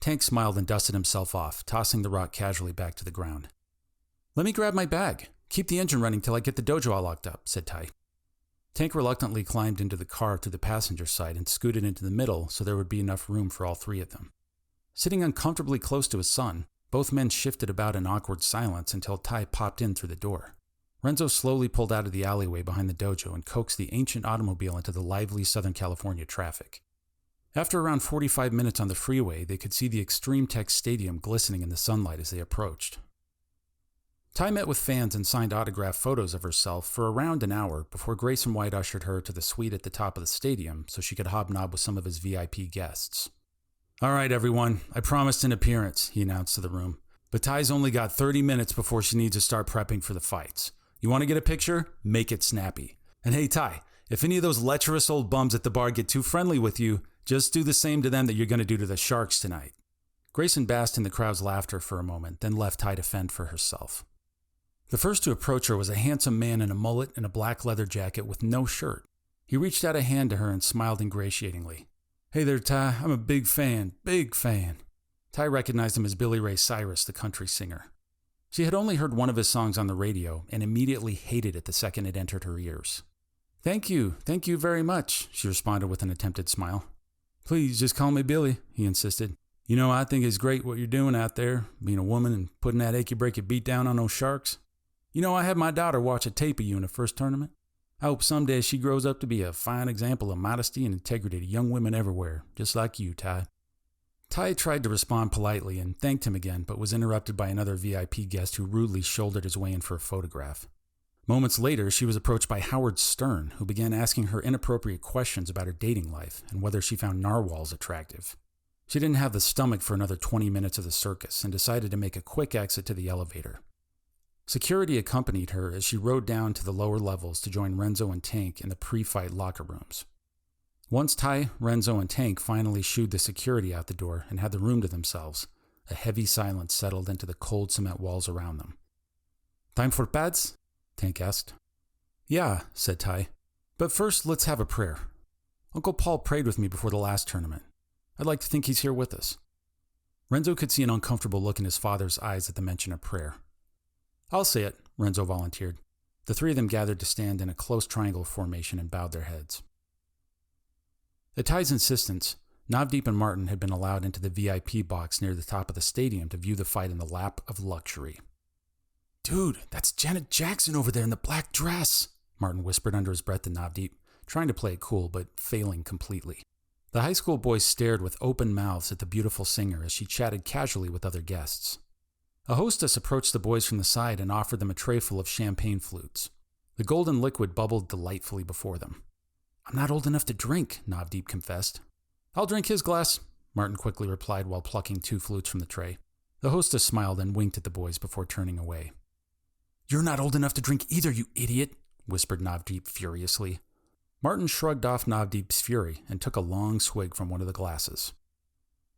Tank smiled and dusted himself off, tossing the rock casually back to the ground. "Let me grab my bag. Keep the engine running till I get the dojo all locked up," said Ty. Tank reluctantly climbed into the car through the passenger side and scooted into the middle so there would be enough room for all three of them. Sitting uncomfortably close to his son, both men shifted about in awkward silence until Ty popped in through the door. Renzo slowly pulled out of the alleyway behind the dojo and coaxed the ancient automobile into the lively Southern California traffic. After around 45 minutes on the freeway, they could see the Extreme Tech Stadium glistening in the sunlight as they approached. Ty met with fans and signed autograph photos of herself for around an hour before Grayson White ushered her to the suite at the top of the stadium so she could hobnob with some of his VIP guests. "All right, everyone, I promised an appearance," he announced to the room. "But Ty's only got 30 minutes before she needs to start prepping for the fights. You want to get a picture? Make it snappy. And hey, Ty, if any of those lecherous old bums at the bar get too friendly with you, just do the same to them that you're going to do to the Sharks tonight." Grayson basked in the crowd's laughter for a moment, then left Ty to fend for herself. The first to approach her was a handsome man in a mullet and a black leather jacket with no shirt. He reached out a hand to her and smiled ingratiatingly. "Hey there, Ty. I'm a big fan. Big fan." Ty recognized him as Billy Ray Cyrus, the country singer. She had only heard one of his songs on the radio and immediately hated it the second it entered her ears. Thank you very much, she responded with an attempted smile. Please just call me Billy, he insisted. You know, I think it's great what you're doing out there, being a woman and putting that achy-breaky beat down on those sharks. You know, I had my daughter watch a tape of you in the first tournament. I hope someday she grows up to be a fine example of modesty and integrity to young women everywhere, just like you, Ty. Ty tried to respond politely and thanked him again, but was interrupted by another VIP guest who rudely shouldered his way in for a photograph. Moments later, she was approached by Howard Stern, who began asking her inappropriate questions about her dating life and whether she found narwhals attractive. She didn't have the stomach for another 20 minutes of the circus and decided to make a quick exit to the elevator. Security accompanied her as she rode down to the lower levels to join Renzo and Tank in the pre-fight locker rooms. Once Ty, Renzo, and Tank finally shooed the security out the door and had the room to themselves, a heavy silence settled into the cold cement walls around them. Time for pads? Tank asked. Yeah, said Ty. But first, let's have a prayer. Uncle Paul prayed with me before the last tournament. I'd like to think he's here with us. Renzo could see an uncomfortable look in his father's eyes at the mention of prayer. I'll say it, Renzo volunteered. The three of them gathered to stand in a close triangle formation and bowed their heads. At Ty's insistence, Navdeep and Martin had been allowed into the VIP box near the top of the stadium to view the fight in the lap of luxury. Dude, that's Janet Jackson over there in the black dress, Martin whispered under his breath to Navdeep, trying to play it cool but failing completely. The high school boys stared with open mouths at the beautiful singer as she chatted casually with other guests. A hostess approached the boys from the side and offered them a tray full of champagne flutes. The golden liquid bubbled delightfully before them. I'm not old enough to drink, Navdeep confessed. I'll drink his glass, Martin quickly replied while plucking 2 flutes from the tray. The hostess smiled and winked at the boys before turning away. You're not old enough to drink either, you idiot, whispered Navdeep furiously. Martin shrugged off Navdeep's fury and took a long swig from one of the glasses.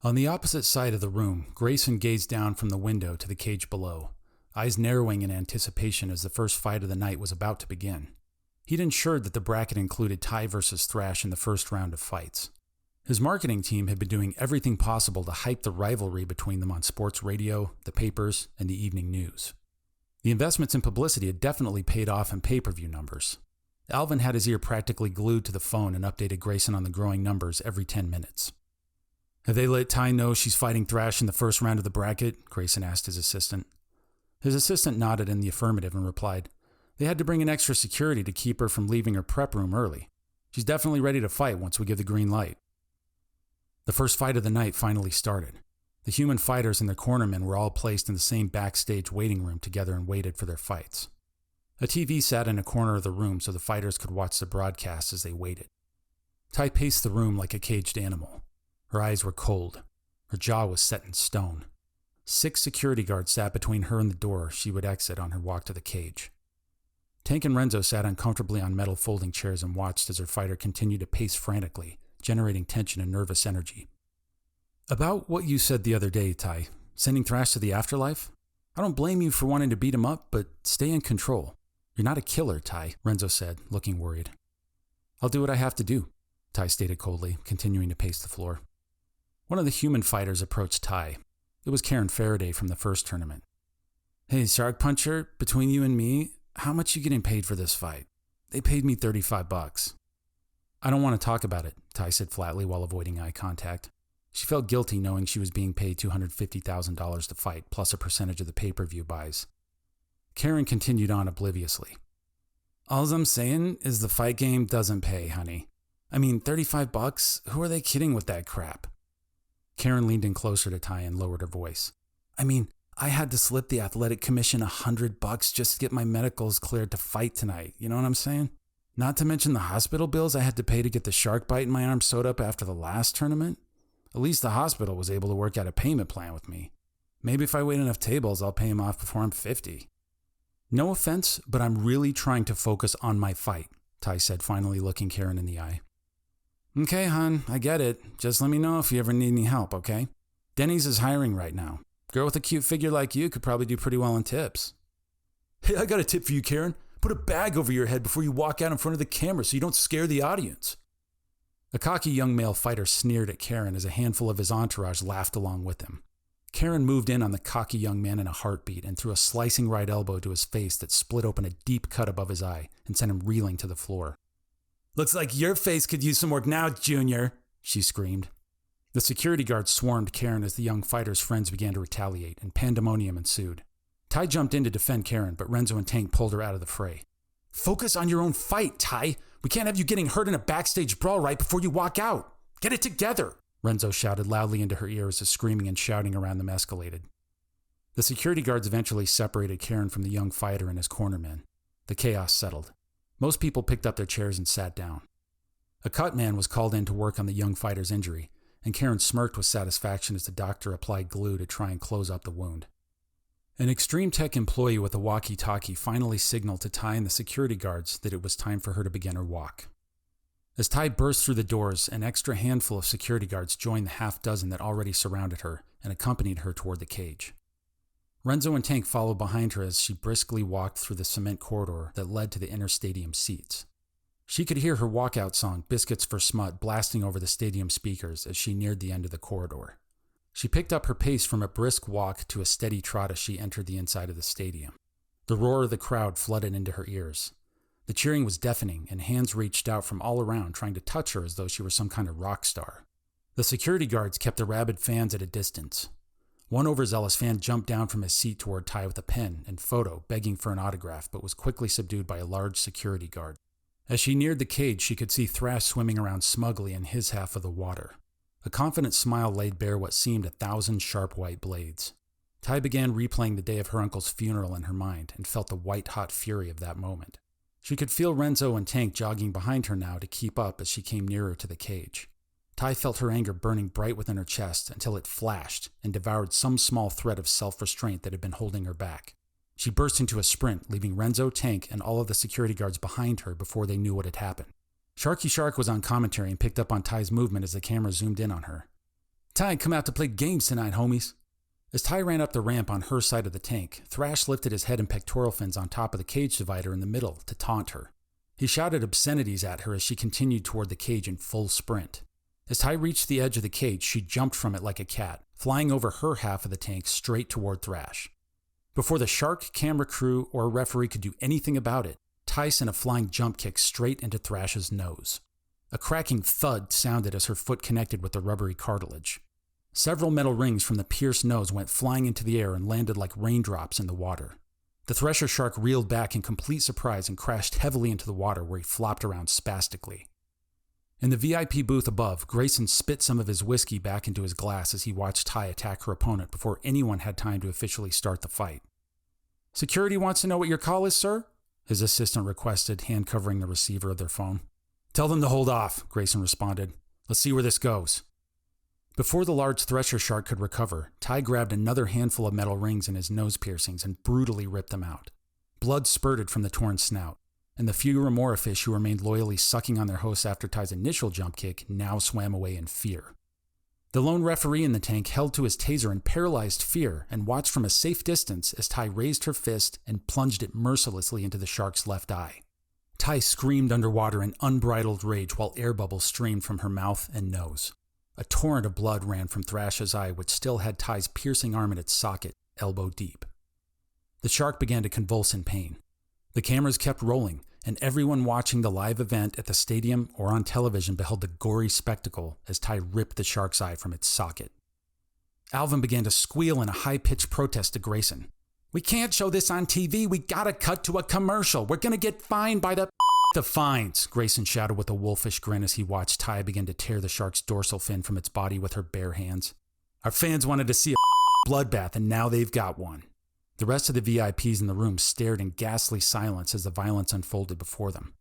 On the opposite side of the room, Grayson gazed down from the window to the cage below, eyes narrowing in anticipation as the first fight of the night was about to begin. He'd ensured that the bracket included Ty versus Thrash in the first round of fights. His marketing team had been doing everything possible to hype the rivalry between them on sports radio, the papers, and the evening news. The investments in publicity had definitely paid off in pay-per-view numbers. Alvin had his ear practically glued to the phone and updated Grayson on the growing numbers every 10 minutes. Have they let Ty know she's fighting Thrash in the first round of the bracket? Grayson asked his assistant. His assistant nodded in the affirmative and replied, They had to bring in extra security to keep her from leaving her prep room early. She's definitely ready to fight once we give the green light. The first fight of the night finally started. The human fighters and their cornermen were all placed in the same backstage waiting room together and waited for their fights. A TV sat in a corner of the room so the fighters could watch the broadcast as they waited. Ty paced the room like a caged animal. Her eyes were cold. Her jaw was set in stone. 6 security guards sat between her and the door she would exit on her walk to the cage. Tank and Renzo sat uncomfortably on metal folding chairs and watched as her fighter continued to pace frantically, generating tension and nervous energy. About what you said the other day, Ty, sending Thrash to the afterlife? I don't blame you for wanting to beat him up, but stay in control. You're not a killer, Ty, Renzo said, looking worried. I'll do what I have to do, Ty stated coldly, continuing to pace the floor. One of the human fighters approached Ty. It was Karen Faraday from the first tournament. Hey, Shark Puncher, between you and me, how much you getting paid for this fight? They paid me $35. I don't want to talk about it, Ty said flatly while avoiding eye contact. She felt guilty knowing she was being paid $250,000 to fight, plus a percentage of the pay-per-view buys. Karen continued on obliviously. All I'm saying is the fight game doesn't pay, honey. I mean, $35? Who are they kidding with that crap? Karen leaned in closer to Ty and lowered her voice. I mean, I had to slip the athletic commission $100 just to get my medicals cleared to fight tonight. You know what I'm saying? Not to mention the hospital bills I had to pay to get the shark bite in my arm sewed up after the last tournament. At least the hospital was able to work out a payment plan with me. Maybe if I wait enough tables, I'll pay him off before I'm 50. No offense, but I'm really trying to focus on my fight, Ty said, finally looking Karen in the eye. Okay, hon, I get it. Just let me know if you ever need any help, okay? Denny's is hiring right now. Girl with a cute figure like you could probably do pretty well in tips. Hey, I got a tip for you, Karen. Put a bag over your head before you walk out in front of the camera so you don't scare the audience. A cocky young male fighter sneered at Karen as a handful of his entourage laughed along with him. Karen moved in on the cocky young man in a heartbeat and threw a slicing right elbow to his face that split open a deep cut above his eye and sent him reeling to the floor. "Looks like your face could use some work now, Junior," she screamed. The security guards swarmed Karen as the young fighter's friends began to retaliate, and pandemonium ensued. Ty jumped in to defend Karen, but Renzo and Tank pulled her out of the fray. "Focus on your own fight, Ty. We can't have you getting hurt in a backstage brawl right before you walk out. Get it together," Renzo shouted loudly into her ears as screaming and shouting around them escalated. The security guards eventually separated Karen from the young fighter and his cornermen. The chaos settled. Most people picked up their chairs and sat down. A cut man was called in to work on the young fighter's injury, and Karen smirked with satisfaction as the doctor applied glue to try and close up the wound. An Extreme Tech employee with a walkie-talkie finally signaled to Ty and the security guards that it was time for her to begin her walk. As Ty burst through the doors, an extra handful of security guards joined the half-dozen that already surrounded her and accompanied her toward the cage. Renzo and Tank followed behind her as she briskly walked through the cement corridor that led to the inner stadium seats. She could hear her walkout song, Biscuits for Smut, blasting over the stadium speakers as she neared the end of the corridor. She picked up her pace from a brisk walk to a steady trot as she entered the inside of the stadium. The roar of the crowd flooded into her ears. The cheering was deafening, and hands reached out from all around trying to touch her as though she were some kind of rock star. The security guards kept the rabid fans at a distance. One overzealous fan jumped down from his seat toward Ty with a pen and photo, begging for an autograph, but was quickly subdued by a large security guard. As she neared the cage, she could see Thrash swimming around smugly in his half of the water. A confident smile laid bare what seemed 1,000 sharp white blades. Ty began replaying the day of her uncle's funeral in her mind and felt the white-hot fury of that moment. She could feel Renzo and Tank jogging behind her now to keep up as she came nearer to the cage. Ty felt her anger burning bright within her chest until it flashed and devoured some small thread of self-restraint that had been holding her back. She burst into a sprint, leaving Renzo, Tank, and all of the security guards behind her before they knew what had happened. Sharky Shark was on commentary and picked up on Ty's movement as the camera zoomed in on her. "Ty, come out to play games tonight, homies." As Ty ran up the ramp on her side of the tank, Thrash lifted his head and pectoral fins on top of the cage divider in the middle to taunt her. He shouted obscenities at her as she continued toward the cage in full sprint. As Ty reached the edge of the cage, she jumped from it like a cat, flying over her half of the tank straight toward Thrash. Before the Shark, camera crew, or a referee could do anything about it, Ty sent a flying jump kick straight into Thrash's nose. A cracking thud sounded as her foot connected with the rubbery cartilage. Several metal rings from the pierced nose went flying into the air and landed like raindrops in the water. The Thresher Shark reeled back in complete surprise and crashed heavily into the water where he flopped around spastically. In the VIP booth above, Grayson spit some of his whiskey back into his glass as he watched Ty attack her opponent before anyone had time to officially start the fight. "Security wants to know what your call is, sir?" his assistant requested, hand covering the receiver of their phone. "Tell them to hold off," Grayson responded. "Let's see where this goes." Before the large Thresher Shark could recover, Ty grabbed another handful of metal rings in his nose piercings and brutally ripped them out. Blood spurted from the torn snout, and the few remora fish who remained loyally sucking on their hosts after Ty's initial jump kick now swam away in fear. The lone referee in the tank held to his taser in paralyzed fear and watched from a safe distance as Ty raised her fist and plunged it mercilessly into the shark's left eye. Ty screamed underwater in unbridled rage while air bubbles streamed from her mouth and nose. A torrent of blood ran from Thrash's eye, which still had Ty's piercing arm in its socket, elbow deep. The shark began to convulse in pain. The cameras kept rolling, and everyone watching the live event at the stadium or on television beheld the gory spectacle as Ty ripped the shark's eye from its socket. Alvin began to squeal in a high-pitched protest to Grayson. "We can't show this on TV. We gotta cut to a commercial. We're gonna get fined by the fines," Grayson shouted with a wolfish grin as he watched Ty begin to tear the shark's dorsal fin from its body with her bare hands. "Our fans wanted to see a bloodbath, and now they've got one." The rest of the VIPs in the room stared in ghastly silence as the violence unfolded before them.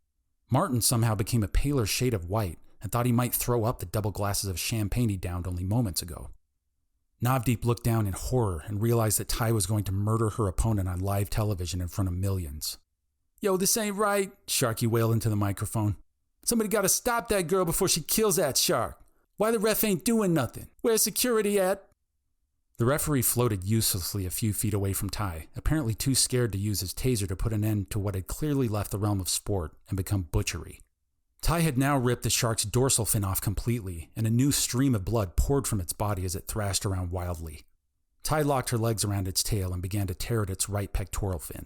Martin somehow became a paler shade of white and thought he might throw up the double glasses of champagne he downed only moments ago. Navdeep looked down in horror and realized that Ty was going to murder her opponent on live television in front of millions. "Yo, this ain't right," Sharky wailed into the microphone. "Somebody gotta stop that girl before she kills that shark. Why the ref ain't doing nothing? Where's security at?" The referee floated uselessly a few feet away from Ty, apparently too scared to use his taser to put an end to what had clearly left the realm of sport and become butchery. Ty had now ripped the shark's dorsal fin off completely, and a new stream of blood poured from its body as it thrashed around wildly. Ty locked her legs around its tail and began to tear at its right pectoral fin.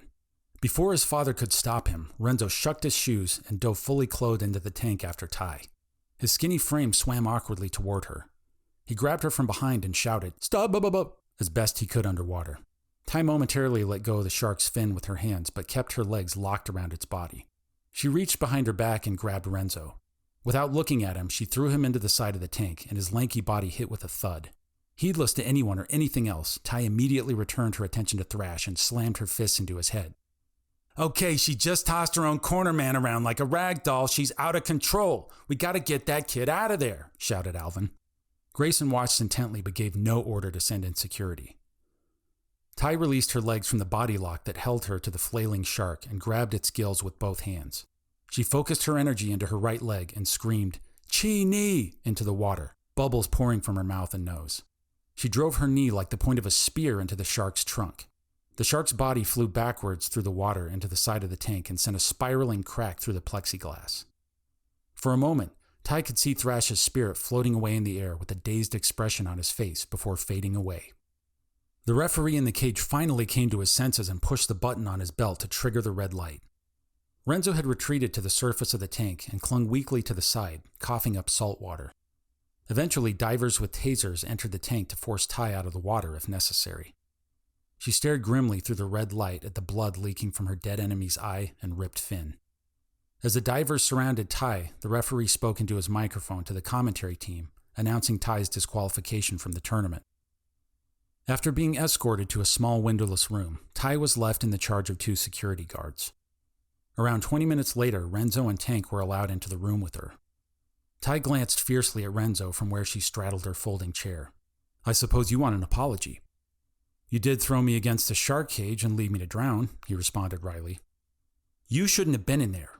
Before his father could stop him, Renzo shucked his shoes and dove fully clothed into the tank after Ty. His skinny frame swam awkwardly toward her. He grabbed her from behind and shouted, "Stop, as best he could underwater. Ty momentarily let go of the shark's fin with her hands, but kept her legs locked around its body. She reached behind her back and grabbed Renzo. Without looking at him, she threw him into the side of the tank, and his lanky body hit with a thud. Heedless to anyone or anything else, Ty immediately returned her attention to Thrash and slammed her fists into his head. "Okay, she just tossed her own corner man around like a rag doll. She's out of control. We gotta get that kid out of there," shouted Alvin. Grayson watched intently but gave no order to send in security. Ty released her legs from the body lock that held her to the flailing shark and grabbed its gills with both hands. She focused her energy into her right leg and screamed, "Chi Ni!" into the water, bubbles pouring from her mouth and nose. She drove her knee like the point of a spear into the shark's trunk. The shark's body flew backwards through the water into the side of the tank and sent a spiraling crack through the plexiglass. For a moment, Ty could see Thrash's spirit floating away in the air with a dazed expression on his face before fading away. The referee in the cage finally came to his senses and pushed the button on his belt to trigger the red light. Renzo had retreated to the surface of the tank and clung weakly to the side, coughing up salt water. Eventually, divers with tasers entered the tank to force Ty out of the water if necessary. She stared grimly through the red light at the blood leaking from her dead enemy's eye and ripped fin. As the divers surrounded Ty, the referee spoke into his microphone to the commentary team, announcing Ty's disqualification from the tournament. After being escorted to a small windowless room, Ty was left in the charge of 2 security guards. Around 20 minutes later, Renzo and Tank were allowed into the room with her. Ty glanced fiercely at Renzo from where she straddled her folding chair. "I suppose you want an apology." "You did throw me against the shark cage and leave me to drown," he responded wryly. "You shouldn't have been in there.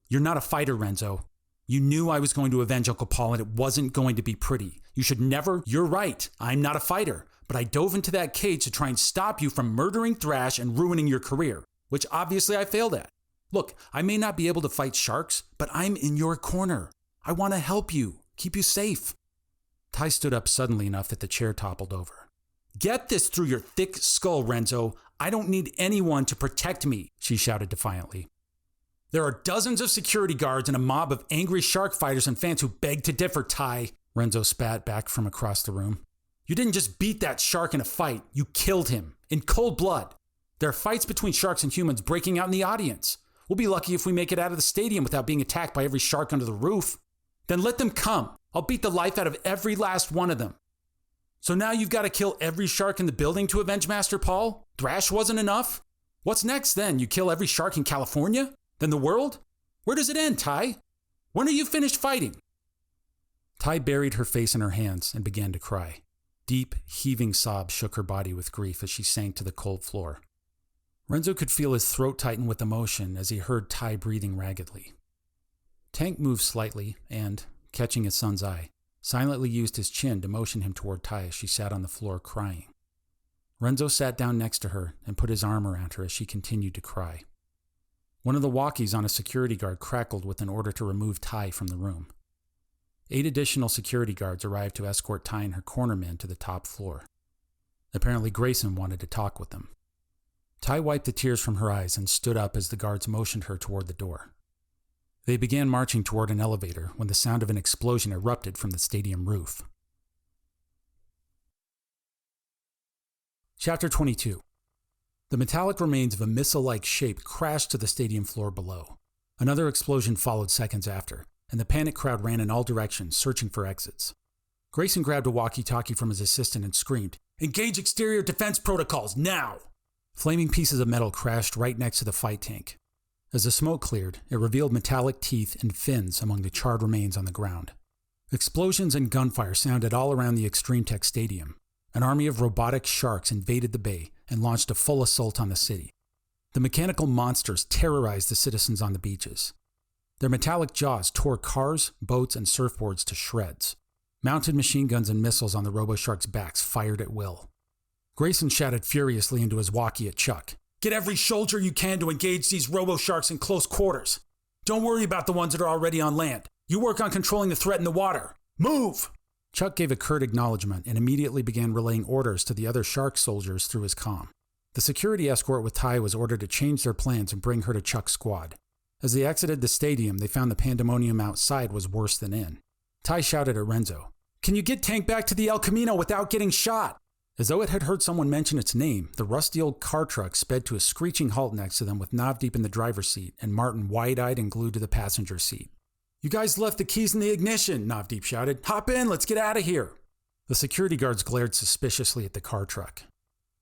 You're not a fighter, Renzo. You knew I was going to avenge Uncle Paul and it wasn't going to be pretty. You should never— You're right, I'm not a fighter, but I dove into that cage to try and stop you from murdering Thrash and ruining your career, which obviously I failed at. Look, I may not be able to fight sharks, but I'm in your corner. I want to help you, keep you safe." Ty stood up suddenly enough that the chair toppled over. "Get this through your thick skull, Renzo. I don't need anyone to protect me," she shouted defiantly. "There are dozens of security guards and a mob of angry shark fighters and fans who beg to differ, Ty," Renzo spat back from across the room. "You didn't just beat that shark in a fight, you killed him, in cold blood. There are fights between sharks and humans breaking out in the audience. We'll be lucky if we make it out of the stadium without being attacked by every shark under the roof. Then let them come. I'll beat the life out of every last one of them. So now you've got to kill every shark in the building to avenge Master Paul? Thrash wasn't enough? What's next then? You kill every shark in California? Then the world? Where does it end, Ty? When are you finished fighting?" Ty buried her face in her hands and began to cry. Deep, heaving sobs shook her body with grief as she sank to the cold floor. Renzo could feel his throat tighten with emotion as he heard Ty breathing raggedly. Tank moved slightly and, catching his son's eye, silently used his chin to motion him toward Ty as she sat on the floor crying. Renzo sat down next to her and put his arm around her as she continued to cry. One of the walkies on a security guard crackled with an order to remove Ty from the room. 8 additional security guards arrived to escort Ty and her cornermen to the top floor. Apparently Grayson wanted to talk with them. Ty wiped the tears from her eyes and stood up as the guards motioned her toward the door. They began marching toward an elevator when the sound of an explosion erupted from the stadium roof. Chapter 22. The metallic remains of a missile-like shape crashed to the stadium floor below. Another explosion followed seconds after, and the panicked crowd ran in all directions, searching for exits. Grayson grabbed a walkie-talkie from his assistant and screamed, "Engage exterior defense protocols, now!" Flaming pieces of metal crashed right next to the fight tank. As the smoke cleared, it revealed metallic teeth and fins among the charred remains on the ground. Explosions and gunfire sounded all around the Extreme Tech Stadium. An army of robotic sharks invaded the bay and launched a full assault on the city. The mechanical monsters terrorized the citizens on the beaches. Their metallic jaws tore cars, boats, and surfboards to shreds. Mounted machine guns and missiles on the RoboSharks' backs fired at will. Grayson shouted furiously into his walkie at Chuck, "Get every soldier you can to engage these RoboSharks in close quarters. Don't worry about the ones that are already on land. You work on controlling the threat in the water. Move!" Chuck gave a curt acknowledgement and immediately began relaying orders to the other shark soldiers through his comm. The security escort with Ty was ordered to change their plans and bring her to Chuck's squad. As they exited the stadium, they found the pandemonium outside was worse than in. Ty shouted at Renzo, "Can you get Tank back to the El Camino without getting shot?" As though it had heard someone mention its name, the rusty old car truck sped to a screeching halt next to them with Navdeep in the driver's seat and Martin wide-eyed and glued to the passenger seat. "You guys left the keys in the ignition," Navdeep shouted. "Hop in, let's get out of here." The security guards glared suspiciously at the car truck.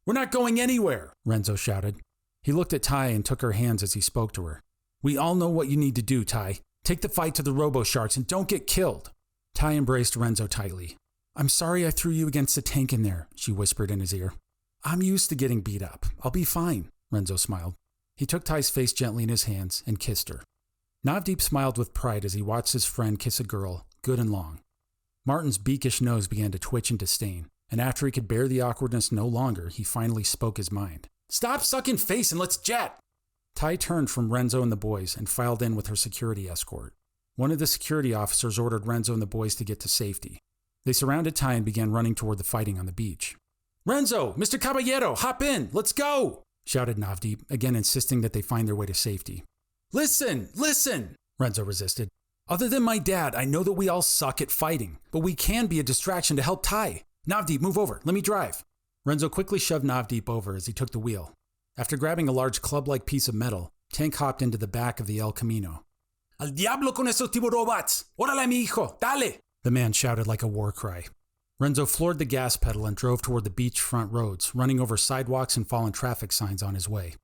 "We're not going anywhere," Renzo shouted. He looked at Ty and took her hands as he spoke to her. "We all know what you need to do, Ty. Take the fight to the robo-sharks and don't get killed." Ty embraced Renzo tightly. "I'm sorry I threw you against the tank in there," she whispered in his ear. "I'm used to getting beat up. I'll be fine," Renzo smiled. He took Ty's face gently in his hands and kissed her. Navdeep smiled with pride as he watched his friend kiss a girl, good and long. Martin's beakish nose began to twitch into stain, and after he could bear the awkwardness no longer, he finally spoke his mind. "Stop sucking face and let's jet!" Ty turned from Renzo and the boys and filed in with her security escort. One of the security officers ordered Renzo and the boys to get to safety. They surrounded Ty and began running toward the fighting on the beach. "Renzo, Mr. Caballero, hop in, let's go!" shouted Navdeep, again insisting that they find their way to safety. Listen, Renzo resisted. "Other than my dad, I know that we all suck at fighting, but we can be a distraction to help Ty. Navdeep, move over, let me drive." Renzo quickly shoved Navdeep over as he took the wheel. After grabbing a large club-like piece of metal, Tank hopped into the back of the El Camino. "Al diablo con esos tiburobots! Órale, mi hijo, dale!" the man shouted like a war cry. Renzo floored the gas pedal and drove toward the beachfront roads, running over sidewalks and fallen traffic signs on his way.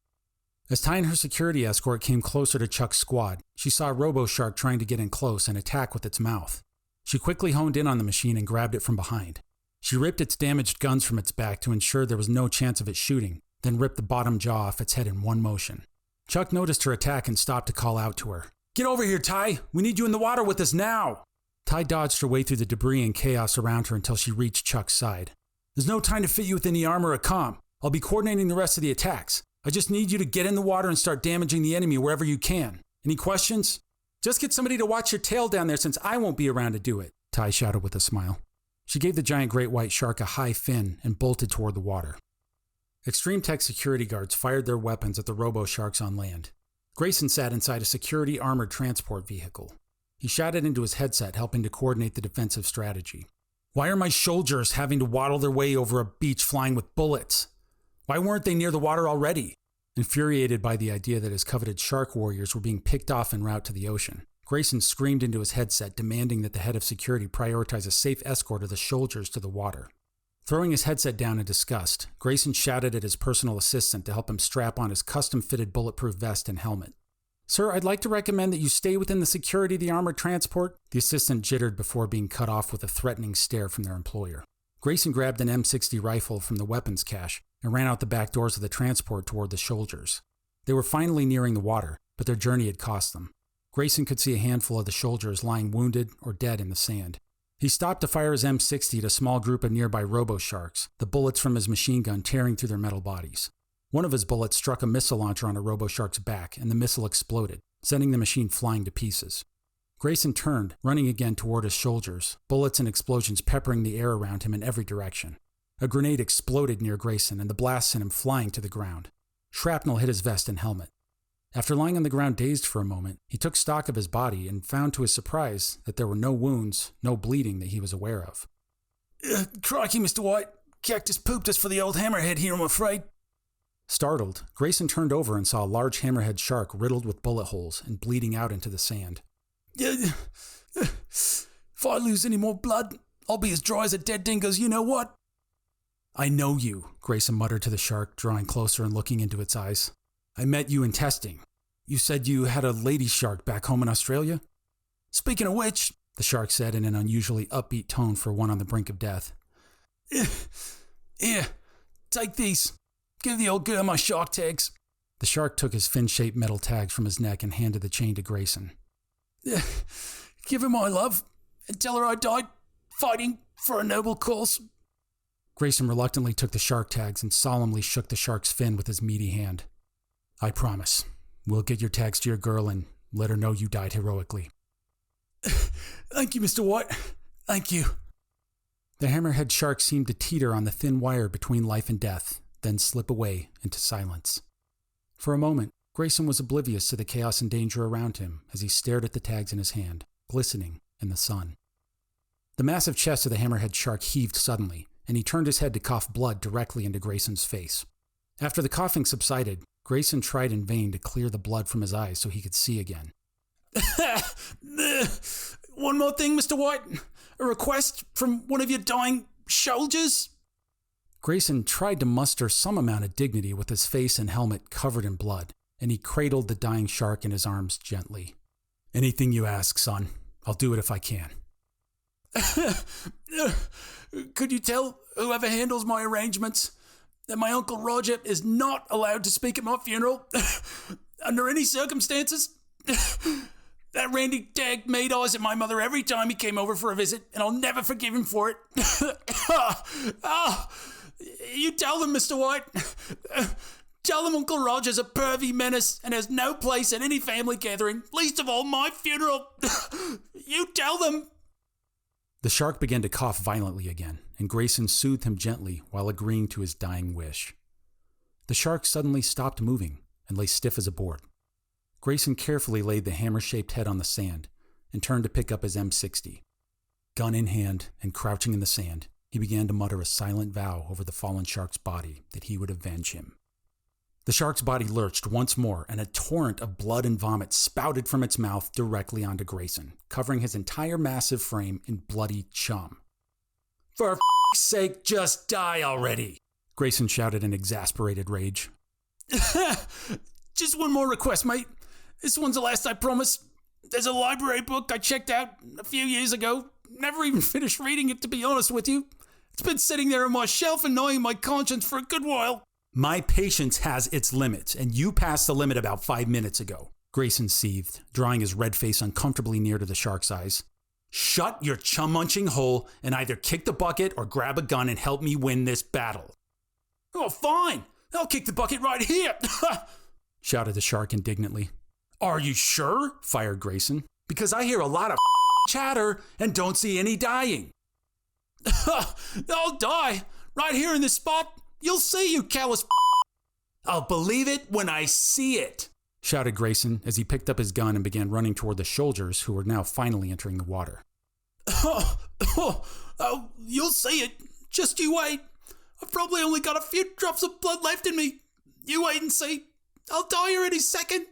As Ty and her security escort came closer to Chuck's squad, she saw a robo-shark trying to get in close and attack with its mouth. She quickly honed in on the machine and grabbed it from behind. She ripped its damaged guns from its back to ensure there was no chance of it shooting, then ripped the bottom jaw off its head in one motion. Chuck noticed her attack and stopped to call out to her. "Get over here, Ty! We need you in the water with us now!" Ty dodged her way through the debris and chaos around her until she reached Chuck's side. "There's no time to fit you with any armor or comm. I'll be coordinating the rest of the attacks. I just need you to get in the water and start damaging the enemy wherever you can. Any questions? Just get somebody to watch your tail down there since I won't be around to do it," Ty shouted with a smile. She gave the giant great white shark a high fin and bolted toward the water. Extreme Tech security guards fired their weapons at the robo-sharks on land. Grayson sat inside a security armored transport vehicle. He shouted into his headset, helping to coordinate the defensive strategy. "Why are my soldiers having to waddle their way over a beach flying with bullets? Why weren't they near the water already?" Infuriated by the idea that his coveted shark warriors were being picked off en route to the ocean, Grayson screamed into his headset, demanding that the head of security prioritize a safe escort of the soldiers to the water. Throwing his headset down in disgust, Grayson shouted at his personal assistant to help him strap on his custom-fitted bulletproof vest and helmet. "Sir, I'd like to recommend that you stay within the security of the armored transport." The assistant jittered before being cut off with a threatening stare from their employer. Grayson grabbed an M60 rifle from the weapons cache and ran out the back doors of the transport toward the soldiers. They were finally nearing the water, but their journey had cost them. Grayson could see a handful of the soldiers lying wounded or dead in the sand. He stopped to fire his M60 at a small group of nearby robo-sharks, the bullets from his machine gun tearing through their metal bodies. One of his bullets struck a missile launcher on a robo-shark's back, and the missile exploded, sending the machine flying to pieces. Grayson turned, running again toward his soldiers, bullets and explosions peppering the air around him in every direction. A grenade exploded near Grayson, and the blast sent him flying to the ground. Shrapnel hit his vest and helmet. After lying on the ground dazed for a moment, he took stock of his body and found to his surprise that there were no wounds, no bleeding that he was aware of. Crikey, Mr. White. Cactus pooped us for the old hammerhead here, I'm afraid." Startled, Grayson turned over and saw a large hammerhead shark riddled with bullet holes and bleeding out into the sand. "If I lose any more blood, I'll be as dry as a dead dingo's you-know-what." "I know you," Grayson muttered to the shark, drawing closer and looking into its eyes. "I met you in testing. You said you had a lady shark back home in Australia?" "Speaking of which," the shark said in an unusually upbeat tone for one on the brink of death. "Here, take these. Give the old girl my shark tags." The shark took his fin-shaped metal tags from his neck and handed the chain to Grayson. "Give her my love and tell her I died fighting for a noble cause." Grayson reluctantly took the shark tags and solemnly shook the shark's fin with his meaty hand. "I promise. We'll get your tags to your girl and let her know you died heroically." "Thank you, Mr. White. Thank you." The hammerhead shark seemed to teeter on the thin wire between life and death, then slip away into silence. For a moment, Grayson was oblivious to the chaos and danger around him as he stared at the tags in his hand, glistening in the sun. The massive chest of the hammerhead shark heaved suddenly, and he turned his head to cough blood directly into Grayson's face. After the coughing subsided, Grayson tried in vain to clear the blood from his eyes so he could see again. One more thing, Mr. White. A request from one of your dying soldiers? Grayson tried to muster some amount of dignity with his face and helmet covered in blood, and he cradled the dying shark in his arms gently. Anything you ask, son. I'll do it if I can. Could you tell whoever handles my arrangements that my Uncle Roger is not allowed to speak at my funeral under any circumstances? That Randy Tag made eyes at my mother every time he came over for a visit, and I'll never forgive him for it. You tell them, Mr. White. Tell them Uncle Roger's a pervy menace and has no place at any family gathering, least of all my funeral. You tell them. The shark began to cough violently again, and Grayson soothed him gently while agreeing to his dying wish. The shark suddenly stopped moving and lay stiff as a board. Grayson carefully laid the hammer-shaped head on the sand and turned to pick up his M60. Gun in hand and crouching in the sand, he began to mutter a silent vow over the fallen shark's body that he would avenge him. The shark's body lurched once more, and a torrent of blood and vomit spouted from its mouth directly onto Grayson, covering his entire massive frame in bloody chum. For f***'s sake, just die already, Grayson shouted in exasperated rage. Just one more request, mate. This one's the last, I promise. There's a library book I checked out a few years ago. Never even finished reading it, to be honest with you. It's been sitting there on my shelf annoying my conscience for a good while. My patience has its limits, and you passed the limit about 5 minutes ago, Grayson seethed, drawing his red face uncomfortably near to the shark's eyes. Shut your chum-munching hole and either kick the bucket or grab a gun and help me win this battle. Oh, fine. I'll kick the bucket right here, shouted the shark indignantly. Are you sure? Fired Grayson. Because I hear a lot of chatter and don't see any dying. I'll die right here in this spot. You'll see, you callous. I'll believe it when I see it, shouted Grayson as he picked up his gun and began running toward the soldiers who were now finally entering the water. You'll see it. Just you wait. I've probably only got a few drops of blood left in me. You wait and see. I'll die here any second.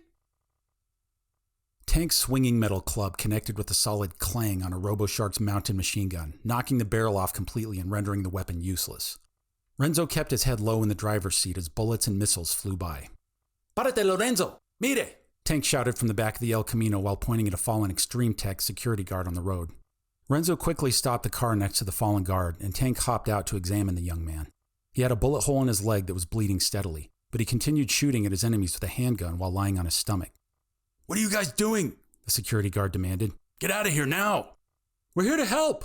Tank's swinging metal club connected with a solid clang on a RoboShark's mounted machine gun, knocking the barrel off completely and rendering the weapon useless. Renzo kept his head low in the driver's seat as bullets and missiles flew by. Párate, Lorenzo! Mire! Tank shouted from the back of the El Camino while pointing at a fallen Extreme Tech security guard on the road. Renzo quickly stopped the car next to the fallen guard, and Tank hopped out to examine the young man. He had a bullet hole in his leg that was bleeding steadily, but he continued shooting at his enemies with a handgun while lying on his stomach. What are you guys doing? The security guard demanded. Get out of here now! We're here to help!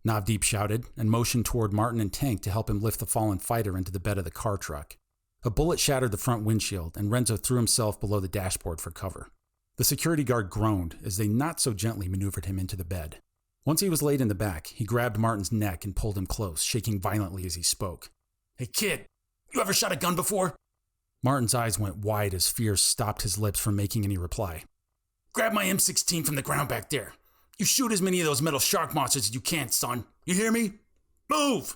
Navdeep shouted and motioned toward Martin and Tank to help him lift the fallen fighter into the bed of the car truck. A bullet shattered the front windshield, and Renzo threw himself below the dashboard for cover. The security guard groaned as they not so gently maneuvered him into the bed. Once he was laid in the back, he grabbed Martin's neck and pulled him close, shaking violently as he spoke. Hey kid, you ever shot a gun before? Martin's eyes went wide as fear stopped his lips from making any reply. Grab my M16 from the ground back there. You shoot as many of those metal shark monsters as you can, son. You hear me? Move!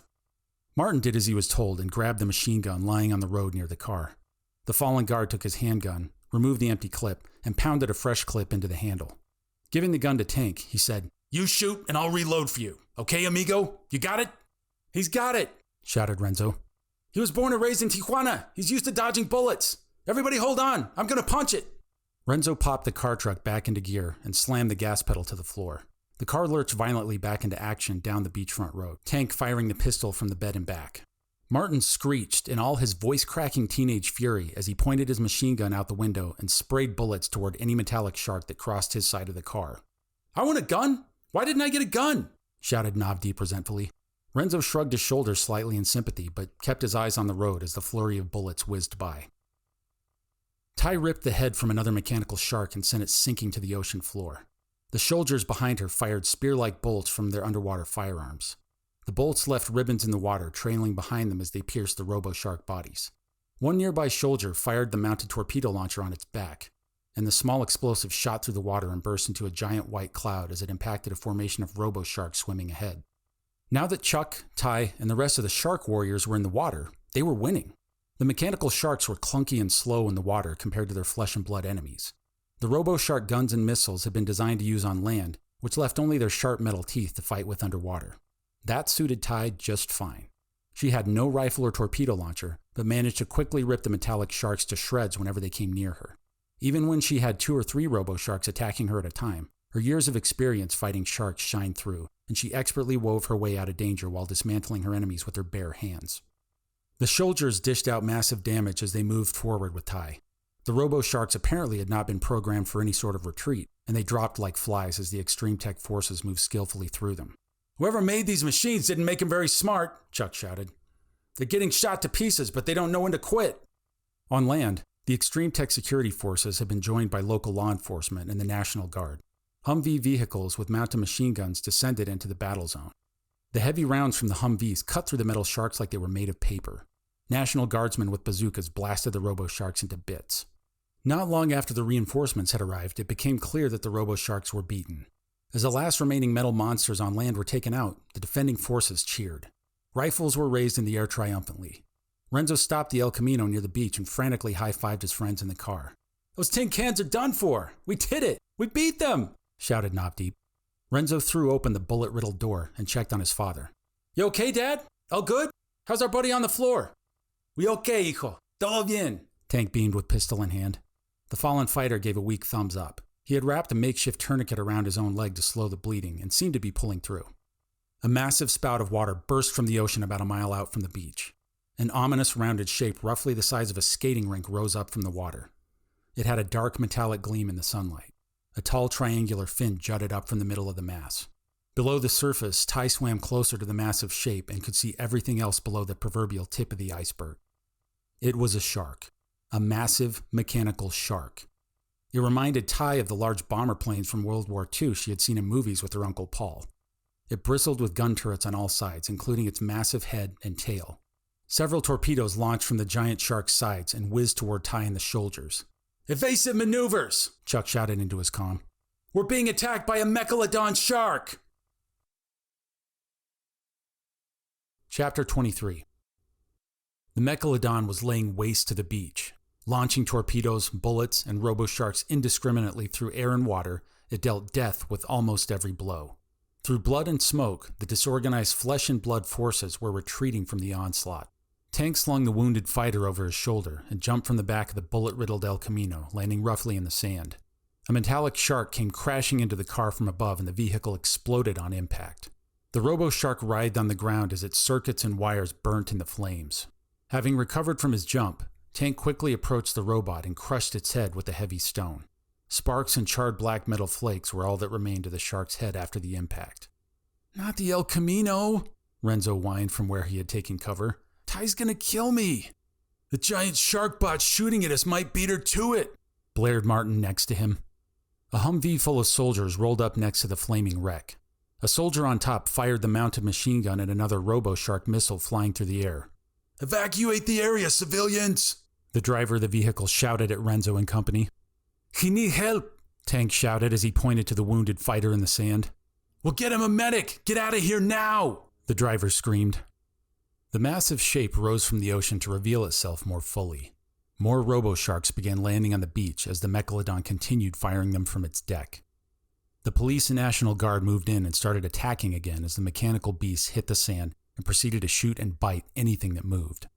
Martin did as he was told and grabbed the machine gun lying on the road near the car. The fallen guard took his handgun, removed the empty clip, and pounded a fresh clip into the handle. Giving the gun to Tank, he said, You shoot and I'll reload for you. Okay, amigo? You got it? He's got it, shouted Renzo. He was born and raised in Tijuana. He's used to dodging bullets. Everybody hold on. I'm going to punch it. Renzo popped the car truck back into gear and slammed the gas pedal to the floor. The car lurched violently back into action down the beachfront road, Tank firing the pistol from the bed and back. Martin screeched in all his voice-cracking teenage fury as he pointed his machine gun out the window and sprayed bullets toward any metallic shark that crossed his side of the car. I want a gun? Why didn't I get a gun? Shouted Navdeep resentfully. Renzo shrugged his shoulders slightly in sympathy, but kept his eyes on the road as the flurry of bullets whizzed by. Ty ripped the head from another mechanical shark and sent it sinking to the ocean floor. The soldiers behind her fired spear-like bolts from their underwater firearms. The bolts left ribbons in the water, trailing behind them as they pierced the robo-shark bodies. One nearby soldier fired the mounted torpedo launcher on its back, and the small explosive shot through the water and burst into a giant white cloud as it impacted a formation of robo-sharks swimming ahead. Now that Chuck, Ty, and the rest of the shark warriors were in the water, they were winning. The mechanical sharks were clunky and slow in the water compared to their flesh and blood enemies. The robo-shark guns and missiles had been designed to use on land, which left only their sharp metal teeth to fight with underwater. That suited Ty just fine. She had no rifle or torpedo launcher, but managed to quickly rip the metallic sharks to shreds whenever they came near her. Even when she had 2 or 3 robo-sharks attacking her at a time, her years of experience fighting sharks shined through, and she expertly wove her way out of danger while dismantling her enemies with her bare hands. The soldiers dished out massive damage as they moved forward with Ty. The robo-sharks apparently had not been programmed for any sort of retreat, and they dropped like flies as the extreme tech forces moved skillfully through them. "Whoever made these machines didn't make them very smart," Chuck shouted. "They're getting shot to pieces, but they don't know when to quit." On land, the extreme tech security forces had been joined by local law enforcement and the National Guard. Humvee vehicles with mounted machine guns descended into the battle zone. The heavy rounds from the Humvees cut through the metal sharks like they were made of paper. National Guardsmen with bazookas blasted the robo-sharks into bits. Not long after the reinforcements had arrived, it became clear that the robo-sharks were beaten. As the last remaining metal monsters on land were taken out, the defending forces cheered. Rifles were raised in the air triumphantly. Renzo stopped the El Camino near the beach and frantically high-fived his friends in the car. "Those tin cans are done for! We did it! We beat them!" shouted Knobdeep. Renzo threw open the bullet-riddled door and checked on his father. "You okay, Dad? All good? How's our buddy on the floor?" "We okay, hijo. Todo bien," Tank beamed with pistol in hand. The fallen fighter gave a weak thumbs up. He had wrapped a makeshift tourniquet around his own leg to slow the bleeding and seemed to be pulling through. A massive spout of water burst from the ocean about a mile out from the beach. An ominous rounded shape roughly the size of a skating rink rose up from the water. It had a dark metallic gleam in the sunlight. A tall triangular fin jutted up from the middle of the mass. Below the surface, Ty swam closer to the massive shape and could see everything else below the proverbial tip of the iceberg. It was a shark. A massive mechanical shark. It reminded Ty of the large bomber planes from World War II she had seen in movies with her Uncle Paul. It bristled with gun turrets on all sides, including its massive head and tail. Several torpedoes launched from the giant shark's sides and whizzed toward Ty and the soldiers. "Evasive maneuvers!" Chuck shouted into his comm. "We're being attacked by a Megalodon shark!" Chapter 23. The Megalodon was laying waste to the beach. Launching torpedoes, bullets, and robo-sharks indiscriminately through air and water, it dealt death with almost every blow. Through blood and smoke, the disorganized flesh and blood forces were retreating from the onslaught. Tank slung the wounded fighter over his shoulder and jumped from the back of the bullet-riddled El Camino, landing roughly in the sand. A metallic shark came crashing into the car from above and the vehicle exploded on impact. The robo-shark writhed on the ground as its circuits and wires burnt into flames. Having recovered from his jump, Tank quickly approached the robot and crushed its head with a heavy stone. Sparks and charred black metal flakes were all that remained of the shark's head after the impact. "Not the El Camino," Renzo whined from where he had taken cover. "Ty's gonna kill me. The giant shark bot shooting at us might beat her to it," blared Martin next to him. A Humvee full of soldiers rolled up next to the flaming wreck. A soldier on top fired the mounted machine gun at another robo-shark missile flying through the air. "Evacuate the area, civilians!" The driver of the vehicle shouted at Renzo and company. "He need help," Tank shouted as he pointed to the wounded fighter in the sand. "We'll get him a medic! Get out of here now!" the driver screamed. The massive shape rose from the ocean to reveal itself more fully. More robo-sharks began landing on the beach as the Megalodon continued firing them from its deck. The police and National Guard moved in and started attacking again as the mechanical beasts hit the sand and proceeded to shoot and bite anything that moved.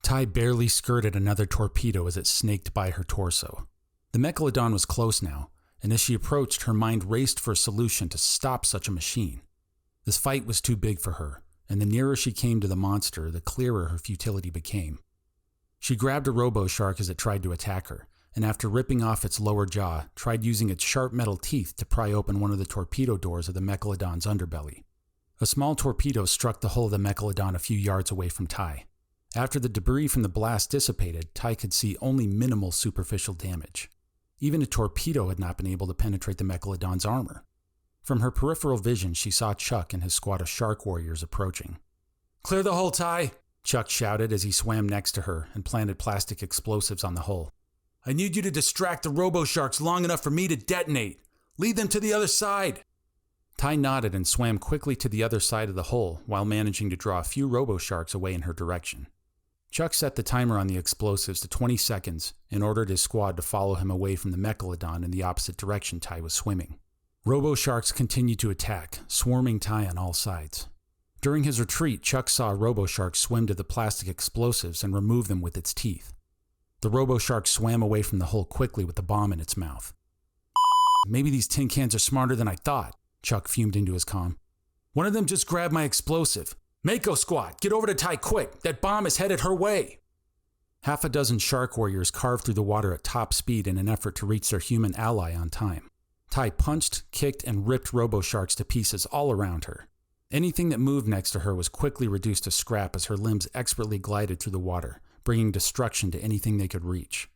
Ty barely skirted another torpedo as it snaked by her torso. The Megalodon was close now, and as she approached, her mind raced for a solution to stop such a machine. This fight was too big for her, and the nearer she came to the monster, the clearer her futility became. She grabbed a robo-shark as it tried to attack her, and after ripping off its lower jaw, tried using its sharp metal teeth to pry open one of the torpedo doors of the Megalodon's underbelly. A small torpedo struck the hull of the Megalodon a few yards away from Ty. After the debris from the blast dissipated, Ty could see only minimal superficial damage. Even a torpedo had not been able to penetrate the Megalodon's armor. From her peripheral vision, she saw Chuck and his squad of shark warriors approaching. "Clear the hull, Ty," Chuck shouted as he swam next to her and planted plastic explosives on the hull. "I need you to distract the robo-sharks long enough for me to detonate. Lead them to the other side." Ty nodded and swam quickly to the other side of the hull while managing to draw a few robo-sharks away in her direction. Chuck set the timer on the explosives to 20 seconds and ordered his squad to follow him away from the Megalodon in the opposite direction Ty was swimming. Robo-sharks continued to attack, swarming Ty on all sides. During his retreat, Chuck saw a robo-shark swim to the plastic explosives and remove them with its teeth. The robo-shark swam away from the hull quickly with the bomb in its mouth. "Maybe these tin cans are smarter than I thought," Chuck fumed into his comm. "One of them just grabbed my explosive. Mako squad, get over to Ty quick. That bomb is headed her way." Half a dozen shark warriors carved through the water at top speed in an effort to reach their human ally on time. Ty punched, kicked, and ripped robo-sharks to pieces all around her. Anything that moved next to her was quickly reduced to scrap as her limbs expertly glided through the water, bringing destruction to anything they could reach.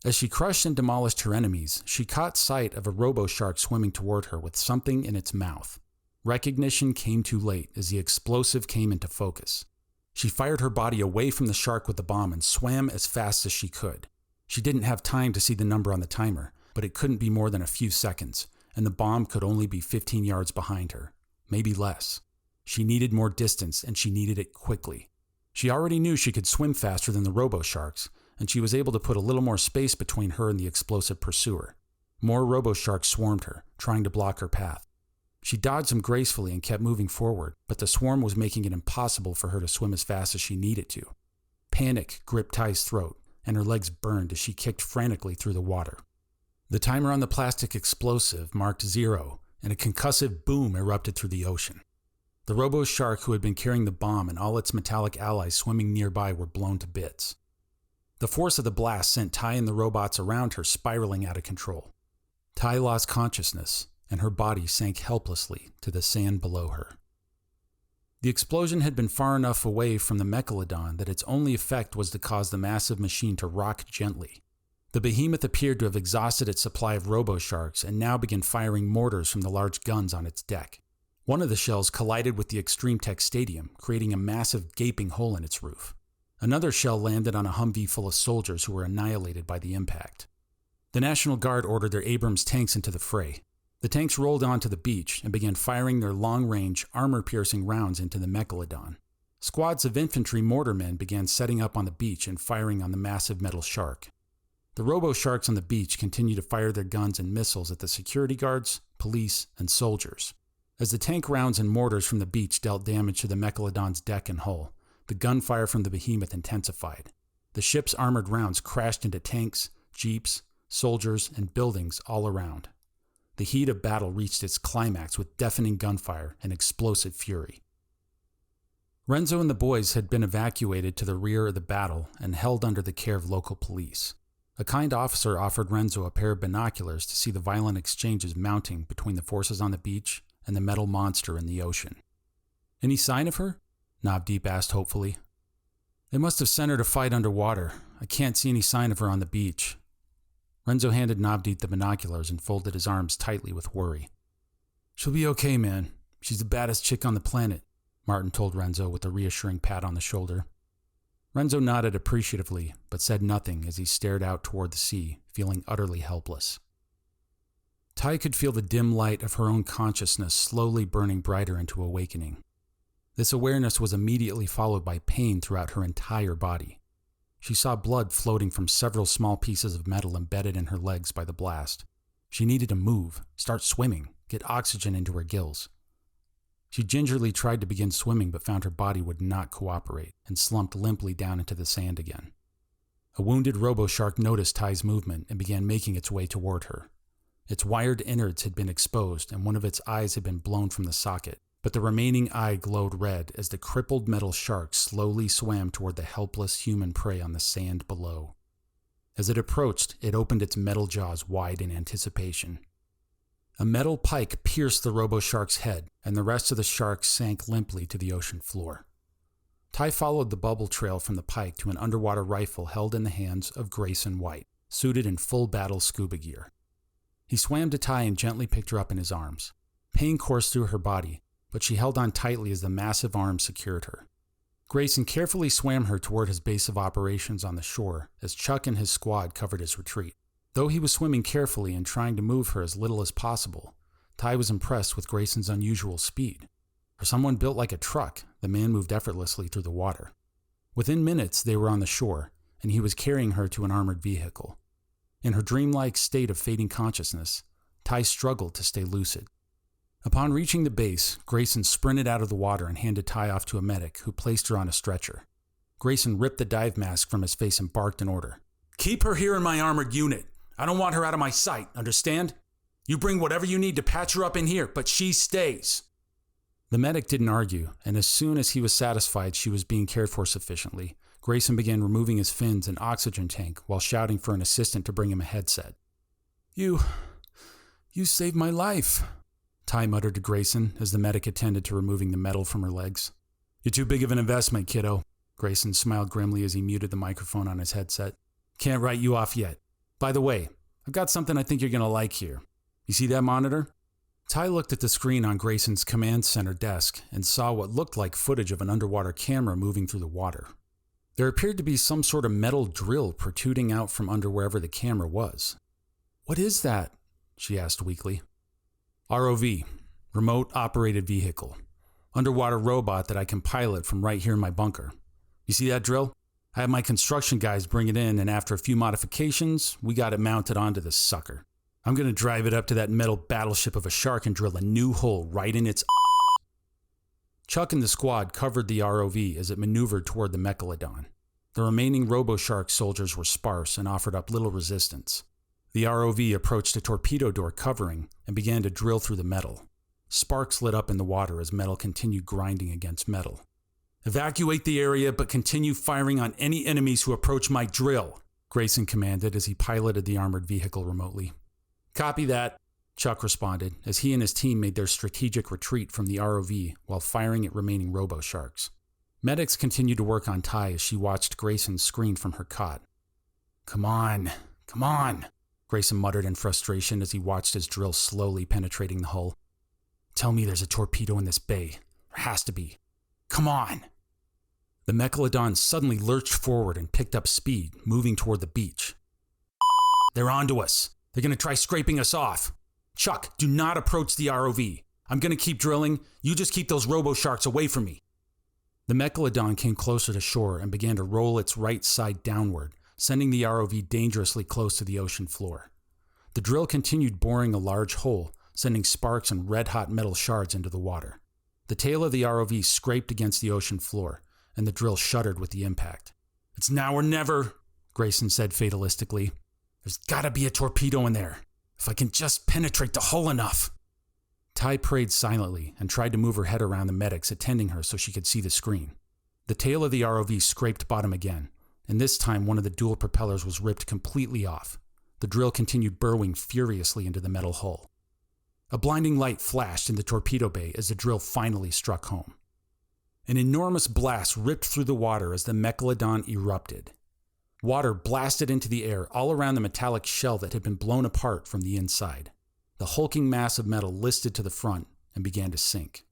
As she crushed and demolished her enemies, she caught sight of a robo-shark swimming toward her with something in its mouth. Recognition came too late as the explosive came into focus. She fired her body away from the shark with the bomb and swam as fast as she could. She didn't have time to see the number on the timer, but it couldn't be more than a few seconds, and the bomb could only be 15 yards behind her, maybe less. She needed more distance, and she needed it quickly. She already knew she could swim faster than the robo-sharks, and she was able to put a little more space between her and the explosive pursuer. More robo-sharks swarmed her, trying to block her path. She dodged them gracefully and kept moving forward, but the swarm was making it impossible for her to swim as fast as she needed to. Panic gripped Ty's throat, and her legs burned as she kicked frantically through the water. The timer on the plastic explosive marked 0, and a concussive boom erupted through the ocean. The robo-shark who had been carrying the bomb and all its metallic allies swimming nearby were blown to bits. The force of the blast sent Ty and the robots around her spiraling out of control. Ty lost consciousness, and her body sank helplessly to the sand below her. The explosion had been far enough away from the Megalodon that its only effect was to cause the massive machine to rock gently. The behemoth appeared to have exhausted its supply of robo-sharks and now began firing mortars from the large guns on its deck. One of the shells collided with the Extreme Tech Stadium, creating a massive gaping hole in its roof. Another shell landed on a Humvee full of soldiers who were annihilated by the impact. The National Guard ordered their Abrams tanks into the fray. The tanks rolled onto the beach and began firing their long-range, armor-piercing rounds into the Megalodon. Squads of infantry mortarmen began setting up on the beach and firing on the massive metal shark. The robo-sharks on the beach continued to fire their guns and missiles at the security guards, police, and soldiers. As the tank rounds and mortars from the beach dealt damage to the Megalodon's deck and hull, the gunfire from the behemoth intensified. The ship's armored rounds crashed into tanks, jeeps, soldiers, and buildings all around. The heat of battle reached its climax with deafening gunfire and explosive fury. Renzo and the boys had been evacuated to the rear of the battle and held under the care of local police. A kind officer offered Renzo a pair of binoculars to see the violent exchanges mounting between the forces on the beach and the metal monster in the ocean. "Any sign of her?" Navdeep asked hopefully. "They must have sent her to fight underwater. I can't see any sign of her on the beach." Renzo handed Navdeep the binoculars and folded his arms tightly with worry. "She'll be okay, man. She's the baddest chick on the planet," Martin told Renzo with a reassuring pat on the shoulder. Renzo nodded appreciatively, but said nothing as he stared out toward the sea, feeling utterly helpless. Ty could feel the dim light of her own consciousness slowly burning brighter into awakening. This awareness was immediately followed by pain throughout her entire body. She saw blood floating from several small pieces of metal embedded in her legs by the blast. She needed to move, start swimming, get oxygen into her gills. She gingerly tried to begin swimming but found her body would not cooperate and slumped limply down into the sand again. A wounded robo-shark noticed Ty's movement and began making its way toward her. Its wired innards had been exposed and one of its eyes had been blown from the socket, but the remaining eye glowed red as the crippled metal shark slowly swam toward the helpless human prey on the sand below. As it approached, it opened its metal jaws wide in anticipation. A metal pike pierced the robo-shark's head, and the rest of the shark sank limply to the ocean floor. Ty followed the bubble trail from the pike to an underwater rifle held in the hands of Grayson White, suited in full battle scuba gear. He swam to Ty and gently picked her up in his arms. Pain coursed through her body, but she held on tightly as the massive arms secured her. Grayson carefully swam her toward his base of operations on the shore as Chuck and his squad covered his retreat. Though he was swimming carefully and trying to move her as little as possible, Ty was impressed with Grayson's unusual speed. For someone built like a truck, the man moved effortlessly through the water. Within minutes, they were on the shore, and he was carrying her to an armored vehicle. In her dreamlike state of fading consciousness, Ty struggled to stay lucid. Upon reaching the base, Grayson sprinted out of the water and handed Ty off to a medic who placed her on a stretcher. Grayson ripped the dive mask from his face and barked an order. "Keep her here in my armored unit. I don't want her out of my sight, understand? You bring whatever you need to patch her up in here, but she stays." The medic didn't argue, and as soon as he was satisfied she was being cared for sufficiently, Grayson began removing his fins and oxygen tank while shouting for an assistant to bring him a headset. You saved my life," Ty muttered to Grayson as the medic attended to removing the metal from her legs. "You're too big of an investment, kiddo." Grayson smiled grimly as he muted the microphone on his headset. "Can't write you off yet. By the way, I've got something I think you're going to like here. You see that monitor?" Ty looked at the screen on Grayson's command center desk and saw what looked like footage of an underwater camera moving through the water. There appeared to be some sort of metal drill protruding out from under wherever the camera was. "What is that?" she asked weakly. "ROV, Remote Operated Vehicle. Underwater robot that I can pilot from right here in my bunker. You see that drill? I had my construction guys bring it in, and after a few modifications, we got it mounted onto this sucker. I'm going to drive it up to that metal battleship of a shark and drill a new hole right in its Chuck and the squad covered the ROV as it maneuvered toward the Mechalodon. The remaining RoboShark soldiers were sparse and offered up little resistance. The ROV approached a torpedo door covering and began to drill through the metal. Sparks lit up in the water as metal continued grinding against metal. "Evacuate the area, but continue firing on any enemies who approach my drill," Grayson commanded as he piloted the armored vehicle remotely. "Copy that," Chuck responded as he and his team made their strategic retreat from the ROV while firing at remaining RoboSharks. Medics continued to work on Ty as she watched Grayson scream from her cot. Come on, Grayson muttered in frustration as he watched his drill slowly penetrating the hull. "Tell me there's a torpedo in this bay. There has to be. Come on." The Mechalodon suddenly lurched forward and picked up speed, moving toward the beach. "They're onto us. They're going to try scraping us off. Chuck, do not approach the ROV. I'm going to keep drilling. You just keep those RoboSharks away from me." The Mechalodon came closer to shore and began to roll its right side downward, sending the ROV dangerously close to the ocean floor. The drill continued boring a large hole, sending sparks and red-hot metal shards into the water. The tail of the ROV scraped against the ocean floor, and the drill shuddered with the impact. "It's now or never," Grayson said fatalistically. "There's gotta be a torpedo in there. If I can just penetrate the hull enough." Ty prayed silently and tried to move her head around the medics attending her so she could see the screen. The tail of the ROV scraped bottom again, and this time one of the dual propellers was ripped completely off. The drill continued burrowing furiously into the metal hull. A blinding light flashed in the torpedo bay as the drill finally struck home. An enormous blast ripped through the water as the Mechalodon erupted. Water blasted into the air all around the metallic shell that had been blown apart from the inside. The hulking mass of metal listed to the front and began to sink.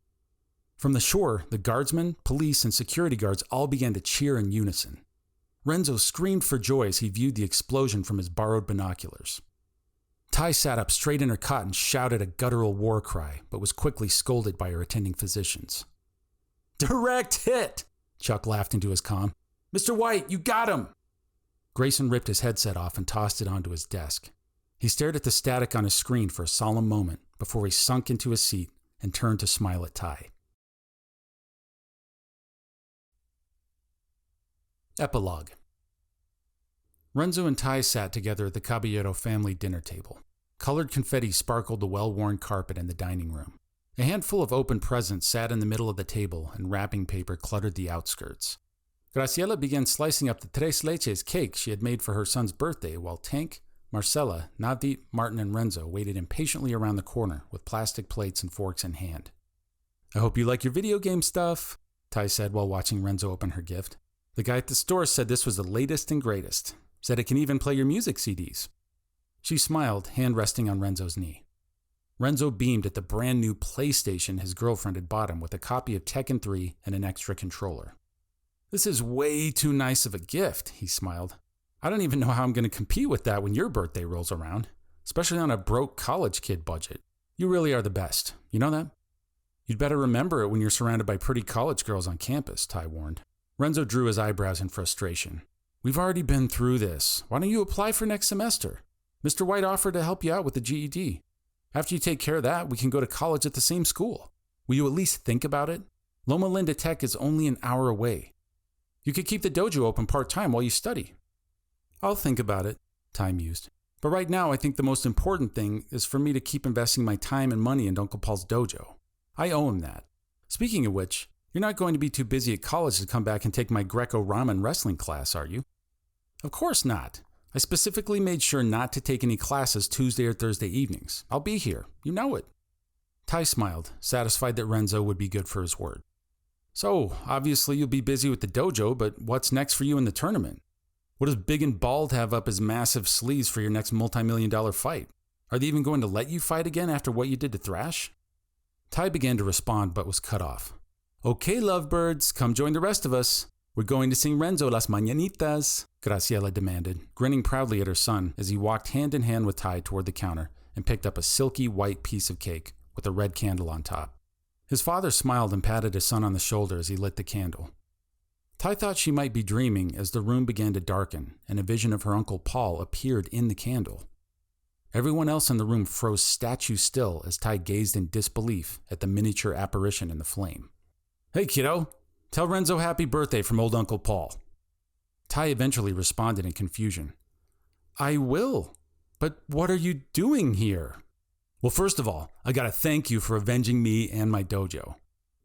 From the shore, the guardsmen, police, and security guards all began to cheer in unison. Renzo screamed for joy as he viewed the explosion from his borrowed binoculars. Ty sat up straight in her cot and shouted a guttural war cry, but was quickly scolded by her attending physicians. "Direct hit!" Chuck laughed into his comm. "Mr. White, you got him!" Grayson ripped his headset off and tossed it onto his desk. He stared at the static on his screen for a solemn moment before he sunk into his seat and turned to smile at Ty. Epilogue. Renzo and Ty sat together at the Caballero family dinner table. Colored confetti sparkled the well-worn carpet in the dining room. A handful of open presents sat in the middle of the table, and wrapping paper cluttered the outskirts. Graciela began slicing up the Tres Leches cake she had made for her son's birthday, while Tank, Marcella, Navdeep, Martin, and Renzo waited impatiently around the corner with plastic plates and forks in hand. "I hope you like your video game stuff," Ty said while watching Renzo open her gift. "The guy at the store said this was the latest and greatest. Said it can even play your music CDs." She smiled, hand resting on Renzo's knee. Renzo beamed at the brand new PlayStation his girlfriend had bought him with a copy of Tekken 3 and an extra controller. "This is way too nice of a gift," he smiled. "I don't even know how I'm going to compete with that when your birthday rolls around, especially on a broke college kid budget. You really are the best. You know that?" "You'd better remember it when you're surrounded by pretty college girls on campus," Ty warned. Renzo drew his eyebrows in frustration. "We've already been through this. Why don't you apply for next semester? Mr. White offered to help you out with the GED. After you take care of that, we can go to college at the same school. Will you at least think about it? Loma Linda Tech is only an hour away. You could keep the dojo open part-time while you study." "I'll think about it," Ty mused. "But right now, I think the most important thing is for me to keep investing my time and money into Uncle Paul's dojo. I owe him that. Speaking of which, you're not going to be too busy at college to come back and take my Greco-Roman wrestling class, are you?" "Of course not. I specifically made sure not to take any classes Tuesday or Thursday evenings. I'll be here. You know it." Ty smiled, satisfied that Renzo would be good for his word. "So, obviously you'll be busy with the dojo, but what's next for you in the tournament? What does Big and Bald have up his massive sleeves for your next multi-million-dollar fight? Are they even going to let you fight again after what you did to Thrash?" Ty began to respond but was cut off. "Okay, lovebirds, come join the rest of us. We're going to sing Renzo Las Mañanitas," Graciela demanded, grinning proudly at her son as he walked hand in hand with Ty toward the counter and picked up a silky white piece of cake with a red candle on top. His father smiled and patted his son on the shoulder as he lit the candle. Ty thought she might be dreaming as the room began to darken and a vision of her Uncle Paul appeared in the candle. Everyone else in the room froze statue still as Ty gazed in disbelief at the miniature apparition in the flame. "Hey, kiddo, tell Renzo happy birthday from old Uncle Paul." Ty eventually responded in confusion. "I will, but what are you doing here?" "Well, first of all, I gotta thank you for avenging me and my dojo.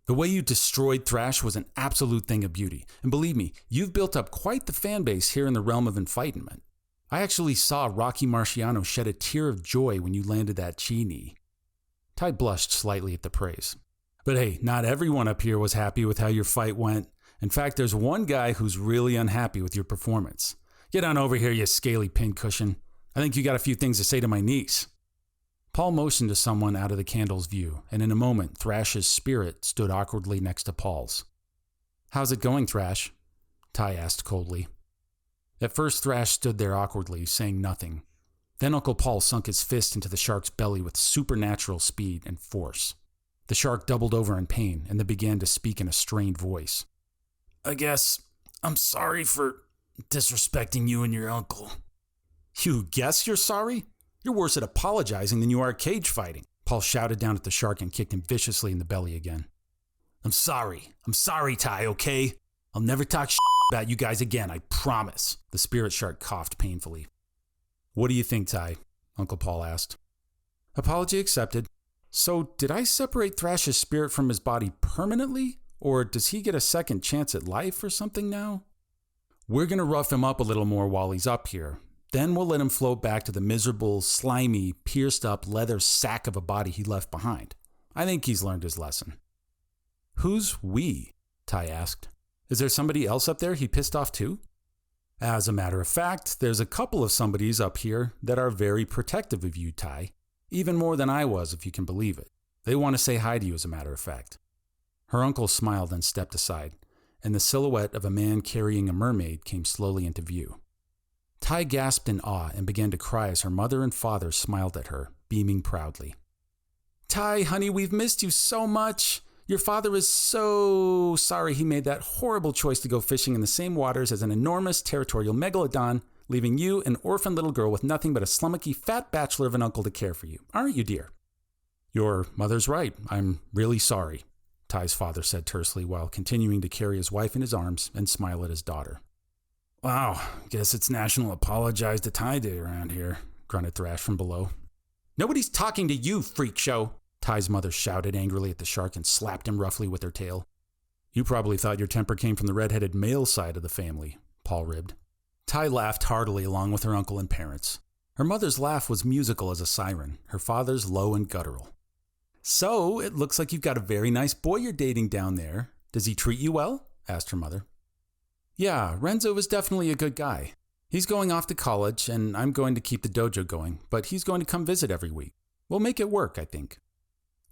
The way you destroyed Thrash was an absolute thing of beauty, and believe me, you've built up quite the fan base here in the realm of enlightenment. I actually saw Rocky Marciano shed a tear of joy when you landed that chi knee." Ty blushed slightly at the praise. "But hey, not everyone up here was happy with how your fight went. In fact, there's one guy who's really unhappy with your performance. Get on over here, you scaly pincushion. I think you got a few things to say to my niece." Paul motioned to someone out of the candle's view, and in a moment, Thrash's spirit stood awkwardly next to Paul's. "How's it going, Thrash?" Ty asked coldly. At first, Thrash stood there awkwardly, saying nothing. Then Uncle Paul sunk his fist into the shark's belly with supernatural speed and force. The shark doubled over in pain and then began to speak in a strained voice. "I guess I'm sorry for disrespecting you and your uncle." "You guess you're sorry? You're worse at apologizing than you are at cage fighting." Paul shouted down at the shark and kicked him viciously in the belly again. I'm sorry, Ty, okay? I'll never talk about you guys again, I promise." The spirit shark coughed painfully. "What do you think, Ty?" Uncle Paul asked. "Apology accepted. So, did I separate Thrash's spirit from his body permanently? Or does he get a second chance at life or something now? We're going to rough him up a little more while he's up here. Then we'll let him float back to the miserable, slimy, pierced-up leather sack of a body he left behind. I think he's learned his lesson." "Who's we?" Ty asked. "Is there somebody else up there he pissed off too?" "As a matter of fact, there's a couple of somebodies up here that are very protective of you, Ty. Even more than I was, if you can believe it. They want to say hi to you, as a matter of fact." Her uncle smiled and stepped aside, and the silhouette of a man carrying a mermaid came slowly into view. Ty gasped in awe and began to cry as her mother and father smiled at her, beaming proudly. "Ty, honey, we've missed you so much. Your father is so sorry he made that horrible choice to go fishing in the same waters as an enormous territorial megalodon, leaving you, an orphan little girl with nothing but a slummocky fat bachelor of an uncle to care for you. Aren't you, dear?" "Your mother's right. I'm really sorry," Ty's father said tersely while continuing to carry his wife in his arms and smile at his daughter. "Wow, guess it's National Apologize to Ty Day around here," grunted Thrash from below. "Nobody's talking to you, freak show!" Ty's mother shouted angrily at the shark and slapped him roughly with her tail. "You probably thought your temper came from the red-headed male side of the family," Paul ribbed. Ty laughed heartily along with her uncle and parents. Her mother's laugh was musical as a siren, her father's low and guttural. "So, it looks like you've got a very nice boy you're dating down there. Does he treat you well?" asked her mother. "Yeah, Renzo is definitely a good guy. He's going off to college, and I'm going to keep the dojo going, but he's going to come visit every week. We'll make it work, I think.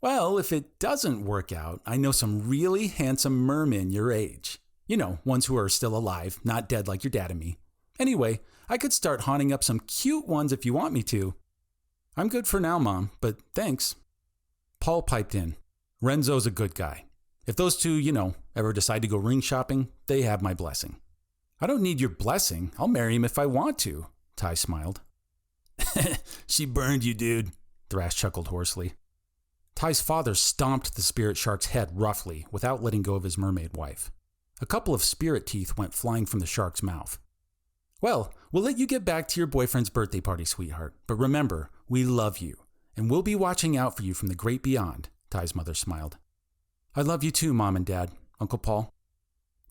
Well, if it doesn't work out, I know some really handsome mermen your age. You know, ones who are still alive, not dead like your dad and me. Anyway, I could start haunting up some cute ones if you want me to. I'm good for now, Mom, but thanks. Paul piped in. Renzo's a good guy. If those two, ever decide to go ring shopping, they have my blessing. I don't need your blessing. I'll marry him if I want to, Ty smiled. She burned you, dude, Thrash chuckled hoarsely. Ty's father stomped the spirit shark's head roughly without letting go of his mermaid wife. A couple of spirit teeth went flying from the shark's mouth. Well, we'll let you get back to your boyfriend's birthday party, sweetheart. But remember, we love you, and we'll be watching out for you from the great beyond, Ty's mother smiled. I love you too, Mom and Dad, Uncle Paul.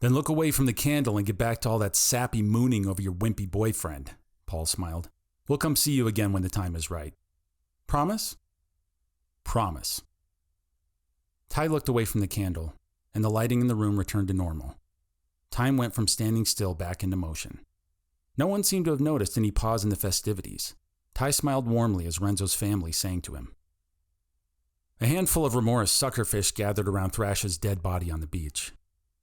Then look away from the candle and get back to all that sappy mooning over your wimpy boyfriend, Paul smiled. We'll come see you again when the time is right. Promise? Promise. Ty looked away from the candle, and the lighting in the room returned to normal. Time went from standing still back into motion. No one seemed to have noticed any pause in the festivities. Ty smiled warmly as Renzo's family sang to him. A handful of remorse suckerfish gathered around Thrash's dead body on the beach.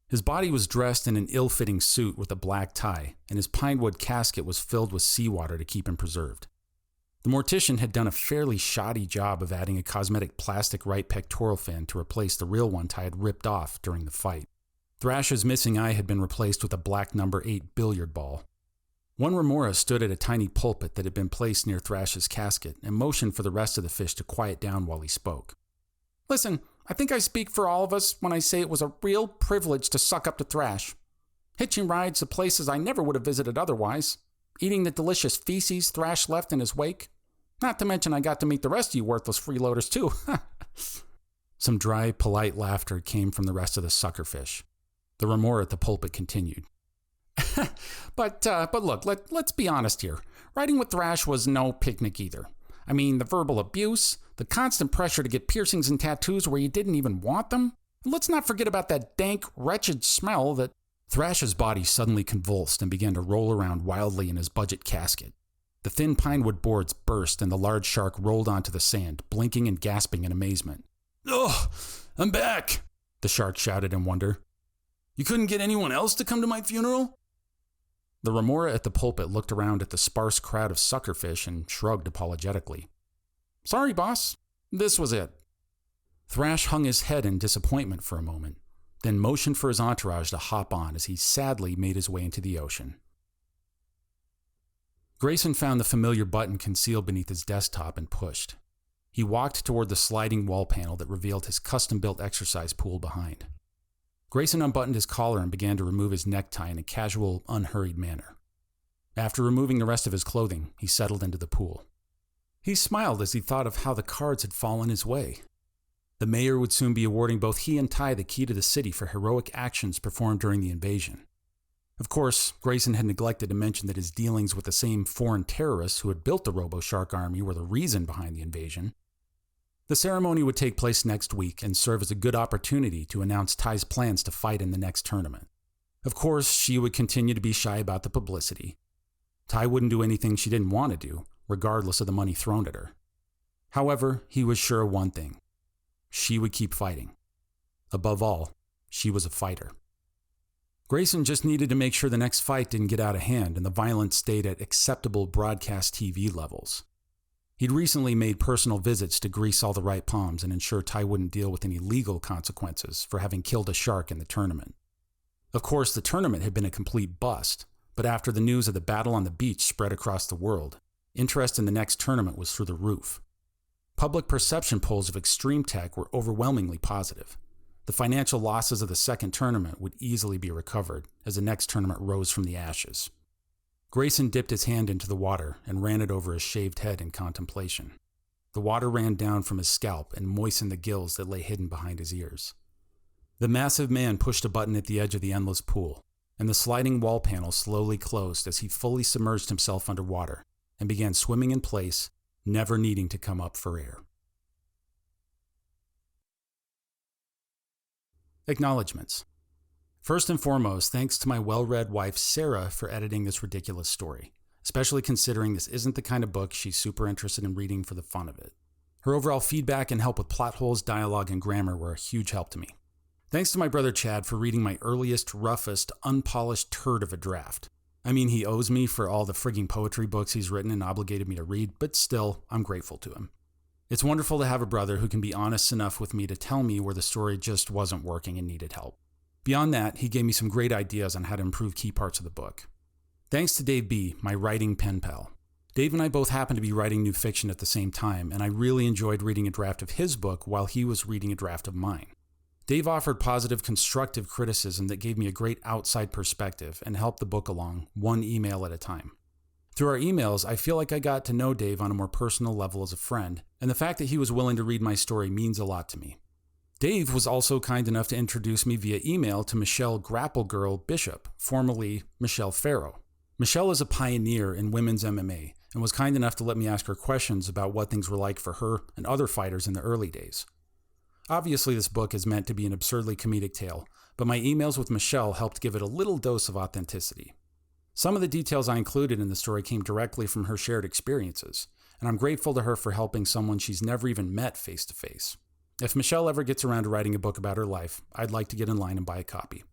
His body was dressed in an ill-fitting suit with a black tie, and his pinewood casket was filled with seawater to keep him preserved. The mortician had done a fairly shoddy job of adding a cosmetic plastic right pectoral fin to replace the real one Ty had ripped off during the fight. Thrash's missing eye had been replaced with a black number 8 billiard ball. One remora stood at a tiny pulpit that had been placed near Thrash's casket and motioned for the rest of the fish to quiet down while he spoke. Listen, I think I speak for all of us when I say it was a real privilege to suck up to Thrash. Hitching rides to places I never would have visited otherwise. Eating the delicious feces Thrash left in his wake. Not to mention I got to meet the rest of you worthless freeloaders too. Some dry, polite laughter came from the rest of the suckerfish. The remora at the pulpit continued. But look, let's be honest here. Riding with Thrash was no picnic either. I mean, the verbal abuse, the constant pressure to get piercings and tattoos where you didn't even want them. And let's not forget about that dank, wretched smell that... Thrash's body suddenly convulsed and began to roll around wildly in his budget casket. The thin pinewood boards burst and the large shark rolled onto the sand, blinking and gasping in amazement. Oh, I'm back, the shark shouted in wonder. You couldn't get anyone else to come to my funeral? The remora at the pulpit looked around at the sparse crowd of suckerfish and shrugged apologetically. Sorry, boss. This was it. Thrash hung his head in disappointment for a moment, then motioned for his entourage to hop on as he sadly made his way into the ocean. Grayson found the familiar button concealed beneath his desktop and pushed. He walked toward the sliding wall panel that revealed his custom-built exercise pool behind. Grayson unbuttoned his collar and began to remove his necktie in a casual, unhurried manner. After removing the rest of his clothing, he settled into the pool. He smiled as he thought of how the cards had fallen his way. The mayor would soon be awarding both he and Ty the key to the city for heroic actions performed during the invasion. Of course, Grayson had neglected to mention that his dealings with the same foreign terrorists who had built the Robo-Shark army were the reason behind the invasion. The ceremony would take place next week and serve as a good opportunity to announce Ty's plans to fight in the next tournament. Of course, she would continue to be shy about the publicity. Ty wouldn't do anything she didn't want to do, regardless of the money thrown at her. However, he was sure of one thing. She would keep fighting. Above all, she was a fighter. Grayson just needed to make sure the next fight didn't get out of hand and the violence stayed at acceptable broadcast TV levels. He'd recently made personal visits to grease all the right palms and ensure Ty wouldn't deal with any legal consequences for having killed a shark in the tournament. Of course, the tournament had been a complete bust, but after the news of the battle on the beach spread across the world, interest in the next tournament was through the roof. Public perception polls of Extreme Tech were overwhelmingly positive. The financial losses of the second tournament would easily be recovered as the next tournament rose from the ashes. Grayson dipped his hand into the water and ran it over his shaved head in contemplation. The water ran down from his scalp and moistened the gills that lay hidden behind his ears. The massive man pushed a button at the edge of the endless pool, and the sliding wall panel slowly closed as he fully submerged himself underwater and began swimming in place, never needing to come up for air. Acknowledgements. First and foremost, thanks to my well-read wife, Sarah, for editing this ridiculous story, especially considering this isn't the kind of book she's super interested in reading for the fun of it. Her overall feedback and help with plot holes, dialogue, and grammar were a huge help to me. Thanks to my brother Chad for reading my earliest, roughest, unpolished turd of a draft. I mean, he owes me for all the frigging poetry books he's written and obligated me to read, but still, I'm grateful to him. It's wonderful to have a brother who can be honest enough with me to tell me where the story just wasn't working and needed help. Beyond that, he gave me some great ideas on how to improve key parts of the book. Thanks to Dave B., my writing pen pal. Dave and I both happened to be writing new fiction at the same time, and I really enjoyed reading a draft of his book while he was reading a draft of mine. Dave offered positive, constructive criticism that gave me a great outside perspective and helped the book along, one email at a time. Through our emails, I feel like I got to know Dave on a more personal level as a friend, and the fact that he was willing to read my story means a lot to me. Dave was also kind enough to introduce me via email to Michelle Grapple Girl Bishop, formerly Michelle Farrow. Michelle is a pioneer in women's MMA and was kind enough to let me ask her questions about what things were like for her and other fighters in the early days. Obviously, this book is meant to be an absurdly comedic tale, but my emails with Michelle helped give it a little dose of authenticity. Some of the details I included in the story came directly from her shared experiences, and I'm grateful to her for helping someone she's never even met face to face. If Michelle ever gets around to writing a book about her life, I'd like to get in line and buy a copy.